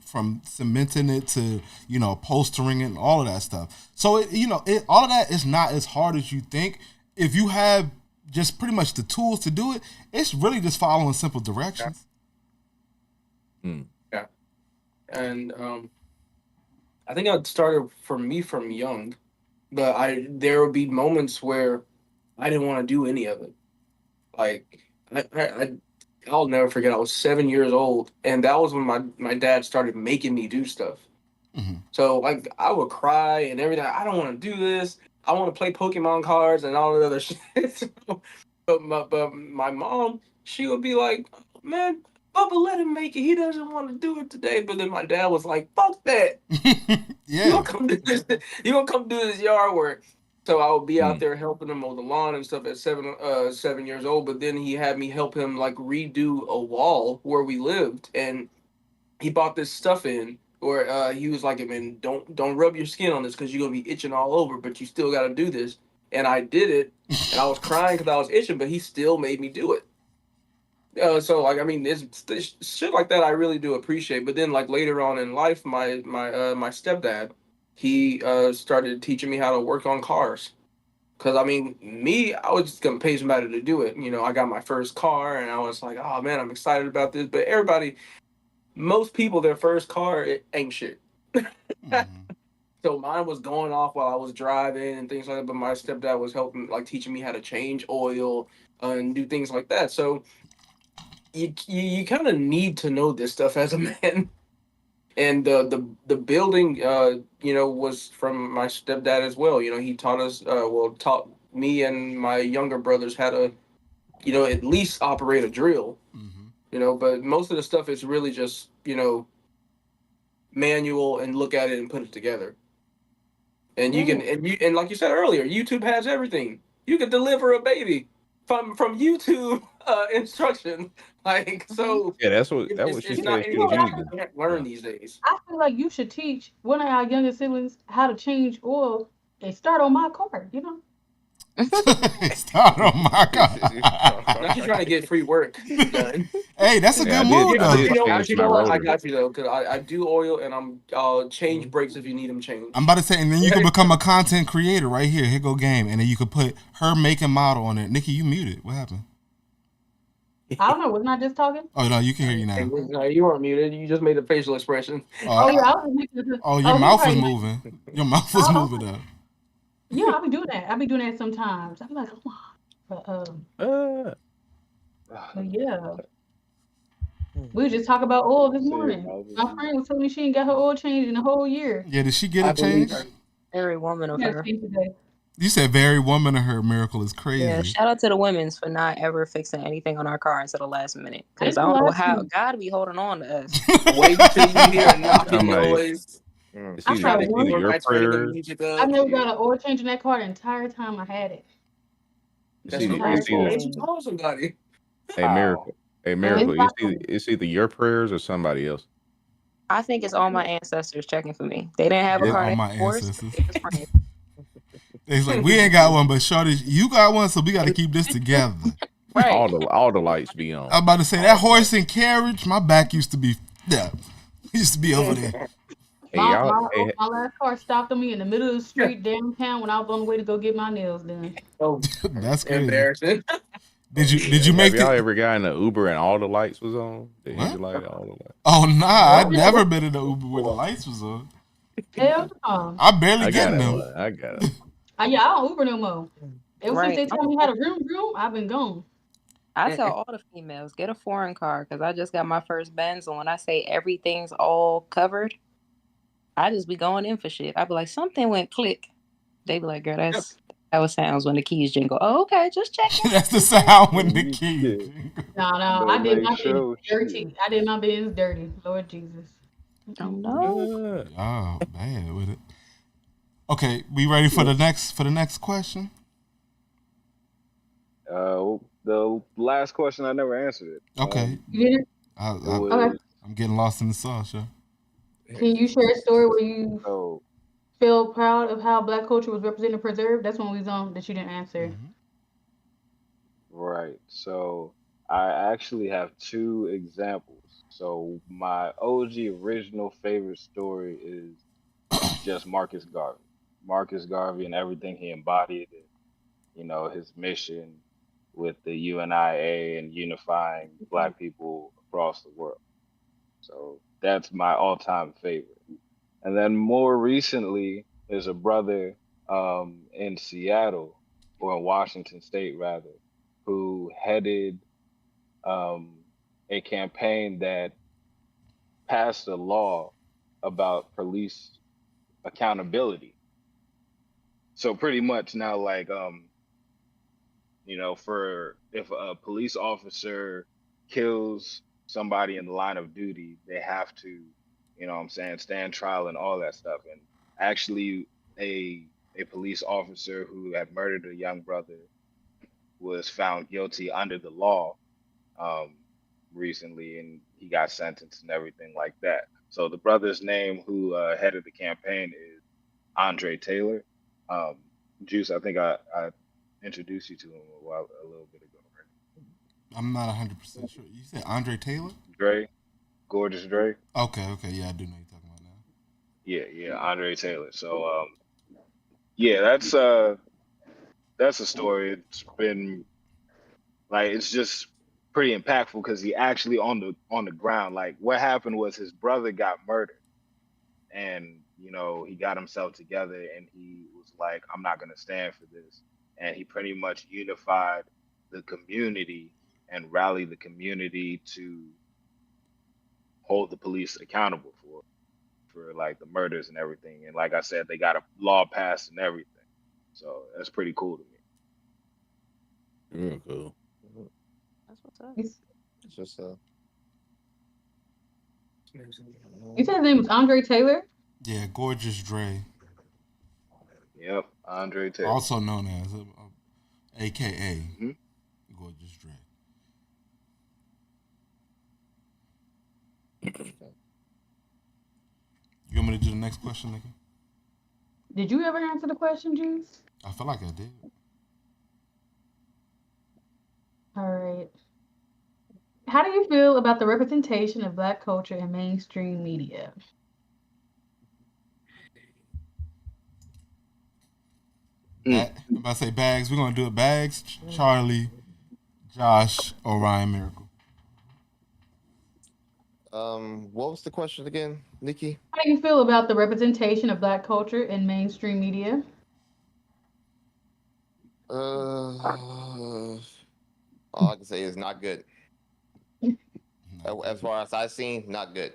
Speaker 2: from cementing it to upholstering it and all of that stuff. So all of that is not as hard as you think. If you have just pretty much the tools to do it, it's really just following simple directions.
Speaker 8: Yeah. And I think it started for me from young, but there would be moments where I didn't want to do any of it. Like I'll never forget. I was 7 years old, and that was when my dad started making me do stuff.
Speaker 2: Mhm.
Speaker 8: So like I would cry and everything. I don't want to do this. I want to play Pokemon cards and all that other shit. But my mom, she would be like, "Man, Bubba, let him make it. He doesn't want to do it today." But then my dad was like, "Fuck that. You
Speaker 2: Yeah.
Speaker 8: gonna come do this? You gonna come do this yard work?" So I would be out
Speaker 4: Mm.
Speaker 8: there helping him mow the lawn and stuff at 7 years old. But then he had me help him like redo a wall where we lived, and he bought this stuff in where he was like, "Man, don't rub your skin on this because you're gonna be itching all over, but you still got to do this." And I did it, and I was crying because I was itching, but he still made me do it. So like I mean, it's shit like that I really do appreciate. But then like later on in life, my stepdad, he started teaching me how to work on cars. Cause I mean, I was just gonna pay somebody to do it. I got my first car, and I was like, "Oh man, I'm excited about this." But most people, their first car, it ain't shit.
Speaker 2: Mhm.
Speaker 8: So mine was going off while I was driving and things like that. But my stepdad was helping, like teaching me how to change oil and do things like that. So you kind of need to know this stuff as a man. And the building, was from my stepdad as well. He taught us, taught me and my younger brothers how to, at least operate a drill.
Speaker 2: Mhm.
Speaker 8: But most of the stuff is really just, manual and look at it and put it together. And you can and like you said earlier, YouTube has everything. You can deliver a baby from YouTube instruction. Like so,
Speaker 4: Yeah, that's what she
Speaker 8: it's
Speaker 1: You know,
Speaker 8: not
Speaker 4: said she
Speaker 1: you know
Speaker 4: was
Speaker 1: what
Speaker 8: anything
Speaker 1: I
Speaker 8: that
Speaker 4: using.
Speaker 1: think?
Speaker 8: you can't learn
Speaker 4: Yeah.
Speaker 8: these days.
Speaker 1: I feel like you should teach one of our younger siblings how to change oil and start on my car.
Speaker 2: Start on my
Speaker 8: Now she's trying to
Speaker 2: car.
Speaker 8: get free work done.
Speaker 2: Hey, that's a
Speaker 4: Yeah,
Speaker 2: good move
Speaker 4: I
Speaker 2: though.
Speaker 4: did change
Speaker 8: You
Speaker 4: my
Speaker 8: know what? I
Speaker 4: rotor.
Speaker 8: got you though, because I do oil and I'll change brakes if you need them changed.
Speaker 2: I'm about to say, and then you can become a content creator right here. Here go game, and then you could put her make and model on it. Nikki, you muted. What happened?
Speaker 1: I don't know. Wasn't I just talking?
Speaker 2: Oh no, you can hear you
Speaker 8: Hey,
Speaker 2: now.
Speaker 8: no, you weren't muted. You just made a facial expression.
Speaker 1: Oh yeah,
Speaker 2: Oh,
Speaker 1: I was making.
Speaker 2: your
Speaker 1: Oh, he
Speaker 2: mouth was
Speaker 1: probably.
Speaker 2: moving. Your mouth was
Speaker 1: Oh,
Speaker 2: moving up.
Speaker 1: yeah, I'll be doing that. I'll be doing that sometimes. I'll be like, oh, but yeah, we were just talking about oil this
Speaker 6: See your
Speaker 1: morning.
Speaker 6: mouth is
Speaker 1: My friend was telling me she ain't got her oil changed in a whole year.
Speaker 2: Yeah, did she get
Speaker 8: I
Speaker 2: it
Speaker 8: believe
Speaker 2: changed?
Speaker 8: her.
Speaker 5: Every woman
Speaker 1: She
Speaker 5: of
Speaker 1: got it
Speaker 5: her.
Speaker 1: changed today.
Speaker 2: You said very woman of her miracle is
Speaker 5: Yeah,
Speaker 2: crazy.
Speaker 5: shout out to the women's for not ever fixing anything on our car until the last minute.
Speaker 1: I
Speaker 5: Because
Speaker 1: ain't
Speaker 5: I
Speaker 1: gonna
Speaker 5: don't know
Speaker 1: lie to
Speaker 5: how
Speaker 1: you.
Speaker 5: God be holding on to us.
Speaker 8: Wait until you hear a knocking
Speaker 4: I'm like,
Speaker 8: noise.
Speaker 3: Mm.
Speaker 4: It's
Speaker 1: I
Speaker 4: either
Speaker 1: had
Speaker 8: Trying to
Speaker 4: it's
Speaker 8: keep
Speaker 4: either
Speaker 1: one.
Speaker 8: more
Speaker 4: your
Speaker 8: lights ready, the
Speaker 4: prayers.
Speaker 8: music
Speaker 1: I
Speaker 8: up.
Speaker 1: never
Speaker 8: Yeah.
Speaker 1: got an oil change in that car the entire time I had it.
Speaker 4: It's
Speaker 8: That's
Speaker 4: either
Speaker 1: Entire
Speaker 4: it's
Speaker 8: crazy. Why
Speaker 4: either
Speaker 1: time.
Speaker 8: didn't you call somebody?
Speaker 4: a
Speaker 6: How?
Speaker 4: miracle. A
Speaker 1: And
Speaker 4: miracle.
Speaker 1: it's got some.
Speaker 4: It's either your prayers or somebody else.
Speaker 5: I think it's all my ancestors checking for me. They didn't have a
Speaker 2: Yeah,
Speaker 4: Yeah.
Speaker 5: car,
Speaker 2: all
Speaker 5: they
Speaker 2: my
Speaker 5: divorced,
Speaker 2: ancestors.
Speaker 5: they just praying.
Speaker 2: It's like we ain't got one, but Shorty, you got one, so we got to keep this together.
Speaker 5: Right.
Speaker 4: All the lights be
Speaker 2: I'm
Speaker 4: on.
Speaker 2: about to say
Speaker 4: All
Speaker 2: that
Speaker 4: the lights.
Speaker 2: horse and carriage. My back used to be, yeah, used to be over there.
Speaker 4: Hey
Speaker 1: My
Speaker 4: y'all.
Speaker 1: my
Speaker 4: Hey,
Speaker 1: my last car stopped on me in the middle of the street downtown when I was on the way to go get my nails done.
Speaker 8: Oh,
Speaker 2: That's crazy.
Speaker 8: embarrassing.
Speaker 2: Did you
Speaker 4: have
Speaker 2: make
Speaker 4: y'all
Speaker 2: the
Speaker 4: ever gotten an Uber and all the lights was on? The
Speaker 2: what?
Speaker 4: engine light, all the lights.
Speaker 2: Oh nah, I'd
Speaker 1: What?
Speaker 2: never been in the Uber where the lights was on.
Speaker 1: Hell no.
Speaker 2: I barely
Speaker 4: I
Speaker 2: get
Speaker 4: got
Speaker 2: in
Speaker 4: it
Speaker 2: them.
Speaker 4: one. I got it.
Speaker 1: Yeah, I don't Uber no more. Ever since
Speaker 5: Right.
Speaker 1: they told me how to room, I've been gone.
Speaker 5: I tell all the females, get a foreign car because I just got my first Benz. And when I say everything's all covered, I just be going in for shit. I be like, something went click. They be like, girl, that's how it sounds when the keys jingle. Oh, okay, just checking.
Speaker 2: That's the
Speaker 5: Just checking.
Speaker 2: sound when the
Speaker 6: You
Speaker 2: key.
Speaker 6: shit.
Speaker 1: No,
Speaker 6: Better
Speaker 1: I did
Speaker 6: make
Speaker 1: my business
Speaker 6: sure shit.
Speaker 1: dirty. I did my business dirty. Lord Jesus.
Speaker 5: Oh
Speaker 1: Mm-mm.
Speaker 5: no.
Speaker 2: Oh, bad with it. Okay, we ready for the next question?
Speaker 6: The last question I never answered it.
Speaker 2: Okay,
Speaker 1: You did it?
Speaker 2: I,
Speaker 6: It
Speaker 2: I,
Speaker 1: Okay.
Speaker 6: was
Speaker 2: I'm getting lost in the sauce, yeah.
Speaker 1: Can you share a story where you
Speaker 6: so
Speaker 1: feel proud of how Black culture was represented and preserved? That's one we was on that you didn't answer.
Speaker 2: Hmm.
Speaker 6: right. So I actually have two examples. So my OG original favorite story is just Marcus Garvey. Marcus Garvey and everything he embodied, and his mission with the UNIA and unifying Black people across the world. So that's my all-time favorite. And then more recently, there's a brother in Seattle or in Washington State rather, who headed um, a campaign that passed a law about police accountability. So pretty much now, like for if a police officer kills somebody in the line of duty, they have to, what I'm saying, stand trial and all that stuff. And actually, a police officer who had murdered a young brother was found guilty under the law um, recently, and he got sentenced and everything like that. So the brother's name, who headed the campaign, is Andre Taylor. Um, Juice, I think I introduced you to him a little bit ago, right?
Speaker 2: I'm not 100% sure. You said Andre Taylor?
Speaker 6: Dre, Gorgeous Dre.
Speaker 2: Okay, yeah, I do know you're talking about now.
Speaker 6: Yeah, Andre Taylor. So yeah, that's a story. It's been like it's just pretty impactful because he actually on the ground. Like what happened was his brother got murdered, and he got himself together and he was like, I'm not gonna stand for this, and he pretty much unified the community and rallied the community to hold the police accountable for like the murders and everything. And like I said, they got a law passed and everything. So that's pretty cool to me.
Speaker 4: Real cool.
Speaker 3: Mhm.
Speaker 5: That's what's up.
Speaker 1: You
Speaker 3: It's just
Speaker 1: you said his name was Andre Taylor?
Speaker 2: Yeah, Gorgeous Dre,
Speaker 6: Yep, Andre Taylor.
Speaker 2: also known as AKA
Speaker 6: Hmm.
Speaker 2: Gorgeous Dre. You want me to do the next question, nigga?
Speaker 1: Did you ever answer the question, Juice?
Speaker 2: I feel like I did.
Speaker 1: All right. How do you feel about the representation of Black culture in mainstream media?
Speaker 6: Mm.
Speaker 2: I'm about to say Bags. We're gonna do it. Bags, Charlie, Josh, Orion Miracle.
Speaker 3: what was the question again, Nikki?
Speaker 1: How do you feel about the representation of Black culture in mainstream media?
Speaker 3: All I can say is not good. As far as I've seen, not good.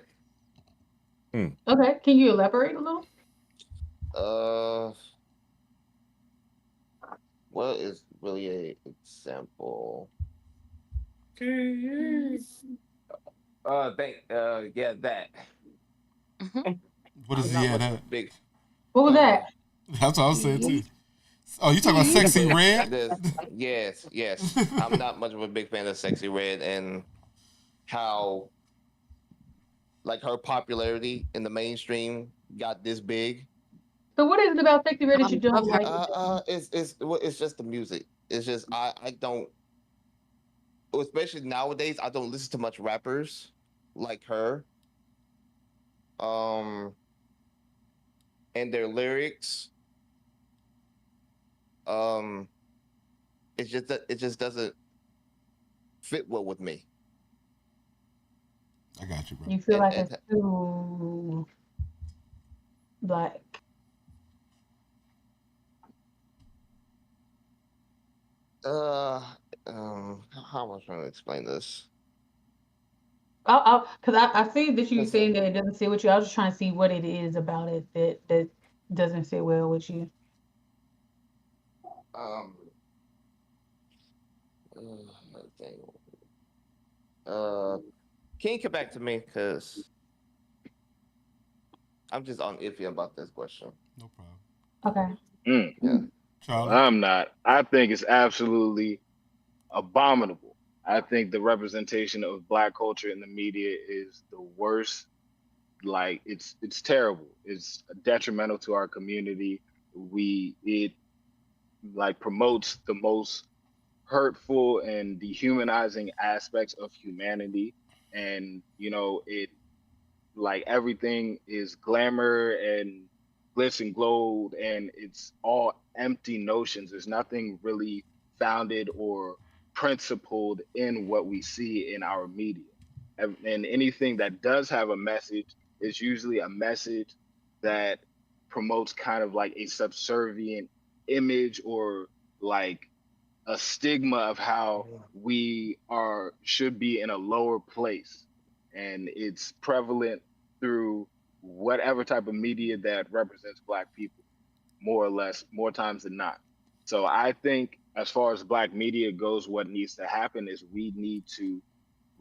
Speaker 4: Hmm.
Speaker 1: Okay, can you elaborate a little?
Speaker 3: Uh, what is really a example? Yeah, that.
Speaker 5: Mhm.
Speaker 2: What
Speaker 3: I'm
Speaker 2: is he
Speaker 3: not
Speaker 2: at?
Speaker 3: much of a big.
Speaker 1: What was
Speaker 3: Uh,
Speaker 1: that?
Speaker 2: That's what I was saying too.
Speaker 3: he
Speaker 2: Oh, you talking about sexy
Speaker 3: this
Speaker 2: red?
Speaker 3: this yes, yes. I'm not much of a big fan of Sexy Red and how like her popularity in the mainstream got this big.
Speaker 1: So what is it about Sexy Red that you don't
Speaker 5: I've heard.
Speaker 1: like?
Speaker 3: It's just the music. It's just I don't, especially nowadays, I don't listen to much rappers like her. Um, and their lyrics, um, it's just that it just doesn't fit well with me.
Speaker 2: I got you, bro.
Speaker 1: You feel like it's
Speaker 3: And
Speaker 1: too black.
Speaker 3: uh, how am I trying to explain this?
Speaker 1: Cause I see that you
Speaker 3: Cause
Speaker 1: saying that it doesn't sit with you. I was just trying to see what it is about it that doesn't sit well with you.
Speaker 3: um, dang, uh, can you come back to me? Cause I'm just on iffy about this question.
Speaker 2: No problem.
Speaker 1: Okay.
Speaker 6: Mm.
Speaker 3: Yeah.
Speaker 6: Well,
Speaker 2: Charlie.
Speaker 6: I'm not. I think it's absolutely abominable. I think the representation of black culture in the media is the worst. Like it's terrible. It's detrimental to our community. It like promotes the most hurtful and dehumanizing aspects of humanity, and it, like, everything is glamour and glitz and gold, and it's all empty notions. There's nothing really founded or principled in what we see in our media. And anything that does have a message is usually a message that promotes kind of like a subservient image, or like a stigma of how we are should be in a lower place, and it's prevalent through whatever type of media that represents black people, more or less, more times than not. So I think as far as black media goes, what needs to happen is we need to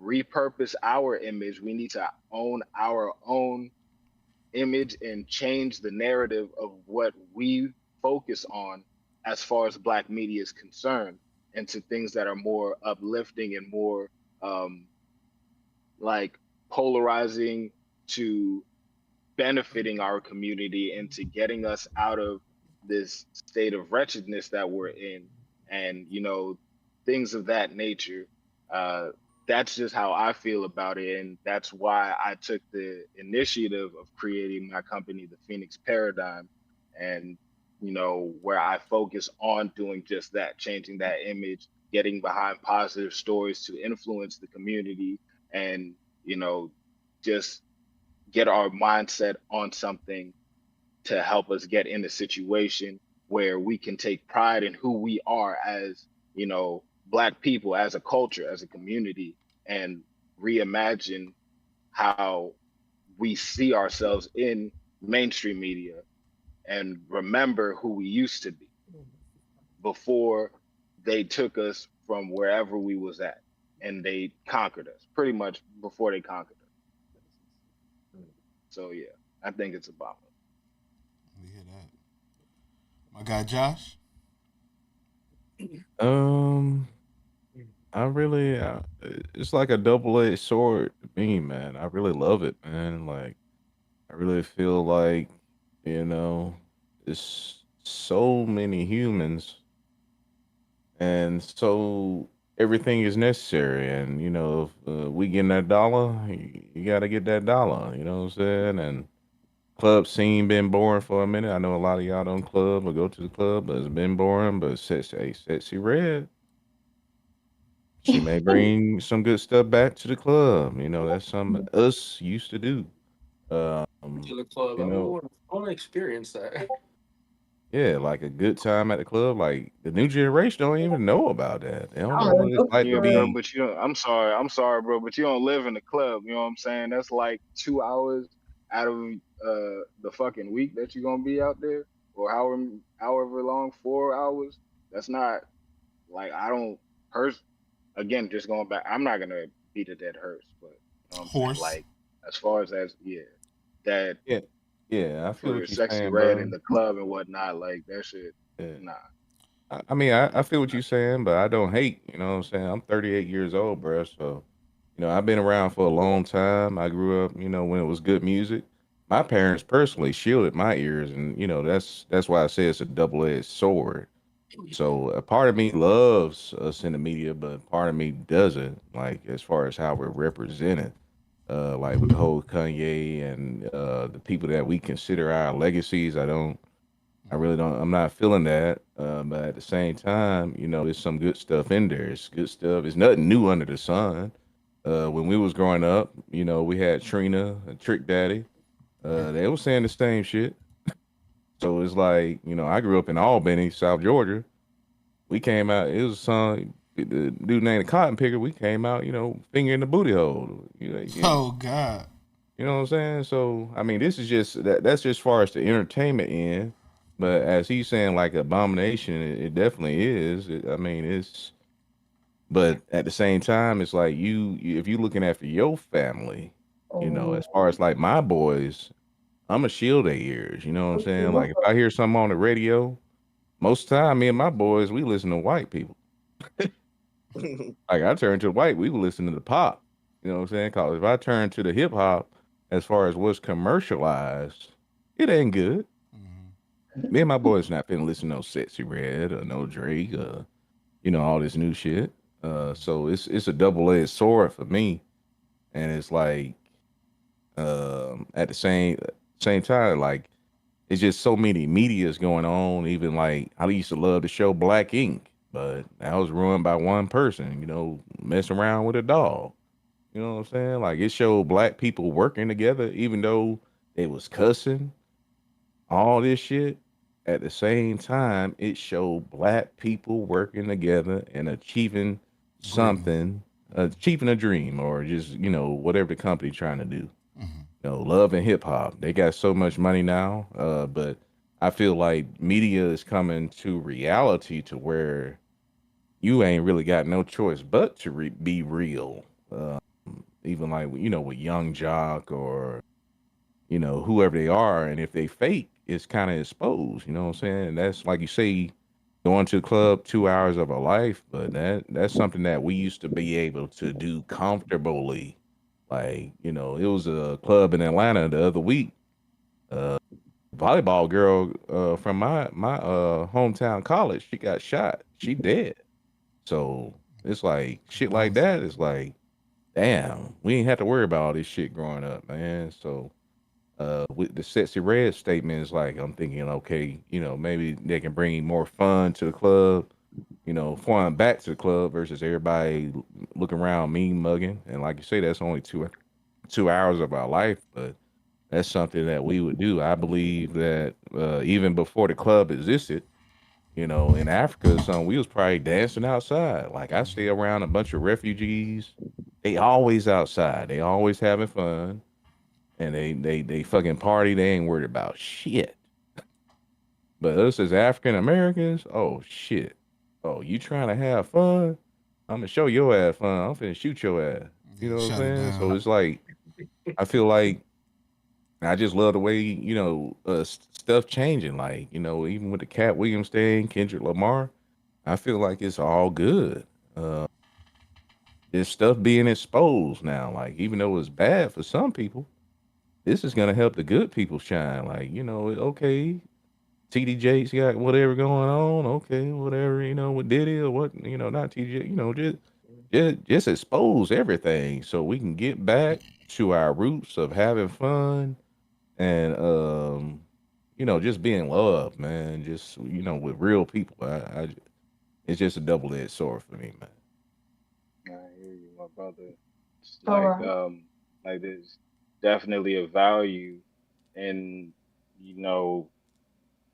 Speaker 6: repurpose our image. We need to own our own image and change the narrative of what we focus on as far as black media is concerned, into things that are more uplifting and more, um, like, polarizing, to benefiting our community and to getting us out of this state of wretchedness that we're in, and things of that nature. uh, that's just how I feel about it, and that's why I took the initiative of creating my company, the Phoenix Paradigm, and where I focus on doing just that, changing that image, getting behind positive stories to influence the community, and you know just get our mindset on something to help us get in a situation where we can take pride in who we are as, black people, as a culture, as a community, and reimagine how we see ourselves in mainstream media, and remember who we used to be before they took us from wherever we was at, and they conquered us, pretty much before they conquered us. So yeah, I think it's abominable.
Speaker 2: We hear that. My guy Josh.
Speaker 4: Um, I really, it's like a double-edged sword to me, man. I really love it, man. Like, I really feel like, you know, it's so many humans, and so everything is necessary. And if we getting that dollar, you got to get that dollar. You know what I'm saying? And club scene been boring for a minute. I know a lot of y'all don't club or go to the club, but it's been boring. But sexy red, she may bring some good stuff back to the club. That's something us used to do. Um,
Speaker 8: To the club.
Speaker 4: you know,
Speaker 8: I want to experience that.
Speaker 4: yeah, like a good time at the club. Like the new generation don't even know about that. They don't
Speaker 1: I
Speaker 4: know
Speaker 1: don't really
Speaker 4: what it's
Speaker 1: go to
Speaker 4: like
Speaker 1: the
Speaker 4: to
Speaker 6: Yeah,
Speaker 1: club.
Speaker 6: bro,
Speaker 4: be.
Speaker 6: but you don't. I'm sorry, bro, but you don't live in the club. You know what I'm saying? That's like 2 hours out of the fucking week that you're gonna be out there, or however long, 4 hours. That's not, like, I don't hers. Again, just going back, I'm not gonna beat a dead horse, but you know what I'm saying.
Speaker 2: Horse.
Speaker 6: Like, as far as yeah, that
Speaker 4: Yeah, Yeah, I feel
Speaker 6: for
Speaker 4: what you're
Speaker 6: Sexy
Speaker 4: saying,
Speaker 6: Red in
Speaker 4: bro.
Speaker 6: the club and whatnot. Like that shit,
Speaker 4: Yeah.
Speaker 6: nah.
Speaker 4: I mean, I feel what you're saying, but I don't hate. You know what I'm saying? I'm 38 years old, bro. So, I've been around for a long time. I grew up, when it was good music. My parents personally shielded my ears, and that's why I say it's a double-edged sword. So a part of me loves us in the media, but part of me doesn't. Like as far as how we're represented, like with the whole Kanye and the people that we consider our legacies. I really don't. I'm not feeling that. But at the same time, there's some good stuff in there. It's good stuff. It's nothing new under the sun. When we was growing up, we had Trina, and Trick Daddy. They were saying the same shit. So it's like, I grew up in Albany, South Georgia. We came out. It was a song. The dude named Cotton Picker. We came out, finger in the booty hole.
Speaker 2: Oh God.
Speaker 4: You know what I'm saying? So I mean, this is just that's just far as the entertainment end. But as he's saying, like abomination, it definitely is. I mean, it's. But at the same time, it's like if you looking after your family, as far as like my boys, I'm a shield their ears. You know what I'm saying? Like if I hear something on the radio, most of the time, me and my boys, we listen to white people. Like I turn to the white, we listen to the pop. You know what I'm saying? Cause if I turn to the hip hop, as far as what's commercialized, it ain't good.
Speaker 2: Mhm.
Speaker 4: Me and my boys not finna listen to no Sexy Red or no Drake, all this new shit. So it's a double edged sword for me, and it's like at the same time, like it's just so many medias going on. Even like I used to love the show Black Ink, but that was ruined by one person, messing around with a dog. You know what I'm saying? Like it showed black people working together, even though they was cussing, all this shit. At the same time, it showed black people working together and achieving
Speaker 2: Greatness.
Speaker 4: something, achieving a dream, or just whatever the company trying to do.
Speaker 2: Hmm.
Speaker 4: Love and hip hop. They got so much money now, but I feel like media is coming to reality to where you ain't really got no choice but to be real. Even like with Young Jock or whoever they are, and if they fake, it's kind of exposed. You know what I'm saying? That's like you say, going to the club 2 hours of our life, but that's something that we used to be able to do comfortably. Like it was a club in Atlanta the other week. Uh, volleyball girl from my hometown college, she got shot. She dead. So it's like shit like
Speaker 2: Condolences.
Speaker 4: that. It's like, damn, we ain't have to worry about all this shit growing up, man. So with the Sexy Red statement is like I'm thinking, okay, maybe they can bring more fun to the club, fun back to the club versus everybody looking around mean mugging. And like you say, that's only 2 hours of our life, but that's something that we would do. I believe that even before the club existed, in Africa or something, we was probably dancing outside. Like I stay around a bunch of refugees. They always outside. They always having fun. And they fucking party. They ain't worried about shit. But us as African Americans, oh shit. Oh, you trying to have fun? I'm gonna show your ass fun. I'm finna shoot your ass. You
Speaker 2: Yeah,
Speaker 4: know what I'm
Speaker 2: shut it
Speaker 4: saying? So
Speaker 2: down.
Speaker 4: it's like I feel like I just love the way stuff changing. Like even with the Cat Williams thing, Kendrick Lamar, I feel like it's all good. Uh, there's stuff being exposed now. Like even though it's bad for some people, this is gonna help the good people shine. Like okay, TD Jakes got whatever going on. Okay, whatever with Diddy or what not TJ. Just expose everything so we can get back to our roots of having fun and just being loved, man. Just with real people. It's just a double edged sword for me, man.
Speaker 6: I hear you, my brother. It's
Speaker 1: All right.
Speaker 6: like there's definitely a value in you know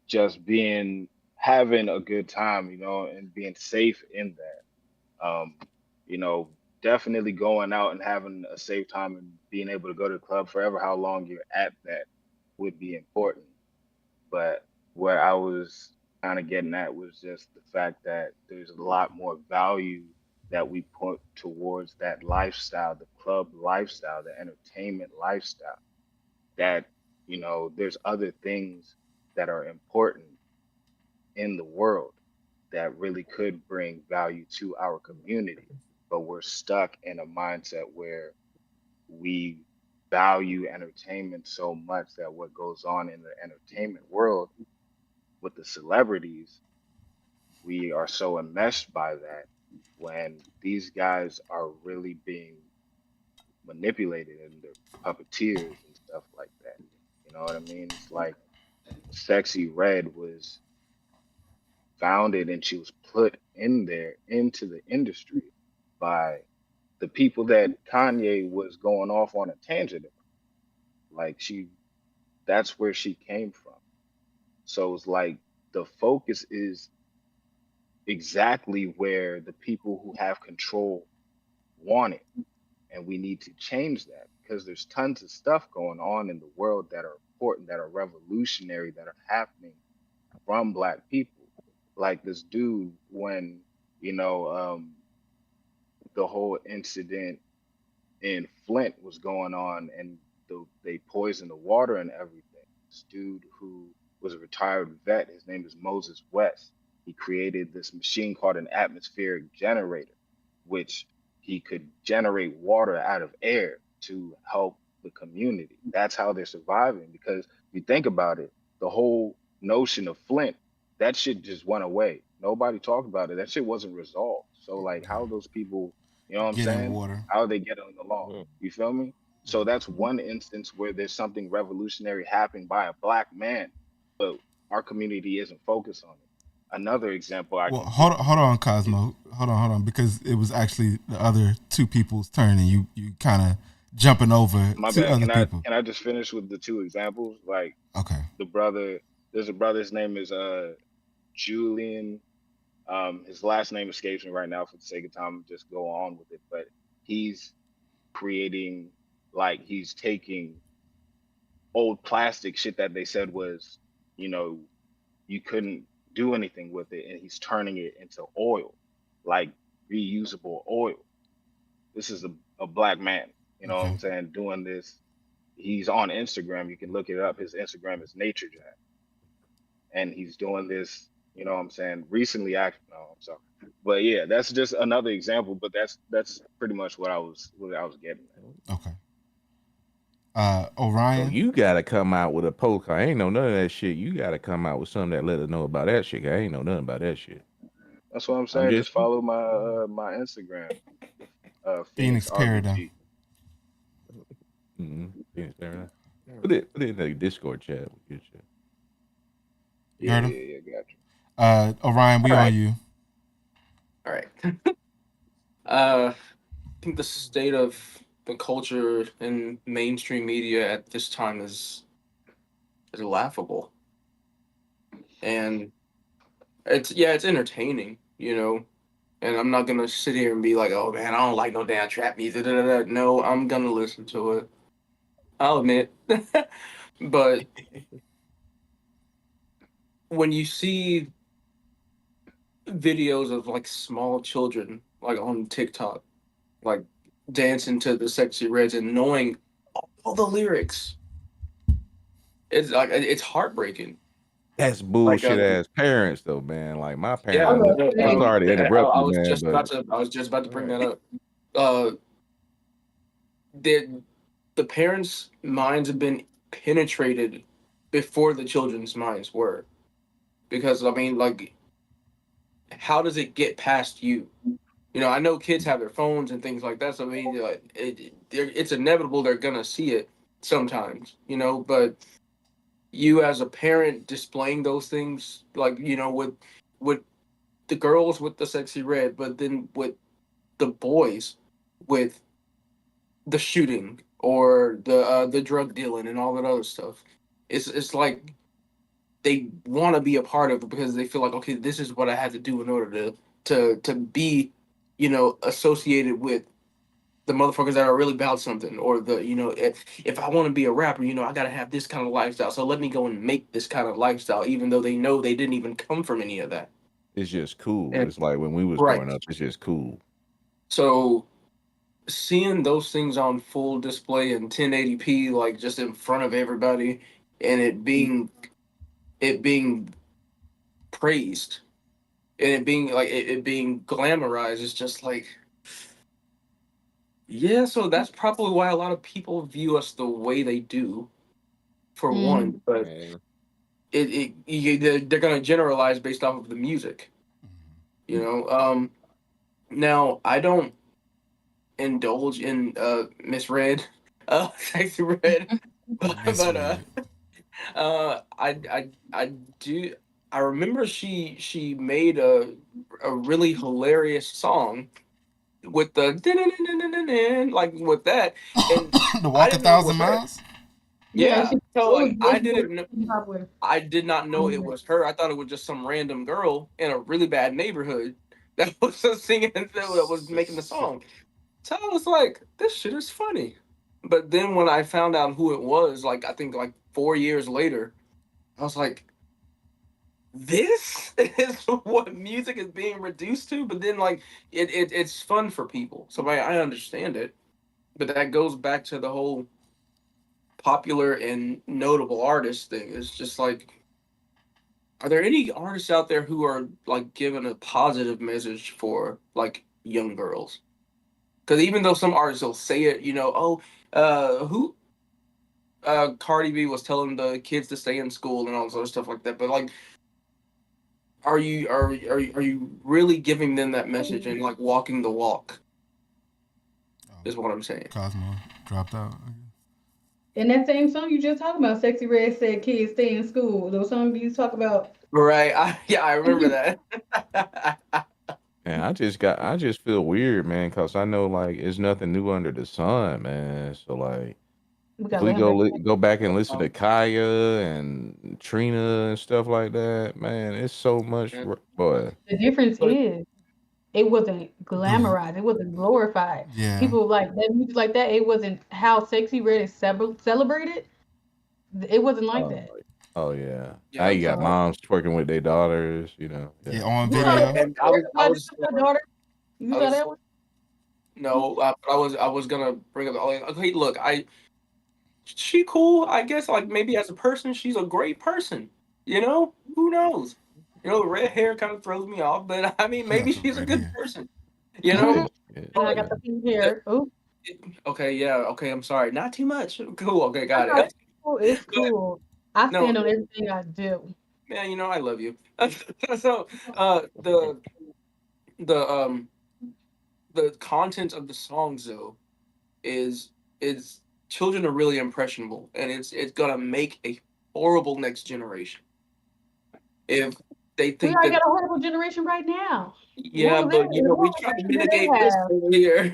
Speaker 6: just being having a good time, and being safe in that. You know, definitely going out and having a safe time and being able to go to the club forever, how long you're at that would be important. But where I was kind of getting at was just the fact that there's a lot more value that we put towards that lifestyle, the club lifestyle, the entertainment lifestyle. That there's other things that are important in the world that really could bring value to our community, but we're stuck in a mindset where we value entertainment so much that what goes on in the entertainment world with the celebrities, we are so enmeshed by that when these guys are really being manipulated and they're puppeteers and stuff like that. You know what I mean? It's like Sexy Red was founded and she was put in there into the industry by the people that Kanye was going off on a tangent about. Like that's where she came from. So it's like the focus is exactly where the people who have control want it. And we need to change that because there's tons of stuff going on in the world that are important, that are revolutionary, that are happening from Black people. Like this dude, when, you know, the whole incident in Flint was going on and they poisoned the water and everything. This dude who was a retired vet, his name is Moses West. He created this machine called an atmospheric generator, which he could generate water out of air to help the community. That's how they're surviving. Because if you think about it, the whole notion of Flint, that shit just went away. Nobody talked about it. That shit wasn't resolved. So like how those people, you know what I'm
Speaker 2: Getting
Speaker 6: saying?
Speaker 2: water.
Speaker 6: How they get along.
Speaker 4: Mhm.
Speaker 6: You feel me? So that's one instance where there's something revolutionary happening by a Black man, but our community isn't focused on it. Another example I
Speaker 2: Well,
Speaker 6: can give
Speaker 2: hold on,
Speaker 6: is
Speaker 2: Cosmo. Hold on, because it was actually the other two people's turn, and you kind of jumping over
Speaker 6: my
Speaker 2: two
Speaker 6: bad.
Speaker 2: other
Speaker 6: Can I
Speaker 2: people.
Speaker 6: can I just finish with the two examples? Like
Speaker 2: Okay.
Speaker 6: the brother, there's a brother. His name is Julian. His last name escapes me right now for the sake of time. Just go on with it. But he's creating, like, he's taking old plastic shit that they said was, you know, you couldn't do anything with it, and he's turning it into oil, like reusable oil. This is a Black man, you know what
Speaker 2: Okay.
Speaker 6: I'm saying, doing this. He's on Instagram. You can look it up. His Instagram is Nature Jack, and he's doing this. You know what I'm saying? Recently, actually, no, I'm sorry, but yeah, that's just another example. But that's pretty much what I was getting at.
Speaker 2: Okay.
Speaker 4: So
Speaker 2: Orion.
Speaker 4: you gotta come out with a post. I ain't know none of that shit. You gotta come out with something that let us know about that shit. I ain't know nothing about that shit.
Speaker 6: That's what I'm
Speaker 4: I'm
Speaker 6: saying.
Speaker 4: just
Speaker 6: Just follow my Instagram, Phoenix
Speaker 2: Phoenix Paradigm.
Speaker 6: RBG.
Speaker 4: Phoenix Arizona. Put it in the Discord chat. We get you.
Speaker 2: You
Speaker 6: Yeah,
Speaker 2: heard him?
Speaker 6: yeah, yeah. Got you.
Speaker 2: Orion, we
Speaker 8: All
Speaker 2: on
Speaker 8: right.
Speaker 2: you.
Speaker 8: All right. I think the state of the culture in mainstream media at this time is laughable, and it's entertaining, And I'm not gonna sit here and be like, oh man, I don't like no damn trap music. Da, da, da. No, I'm gonna listen to it. I'll admit, but when you see videos of like small children like on TikTok, like dancing to the sexy reds and knowing all the lyrics, it's heartbreaking.
Speaker 4: That's
Speaker 8: Like
Speaker 4: bullshit ass parents though, man. Like my
Speaker 8: yeah,
Speaker 1: I was
Speaker 4: parents.
Speaker 1: gonna
Speaker 8: no,
Speaker 4: I'm
Speaker 1: say,
Speaker 4: sorry to interrupt
Speaker 8: I
Speaker 4: you,
Speaker 8: was
Speaker 4: man,
Speaker 8: just
Speaker 4: but
Speaker 8: about to bring
Speaker 4: right.
Speaker 8: that up. Uh, the the parents' minds have been penetrated before the children's minds were, because I mean, like, how does it get past you? I know kids have their phones and things like that. So I mean, it's inevitable they're gonna see it sometimes. But you as a parent displaying those things, like with the girls with the sexy red, but then with the boys with the shooting or the drug dealing and all that other stuff. It's like they want to be a part of it because they feel like, okay, this is what I have to do in order to be, associated with the motherfuckers that are really about something, or if I want to be a rapper, I gotta have this kind of lifestyle. So let me go and make this kind of lifestyle, even though they know they didn't even come from any of that.
Speaker 4: It's just cool.
Speaker 8: And
Speaker 4: It's like when we was
Speaker 8: right.
Speaker 4: growing up, it's just cool.
Speaker 8: So seeing those things on full display in 1080p, like just in front of everybody, and it being praised and it being like it being glamorized is just like, yeah, so that's probably why a lot of people view us the way they do, for
Speaker 1: Mm.
Speaker 8: one. But
Speaker 4: Man,
Speaker 8: they're gonna generalize based off of the music, you know. Now I don't indulge in misread, sexy red, but
Speaker 2: Misread.
Speaker 8: I do. I remember she made a really hilarious song with the like with that, and
Speaker 2: To
Speaker 8: I
Speaker 2: walk a
Speaker 8: didn't know it was
Speaker 2: thousand
Speaker 8: her.
Speaker 2: miles.
Speaker 1: Yeah,
Speaker 8: Yeah,
Speaker 1: she, it
Speaker 8: so
Speaker 1: was
Speaker 8: like
Speaker 1: it's very popular.
Speaker 8: I did not know it was her. I thought it was just some random girl in a really bad neighborhood that was just singing that was making the song. So I was like, this shit is funny. But then when I found out who it was, like I think like 4 years later, I was like, this is what music is being reduced to. But then like it's fun for people, so I understand it. But that goes back to the whole popular and notable artist thing. It's just like, are there any artists out there who are like giving a positive message for like young girls? Because even though some artists will say it, oh, who Cardi B was telling the kids to stay in school and all this other stuff like that. But like, are you really giving them that message and like walking the walk?
Speaker 2: Oh,
Speaker 8: Is what I'm saying.
Speaker 2: Cosmo dropped out.
Speaker 1: And that same song you just talking about, Sexy Red said kids stay in school. Those songs you talk about.
Speaker 8: Right? Yeah, I remember that.
Speaker 4: man, I just feel weird, man, because I know like it's nothing new under the sun, man. So like,
Speaker 1: We
Speaker 4: if
Speaker 1: gotta
Speaker 4: we
Speaker 1: let him back.
Speaker 4: go back and listen to Kaya and Trina and stuff like that, man, it's so much, boy.
Speaker 1: The difference
Speaker 8: But
Speaker 1: is it wasn't
Speaker 2: The
Speaker 1: glamorized. It wasn't glorified.
Speaker 2: yeah.
Speaker 1: People like that music like that. It wasn't how Sexy Red is celebrated. It wasn't like
Speaker 4: Oh,
Speaker 1: that.
Speaker 4: oh yeah. Now
Speaker 8: yeah,
Speaker 4: you got
Speaker 1: So
Speaker 4: moms twerking with their daughters,
Speaker 2: Yeah,
Speaker 4: yeah.
Speaker 2: on
Speaker 1: you saw that
Speaker 8: right.
Speaker 2: video.
Speaker 1: one?
Speaker 8: And I was I was
Speaker 1: My daughter. You
Speaker 8: I
Speaker 1: saw
Speaker 8: was
Speaker 1: that one?
Speaker 8: no, I was gonna bring up. Like, okay, look, she cool. I guess like maybe as a person, she's a great person. Who knows? Red hair kind of throws me off, but I mean,
Speaker 2: Not
Speaker 8: maybe
Speaker 2: the
Speaker 8: she's a
Speaker 2: red
Speaker 8: good
Speaker 2: hair.
Speaker 8: person.
Speaker 4: Yeah, yeah,
Speaker 1: And I got
Speaker 8: But
Speaker 1: the
Speaker 4: yeah.
Speaker 1: pink
Speaker 8: uh,
Speaker 1: hair. Oh,
Speaker 8: okay, yeah, okay. I'm sorry, not too much. Cool. Okay, got
Speaker 1: no,
Speaker 8: it.
Speaker 1: it's cool. It's
Speaker 8: But
Speaker 1: cool. I
Speaker 8: no,
Speaker 1: stand on everything I do.
Speaker 8: man, I love you. So, the the the content of the songs though is is children are really impressionable, and it's gonna make a horrible next generation if they
Speaker 1: We
Speaker 8: think
Speaker 1: already
Speaker 8: that.
Speaker 1: got a horrible generation right now. What
Speaker 8: Yeah,
Speaker 1: was that?
Speaker 8: but
Speaker 1: What
Speaker 8: we try to
Speaker 1: generation did
Speaker 8: mitigate
Speaker 1: they
Speaker 8: this
Speaker 1: have?
Speaker 8: over here.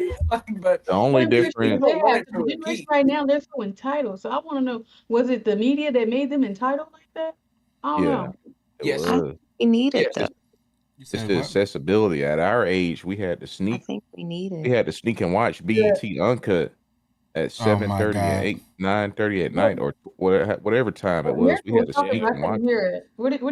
Speaker 8: But
Speaker 4: The only
Speaker 1: What
Speaker 8: you,
Speaker 1: generation
Speaker 8: you
Speaker 1: did
Speaker 4: difference,
Speaker 1: they
Speaker 8: don't want
Speaker 1: have?
Speaker 8: it to
Speaker 1: Because the generation
Speaker 8: repeat.
Speaker 1: right now, they're so entitled. So I want to know, was it the media that made them entitled like that? I don't
Speaker 4: yeah,
Speaker 1: know.
Speaker 4: it
Speaker 8: Yes,
Speaker 5: I think
Speaker 4: was.
Speaker 5: we need it
Speaker 8: yes,
Speaker 5: though.
Speaker 2: You
Speaker 4: It's
Speaker 2: said
Speaker 4: the
Speaker 2: what?
Speaker 4: accessibility. At our age,
Speaker 5: I think we need
Speaker 4: we
Speaker 5: it.
Speaker 4: had to sneak and watch
Speaker 1: Yeah.
Speaker 4: BET Uncut at
Speaker 2: Oh my
Speaker 4: 7:30, at
Speaker 2: God.
Speaker 4: 9:30 at
Speaker 1: What,
Speaker 4: night, or whatever time it
Speaker 1: what
Speaker 4: was. We
Speaker 1: Miracle
Speaker 4: had
Speaker 1: was
Speaker 4: to
Speaker 1: talking
Speaker 4: sneak
Speaker 1: about,
Speaker 8: yeah.
Speaker 1: I
Speaker 4: and
Speaker 1: couldn't
Speaker 4: watch it.
Speaker 1: hear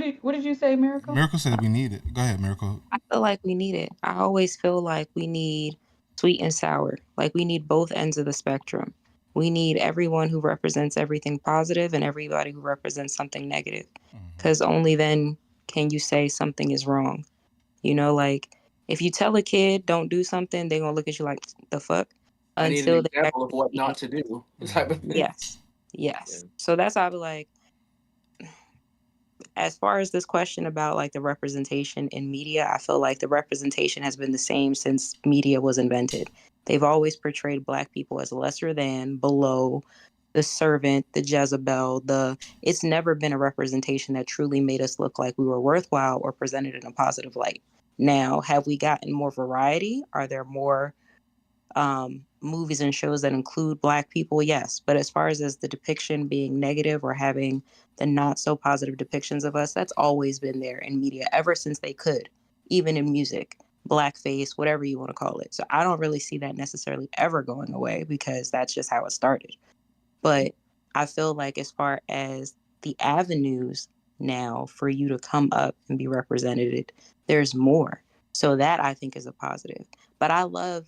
Speaker 1: it. What did you say, Miracle?
Speaker 2: Miracle said we need it. Go ahead, Miracle.
Speaker 5: I feel like we need it. I always feel like we need sweet and sour. Like we need both ends of the spectrum. We need everyone who represents everything positive and everybody who represents something negative.
Speaker 2: Hmm.
Speaker 5: Because only then can you say something is wrong. Like if you tell a kid don't do something, they're gonna look at you like the fuck
Speaker 8: I need an
Speaker 5: until they
Speaker 8: example of what
Speaker 5: actually
Speaker 8: not to do. Type of
Speaker 2: Hmm.
Speaker 8: thing.
Speaker 5: yes.
Speaker 8: Yeah.
Speaker 5: Yes. So that's how I be like, as far as this question about like the representation in media, I feel like the representation has been the same since media was invented. They've always portrayed black people as lesser than, below, the servant, the Jezebel, it's never been a representation that truly made us look like we were worthwhile or presented in a positive light. Now, have we gotten more variety? Are there more movies and shows that include black people? Yes. But as far as the depiction being negative or having the not so positive depictions of us, that's always been there in media ever since they could, even in music, blackface, whatever you want to call it. So I don't really see that necessarily ever going away because that's just how it started. But I feel like as far as the avenues now for you to come up and be represented, there's more. So that I think is a positive. But I love,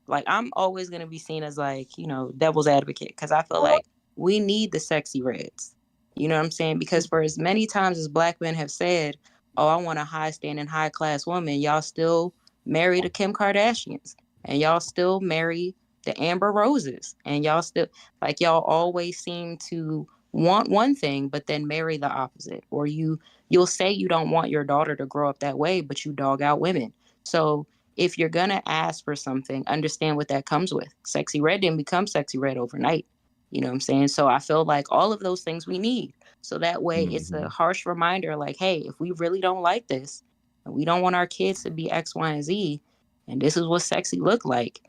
Speaker 5: like, I'm always going to be seen as like, devil's advocate because I feel like we need the sexy reds. You know what I'm saying? Because for as many times as black men have said, "Oh, I want a high standing, high class woman," y'all still marry the Kim Kardashians, and y'all still marry the Amber Roses, and y'all still like y'all always seem to want one thing, but then marry the opposite. Or you'll say you don't want your daughter to grow up that way, but you dog out women. So if you're gonna ask for something, understand what that comes with. Sexy Red didn't become Sexy Red overnight. You know what I'm saying? So I feel like all of those things we need. So that way it's a harsh reminder like, hey, if we really don't like this, and we don't want our kids to be X, Y, and Z, and this is what sexy look like,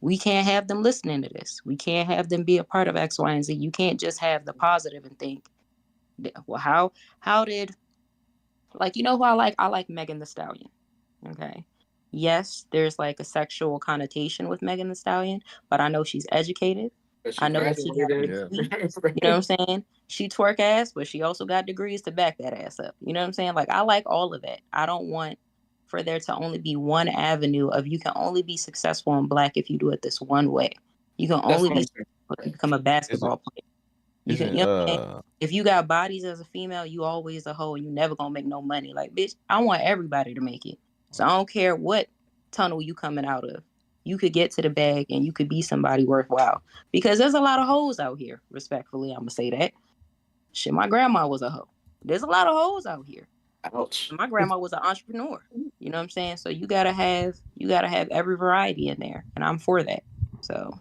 Speaker 5: we can't have them listening to this. We can't have them be a part of X, Y, and Z. You can't just have the positive and think, well, how did like, you know who I like? I like Megan the Stallion. Okay. Yes, there's like a sexual connotation with Megan the Stallion, but I know she's educated.
Speaker 8: But she
Speaker 5: I know that she got
Speaker 8: graduated.
Speaker 3: Yeah.
Speaker 5: degrees. You know what I'm saying? She twerk ass, but she also got degrees to back that ass up. You know what I'm saying? Like I like all of that. I don't want for there to only be one avenue of you can only be successful in black if you do it this one way. You can
Speaker 8: That's
Speaker 5: only
Speaker 8: what I'm
Speaker 5: be
Speaker 8: saying.
Speaker 5: successful if you become a
Speaker 4: Is it
Speaker 5: basketball player. You can,
Speaker 4: isn't
Speaker 5: you know what I'm saying? If you got bodies as a female, you always a hoe. You never gonna make no money. Like, bitch, I want everybody to make it. So I don't care what tunnel you coming out of. You could get to the bag and you could be somebody worthwhile. Because there's a lot of hoes out here. Respectfully, I'm gonna say that. Shit, my grandma was a hoe. There's a lot of hoes out here.
Speaker 8: Ouch.
Speaker 5: My grandma was an entrepreneur. You know what I'm saying? So you gotta have every variety in there, and I'm for that. So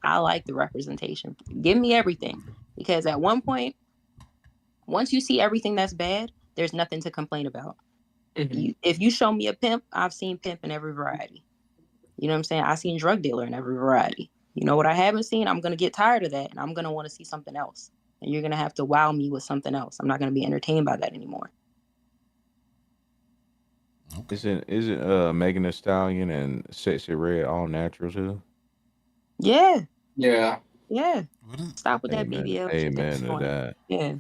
Speaker 5: I like the representation. Give me everything. Because at one point, once you see everything that's bad, there's nothing to complain about.
Speaker 8: Mhm.
Speaker 5: If you show me a pimp, I've seen pimp in every variety. You know what I'm saying? I've seen drug dealer in every variety. You know what I haven't seen? I'm going to get tired of that and I'm going to want to see something else. And you're going to have to wow me with something else. I'm not going to be entertained by that anymore.
Speaker 2: Okay.
Speaker 4: isn't Megan Thee Stallion and Sexy Red all natural too?
Speaker 5: Yeah.
Speaker 8: Yeah.
Speaker 5: Yeah.
Speaker 2: What is?
Speaker 5: Stop with that
Speaker 4: Amen.
Speaker 5: BBL shit that's
Speaker 4: Amen to
Speaker 5: going.
Speaker 4: that.
Speaker 5: Yeah.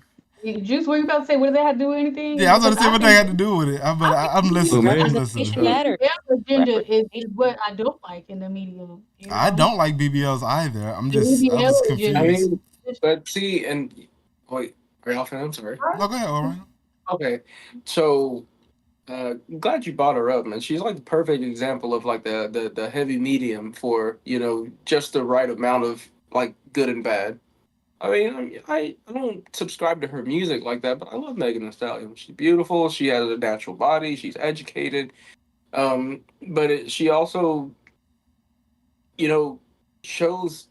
Speaker 1: Juice, what you about to say? What did that have to do with anything?
Speaker 2: Yeah, I was
Speaker 1: Because
Speaker 2: going to say
Speaker 1: I
Speaker 2: what they
Speaker 1: think
Speaker 2: had to do with it. But
Speaker 5: I think
Speaker 2: I'm
Speaker 4: Oh
Speaker 2: listening. I'm
Speaker 4: man.
Speaker 5: representation
Speaker 2: listening.
Speaker 5: matters.
Speaker 1: BBL agenda is what I don't like in the media. You
Speaker 2: I
Speaker 1: know,
Speaker 2: don't like BBLs either. I'm
Speaker 1: the
Speaker 2: I
Speaker 1: BBL
Speaker 2: was
Speaker 8: I
Speaker 1: agenda.
Speaker 2: confused.
Speaker 8: mean, but see, and wait, are y'all I'm sorry.
Speaker 2: No, go ahead, Orion.
Speaker 8: Okay, so I'm glad you brought her up, man. She's like the perfect example of like the heavy medium for just the right amount of like good and bad. I don't subscribe to her music like that, but I love Megan Thee Stallion. She's beautiful. She has a natural body. She's educated. She also you know shows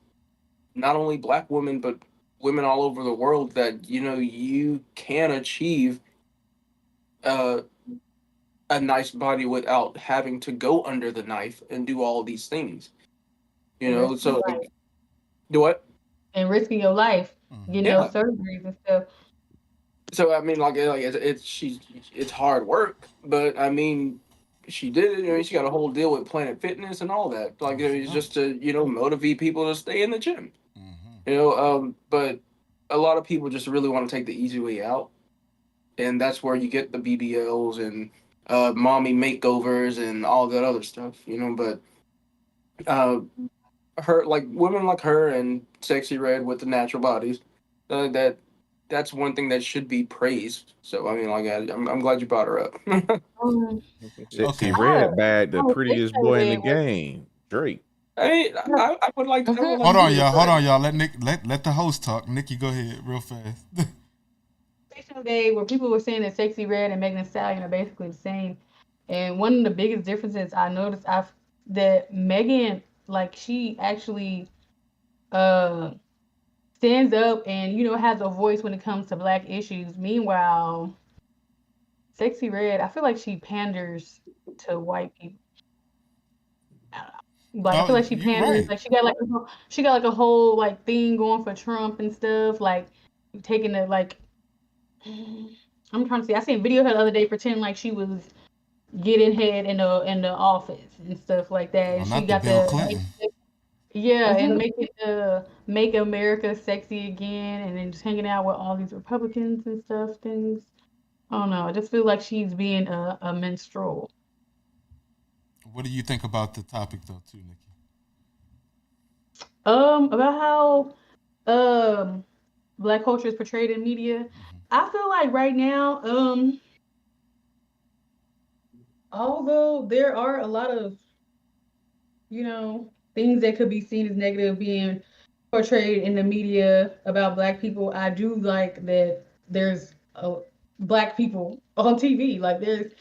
Speaker 8: not only black women but women all over the world that you can achieve uh, a nice body without having to go under the knife and do all these things.
Speaker 1: And risking
Speaker 8: So
Speaker 1: your life.
Speaker 8: like, do what?
Speaker 1: And risking your life, getting
Speaker 2: Mm-hmm.
Speaker 1: those
Speaker 8: Yeah.
Speaker 1: surgeries and stuff.
Speaker 8: So I mean, like it's hard work, but I mean, she did it. She got a whole deal with Planet Fitness and all that. Like, it's just to motivate people to stay in the gym.
Speaker 2: Mm-hmm.
Speaker 8: But a lot of people just really want to take the easy way out, and that's where you get the BBLs and mommy makeovers and all that other stuff. But uh, her like women like her and Sexy Red with the natural bodies, that's one thing that should be praised. So I mean, like I'm glad you brought her up.
Speaker 1: Um,
Speaker 4: Sexy
Speaker 2: Okay.
Speaker 4: Red bagged the
Speaker 1: oh, they
Speaker 4: prettiest
Speaker 1: say
Speaker 4: boy in the
Speaker 1: that was
Speaker 4: game, Drake.
Speaker 8: I would like
Speaker 2: Hold
Speaker 8: to
Speaker 2: on,
Speaker 8: give it
Speaker 2: y'all. Hold on,
Speaker 8: credit.
Speaker 2: y'all. Let the host talk. Nikki, go ahead, real fast.
Speaker 1: Station Day where people were saying that Sexy Red and Megan Thee Stallion are basically the same. And one of the biggest differences I noticed that Megan, like, she actually uh stands up and has a voice when it comes to black issues. Meanwhile, Sexy Red, I feel like she panders to white people. Like I
Speaker 2: No,
Speaker 1: feel like she
Speaker 2: you
Speaker 1: panders.
Speaker 2: right.
Speaker 1: Like she got like a whole like thing going for Trump and stuff. Like taking the like. I'm trying to see. I seen a video her the other day pretending like she was getting head in the office and stuff like that.
Speaker 2: Oh,
Speaker 1: And she
Speaker 2: not the
Speaker 1: got
Speaker 2: Bill
Speaker 1: the
Speaker 2: Clinton.
Speaker 1: yeah, and make America sexy again, and then just hanging out with all these Republicans and stuff. Things. I don't know. I just feel like she's being a minstrel.
Speaker 2: What do you think about the topic, though, too, Nikki?
Speaker 1: About how um Black culture is portrayed in media. I feel like right now, although there are a lot of, things that could be seen as negative being portrayed in the media about black people, I do like that there's black people on TV. Like there's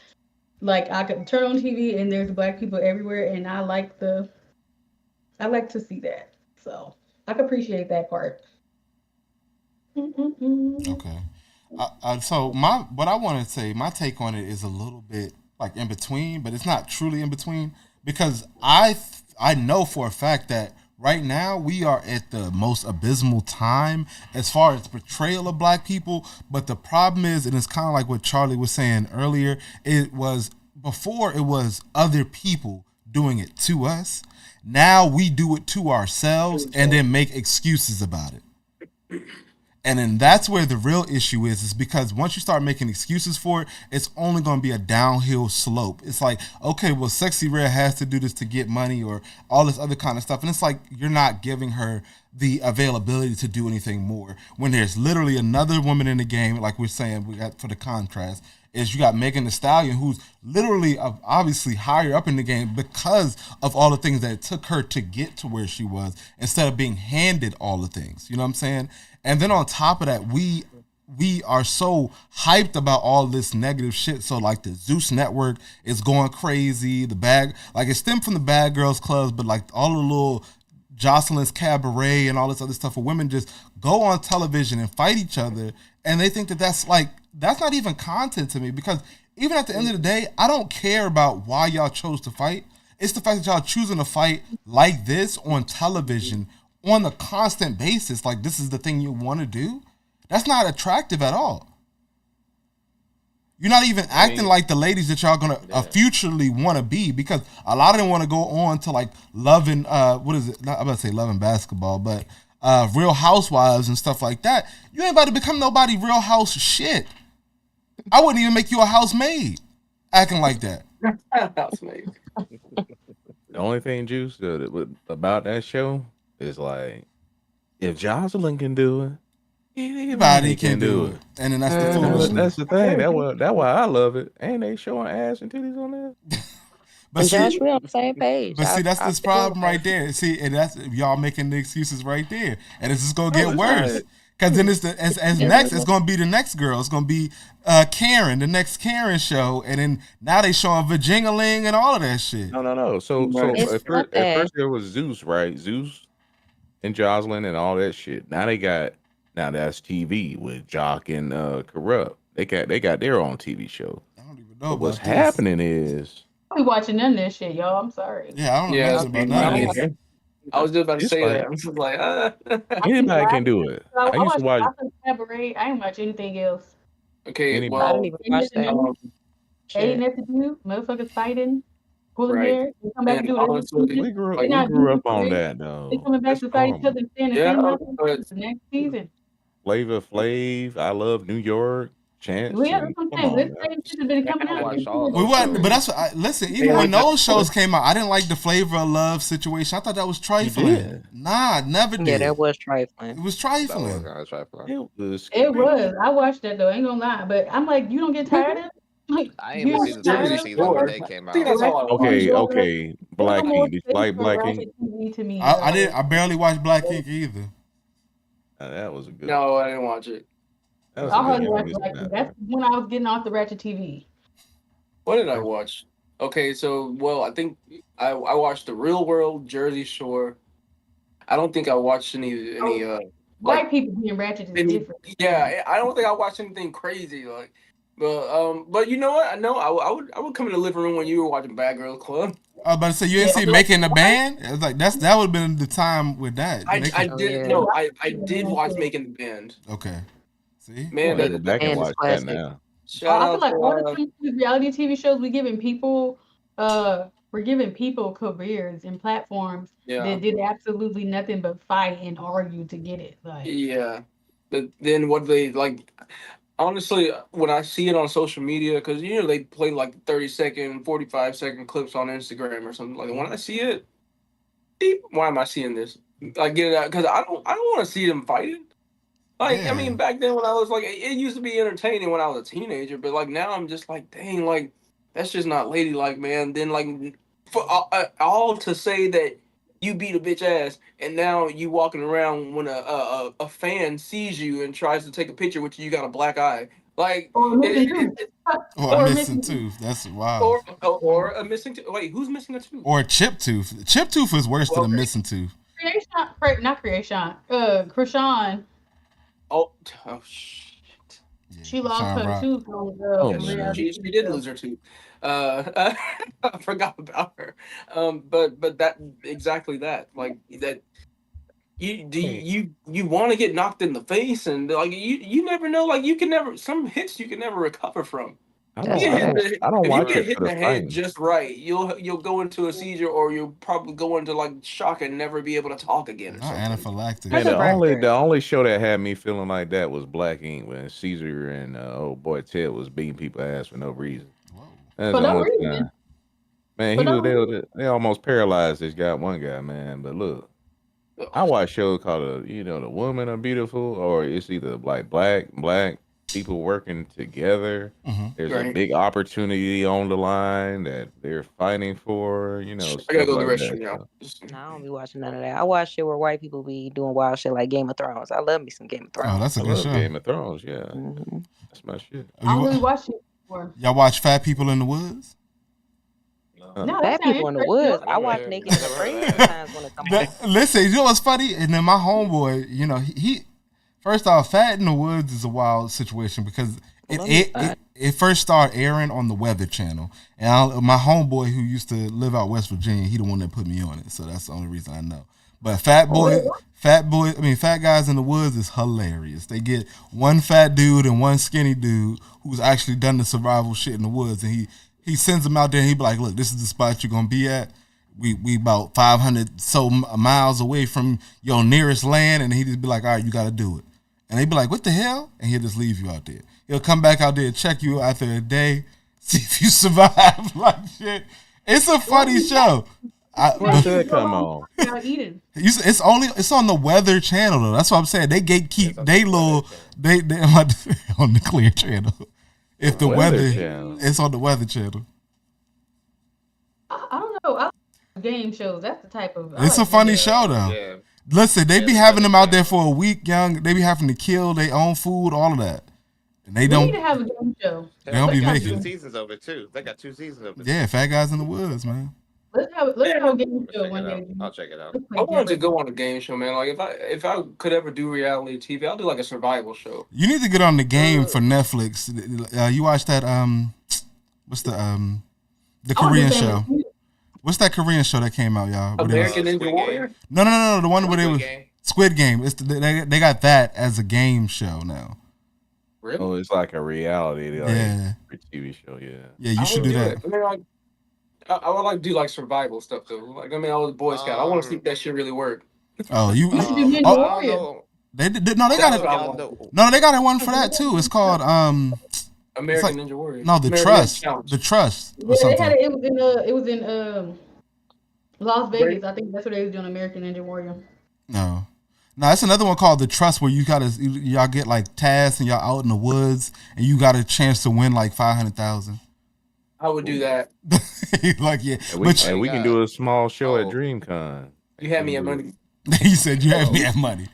Speaker 1: like I could turn on TV and there's black people everywhere, and I like to see that. So I can appreciate that part. Mm-mm-mm.
Speaker 2: Okay. So my what I want to say, my take on it is a little bit like in between, but it's not truly in between because I know for a fact that right now we are at the most abysmal time as far as portrayal of black people. But the problem is, and it's kind of like what Charlie was saying earlier, it was before it was other people doing it to us. Now we do it to ourselves and then make excuses about it. And then that's where the real issue is because once you start making excuses for it, it's only going to be a downhill slope. It's like, okay, well, Sexy Red has to do this to get money or all this other kind of stuff. And it's like you're not giving her the availability to do anything more when there's literally another woman in the game, like we're saying, we got for the contrast, is you got Megan Thee Stallion, who's literally obviously higher up in the game because of all the things that it took her to get to where she was instead of being handed all the things. You know what I'm saying? And then on top of that, we are so hyped about all this negative shit. So like the Zeus Network is going crazy. The bag, like it stemmed from the Bad Girls Clubs, but like all the little Jocelyn's Cabaret and all this other stuff where women just go on television and fight each other, and they think that that's not even content to me because even at the end of the day, I don't care about why y'all chose to fight. It's the fact that y'all choosing to fight like this on television on a constant basis. Like this is the thing you want to do. That's not attractive at all. You're not even acting like the ladies that y'all gonna futurely want to be because a lot of them want to go on to like loving what is it? I'm about to say loving basketball, but Real Housewives and stuff like that. You ain't about to become nobody Real House shit. I wouldn't even make you a housemaid acting like that.
Speaker 8: Housemaid.
Speaker 4: The only thing, Juice, about that show is like, if Jocelyn can do it,
Speaker 2: anybody can do it. And then that's the foolishness.
Speaker 4: That's the thing. That's why I love it. Ain't they showing ass and titties on there?
Speaker 5: But see, Josh, we're on the same page.
Speaker 2: But see, that's this problem right there. See, and that's y'all making the excuses right there, and it's just gonna get worse. Because then it's next, it's gonna be the next girl. It's gonna be Karen, the next Karen show, and then now they showing Virginia-ling and all of that shit.
Speaker 4: No. So at first there was Zeus, right? Zeus and Jocelyn and all that shit. Now that's TV with Jock and Corrupt. They got their own TV show.
Speaker 2: I don't even know.
Speaker 4: But what's happening is
Speaker 1: I be watching none of this shit, y'all. I'm sorry.
Speaker 2: Yeah, I don't know nothing about none of this.
Speaker 8: I was just about to say that. I'm just like,
Speaker 4: anybody can do it.
Speaker 1: I used to watch Cabaret. I didn't watch anything else.
Speaker 8: Okay, well,
Speaker 5: I didn't even watch that.
Speaker 1: Ain't nothing to do. Motherfuckers fighting, pulling hair. They come back and do it.
Speaker 4: We grew up on that though.
Speaker 1: They coming back to fight each other and stand the next season.
Speaker 4: Flavor Flav, I Love New York. Chance.
Speaker 1: We have this same shit has been coming out.
Speaker 2: We wasn't, but that's listen. Even when those shows came out, I didn't like the Flavor of Love situation. I thought that was trifling. Nah, never did.
Speaker 5: Yeah, that was trifling.
Speaker 2: It was trifling.
Speaker 1: It was. I watched that though. Ain't gonna lie, but I'm like, you don't get tired of it. Like,
Speaker 3: I ain't even seen the first season when they came out.
Speaker 4: Okay. Black Ink. Did you like Black Ink?
Speaker 2: I barely watched Black Ink either.
Speaker 4: That was a good.
Speaker 8: No, I didn't watch it.
Speaker 1: That's when I was getting off the Ratchet TV.
Speaker 8: What did I watch? Okay, so I think I watched The Real World, Jersey Shore. I don't think I watched any
Speaker 1: white people being ratchet is different.
Speaker 8: Yeah, I don't think I watched anything crazy like. But you know what? I know I would come in the living room when you were watching Bad Girls Club.
Speaker 2: I was about to say you didn't see Making the Band. It was like that would have been the time with that.
Speaker 8: I did watch Making the Band.
Speaker 2: Okay. See,
Speaker 8: man,
Speaker 4: go back and watch that now.
Speaker 1: I feel like all the reality TV shows we're giving people careers and platforms that did absolutely nothing but fight and argue to get it. Like,
Speaker 8: yeah, but then what they like. Honestly, when I see it on social media, because they play like 30-second, 45-second clips on Instagram or something like that. When I see it, why am I seeing this? I get it out because I don't want to see them fighting. Like, I
Speaker 2: Yeah.
Speaker 8: mean, back then when I was like, it used to be entertaining when I was a teenager, but like now I'm just like, dang, like that's just not ladylike, man. Then like for all to say that you beat a bitch ass, and now you walking around when a fan sees you and tries to take a picture with you, you got a black eye, like
Speaker 1: Or missing tooth.
Speaker 2: Or a
Speaker 1: Or
Speaker 2: missing
Speaker 1: missing tooth.
Speaker 2: tooth. That's wild.
Speaker 8: or a missing tooth. Wait, who's missing a tooth?
Speaker 2: Or a chip tooth. Chip tooth is worse than a
Speaker 8: Okay.
Speaker 2: missing tooth.
Speaker 1: Not Creation. Krishan.
Speaker 8: Oh shit.
Speaker 2: Yeah,
Speaker 1: She lost
Speaker 2: Sean
Speaker 1: her
Speaker 2: Rock.
Speaker 1: tooth on
Speaker 4: Oh,
Speaker 1: the
Speaker 4: man.
Speaker 1: reality
Speaker 8: She
Speaker 1: TV
Speaker 8: did
Speaker 1: show.
Speaker 8: lose her tooth. I forgot about her. But that exactly that, like that. You want to get knocked in the face, and like you never know, like you can never, some hits you can never recover from.
Speaker 4: I
Speaker 5: That's
Speaker 4: don't. I
Speaker 5: fair.
Speaker 4: don't. I don't
Speaker 8: If you
Speaker 4: watch
Speaker 8: get
Speaker 4: it
Speaker 8: hit
Speaker 4: for
Speaker 8: in
Speaker 4: the
Speaker 8: the head
Speaker 4: fighting.
Speaker 8: just right, you'll go into a seizure, or you'll probably go into like shock and never be able to talk again or
Speaker 2: Not
Speaker 8: something.
Speaker 2: anaphylactic.
Speaker 4: Man,
Speaker 5: That's a record.
Speaker 4: the only show that had me feeling like that was Black Ink when Caesar and old boy Ted was beating people ass for no reason.
Speaker 2: Whoa.
Speaker 4: That's
Speaker 1: For
Speaker 4: the
Speaker 1: no
Speaker 4: only
Speaker 1: reason.
Speaker 4: time. Man,
Speaker 1: For
Speaker 4: he was
Speaker 1: no reason.
Speaker 4: they almost paralyzed this guy, one guy, man. But look, I watch shows called The Women Are Beautiful, or it's either like black people working together.
Speaker 2: Mm-hmm.
Speaker 4: There's a
Speaker 8: Right.
Speaker 4: big opportunity on the line that they're fighting for,
Speaker 8: I gotta
Speaker 4: stuff
Speaker 8: go to the
Speaker 4: like
Speaker 8: restroom
Speaker 4: that.
Speaker 8: now.
Speaker 5: No, I don't be watching none of that. I watch shit where white people be doing wild shit like Game of Thrones. I love me some Game of
Speaker 2: Oh,
Speaker 5: Thrones.
Speaker 2: that's a
Speaker 4: I
Speaker 2: good
Speaker 4: love
Speaker 2: show.
Speaker 4: Game of Thrones, yeah.
Speaker 5: Hmm
Speaker 4: That's my shit.
Speaker 1: I don't really watch it before.
Speaker 2: Y'all watch Fat People in the Woods?
Speaker 1: No,
Speaker 5: Bad
Speaker 1: that's
Speaker 5: people in the woods. I
Speaker 3: Never-
Speaker 5: watch Naked and
Speaker 3: never heard
Speaker 5: Afraid
Speaker 3: of that.
Speaker 5: sometimes when it comes on.
Speaker 2: Listen, you know what's funny? And then my homeboy, he first off, Fat in the Woods is a wild situation because
Speaker 5: Let me start.
Speaker 2: it first started airing on the Weather Channel, and my homeboy who used to live out West Virginia, he the one that put me on it, so that's the only reason I know. But Fat Guys in the Woods is hilarious. They get one fat dude and one skinny dude who's actually done the survival shit in the woods, and he sends them out there, and he be like, "Look, this is the spot you're gonna be at. We about 500 so miles away from your nearest land," and he just be like, "All right, you got to do it." And they be like, "What the hell?" And he'll just leave you out there. He'll come back out there and check you after a day, see if you survive. Like shit. It's a funny show.
Speaker 4: When should it come on?
Speaker 1: Without eating.
Speaker 2: It's on the Weather Channel though. That's what I'm saying. They gatekeep. They little. They on the Clear Channel. If the
Speaker 4: Weather
Speaker 2: weather,
Speaker 4: Channel.
Speaker 2: it's on the Weather Channel.
Speaker 1: I don't know. I like game shows. That's the type of.
Speaker 2: It's a funny show though.
Speaker 3: Yeah.
Speaker 2: Listen, they
Speaker 3: Yeah,
Speaker 2: be
Speaker 3: the
Speaker 2: having
Speaker 3: Weather
Speaker 2: them out there
Speaker 3: Channel.
Speaker 2: for a week, young. They be having to kill their own food, all of that, and they
Speaker 1: We
Speaker 2: don't.
Speaker 1: need to have a game show.
Speaker 2: They don't be
Speaker 3: got
Speaker 2: making
Speaker 3: two
Speaker 2: it.
Speaker 3: seasons of it too. They got 2 seasons of it.
Speaker 2: Yeah, Fat Guys in the Woods, man.
Speaker 1: Let's have a game
Speaker 3: I'll
Speaker 1: show
Speaker 3: check
Speaker 1: one
Speaker 3: it
Speaker 1: day.
Speaker 3: out. I'll check it out.
Speaker 1: Let's play
Speaker 8: I wanted to
Speaker 1: games.
Speaker 8: go on a game show, man. Like if I could ever do reality TV, I'll do like a survival show.
Speaker 2: You need to get on the game for Netflix. You watch that what's the
Speaker 1: I wanna
Speaker 2: Korean
Speaker 1: do
Speaker 2: show?
Speaker 1: Family Feud.
Speaker 2: What's that Korean show that came out, y'all? Where they was-
Speaker 8: American Ninja
Speaker 3: Squid
Speaker 8: Warrior.
Speaker 3: Game.
Speaker 2: No, the one where they
Speaker 3: Squid
Speaker 2: was
Speaker 3: Game.
Speaker 2: Squid Game. They got that as a game show now.
Speaker 8: Really?
Speaker 4: Oh, it's like a reality
Speaker 2: Yeah,
Speaker 4: TV show, yeah.
Speaker 2: yeah, you
Speaker 8: I
Speaker 2: should
Speaker 8: would
Speaker 2: do that.
Speaker 8: it. I mean, like, I would like do like survival stuff though. Like, I mean, I was a Boy Scout. I want to see if that shit really work.
Speaker 2: Oh, you
Speaker 1: You should do Ninja
Speaker 2: oh,
Speaker 3: I don't
Speaker 1: Warrior.
Speaker 3: know.
Speaker 2: they did no, they got
Speaker 8: That's
Speaker 2: it.
Speaker 8: what I
Speaker 3: Y'all
Speaker 8: want.
Speaker 3: know.
Speaker 2: No, they got one for that too. It's called
Speaker 8: American
Speaker 2: like-
Speaker 8: Ninja Warrior.
Speaker 2: no, the
Speaker 8: American
Speaker 2: Trust,
Speaker 8: Ninja Challenge.
Speaker 2: the Trust or
Speaker 1: Yeah, they had
Speaker 2: something.
Speaker 1: it. It was in Las Vegas. I think that's what they was doing. American Ninja Warrior.
Speaker 2: No, it's another one called the Trust where y'all get like tasks and y'all out in the woods and you got a chance to win like 500,000.
Speaker 8: I would do that.
Speaker 2: Like yeah,
Speaker 4: And we,
Speaker 2: but
Speaker 4: and we can do a small show at
Speaker 3: Oh.
Speaker 4: DreamCon.
Speaker 8: You had me at money.
Speaker 2: he said you have me that money.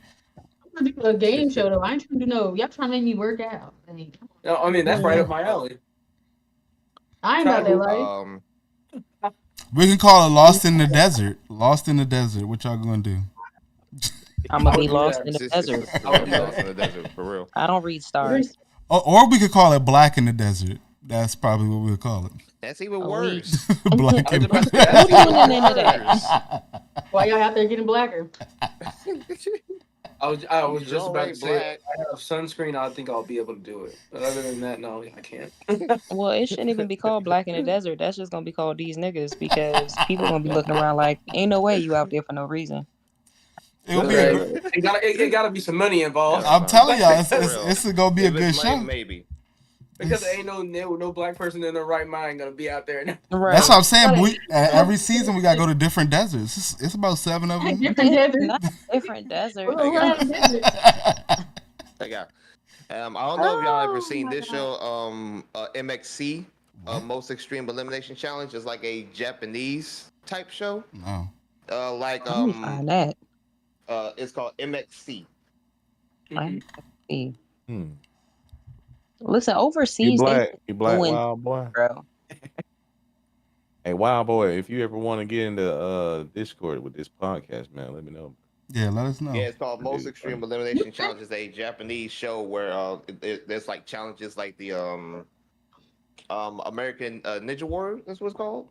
Speaker 1: I'm gonna do a game show though. I ain't trying to do no. Y'all trying to make me work out. Like,
Speaker 8: No, I mean that's right up my alley.
Speaker 1: I ain't about that life.
Speaker 3: Um,
Speaker 2: We can call it Lost in the Desert. Lost in the Desert. What y'all gonna do?
Speaker 5: I'm gonna
Speaker 8: I
Speaker 5: be
Speaker 8: would do
Speaker 5: lost
Speaker 8: that.
Speaker 5: in the desert.
Speaker 8: I would do
Speaker 3: Lost
Speaker 8: that.
Speaker 3: in the desert for real.
Speaker 5: I don't read stars.
Speaker 2: Or we could call it Black in the Desert. That's probably what we'll call it.
Speaker 3: That's even
Speaker 5: Oh,
Speaker 3: worse.
Speaker 2: Black
Speaker 8: I was
Speaker 2: in
Speaker 8: about to say,
Speaker 2: the
Speaker 8: that's
Speaker 5: Who
Speaker 8: even
Speaker 5: doing the name of that?
Speaker 8: worse.
Speaker 1: Why y'all out there getting blacker?
Speaker 8: I was just
Speaker 3: You're
Speaker 8: about
Speaker 3: already
Speaker 8: to say,
Speaker 3: black.
Speaker 8: if I have sunscreen, I think I'll be able to do it. But other than that, no, I can't.
Speaker 5: Well, it shouldn't even be called Black in the Desert. That's just gonna be called These Niggas because people gonna be looking around like, ain't no way you out there for no reason.
Speaker 2: It'll be a
Speaker 8: Right.
Speaker 2: gr-
Speaker 8: It gotta be some money involved.
Speaker 2: I'm telling y'all,
Speaker 3: For real.
Speaker 2: it's gonna be a
Speaker 3: If
Speaker 2: good
Speaker 3: it's money,
Speaker 2: show.
Speaker 3: maybe.
Speaker 8: Because there ain't no black person in their right mind gonna be out there.
Speaker 5: Right.
Speaker 2: That's what I'm saying. Every season we gotta go to different deserts. It's about 7 of them.
Speaker 1: Different desert.
Speaker 5: Not different desert.
Speaker 1: We're gonna run out of desert.
Speaker 3: I got. I don't know if y'all ever
Speaker 5: Oh
Speaker 3: seen
Speaker 5: my
Speaker 3: this
Speaker 5: god.
Speaker 3: show, MXC,
Speaker 2: What?
Speaker 3: Most Extreme Elimination Challenge. Is like a Japanese type show.
Speaker 2: No.
Speaker 3: Like
Speaker 5: Let me find that.
Speaker 3: it's called MXC.
Speaker 5: Let me see.
Speaker 4: Hmm.
Speaker 5: Listen,
Speaker 4: You
Speaker 5: overseas they
Speaker 4: black? You black,
Speaker 5: doing
Speaker 4: wild boy?
Speaker 5: bro.
Speaker 4: Hey, wild boy, if you ever want to get into Discord with this podcast, man, let me know.
Speaker 2: Yeah, let us
Speaker 3: Yeah,
Speaker 2: know.
Speaker 3: it's called
Speaker 4: I
Speaker 3: Most
Speaker 4: do.
Speaker 3: Extreme Elimination Challenge. It's a Japanese show where there's like challenges like the American Ninja Warrior. That's what it's called.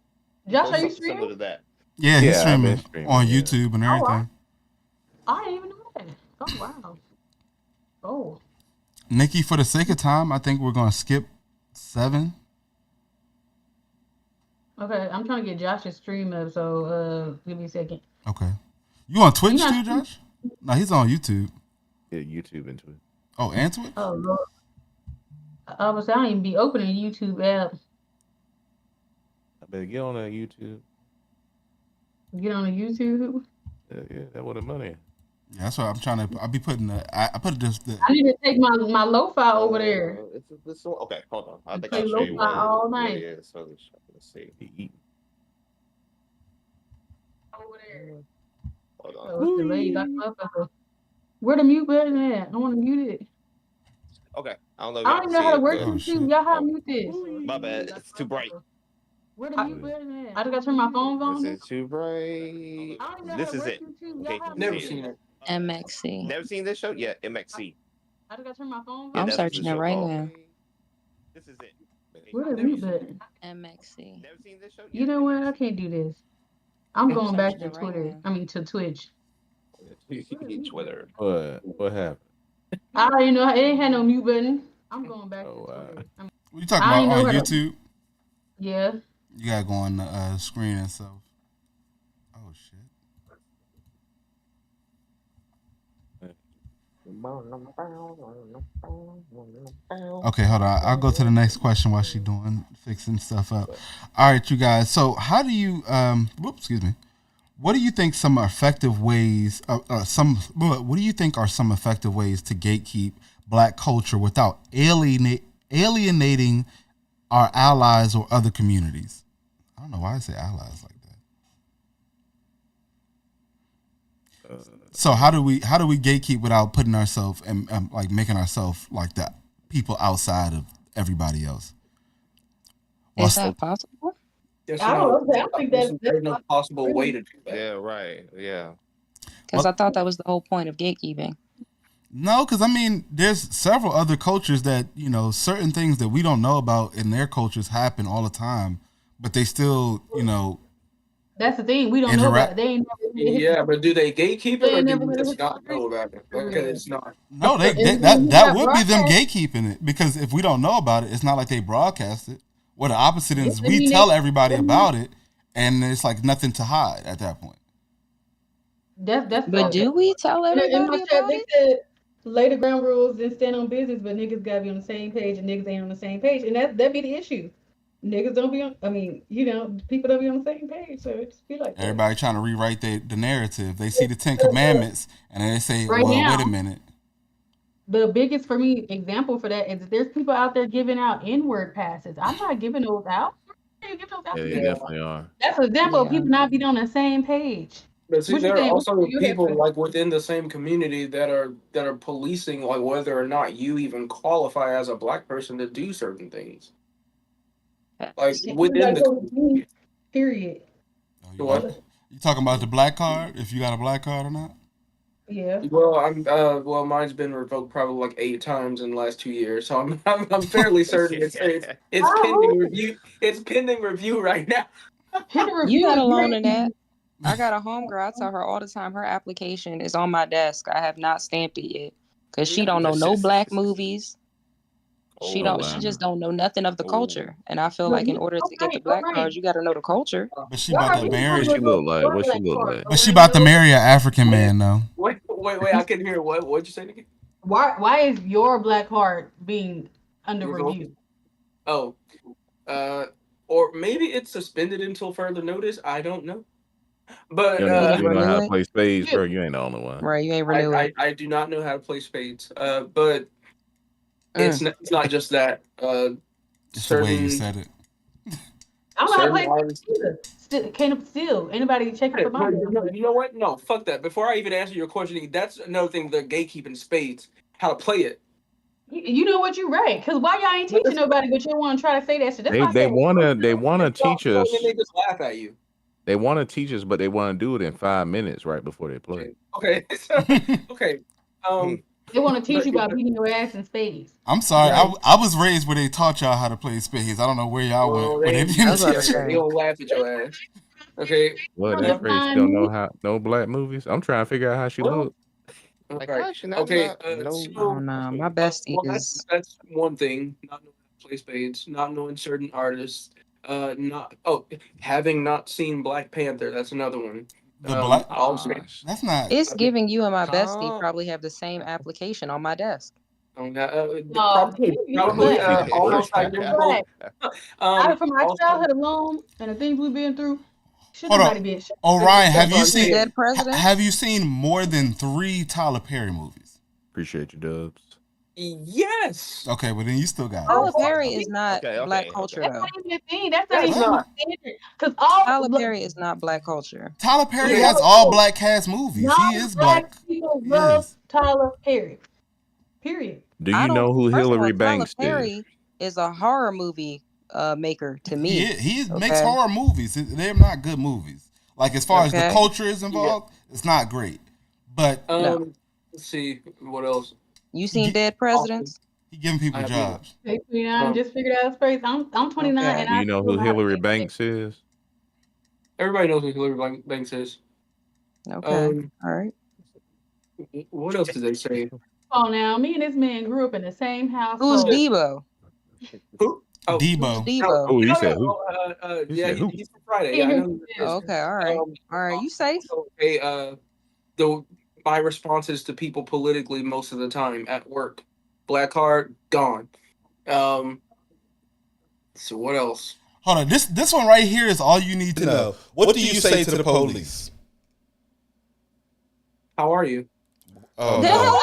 Speaker 1: Josh,
Speaker 3: Or
Speaker 1: are you
Speaker 3: something similar
Speaker 1: streaming?
Speaker 3: to that.
Speaker 2: Yeah, he's
Speaker 4: Yeah, I've been
Speaker 2: streaming
Speaker 4: streaming.
Speaker 2: on
Speaker 4: Yeah.
Speaker 2: YouTube and
Speaker 1: Oh,
Speaker 2: everything.
Speaker 1: I didn't even know that. Oh wow. Oh.
Speaker 2: Nikki, for the sake of time, I think we're gonna skip 7.
Speaker 1: Okay, I'm trying to get Josh's stream up, so give me a second.
Speaker 2: Okay. You on
Speaker 1: You
Speaker 2: Twitch
Speaker 1: not
Speaker 2: too, Josh? No, he's on YouTube.
Speaker 4: Yeah, YouTube into it.
Speaker 2: Oh, and Twitch?
Speaker 1: oh Lord. I was I don't even be opening YouTube app.
Speaker 4: I better get on that YouTube.
Speaker 1: Get on the YouTube.
Speaker 4: Yeah, that what the money.
Speaker 2: Yeah, that's what I'm trying to. I'll be putting I put this.
Speaker 1: I need to take my lo-fi over there
Speaker 3: It's this one. Okay, hold on. I
Speaker 1: and
Speaker 3: think
Speaker 1: play
Speaker 3: I'll show you
Speaker 1: lo-fi all
Speaker 3: what it
Speaker 1: night
Speaker 3: is. So let's see.
Speaker 4: He eating.
Speaker 1: over there.
Speaker 3: Hold on.
Speaker 1: Oh, it's delayed like motherfucker. Where the mute button at? I want to mute it.
Speaker 3: Okay, I don't know if
Speaker 1: I
Speaker 3: y'all
Speaker 1: don't
Speaker 3: can
Speaker 1: even know
Speaker 3: see
Speaker 1: how to
Speaker 3: it,
Speaker 1: work
Speaker 3: but
Speaker 2: Oh
Speaker 1: YouTube.
Speaker 2: shit!
Speaker 1: Y'all how to
Speaker 3: oh,
Speaker 1: mute this.
Speaker 3: my bad. It's too bright.
Speaker 1: Where the mute button at? I just gotta turn my phone
Speaker 3: This
Speaker 1: on.
Speaker 3: is too bright.
Speaker 1: I don't even know how
Speaker 3: This
Speaker 1: to
Speaker 3: is
Speaker 1: work
Speaker 3: it.
Speaker 1: YouTube.
Speaker 3: Okay,
Speaker 1: Y'all
Speaker 3: can
Speaker 1: how
Speaker 3: you
Speaker 1: to
Speaker 8: Never
Speaker 3: see
Speaker 1: mute
Speaker 3: it?
Speaker 8: seen
Speaker 1: it.
Speaker 8: it.
Speaker 5: MXC.
Speaker 3: Never seen this show? Yeah, MXC.
Speaker 1: I just gotta turn my phone
Speaker 3: Yeah,
Speaker 5: I'm
Speaker 1: on.
Speaker 3: that's what this
Speaker 5: searching it
Speaker 3: show
Speaker 5: right
Speaker 3: called.
Speaker 5: now.
Speaker 3: This is it. Okay,
Speaker 1: Where the
Speaker 8: Never
Speaker 1: mute
Speaker 8: seen it.
Speaker 1: button?
Speaker 5: MXC.
Speaker 3: never seen this show?
Speaker 1: You
Speaker 3: Yeah,
Speaker 1: know what? I
Speaker 3: MXC.
Speaker 1: can't do this. I'm
Speaker 5: I'm
Speaker 1: going back
Speaker 5: searching
Speaker 1: to
Speaker 5: it right
Speaker 1: Twitter.
Speaker 5: now.
Speaker 1: I mean to Twitch.
Speaker 3: Twitter.
Speaker 4: What happened?
Speaker 1: I already know it ain't had no mute button. I'm going back
Speaker 4: Oh
Speaker 1: to
Speaker 4: wow.
Speaker 1: Twitter.
Speaker 2: What you talking
Speaker 1: I
Speaker 2: about
Speaker 1: ain't know
Speaker 2: on
Speaker 1: how to.
Speaker 2: YouTube?
Speaker 1: Yeah.
Speaker 2: You gotta go on the screen and stuff. Oh shit! Okay, hold on. I'll go to the next question while she's doing fixing stuff up. All right, you guys. So, how do you whoops, excuse me. What do you think some effective ways? What do you think are some effective ways to gatekeep Black culture without alienating our allies or other communities? I don't know why I say allies like that. So how do we gatekeep without putting ourselves and like making ourselves like the people outside of everybody else? Well,
Speaker 5: Is that possible?
Speaker 8: There's
Speaker 1: I
Speaker 8: no,
Speaker 1: don't know. I don't think that's
Speaker 8: there's no possible way to do that.
Speaker 3: Yeah, right. Yeah.
Speaker 5: Because
Speaker 2: Well-
Speaker 5: I thought that was the whole point of gatekeeping.
Speaker 2: no, because I mean, there's several other cultures that certain things that we don't know about in their cultures happen all the time, but they still
Speaker 1: That's the thing. We don't know about it.
Speaker 2: interact.
Speaker 1: They ain't never
Speaker 8: Yeah, but do they gatekeep
Speaker 1: They
Speaker 8: it or
Speaker 1: ain't
Speaker 8: do
Speaker 1: never
Speaker 8: you
Speaker 1: let us
Speaker 8: just not
Speaker 1: street
Speaker 8: know about it?
Speaker 1: for
Speaker 8: Because
Speaker 1: real.
Speaker 8: it's not.
Speaker 2: No, they
Speaker 1: And
Speaker 2: that
Speaker 1: got
Speaker 2: would be them
Speaker 1: broadcast.
Speaker 2: gatekeeping it because if we don't know about it, it's not like they broadcast it. Well, the opposite is
Speaker 1: I
Speaker 2: we
Speaker 1: mean,
Speaker 2: tell
Speaker 1: they-
Speaker 2: everybody
Speaker 1: I mean-
Speaker 2: about it, and it's like nothing to hide at that point.
Speaker 1: That's
Speaker 5: But do we tell
Speaker 1: in my
Speaker 5: everybody
Speaker 1: chat
Speaker 5: about
Speaker 1: they
Speaker 5: it?
Speaker 1: said lay the ground rules and stand on business, but niggas gotta be on the same page and niggas ain't on the same page. And that be the issue. Niggas don't be on people don't be on the same page, so it just be like that.
Speaker 2: Everybody trying to rewrite the narrative. They see the 10 Commandments and then they say,
Speaker 1: Right
Speaker 2: "Well,
Speaker 1: now.
Speaker 2: wait a minute."
Speaker 1: The biggest for me example for that is that there's people out there giving out N-word passes. I'm not giving those out. Why are you giving those out?
Speaker 4: Yeah,
Speaker 8: Yeah.
Speaker 4: you definitely are.
Speaker 1: That's an example of
Speaker 5: Yeah.
Speaker 1: people not being on the same page.
Speaker 8: But see,
Speaker 1: What you
Speaker 8: there are
Speaker 1: think?
Speaker 8: also
Speaker 1: What you
Speaker 8: people
Speaker 1: think?
Speaker 8: like within the same community that are policing like whether or not you even qualify as a Black person to do certain things. Like within the community.
Speaker 1: Period.
Speaker 2: Oh,
Speaker 8: What?
Speaker 2: you talking about the black card? If you got a black card or not?
Speaker 1: Yeah.
Speaker 8: Well, mine's been revoked probably like 8 times in the last 2 years, so I'm fairly certain it's pending review. It's pending review right now.
Speaker 5: You not alone in that. I got a homegirl. I tell her all the time her application is on my desk. I have not stamped it yet. Because she don't know no Black movies. She
Speaker 3: Oh,
Speaker 5: She
Speaker 4: wow.
Speaker 5: just don't know nothing of the
Speaker 3: Ooh.
Speaker 5: culture. And I feel
Speaker 1: But
Speaker 5: like in
Speaker 1: you-
Speaker 5: order to get the
Speaker 1: okay,
Speaker 5: Black
Speaker 1: alright.
Speaker 5: card, you gotta know the culture.
Speaker 2: But she about to marry.
Speaker 4: What she look like? What she look like?
Speaker 2: But she about to marry an African man though.
Speaker 8: Wait! I couldn't hear what'd you say again?
Speaker 1: Why is your black card being under
Speaker 8: Revoked?
Speaker 1: review?
Speaker 8: Oh, or maybe it's suspended until further notice. I don't know. But
Speaker 4: You
Speaker 5: You
Speaker 4: don't
Speaker 5: didn't
Speaker 4: know how
Speaker 5: renew
Speaker 4: to
Speaker 5: it,
Speaker 4: play spades, bro. You ain't the only one.
Speaker 5: right? You ain't renew it.
Speaker 8: I do not know how to play spades. But
Speaker 5: Mm.
Speaker 8: it's not just that.
Speaker 2: It's the way you
Speaker 8: Certain
Speaker 2: said it.
Speaker 1: I don't know how to
Speaker 8: certain
Speaker 1: play
Speaker 8: artists.
Speaker 1: either. Still, can't steal. Anybody checking
Speaker 8: Hey,
Speaker 1: for my
Speaker 8: but
Speaker 1: bill?
Speaker 8: you know what? No, fuck that. Before I even answer your question, that's another thing. The gatekeeping spades, how to play it.
Speaker 1: You know what? You right. Cause why y'all ain't
Speaker 8: But
Speaker 1: teaching nobody, but you want to try to say that shit? That's why I
Speaker 4: They
Speaker 1: said.
Speaker 4: wanna teach
Speaker 8: And then
Speaker 4: us.
Speaker 8: they just laugh at you.
Speaker 4: They want to teach us, but they want to do it in 5 minutes right before they play.
Speaker 8: Okay. Okay.
Speaker 1: They want to teach
Speaker 8: But,
Speaker 1: you about beating your ass in spades.
Speaker 2: I'm sorry.
Speaker 8: right.
Speaker 2: I was raised where they taught y'all how to play spades. I don't know where y'all
Speaker 8: Well,
Speaker 2: went, but they
Speaker 8: they
Speaker 2: didn't
Speaker 5: That's what I'm
Speaker 2: teach you.
Speaker 8: they
Speaker 5: saying.
Speaker 8: gonna laugh at your ass. Okay.
Speaker 4: What?
Speaker 1: From
Speaker 4: That's
Speaker 1: the
Speaker 4: crazy. She don't know
Speaker 1: time
Speaker 4: how no black movies. I'm trying to figure out how she
Speaker 8: Well,
Speaker 4: look.
Speaker 3: Like,
Speaker 8: right.
Speaker 3: gosh, not
Speaker 8: Okay.
Speaker 3: not no.
Speaker 5: Oh no, my bestie
Speaker 8: Well,
Speaker 5: is.
Speaker 8: that's one thing. Not knowing how to play spades, not knowing certain artists, not having not seen Black Panther. That's another one.
Speaker 2: The black.
Speaker 8: Also,
Speaker 2: That's not.
Speaker 5: It's giving you and my bestie
Speaker 3: Calm.
Speaker 5: probably have the same application on my desk.
Speaker 1: No,
Speaker 8: probably
Speaker 1: you black.
Speaker 8: almost identical.
Speaker 1: From our
Speaker 8: Also,
Speaker 1: childhood alone and the things we've been through, should
Speaker 2: Hold
Speaker 1: nobody
Speaker 2: on.
Speaker 1: be ashamed?
Speaker 2: Orion,
Speaker 8: that's
Speaker 2: have
Speaker 8: what
Speaker 2: you
Speaker 8: I'm
Speaker 2: seen?
Speaker 8: saying.
Speaker 5: Dead president?
Speaker 2: Have you seen more than 3 Tyler Perry movies?
Speaker 4: Appreciate you, Dubs.
Speaker 8: Yes.
Speaker 2: Okay, well then you still got it.
Speaker 5: Tyler Perry is not
Speaker 3: Okay,
Speaker 5: black
Speaker 3: okay,
Speaker 5: culture
Speaker 3: okay.
Speaker 1: That's
Speaker 5: though.
Speaker 1: not even a thing. That's not
Speaker 8: That's
Speaker 1: even
Speaker 8: not.
Speaker 1: standard. Because all
Speaker 5: Tyler Perry is not black culture.
Speaker 2: Tyler Perry
Speaker 8: Okay.
Speaker 2: has all black cast movies. He is
Speaker 1: non-black
Speaker 2: black.
Speaker 1: people
Speaker 2: He
Speaker 1: love
Speaker 2: is.
Speaker 1: Tyler Perry. Period.
Speaker 4: Do
Speaker 5: I
Speaker 4: you
Speaker 5: don't.
Speaker 4: know who
Speaker 5: First of all,
Speaker 4: Hillary
Speaker 5: Tyler
Speaker 4: Banks is?
Speaker 5: Perry is a horror movie maker to me.
Speaker 2: He makes
Speaker 5: Okay.
Speaker 2: horror movies. They're not good movies. Like as far as the
Speaker 5: Okay.
Speaker 2: culture is involved, it's not great. But
Speaker 5: No.
Speaker 8: Let's see what else.
Speaker 5: You seen
Speaker 2: He-
Speaker 5: Dead Presidents?
Speaker 2: he giving people
Speaker 8: I have
Speaker 2: jobs.
Speaker 1: Hey, 29,
Speaker 8: Um,
Speaker 1: just figured out his phrase. I'm 29
Speaker 5: Okay.
Speaker 1: and
Speaker 4: Do
Speaker 1: I
Speaker 4: you know
Speaker 1: still
Speaker 4: who
Speaker 1: know how to
Speaker 4: Hillary
Speaker 1: say
Speaker 4: Banks is?
Speaker 8: Everybody knows who Hillary Banks is.
Speaker 5: Okay. All right.
Speaker 8: What else did they say?
Speaker 1: Oh, now me and this man grew up in the same
Speaker 5: Who's
Speaker 1: household.
Speaker 5: Debo?
Speaker 8: Who? Oh,
Speaker 5: Who's
Speaker 2: Debo.
Speaker 5: Debo?
Speaker 4: Oh, he
Speaker 8: no,
Speaker 4: said
Speaker 8: no,
Speaker 4: who? He
Speaker 8: yeah,
Speaker 4: said who?
Speaker 8: he's from Friday.
Speaker 1: He
Speaker 8: Yeah, I
Speaker 1: and
Speaker 8: know
Speaker 1: his
Speaker 8: who it is.
Speaker 5: Okay. All right. All right. You safe?
Speaker 8: Okay, my responses to people politically most of the time at work. Black card gone. So what else?
Speaker 2: Hold on. This one right here is all you need to know. What do you say to the police?
Speaker 8: How are you?
Speaker 2: Oh, no.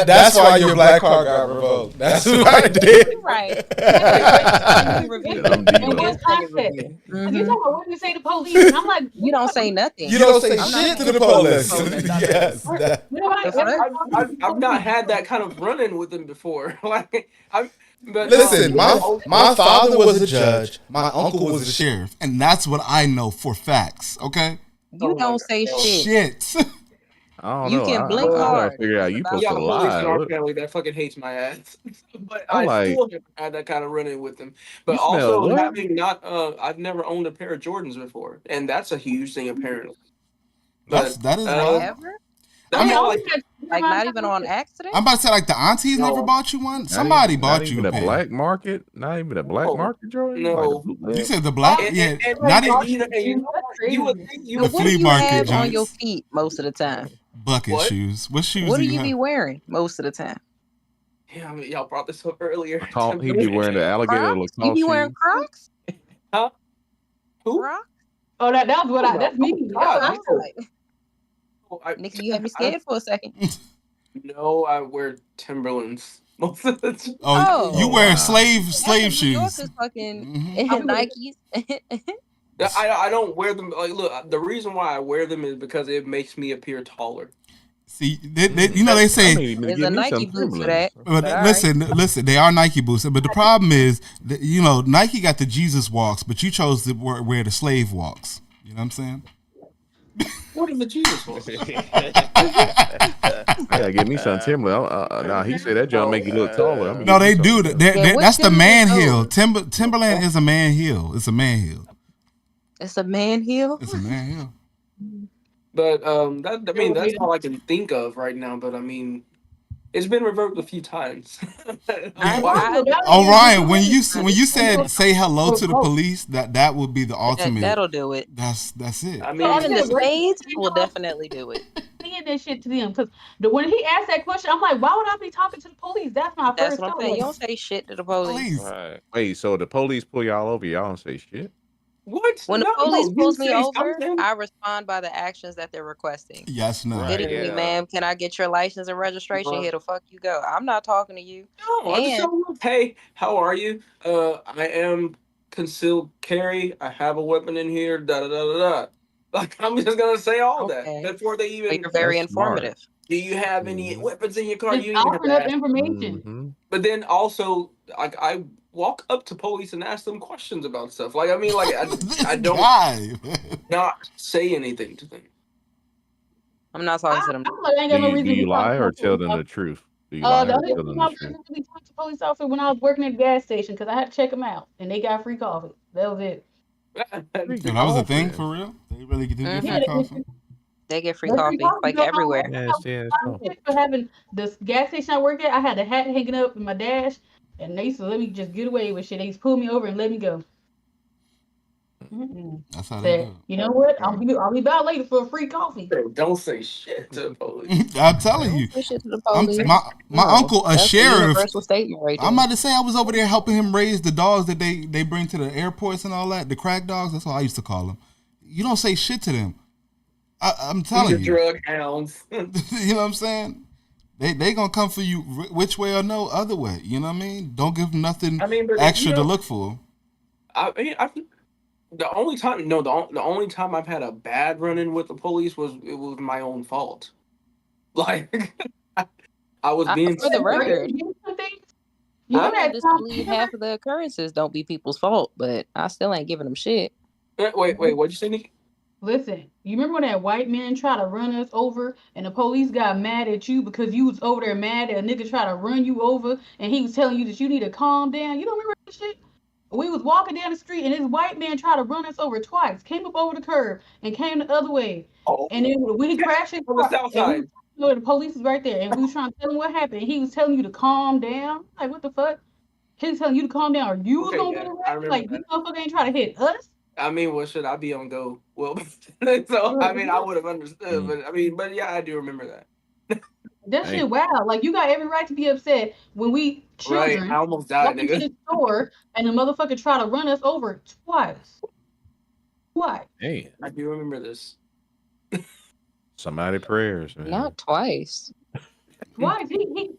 Speaker 2: That's why your black card got revoked. That's what I did.
Speaker 5: Right.
Speaker 4: Yeah, I'm
Speaker 1: In
Speaker 4: Debo.
Speaker 1: what context? Because you
Speaker 5: Mhm.
Speaker 1: talking about what do you say to police? And I'm like,
Speaker 5: You don't say nothing.
Speaker 2: You don't say
Speaker 5: I'm not
Speaker 2: shit to
Speaker 5: saying
Speaker 2: the police.
Speaker 5: police.
Speaker 2: Yes.
Speaker 1: nobody
Speaker 5: The fuck?
Speaker 8: I've not had that kind of run-in with them before.
Speaker 2: Listen, my father was a judge. My uncle was a sheriff, and that's what I know for facts. Okay.
Speaker 5: You don't say shit.
Speaker 2: Shit.
Speaker 4: I don't
Speaker 5: You
Speaker 4: know.
Speaker 5: can blink
Speaker 4: I'm trying
Speaker 5: hard.
Speaker 4: to figure out. You
Speaker 5: That's
Speaker 4: supposed
Speaker 8: Yeah,
Speaker 4: to
Speaker 8: police in
Speaker 4: lie.
Speaker 8: our
Speaker 4: What?
Speaker 8: family that fucking hates my ass. But
Speaker 4: I'm
Speaker 8: I
Speaker 4: like,
Speaker 8: still haven't had that kind of run-in with them. But
Speaker 4: you smell
Speaker 8: also
Speaker 4: what?
Speaker 8: having not, I've never owned a pair of Jordans before, and that's a huge thing apparently.
Speaker 2: That
Speaker 8: But
Speaker 2: is
Speaker 5: Like
Speaker 2: wild.
Speaker 5: ever?
Speaker 8: that's
Speaker 2: I mean,
Speaker 8: not
Speaker 5: Like not even on accident?
Speaker 2: I'm about to say like the aunties
Speaker 8: No.
Speaker 2: never bought you one.
Speaker 4: Not
Speaker 2: Somebody
Speaker 4: even,
Speaker 2: bought
Speaker 4: not
Speaker 2: you
Speaker 4: even
Speaker 2: a
Speaker 4: a
Speaker 2: pair.
Speaker 4: black market. Not even a black
Speaker 8: No.
Speaker 4: market, Jordan.
Speaker 8: No.
Speaker 4: Like a
Speaker 2: You
Speaker 4: bootleg?
Speaker 2: said the black, yeah, not
Speaker 8: and,
Speaker 2: even
Speaker 8: you would think you
Speaker 2: The
Speaker 5: So what do
Speaker 2: flea
Speaker 5: you
Speaker 2: market
Speaker 5: have on your
Speaker 2: joints.
Speaker 5: feet most of the time?
Speaker 2: bucket
Speaker 8: What?
Speaker 2: shoes. What shoes
Speaker 5: What
Speaker 2: do
Speaker 5: do
Speaker 2: you
Speaker 5: you be
Speaker 2: have?
Speaker 5: wearing most of the time?
Speaker 8: Yeah, I mean, y'all brought this up earlier.
Speaker 4: He be wearing the alligator
Speaker 5: Crocs? You
Speaker 4: Lacoste
Speaker 5: be wearing
Speaker 4: shoes.
Speaker 5: Crocs?
Speaker 8: Huh? Who?
Speaker 5: Crocs?
Speaker 1: Oh, that's what that's me.
Speaker 8: Oh,
Speaker 1: That's what
Speaker 8: God,
Speaker 1: I
Speaker 8: no.
Speaker 1: said.
Speaker 5: Nikki, you had me scared for a second.
Speaker 8: No, I wear Timberlands most of the time.
Speaker 2: Oh, you
Speaker 5: Oh,
Speaker 2: wear
Speaker 4: wow.
Speaker 2: slave
Speaker 5: That's New
Speaker 2: shoes.
Speaker 5: Yorkers fucking
Speaker 2: Mhm.
Speaker 5: Nikes.
Speaker 8: I don't wear them. Like, look, the reason why I wear them is because it makes me appear taller.
Speaker 2: See, you know they
Speaker 4: I
Speaker 2: say.
Speaker 4: need to
Speaker 5: There's
Speaker 4: get
Speaker 5: a
Speaker 4: me
Speaker 5: Nike
Speaker 4: some
Speaker 5: boot for
Speaker 4: Timberlands.
Speaker 5: that.
Speaker 2: But
Speaker 5: But all
Speaker 2: listen, they are Nike boots. But the problem is, that, you know, Nike got the Jesus walks, but you chose to wear the slave walks. You know what I'm saying?
Speaker 8: What is the Jesus one?
Speaker 4: I gotta get me some Timberland. Nah, he said that jump make you look taller. I'm gonna
Speaker 2: No,
Speaker 4: get me
Speaker 2: they
Speaker 4: some
Speaker 2: do.
Speaker 4: of them.
Speaker 5: Yeah, what
Speaker 2: That's the
Speaker 5: Timberland
Speaker 2: man heel.
Speaker 5: those?
Speaker 2: Timberland is a man heel. It's a man heel.
Speaker 5: It's a man heel.
Speaker 2: It's a man heel.
Speaker 8: But that's all I can think of right now. But I mean, it's been revoked a few times.
Speaker 2: Oh, Ryan, when you said say hello to the police, that would be the ultimate.
Speaker 5: That'll do it.
Speaker 2: That's it.
Speaker 8: I mean,
Speaker 5: Having the spades will definitely do it.
Speaker 1: Saying that shit to them because when he asked that question, I'm like, why would I be talking to the police? That's my
Speaker 5: That's
Speaker 1: first
Speaker 5: what I'm
Speaker 1: thought.
Speaker 5: saying. You don't say shit to the police.
Speaker 4: Right. Wait, so the police pull y'all over, y'all don't say shit?
Speaker 8: What?
Speaker 5: When the
Speaker 8: No,
Speaker 5: police
Speaker 8: you
Speaker 5: pulls me
Speaker 8: say
Speaker 5: over,
Speaker 8: something.
Speaker 5: I respond by the actions that they're requesting.
Speaker 2: Yes, no.
Speaker 3: Right.
Speaker 5: Good evening,
Speaker 3: Yeah.
Speaker 5: ma'am. Can I get your license and registration? Here the fuck you go. I'm not talking to you.
Speaker 8: No, I just
Speaker 5: And
Speaker 8: tell them, hey, how are you? I am concealed carry. I have a weapon in here. Da da da da da. Like I'm just gonna say all that
Speaker 5: okay,
Speaker 8: before they
Speaker 5: so
Speaker 8: even.
Speaker 5: you're very
Speaker 4: That's smart.
Speaker 5: informative.
Speaker 8: Do you have any
Speaker 4: Hmm.
Speaker 8: weapons in your car?
Speaker 1: Just
Speaker 8: You don't even have
Speaker 1: offering
Speaker 8: to
Speaker 1: up
Speaker 8: ask.
Speaker 1: information.
Speaker 4: Hmm.
Speaker 8: But then also, like I walk up to police and ask them questions about stuff. Like I mean, like I
Speaker 2: This
Speaker 8: don't
Speaker 2: guy.
Speaker 8: not say anything to them.
Speaker 5: I'm not talking to them.
Speaker 1: I feel like I ain't
Speaker 4: Do
Speaker 1: got no
Speaker 4: you
Speaker 1: reason
Speaker 4: do
Speaker 1: to be
Speaker 4: you
Speaker 1: talking
Speaker 4: lie
Speaker 1: to
Speaker 4: or
Speaker 1: a
Speaker 4: tell
Speaker 1: police
Speaker 4: them the
Speaker 1: officer.
Speaker 4: truth? Do you lie
Speaker 1: The
Speaker 4: or
Speaker 1: only
Speaker 4: tell
Speaker 1: time
Speaker 4: them the
Speaker 1: I've
Speaker 4: truth?
Speaker 1: ever really talked to a police officer when I was working at the gas station because I had to check them out and they got free coffee. That was it.
Speaker 4: Free
Speaker 2: So that was a thing
Speaker 4: coffee.
Speaker 2: for real? They really do get
Speaker 1: Yeah,
Speaker 2: free
Speaker 5: Hmm
Speaker 2: coffee?
Speaker 5: They get free
Speaker 1: the free
Speaker 5: coffee
Speaker 1: coffee
Speaker 5: like
Speaker 1: bill.
Speaker 5: everywhere.
Speaker 1: I
Speaker 4: Yes,
Speaker 1: got
Speaker 4: yes.
Speaker 1: a lot of tips for having this gas station I work at. I had a hat hanging up in my dash, and they used to let me just get away with shit. They used to pull me over and let me go. Mm-mm.
Speaker 2: That's how they do
Speaker 1: Said, you know what?
Speaker 3: Mm.
Speaker 1: I'll be back later for a free coffee.
Speaker 8: Don't say shit to the police.
Speaker 2: it. I'm telling
Speaker 5: Don't
Speaker 2: you.
Speaker 5: say shit to the
Speaker 2: I'm
Speaker 5: police.
Speaker 2: my
Speaker 5: No,
Speaker 2: uncle, a
Speaker 5: that's a
Speaker 2: sheriff.
Speaker 5: universal statement right
Speaker 2: I'm
Speaker 5: there.
Speaker 2: about to say I was over there helping him raise the dogs that they bring to the airports and all that. The crack dogs. That's what I used to call them. You don't say shit to them. I'm
Speaker 8: These
Speaker 2: telling
Speaker 8: are
Speaker 2: you.
Speaker 8: drug hounds.
Speaker 2: You know what I'm saying? They gonna come for you which way or no other way. You know what I mean? Don't give them nothing
Speaker 8: I mean, but you
Speaker 2: extra to
Speaker 8: know,
Speaker 2: look for.
Speaker 8: I mean, the only time, no, the only time I've had a bad run in with the police was it was my own fault. Like I was being
Speaker 5: For the
Speaker 8: stupid.
Speaker 5: record,
Speaker 1: You
Speaker 8: Huh?
Speaker 1: remember
Speaker 5: I
Speaker 1: that
Speaker 5: don't
Speaker 1: time? You
Speaker 5: disbelieve
Speaker 1: remember
Speaker 5: half of the occurrences don't be people's fault, but I still ain't giving them shit.
Speaker 8: Wait, what'd you say, Nick?
Speaker 1: Listen, you remember when that white man tried to run us over and the police got mad at you because you was over there mad that a nigga tried to run you over and he was telling you that you need to calm down? You don't remember that shit? We was walking down the street and this white man tried to run us over twice, came up over the curb and came the other way.
Speaker 8: Oh,
Speaker 1: And then we
Speaker 8: okay,
Speaker 1: crashed his
Speaker 8: on the
Speaker 1: car
Speaker 8: south
Speaker 1: and
Speaker 8: side.
Speaker 1: the police was right there and we was trying to tell him what happened. He was telling you to calm down. Like what the fuck? He was telling you to calm down or you was
Speaker 8: Okay,
Speaker 1: gonna get
Speaker 8: yeah, I
Speaker 1: arrested.
Speaker 8: remember
Speaker 1: Like this
Speaker 8: that.
Speaker 1: motherfucker ain't trying to hit us.
Speaker 8: I mean, what should I be on go? Well, so I mean, I would have understood,
Speaker 4: Mm.
Speaker 8: but I mean, but yeah, I do remember that.
Speaker 1: That
Speaker 4: Hey,
Speaker 1: shit wow. Like you got every right to be upset when we
Speaker 8: Right, I
Speaker 1: children
Speaker 8: almost
Speaker 1: walk
Speaker 8: died,
Speaker 1: into
Speaker 8: nigga.
Speaker 1: the store and the motherfucker try to run us over twice. Twice.
Speaker 4: hey,
Speaker 8: I do remember this.
Speaker 4: somebody prayers, man.
Speaker 5: Not twice.
Speaker 1: Twice.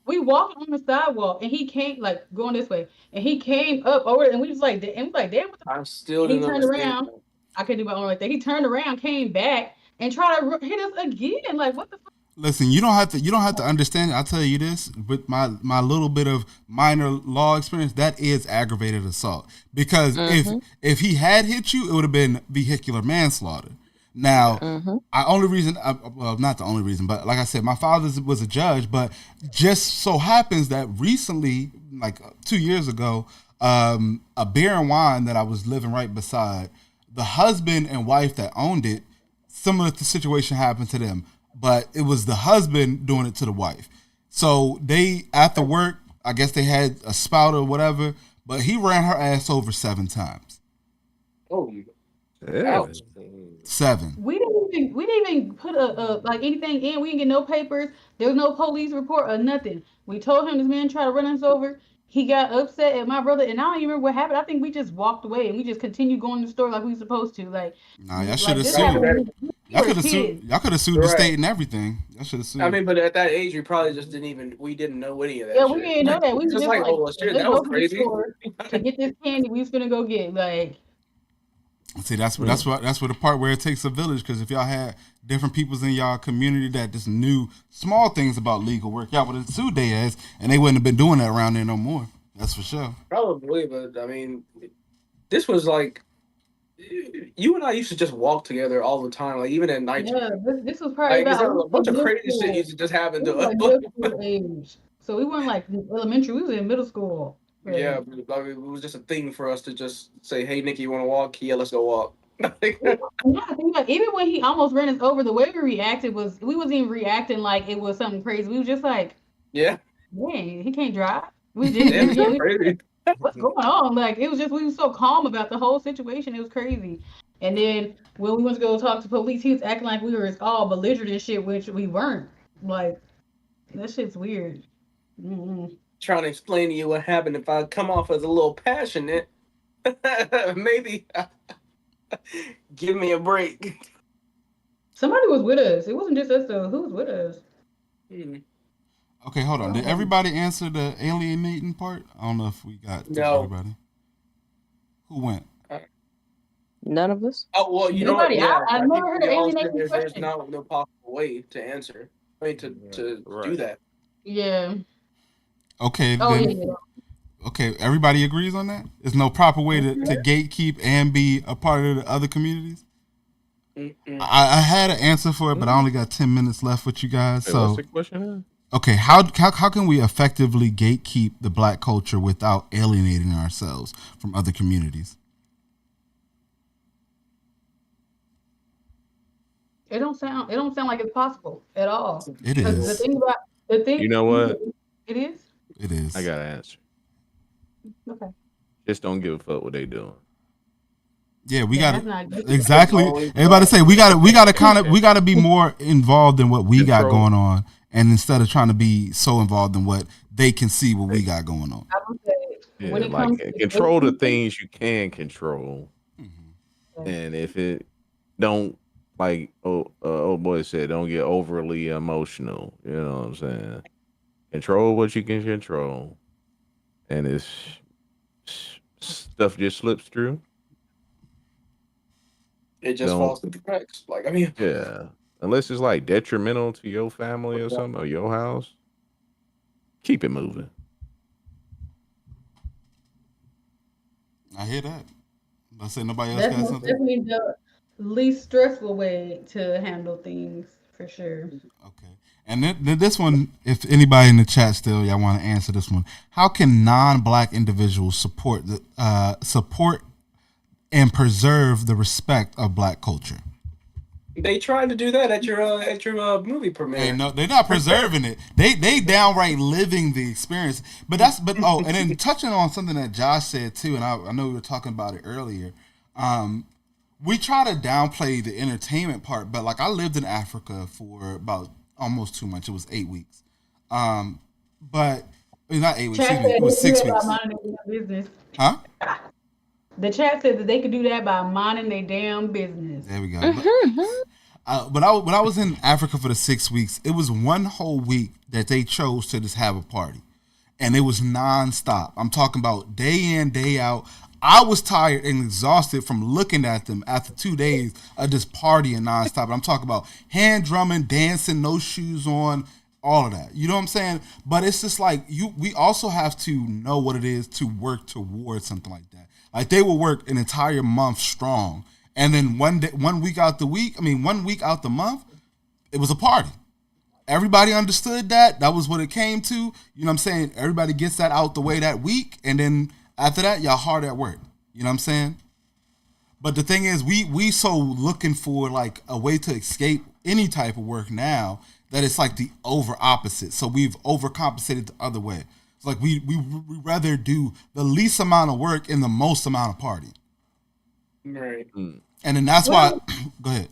Speaker 1: We walked on the sidewalk and he came like going this way and he came up over and we was like and we like damn what the
Speaker 8: I still
Speaker 1: and he
Speaker 8: didn't
Speaker 1: turned
Speaker 8: understand
Speaker 1: around.
Speaker 8: that.
Speaker 1: I couldn't do my own like that. He turned around, came back, and tried to hit us again. Like what the fuck?
Speaker 2: Listen, you don't have to understand it. I'll tell you this, with my little bit of minor law experience, that is aggravated assault. Because
Speaker 5: Mm-hmm.
Speaker 2: if he had hit you, it would have been vehicular manslaughter. Now,
Speaker 5: Mm-hmm.
Speaker 2: I only reason, well, not the only reason, but like I said, my father was a judge. But just so happens that recently, like 2 years ago, a beer and wine that I was living right beside, the husband and wife that owned it, similar to situation happened to them, but it was the husband doing it to the wife. So they after work, I guess they had a spout or whatever, but he ran her ass over 7 times.
Speaker 8: Oh,
Speaker 4: Seven.
Speaker 8: ouch.
Speaker 3: Mm.
Speaker 2: 7.
Speaker 1: We didn't even put a like anything in. We didn't get no papers. There was no police report or nothing. We told him this man tried to run us over. He got upset at my brother, and I don't even remember what happened. I think we just walked away and we just continued going to the store like we supposed to.
Speaker 2: Nah, y'all should
Speaker 1: Like
Speaker 2: have
Speaker 1: this
Speaker 8: Probably
Speaker 2: sued.
Speaker 1: happened
Speaker 8: better.
Speaker 1: when we
Speaker 2: Y'all
Speaker 1: were
Speaker 2: could have sued.
Speaker 1: kids.
Speaker 2: Y'all could have sued the
Speaker 8: Right.
Speaker 2: state and everything. Y'all should have
Speaker 8: I
Speaker 2: sued.
Speaker 8: mean, but at that age, we probably just we didn't know any of
Speaker 1: Yeah,
Speaker 8: that
Speaker 1: we
Speaker 8: shit.
Speaker 1: didn't know that. We were
Speaker 8: Just
Speaker 1: just
Speaker 8: like,
Speaker 1: like,
Speaker 8: oh well, shit,
Speaker 1: let's
Speaker 8: that
Speaker 1: go
Speaker 8: was
Speaker 1: to the
Speaker 8: crazy.
Speaker 1: store to get this candy we was gonna go get. Like,
Speaker 2: See, that's what
Speaker 4: Mm.
Speaker 2: the part where it takes a village. Because if y'all had different peoples in y'all community that just knew small things about legal work, y'all would have sued they ass, and they wouldn't have been doing that around there no more. That's for sure.
Speaker 8: Probably, but I mean, this was like you and I used to just walk together all the time, like even at
Speaker 1: yeah,
Speaker 8: nighttime.
Speaker 1: this was probably
Speaker 8: Like, it's
Speaker 1: about
Speaker 8: a
Speaker 1: we was
Speaker 8: bunch
Speaker 1: like
Speaker 8: of
Speaker 1: middle
Speaker 8: crazy shit used
Speaker 1: school.
Speaker 8: to just happen
Speaker 1: We
Speaker 8: to
Speaker 1: was
Speaker 8: us.
Speaker 1: like middle school age, so we weren't like elementary. We was in middle school.
Speaker 8: Yeah,
Speaker 1: Like,
Speaker 8: but, like, it was just a thing for us to just say, "Hey, Nikki, you want to walk? Yeah, let's go walk."
Speaker 1: yeah, I think, like, even when he almost ran us over, the way we reacted was we wasn't even reacting like it was something crazy. We was just like,
Speaker 8: Yeah,
Speaker 1: dang, he can't drive. We just
Speaker 8: damn,
Speaker 1: we,
Speaker 8: it's
Speaker 1: yeah,
Speaker 8: so
Speaker 1: we
Speaker 8: crazy.
Speaker 1: what's going on? Like it was just we were so calm about the whole situation. It was crazy. And then when we went to go talk to police, he was acting like we were all belligerent and shit, which we weren't. Like that shit's weird. Mm-mm.
Speaker 8: Trying to explain to you what happened if I come off as a little passionate, maybe. Give me a break.
Speaker 1: Somebody was with us. It wasn't just us though. Who was with us?
Speaker 8: Hmm.
Speaker 2: Okay, hold on. Did everybody answer the alienating part? I don't know if we got through
Speaker 8: No.
Speaker 2: everybody. Who went?
Speaker 8: Uh,
Speaker 5: None of us.
Speaker 8: Oh well, you know what?
Speaker 1: Nobody.
Speaker 8: Yeah,
Speaker 1: I
Speaker 8: I
Speaker 1: never
Speaker 8: think
Speaker 1: heard
Speaker 8: we
Speaker 1: an
Speaker 8: all said
Speaker 1: alienating
Speaker 8: there's
Speaker 1: question.
Speaker 8: no possible way to answer. I mean, to do
Speaker 3: Right.
Speaker 8: that.
Speaker 1: Yeah.
Speaker 2: Okay,
Speaker 1: Oh
Speaker 2: then.
Speaker 1: yeah.
Speaker 2: Okay, everybody agrees on that? There's no proper way to gatekeep and be a part of the other communities?
Speaker 8: Mm-mm.
Speaker 2: I had an answer for it, but I only got 10 minutes left with you guys.
Speaker 4: Hey, what's
Speaker 2: So,
Speaker 4: the question?
Speaker 2: okay, how can we effectively gatekeep the black culture without alienating ourselves from other communities?
Speaker 1: It don't sound like it's possible at all.
Speaker 2: It
Speaker 1: Because the
Speaker 2: is.
Speaker 1: thing about the
Speaker 4: You
Speaker 1: thing
Speaker 4: know what?
Speaker 1: it is.
Speaker 2: It
Speaker 4: I
Speaker 2: is.
Speaker 4: got an answer.
Speaker 1: Okay.
Speaker 4: Just don't give a fuck what they doing.
Speaker 2: Yeah, we
Speaker 1: Yeah,
Speaker 2: got
Speaker 1: that's
Speaker 2: it.
Speaker 1: not good.
Speaker 2: Exactly.
Speaker 8: Always
Speaker 2: Everybody say we gotta kind of
Speaker 4: Yeah.
Speaker 2: we gotta be more involved in what we got
Speaker 4: Control.
Speaker 2: going on, and instead of trying to be so involved in what they can see what we
Speaker 4: Like,
Speaker 2: got going on.
Speaker 1: I would say when
Speaker 4: yeah,
Speaker 1: it
Speaker 4: like
Speaker 1: comes to
Speaker 4: control the
Speaker 1: gatekeeping,
Speaker 4: things you can control,
Speaker 2: Mhm.
Speaker 4: and if it don't, like old boy said, don't get overly emotional. You know what I'm saying? Control what you can control, and if stuff just slips through,
Speaker 8: It just
Speaker 4: don't.
Speaker 8: falls through the cracks. Like I mean,
Speaker 4: Yeah, unless it's like detrimental to your family or something or your house, keep it moving.
Speaker 2: I hear that. Let's say nobody else
Speaker 1: that's
Speaker 2: got
Speaker 1: most
Speaker 2: something.
Speaker 1: definitely the least stressful way to handle things for sure.
Speaker 2: Okay. And then this one, if anybody in the chat still y'all want to answer this one, how can non-black individuals support and preserve the respect of black culture?
Speaker 8: they tried to do that at your movie
Speaker 2: Hey,
Speaker 8: premiere.
Speaker 2: no, they're not preserving it. They downright living the experience. But and then touching on something that Josh said too, and I know we were talking about it earlier. Um, we try to downplay the entertainment part, but like I lived in Africa for about almost 2 months. It was 8 weeks. Um, but I mean, not 8 weeks.
Speaker 1: Chat
Speaker 2: Excuse me.
Speaker 1: said
Speaker 2: It
Speaker 1: they
Speaker 2: was
Speaker 1: could do
Speaker 2: six
Speaker 1: that by
Speaker 2: weeks.
Speaker 1: minding their damn business.
Speaker 2: Huh?
Speaker 1: The chat said that they could do that by minding their damn business.
Speaker 2: There we go.
Speaker 5: Mm-hmm.
Speaker 2: When I was in Africa for the 6 weeks, it was one whole week that they chose to just have a party, and it was nonstop. I'm talking about day in, day out. I was tired and exhausted from looking at them after 2 days of just partying nonstop. I'm talking about hand drumming, dancing, no shoes on, all of that. You know what I'm saying? But it's just like you. We also have to know what it is to work towards something like that. Like they will work an entire month strong, and then 1 week out the week. I mean, 1 week out the month, it was a party. Everybody understood that. That was what it came to. You know what I'm saying? Everybody gets that out the way that week, and then after that, y'all hard at work. You know what I'm saying? But the thing is, we so looking for like a way to escape any type of work now that it's like the over opposite. So we've overcompensated the other way. It's like we rather do the least amount of work in the most amount of party.
Speaker 8: Right.
Speaker 2: And then that's why.
Speaker 1: Well,
Speaker 2: Go ahead.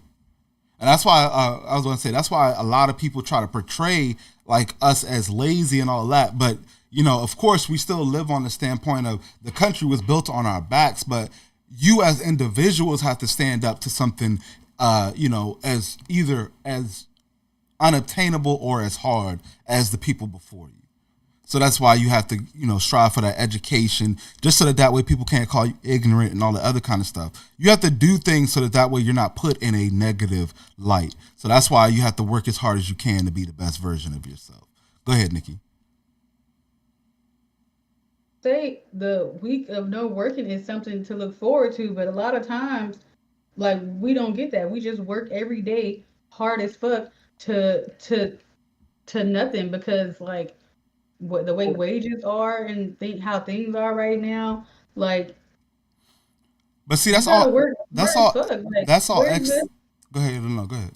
Speaker 2: And that's why I was going to say that's why a lot of people try to portray like us as lazy and all that. But you know, of course, we still live on the standpoint of the country was built on our backs. But you as individuals have to stand up to something, you know, as either as unobtainable or as hard as the people before you. So that's why you have to, you know, strive for that education, just so that that way people can't call you ignorant and all the other kind of stuff. You have to do things so that that way you're not put in a negative light. So that's why you have to work as hard as you can to be the best version of yourself. Go ahead, Nikki.
Speaker 1: say the week of no working is something to look forward to, but a lot of times, like we don't get that. We just work every day hard as fuck to nothing because like what the way wages are and think how things are right now, like
Speaker 2: But see,
Speaker 1: you
Speaker 2: that's
Speaker 1: gotta
Speaker 2: all.
Speaker 1: work
Speaker 2: That's
Speaker 1: hard as
Speaker 2: all.
Speaker 1: fuck. Like
Speaker 2: That's all.
Speaker 1: where's the
Speaker 2: Go ahead. No, go ahead.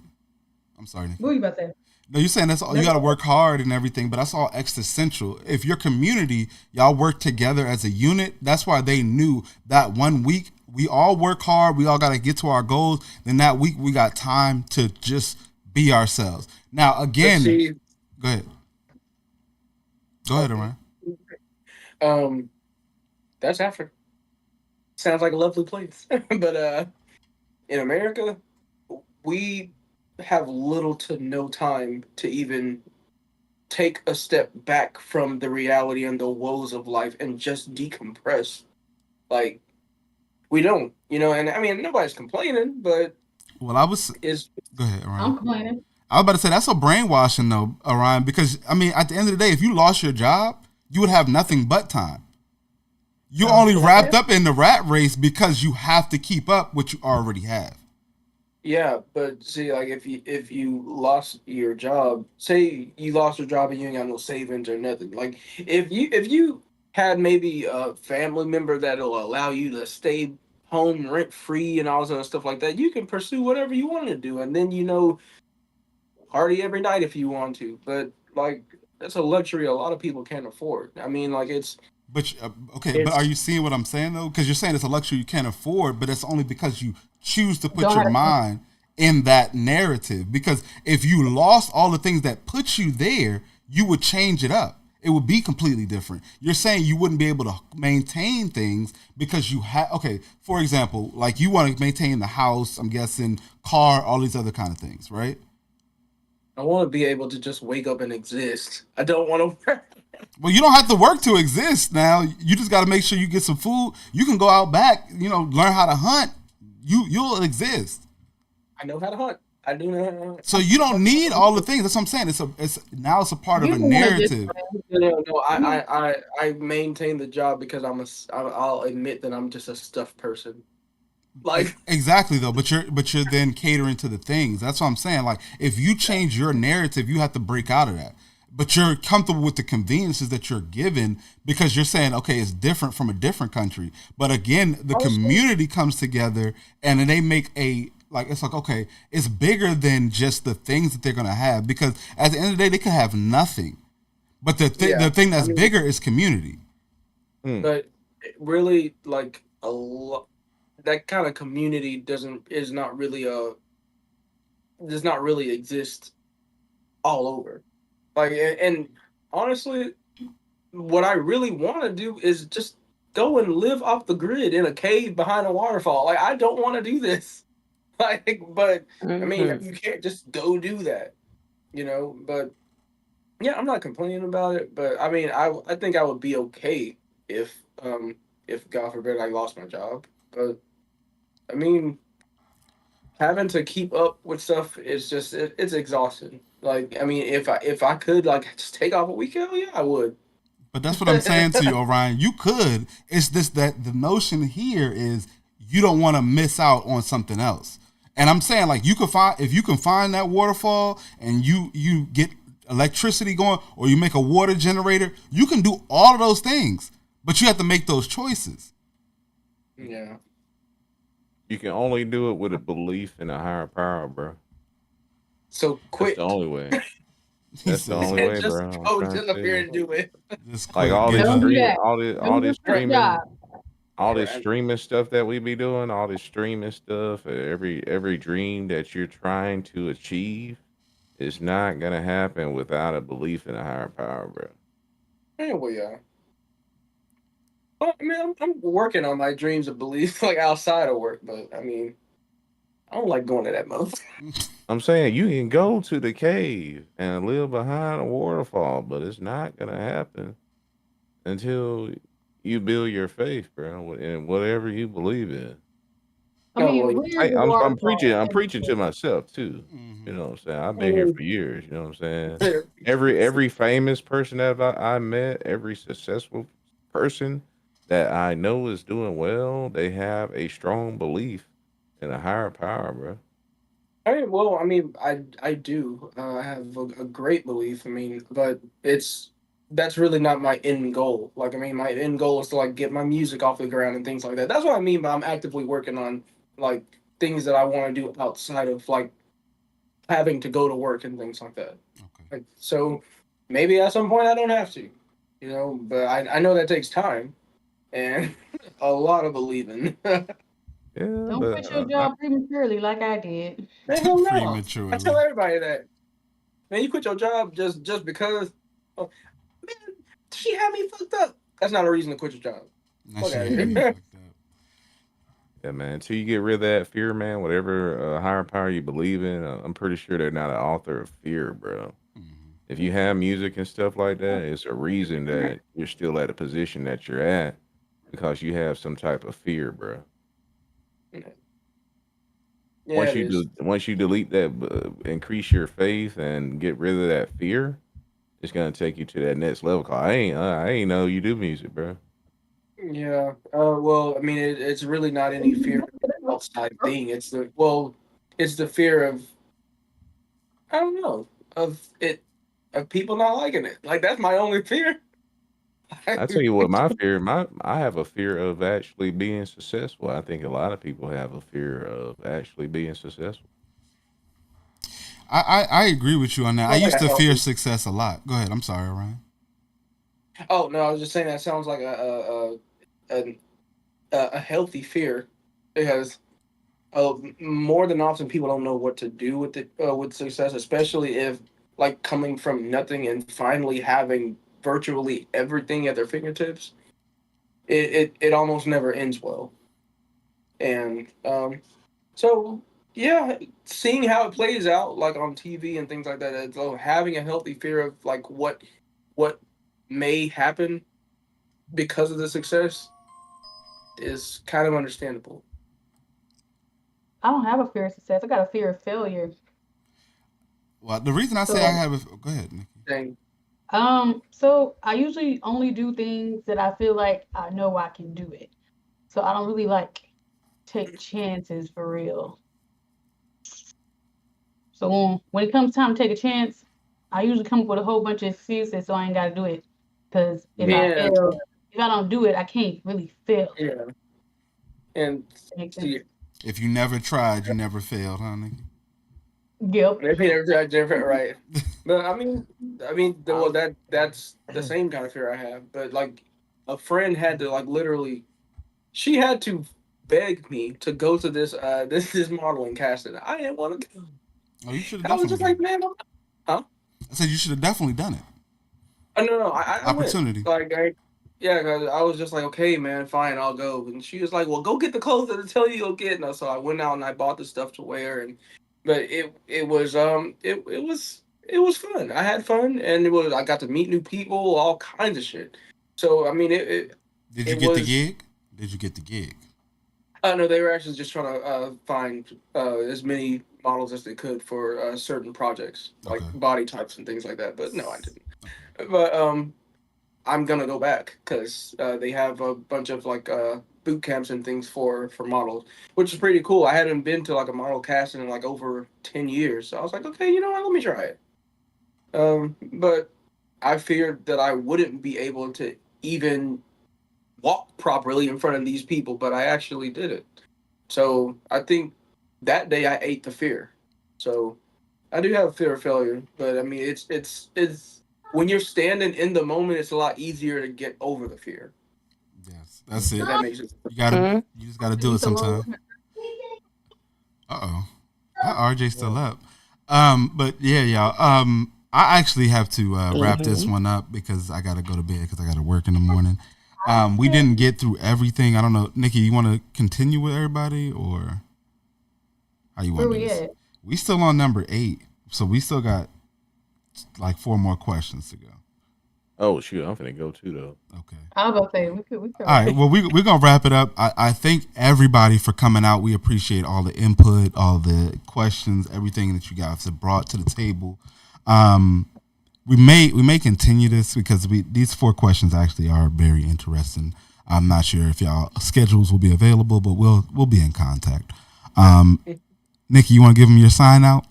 Speaker 2: I'm sorry,
Speaker 1: what
Speaker 2: Nikki.
Speaker 1: are you about to say?
Speaker 2: No, you're saying that's all. You
Speaker 1: That's
Speaker 2: got to work hard and everything, but that's all existential. If your community, y'all work together as a unit, that's why they knew that 1 week we all work hard. We all got to get to our goals. Then that week we got time to just be ourselves. Now
Speaker 8: But
Speaker 2: again,
Speaker 8: see,
Speaker 2: go ahead. Go ahead,
Speaker 8: okay.
Speaker 2: Ryan.
Speaker 8: Um, that's Africa. Sounds like a lovely place. But in America, we have little to no time to even take a step back from the reality and the woes of life and just decompress. Like we don't, and I mean nobody's complaining, but
Speaker 2: Well, I was.
Speaker 8: is
Speaker 2: Go ahead, Orion.
Speaker 1: I'm complaining.
Speaker 2: I was about to say that's a brainwashing though, Orion, because I mean, at the end of the day, if you lost your job, you would have nothing but time. You're only
Speaker 1: Yeah.
Speaker 2: wrapped up in the rat race because you have to keep up what you already have.
Speaker 8: yeah, but see, like if you lost your job, say you lost your job and you ain't got no savings or nothing. Like if you had maybe a family member that'll allow you to stay home rent free and all this other stuff like that, you can pursue whatever you want to do, and then party every night if you want to. But like that's a luxury a lot of people can't afford. I mean, like
Speaker 2: But okay, but are
Speaker 8: it's
Speaker 2: you seeing what I'm saying though? Because you're saying it's a luxury you can't afford, but it's only because you choose to put
Speaker 1: Don't
Speaker 2: your
Speaker 1: have to.
Speaker 2: mind in that narrative. Because if you lost all the things that put you there, you would change it up. It would be completely different. You're saying you wouldn't be able to maintain things because you have. Okay, for example, like you want to maintain the house. I'm guessing car, all these other kind of things, right?
Speaker 8: I want to be able to just wake up and exist. I don't want to.
Speaker 2: Well, you don't have to work to exist now. You just got to make sure you get some food. You can go out back, learn how to hunt. You'll exist.
Speaker 8: I know how to hunt. I do know how to hunt.
Speaker 2: So you don't need all the things. That's what I'm saying. It's a part of
Speaker 1: You
Speaker 2: a
Speaker 1: don't want to just
Speaker 2: narrative.
Speaker 8: No.
Speaker 1: you,
Speaker 8: I maintain the job because I'll admit that I'm just a stuffed person. Like
Speaker 2: Exactly though, but you're then catering to the things. That's what I'm saying. Like if you change your narrative, you have to break out of that. But you're comfortable with the conveniences that you're given because you're saying, okay, it's different from a different country. But again, the
Speaker 8: also,
Speaker 2: community comes together and then they make it's like, okay, it's bigger than just the things that they're gonna have because at the end of the day, they could have nothing. But the
Speaker 8: yeah.
Speaker 2: thing
Speaker 8: I
Speaker 2: that's
Speaker 8: mean,
Speaker 2: bigger is community.
Speaker 4: Mm.
Speaker 8: but really, like a lot that kind of community does not really exist all over. Like and honestly, what I really want to do is just go and live off the grid in a cave behind a waterfall. Like I don't want to do this. Like, but I mean,
Speaker 5: Hmm.
Speaker 8: you can't just go do that, But yeah, I'm not complaining about it. But I mean, I think I would be okay if if God forbid I lost my job. But I mean, having to keep up with stuff is just it's exhausting. Like, I mean, if I could like just take off a week, hell yeah, I would.
Speaker 2: But that's what I'm saying to you, Orion. You could. It's just that the notion here is you don't want to miss out on something else. And I'm saying like you could find if you can find that waterfall and you get electricity going or you make a water generator, you can do all of those things. But you have to make those choices.
Speaker 8: Yeah.
Speaker 4: You can only do it with a belief in a higher power, bro.
Speaker 8: So
Speaker 4: That's the
Speaker 8: quit.
Speaker 4: only way.
Speaker 2: He
Speaker 4: That's the
Speaker 2: said,
Speaker 4: only
Speaker 8: And
Speaker 4: way,
Speaker 8: just
Speaker 4: bro. I'm
Speaker 8: go
Speaker 4: trying
Speaker 8: to
Speaker 4: to
Speaker 8: the
Speaker 4: tell
Speaker 8: pier
Speaker 4: you.
Speaker 8: and do it.
Speaker 2: just
Speaker 4: Like
Speaker 2: quit, give
Speaker 1: don't
Speaker 2: up.
Speaker 1: do that.
Speaker 4: all
Speaker 1: Don't
Speaker 4: this
Speaker 1: look for a
Speaker 4: streaming,
Speaker 1: job.
Speaker 4: all
Speaker 8: All
Speaker 4: this
Speaker 8: right.
Speaker 4: streaming stuff that we be doing, all this streaming stuff, every dream that you're trying to achieve is not gonna happen without a belief in a higher power, bro.
Speaker 8: Anyway, yeah. Well, I mean, I'm working on my dreams of belief, like outside of work, but I mean, I don't like going to that mother.
Speaker 4: I'm saying you can go to the cave and live behind a waterfall, but it's not gonna happen until you build your faith, bro, in whatever you believe in.
Speaker 1: I
Speaker 8: Oh, well,
Speaker 1: mean, where's the
Speaker 4: I'm preaching.
Speaker 1: waterfall
Speaker 4: I'm
Speaker 1: in the
Speaker 4: preaching to
Speaker 1: city?
Speaker 4: myself too. You
Speaker 2: Hmm.
Speaker 4: know what I'm saying? I've
Speaker 8: I
Speaker 4: been here
Speaker 8: mean,
Speaker 4: for years. You know what I'm saying?
Speaker 8: there-
Speaker 4: Every famous person that I met, every successful person that I know is doing well, they have a strong belief in a higher power, bro.
Speaker 8: I mean, I do. I have a great belief. I mean, but that's really not my end goal. Like, I mean, my end goal is to like get my music off the ground and things like that. That's what I mean by I'm actively working on like things that I want to do outside of like having to go to work and things like that.
Speaker 2: Okay.
Speaker 8: Like, so maybe at some point I don't have to, but I know that takes time and a lot of believing. Man,
Speaker 4: Yeah,
Speaker 1: Don't
Speaker 4: but
Speaker 1: quit your job prematurely like I did.
Speaker 8: hell no. I tell
Speaker 2: Prematurely.
Speaker 8: everybody that. Man, you quit your job just because. Oh, man, she had me fucked up. That's not a reason to quit your job.
Speaker 2: That
Speaker 8: Fuck
Speaker 2: shit
Speaker 8: out
Speaker 2: had
Speaker 8: of
Speaker 2: you
Speaker 8: here.
Speaker 2: fucked up.
Speaker 4: Yeah, man. Until you get rid of that fear, man, whatever higher power you believe in, I'm pretty sure they're not an author of fear, bro.
Speaker 2: Mhm.
Speaker 4: If you have music and stuff like that, it's a reason that you're still at a position that you're at because you have some type of fear, bro.
Speaker 8: Yeah, it is.
Speaker 4: Once you delete that, increase your faith and get rid of that fear, it's gonna take you to that next level. Cause I ain't know you do music, bro.
Speaker 8: Yeah. Well, I mean, it's really not any fear of the outside thing. It's the fear of I don't know of it of people not liking it. Like that's my only fear.
Speaker 4: I tell you what, I have a fear of actually being successful. I think a lot of people have a fear of actually being successful.
Speaker 2: I agree with you on that. I
Speaker 8: Sounds like
Speaker 2: used
Speaker 8: a
Speaker 2: to fear
Speaker 8: healthy.
Speaker 2: success a lot. Go ahead. I'm sorry, Ryan.
Speaker 8: Oh no, I was just saying that sounds like a, a healthy fear because more than often people don't know what to do with it with success, especially if like coming from nothing and finally having virtually everything at their fingertips. It almost never ends well, and so yeah, seeing how it plays out like on TV and things like that, so having a healthy fear of like what may happen because of the success is kind of understandable.
Speaker 1: I don't have a fear of success. I got a fear of failure.
Speaker 2: Well, the reason I say I
Speaker 1: So,
Speaker 2: have a go ahead, Nikki.
Speaker 8: Thing.
Speaker 1: so I usually only do things that I feel like I know I can do it. So I don't really like take chances for real. So when it comes time to take a chance, I usually come up with a whole bunch of excuses so I ain't got to do it. Because
Speaker 8: Yeah,
Speaker 1: if I don't do it, I can't really fail.
Speaker 8: yeah, and
Speaker 1: That makes
Speaker 8: see,
Speaker 1: sense.
Speaker 2: If you never tried, you never failed, huh, Nikki?
Speaker 1: Yep.
Speaker 8: maybe they're different, right? But well,
Speaker 3: I'm
Speaker 8: that's the same kind of fear I have. But like, a friend had to like literally, she had to beg me to go to this modeling casting. I didn't want to go.
Speaker 2: Oh, you should have
Speaker 8: I was
Speaker 2: definitely
Speaker 8: just
Speaker 2: done
Speaker 8: like,
Speaker 2: it.
Speaker 8: man, huh?
Speaker 2: I said you should have definitely done it.
Speaker 8: No, no, I went.
Speaker 2: Opportunity.
Speaker 8: Yeah, 'cause I was just like, okay, man, fine, I'll go. And she was like, well, go get the clothes that I tell you you'll get. And so I went out and I bought the stuff to wear, and but it was fun. I had fun, and I got to meet new people, all kinds of shit. So I mean,
Speaker 2: Did you
Speaker 8: it
Speaker 2: get the
Speaker 8: was.
Speaker 2: gig? Did you get the gig?
Speaker 8: No, they were actually just trying to find as many models as they could for certain projects, like
Speaker 2: Okay.
Speaker 8: body types and things like that. But no, I didn't. But I'm gonna go back because they have a bunch of like boot camps and things for models, which is pretty cool. I hadn't been to like a model casting in like over 10 years, so I was like, okay, you know what? Let me try it. But I feared that I wouldn't be able to even walk properly in front of these people, but I actually did it. So I think that day I ate the fear. So I do have fear of failure, but I mean it's when you're standing in the moment, it's a lot easier to get over the fear.
Speaker 2: Yes, that's
Speaker 8: If
Speaker 2: it.
Speaker 8: that makes sense.
Speaker 2: You gotta,
Speaker 5: Mhm.
Speaker 2: you just gotta do it
Speaker 1: Eat the
Speaker 2: sometime.
Speaker 1: Lord.
Speaker 2: Uh oh, that RJ still up. But yeah, y'all. I actually have to wrap this
Speaker 5: Mhm.
Speaker 2: one up because I gotta go to bed because I gotta work in the morning. We didn't get through everything. I don't know, Nikki. You want to continue with everybody or how you
Speaker 1: Where
Speaker 2: want to do
Speaker 1: we
Speaker 2: this?
Speaker 1: at?
Speaker 2: We still on number 8, so we still got like 4 more questions to go.
Speaker 4: Oh shoot, I'm finna go too though.
Speaker 2: Okay.
Speaker 1: I was about to say we could
Speaker 2: All right. Well, we're gonna wrap it up. I thank everybody for coming out. We appreciate all the input, all the questions, everything that you guys have brought to the table. Um, we may continue this because these 4 questions actually are very interesting. I'm not sure if y'all schedules will be available, but we'll be in contact. Um, Nikki, you want to give them your sign out?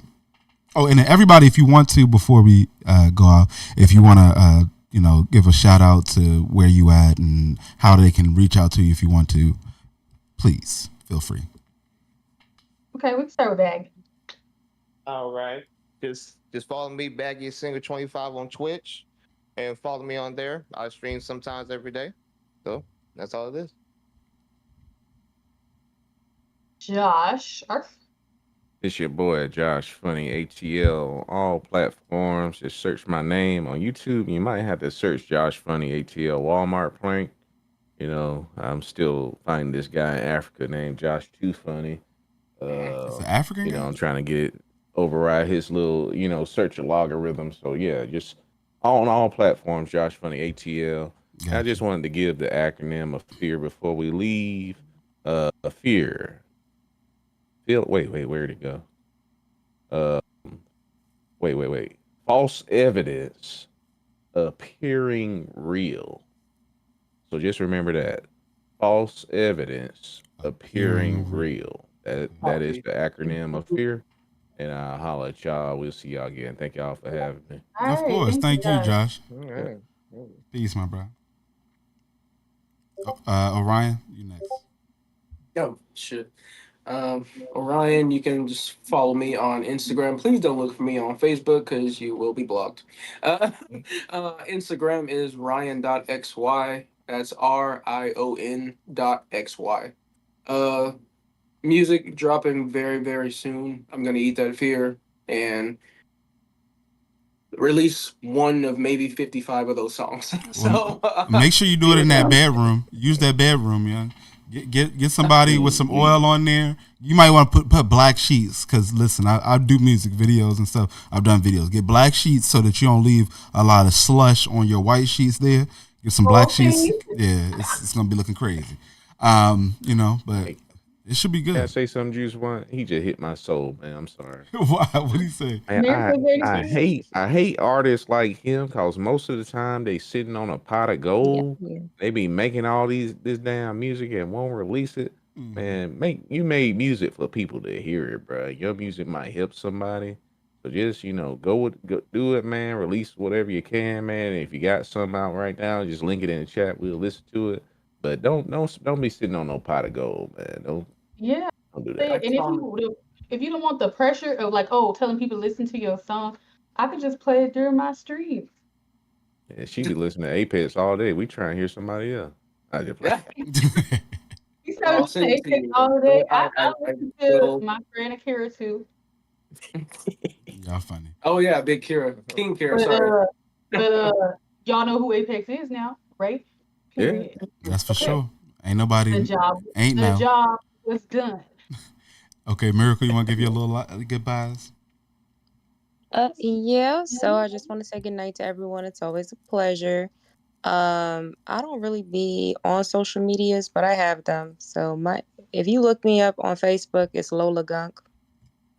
Speaker 2: Oh, and everybody, if you want to, before we go out, if you want to, give a shout out to where you at and how they can reach out to you if you want to, please feel free.
Speaker 1: Okay, we can start with that.
Speaker 3: all right. Just follow me, Baggy Singer 25 on Twitch, and follow me on there. I stream sometimes every day. So that's all it is.
Speaker 1: Josh.
Speaker 4: It's your boy Josh Funny ATL on all platforms. Just search my name on YouTube. You might have to search Josh Funny ATL Walmart prank. I'm still finding this guy in Africa named Josh Too Funny.
Speaker 2: It's
Speaker 4: Uh,
Speaker 2: an African guy.
Speaker 4: I'm trying to get it override his little, search logarithm. So yeah, just on all platforms, Josh Funny ATL. I
Speaker 2: Gotcha.
Speaker 4: just wanted to give the acronym of fear before we leave. A fear. Feel. Wait. Where'd it go? Uh, wait. False evidence appearing real. So just remember that false evidence appearing
Speaker 2: Appearing real.
Speaker 4: real. That is
Speaker 8: Copy.
Speaker 4: the acronym of fear. And I'll holler at y'all. We'll see y'all again. Thank y'all for having me.
Speaker 1: All
Speaker 2: Of
Speaker 1: right,
Speaker 2: course.
Speaker 1: thank you
Speaker 2: Thank you,
Speaker 1: guys.
Speaker 2: Josh.
Speaker 3: All
Speaker 4: Yeah.
Speaker 3: right.
Speaker 2: Peace, my bro. Orion, you next.
Speaker 8: Oh shit. Orion, you can just follow me on Instagram. Please don't look for me on Facebook because you will be blocked. Uh, Instagram is ryan.xy. That's RION.xy. Uh, Music dropping very, very soon. I'm going to eat that fear and release one of maybe 55 of those songs.
Speaker 2: Well,
Speaker 8: So,
Speaker 2: make sure you do
Speaker 8: be
Speaker 2: it in that
Speaker 8: lookout.
Speaker 2: bedroom. Use that bedroom, young. Get somebody with some
Speaker 4: Please.
Speaker 2: oil on there. You might want to put black sheets because listen, I do music videos and stuff. I've done videos. Get black sheets so that you don't leave a lot of slush on your white sheets there. Get some black sheets.
Speaker 1: Okay.
Speaker 2: Yeah, it's gonna be looking crazy. But
Speaker 4: Hey,
Speaker 2: it should be
Speaker 4: can I
Speaker 2: good.
Speaker 4: say something, Juice One? He just hit my soul, man. I'm sorry.
Speaker 2: Why? What do you say?
Speaker 4: I I
Speaker 1: Miracle Baby
Speaker 4: I
Speaker 1: Spirit.
Speaker 4: hate I hate artists like him because most of the time they sitting on a pot of
Speaker 5: Yeah,
Speaker 4: gold.
Speaker 5: yeah.
Speaker 4: They be making all this damn music and won't release it.
Speaker 2: Mm-hmm.
Speaker 4: Man, make you made music for people to hear it, bro. Your music might help somebody. So just go do it, man. Release whatever you can, man. And if you got something out right now, just link it in the chat. We'll listen to it. But don't be sitting on no pot of gold, man.
Speaker 1: Yeah.
Speaker 4: Don't do
Speaker 1: And
Speaker 8: I
Speaker 4: that.
Speaker 8: promise.
Speaker 1: if you don't want the pressure of like, oh, telling people to listen to your song, I could just play it during my streams.
Speaker 4: And she be listening to Apex all day. We try and hear somebody else. I just play.
Speaker 8: Yeah,
Speaker 1: You said
Speaker 8: I'll
Speaker 1: listen to
Speaker 8: send it to
Speaker 1: Apex
Speaker 8: you.
Speaker 1: all day. I
Speaker 8: I
Speaker 1: listen to
Speaker 8: will.
Speaker 1: my friend Akira too.
Speaker 2: Y'all funny.
Speaker 8: Oh, yeah, Big Kira. King Kira,
Speaker 1: But
Speaker 8: sorry.
Speaker 1: y'all know who Apex is now, right?
Speaker 4: Yeah.
Speaker 1: Period.
Speaker 2: That's for
Speaker 1: Okay.
Speaker 2: sure. Ain't nobody
Speaker 1: The job
Speaker 2: ain't
Speaker 1: the
Speaker 2: now.
Speaker 1: job was done.
Speaker 2: Okay, Miracle, you want to give you a little goodbyes?
Speaker 5: Yeah. So I just want to say good night to everyone. It's always a pleasure. I don't really be on social medias, but I have them. So if you look me up on Facebook, it's Lola Gunk.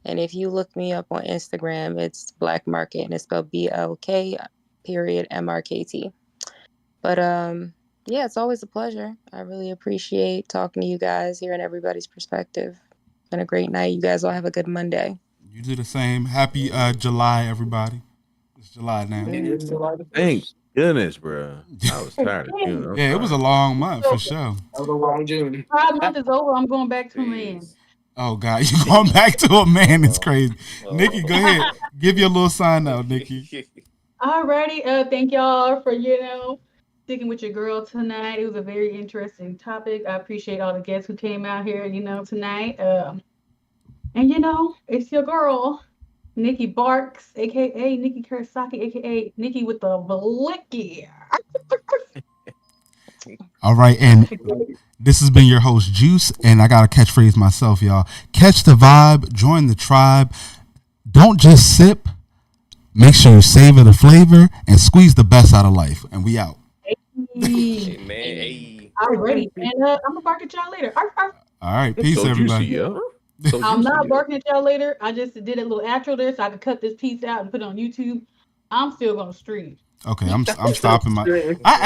Speaker 5: And if you look me up on Instagram, it's Black Market and it's spelled BLK period MRKT. But yeah, it's always a pleasure. I really appreciate talking to you guys, hearing everybody's perspective. It's been a great night. You guys all have a good Monday.
Speaker 2: You do the same. Happy July, everybody. It's July now.
Speaker 8: It is July the
Speaker 4: Thank
Speaker 8: 1st.
Speaker 4: goodness, bro. I was tired of June. I'm
Speaker 2: Yeah, it was a
Speaker 4: sorry.
Speaker 2: long month for
Speaker 1: So
Speaker 2: sure.
Speaker 8: That was a long June.
Speaker 1: Pride month is over. I'm going back to man.
Speaker 3: Jeez.
Speaker 2: Oh God, you going back to a man? It's
Speaker 3: Oh,
Speaker 2: crazy. Nikki, go ahead.
Speaker 3: oh.
Speaker 2: Give your little sign out, Nikki.
Speaker 1: Alrighty, thank y'all for sticking with your girl tonight. It was a very interesting topic. I appreciate all the guests who came out here, tonight. And it's your girl, Nikki Barks, aka Nikki Kurosaki, aka Nikki with the blicky.
Speaker 2: All right, and this has been your host Juice, and I got a catchphrase myself, y'all. Catch the vibe, join the tribe. Don't just sip. Make sure you savor the flavor and squeeze the best out of life. And we out.
Speaker 1: Hey,
Speaker 3: Hey man,
Speaker 5: Hey.
Speaker 3: hey.
Speaker 1: alrighty, and I'm gonna bark at y'all later. Arf, arf.
Speaker 2: All right,
Speaker 4: It's
Speaker 2: peace,
Speaker 4: so juicy,
Speaker 2: everybody.
Speaker 4: yo. So
Speaker 1: I'm
Speaker 4: juicy,
Speaker 1: not
Speaker 4: yo.
Speaker 1: barking at y'all later. I just did a little outro there so I could cut this piece out and put it on YouTube. I'm still gonna stream.
Speaker 2: Okay, I'm stopping my.
Speaker 8: Straight.
Speaker 2: I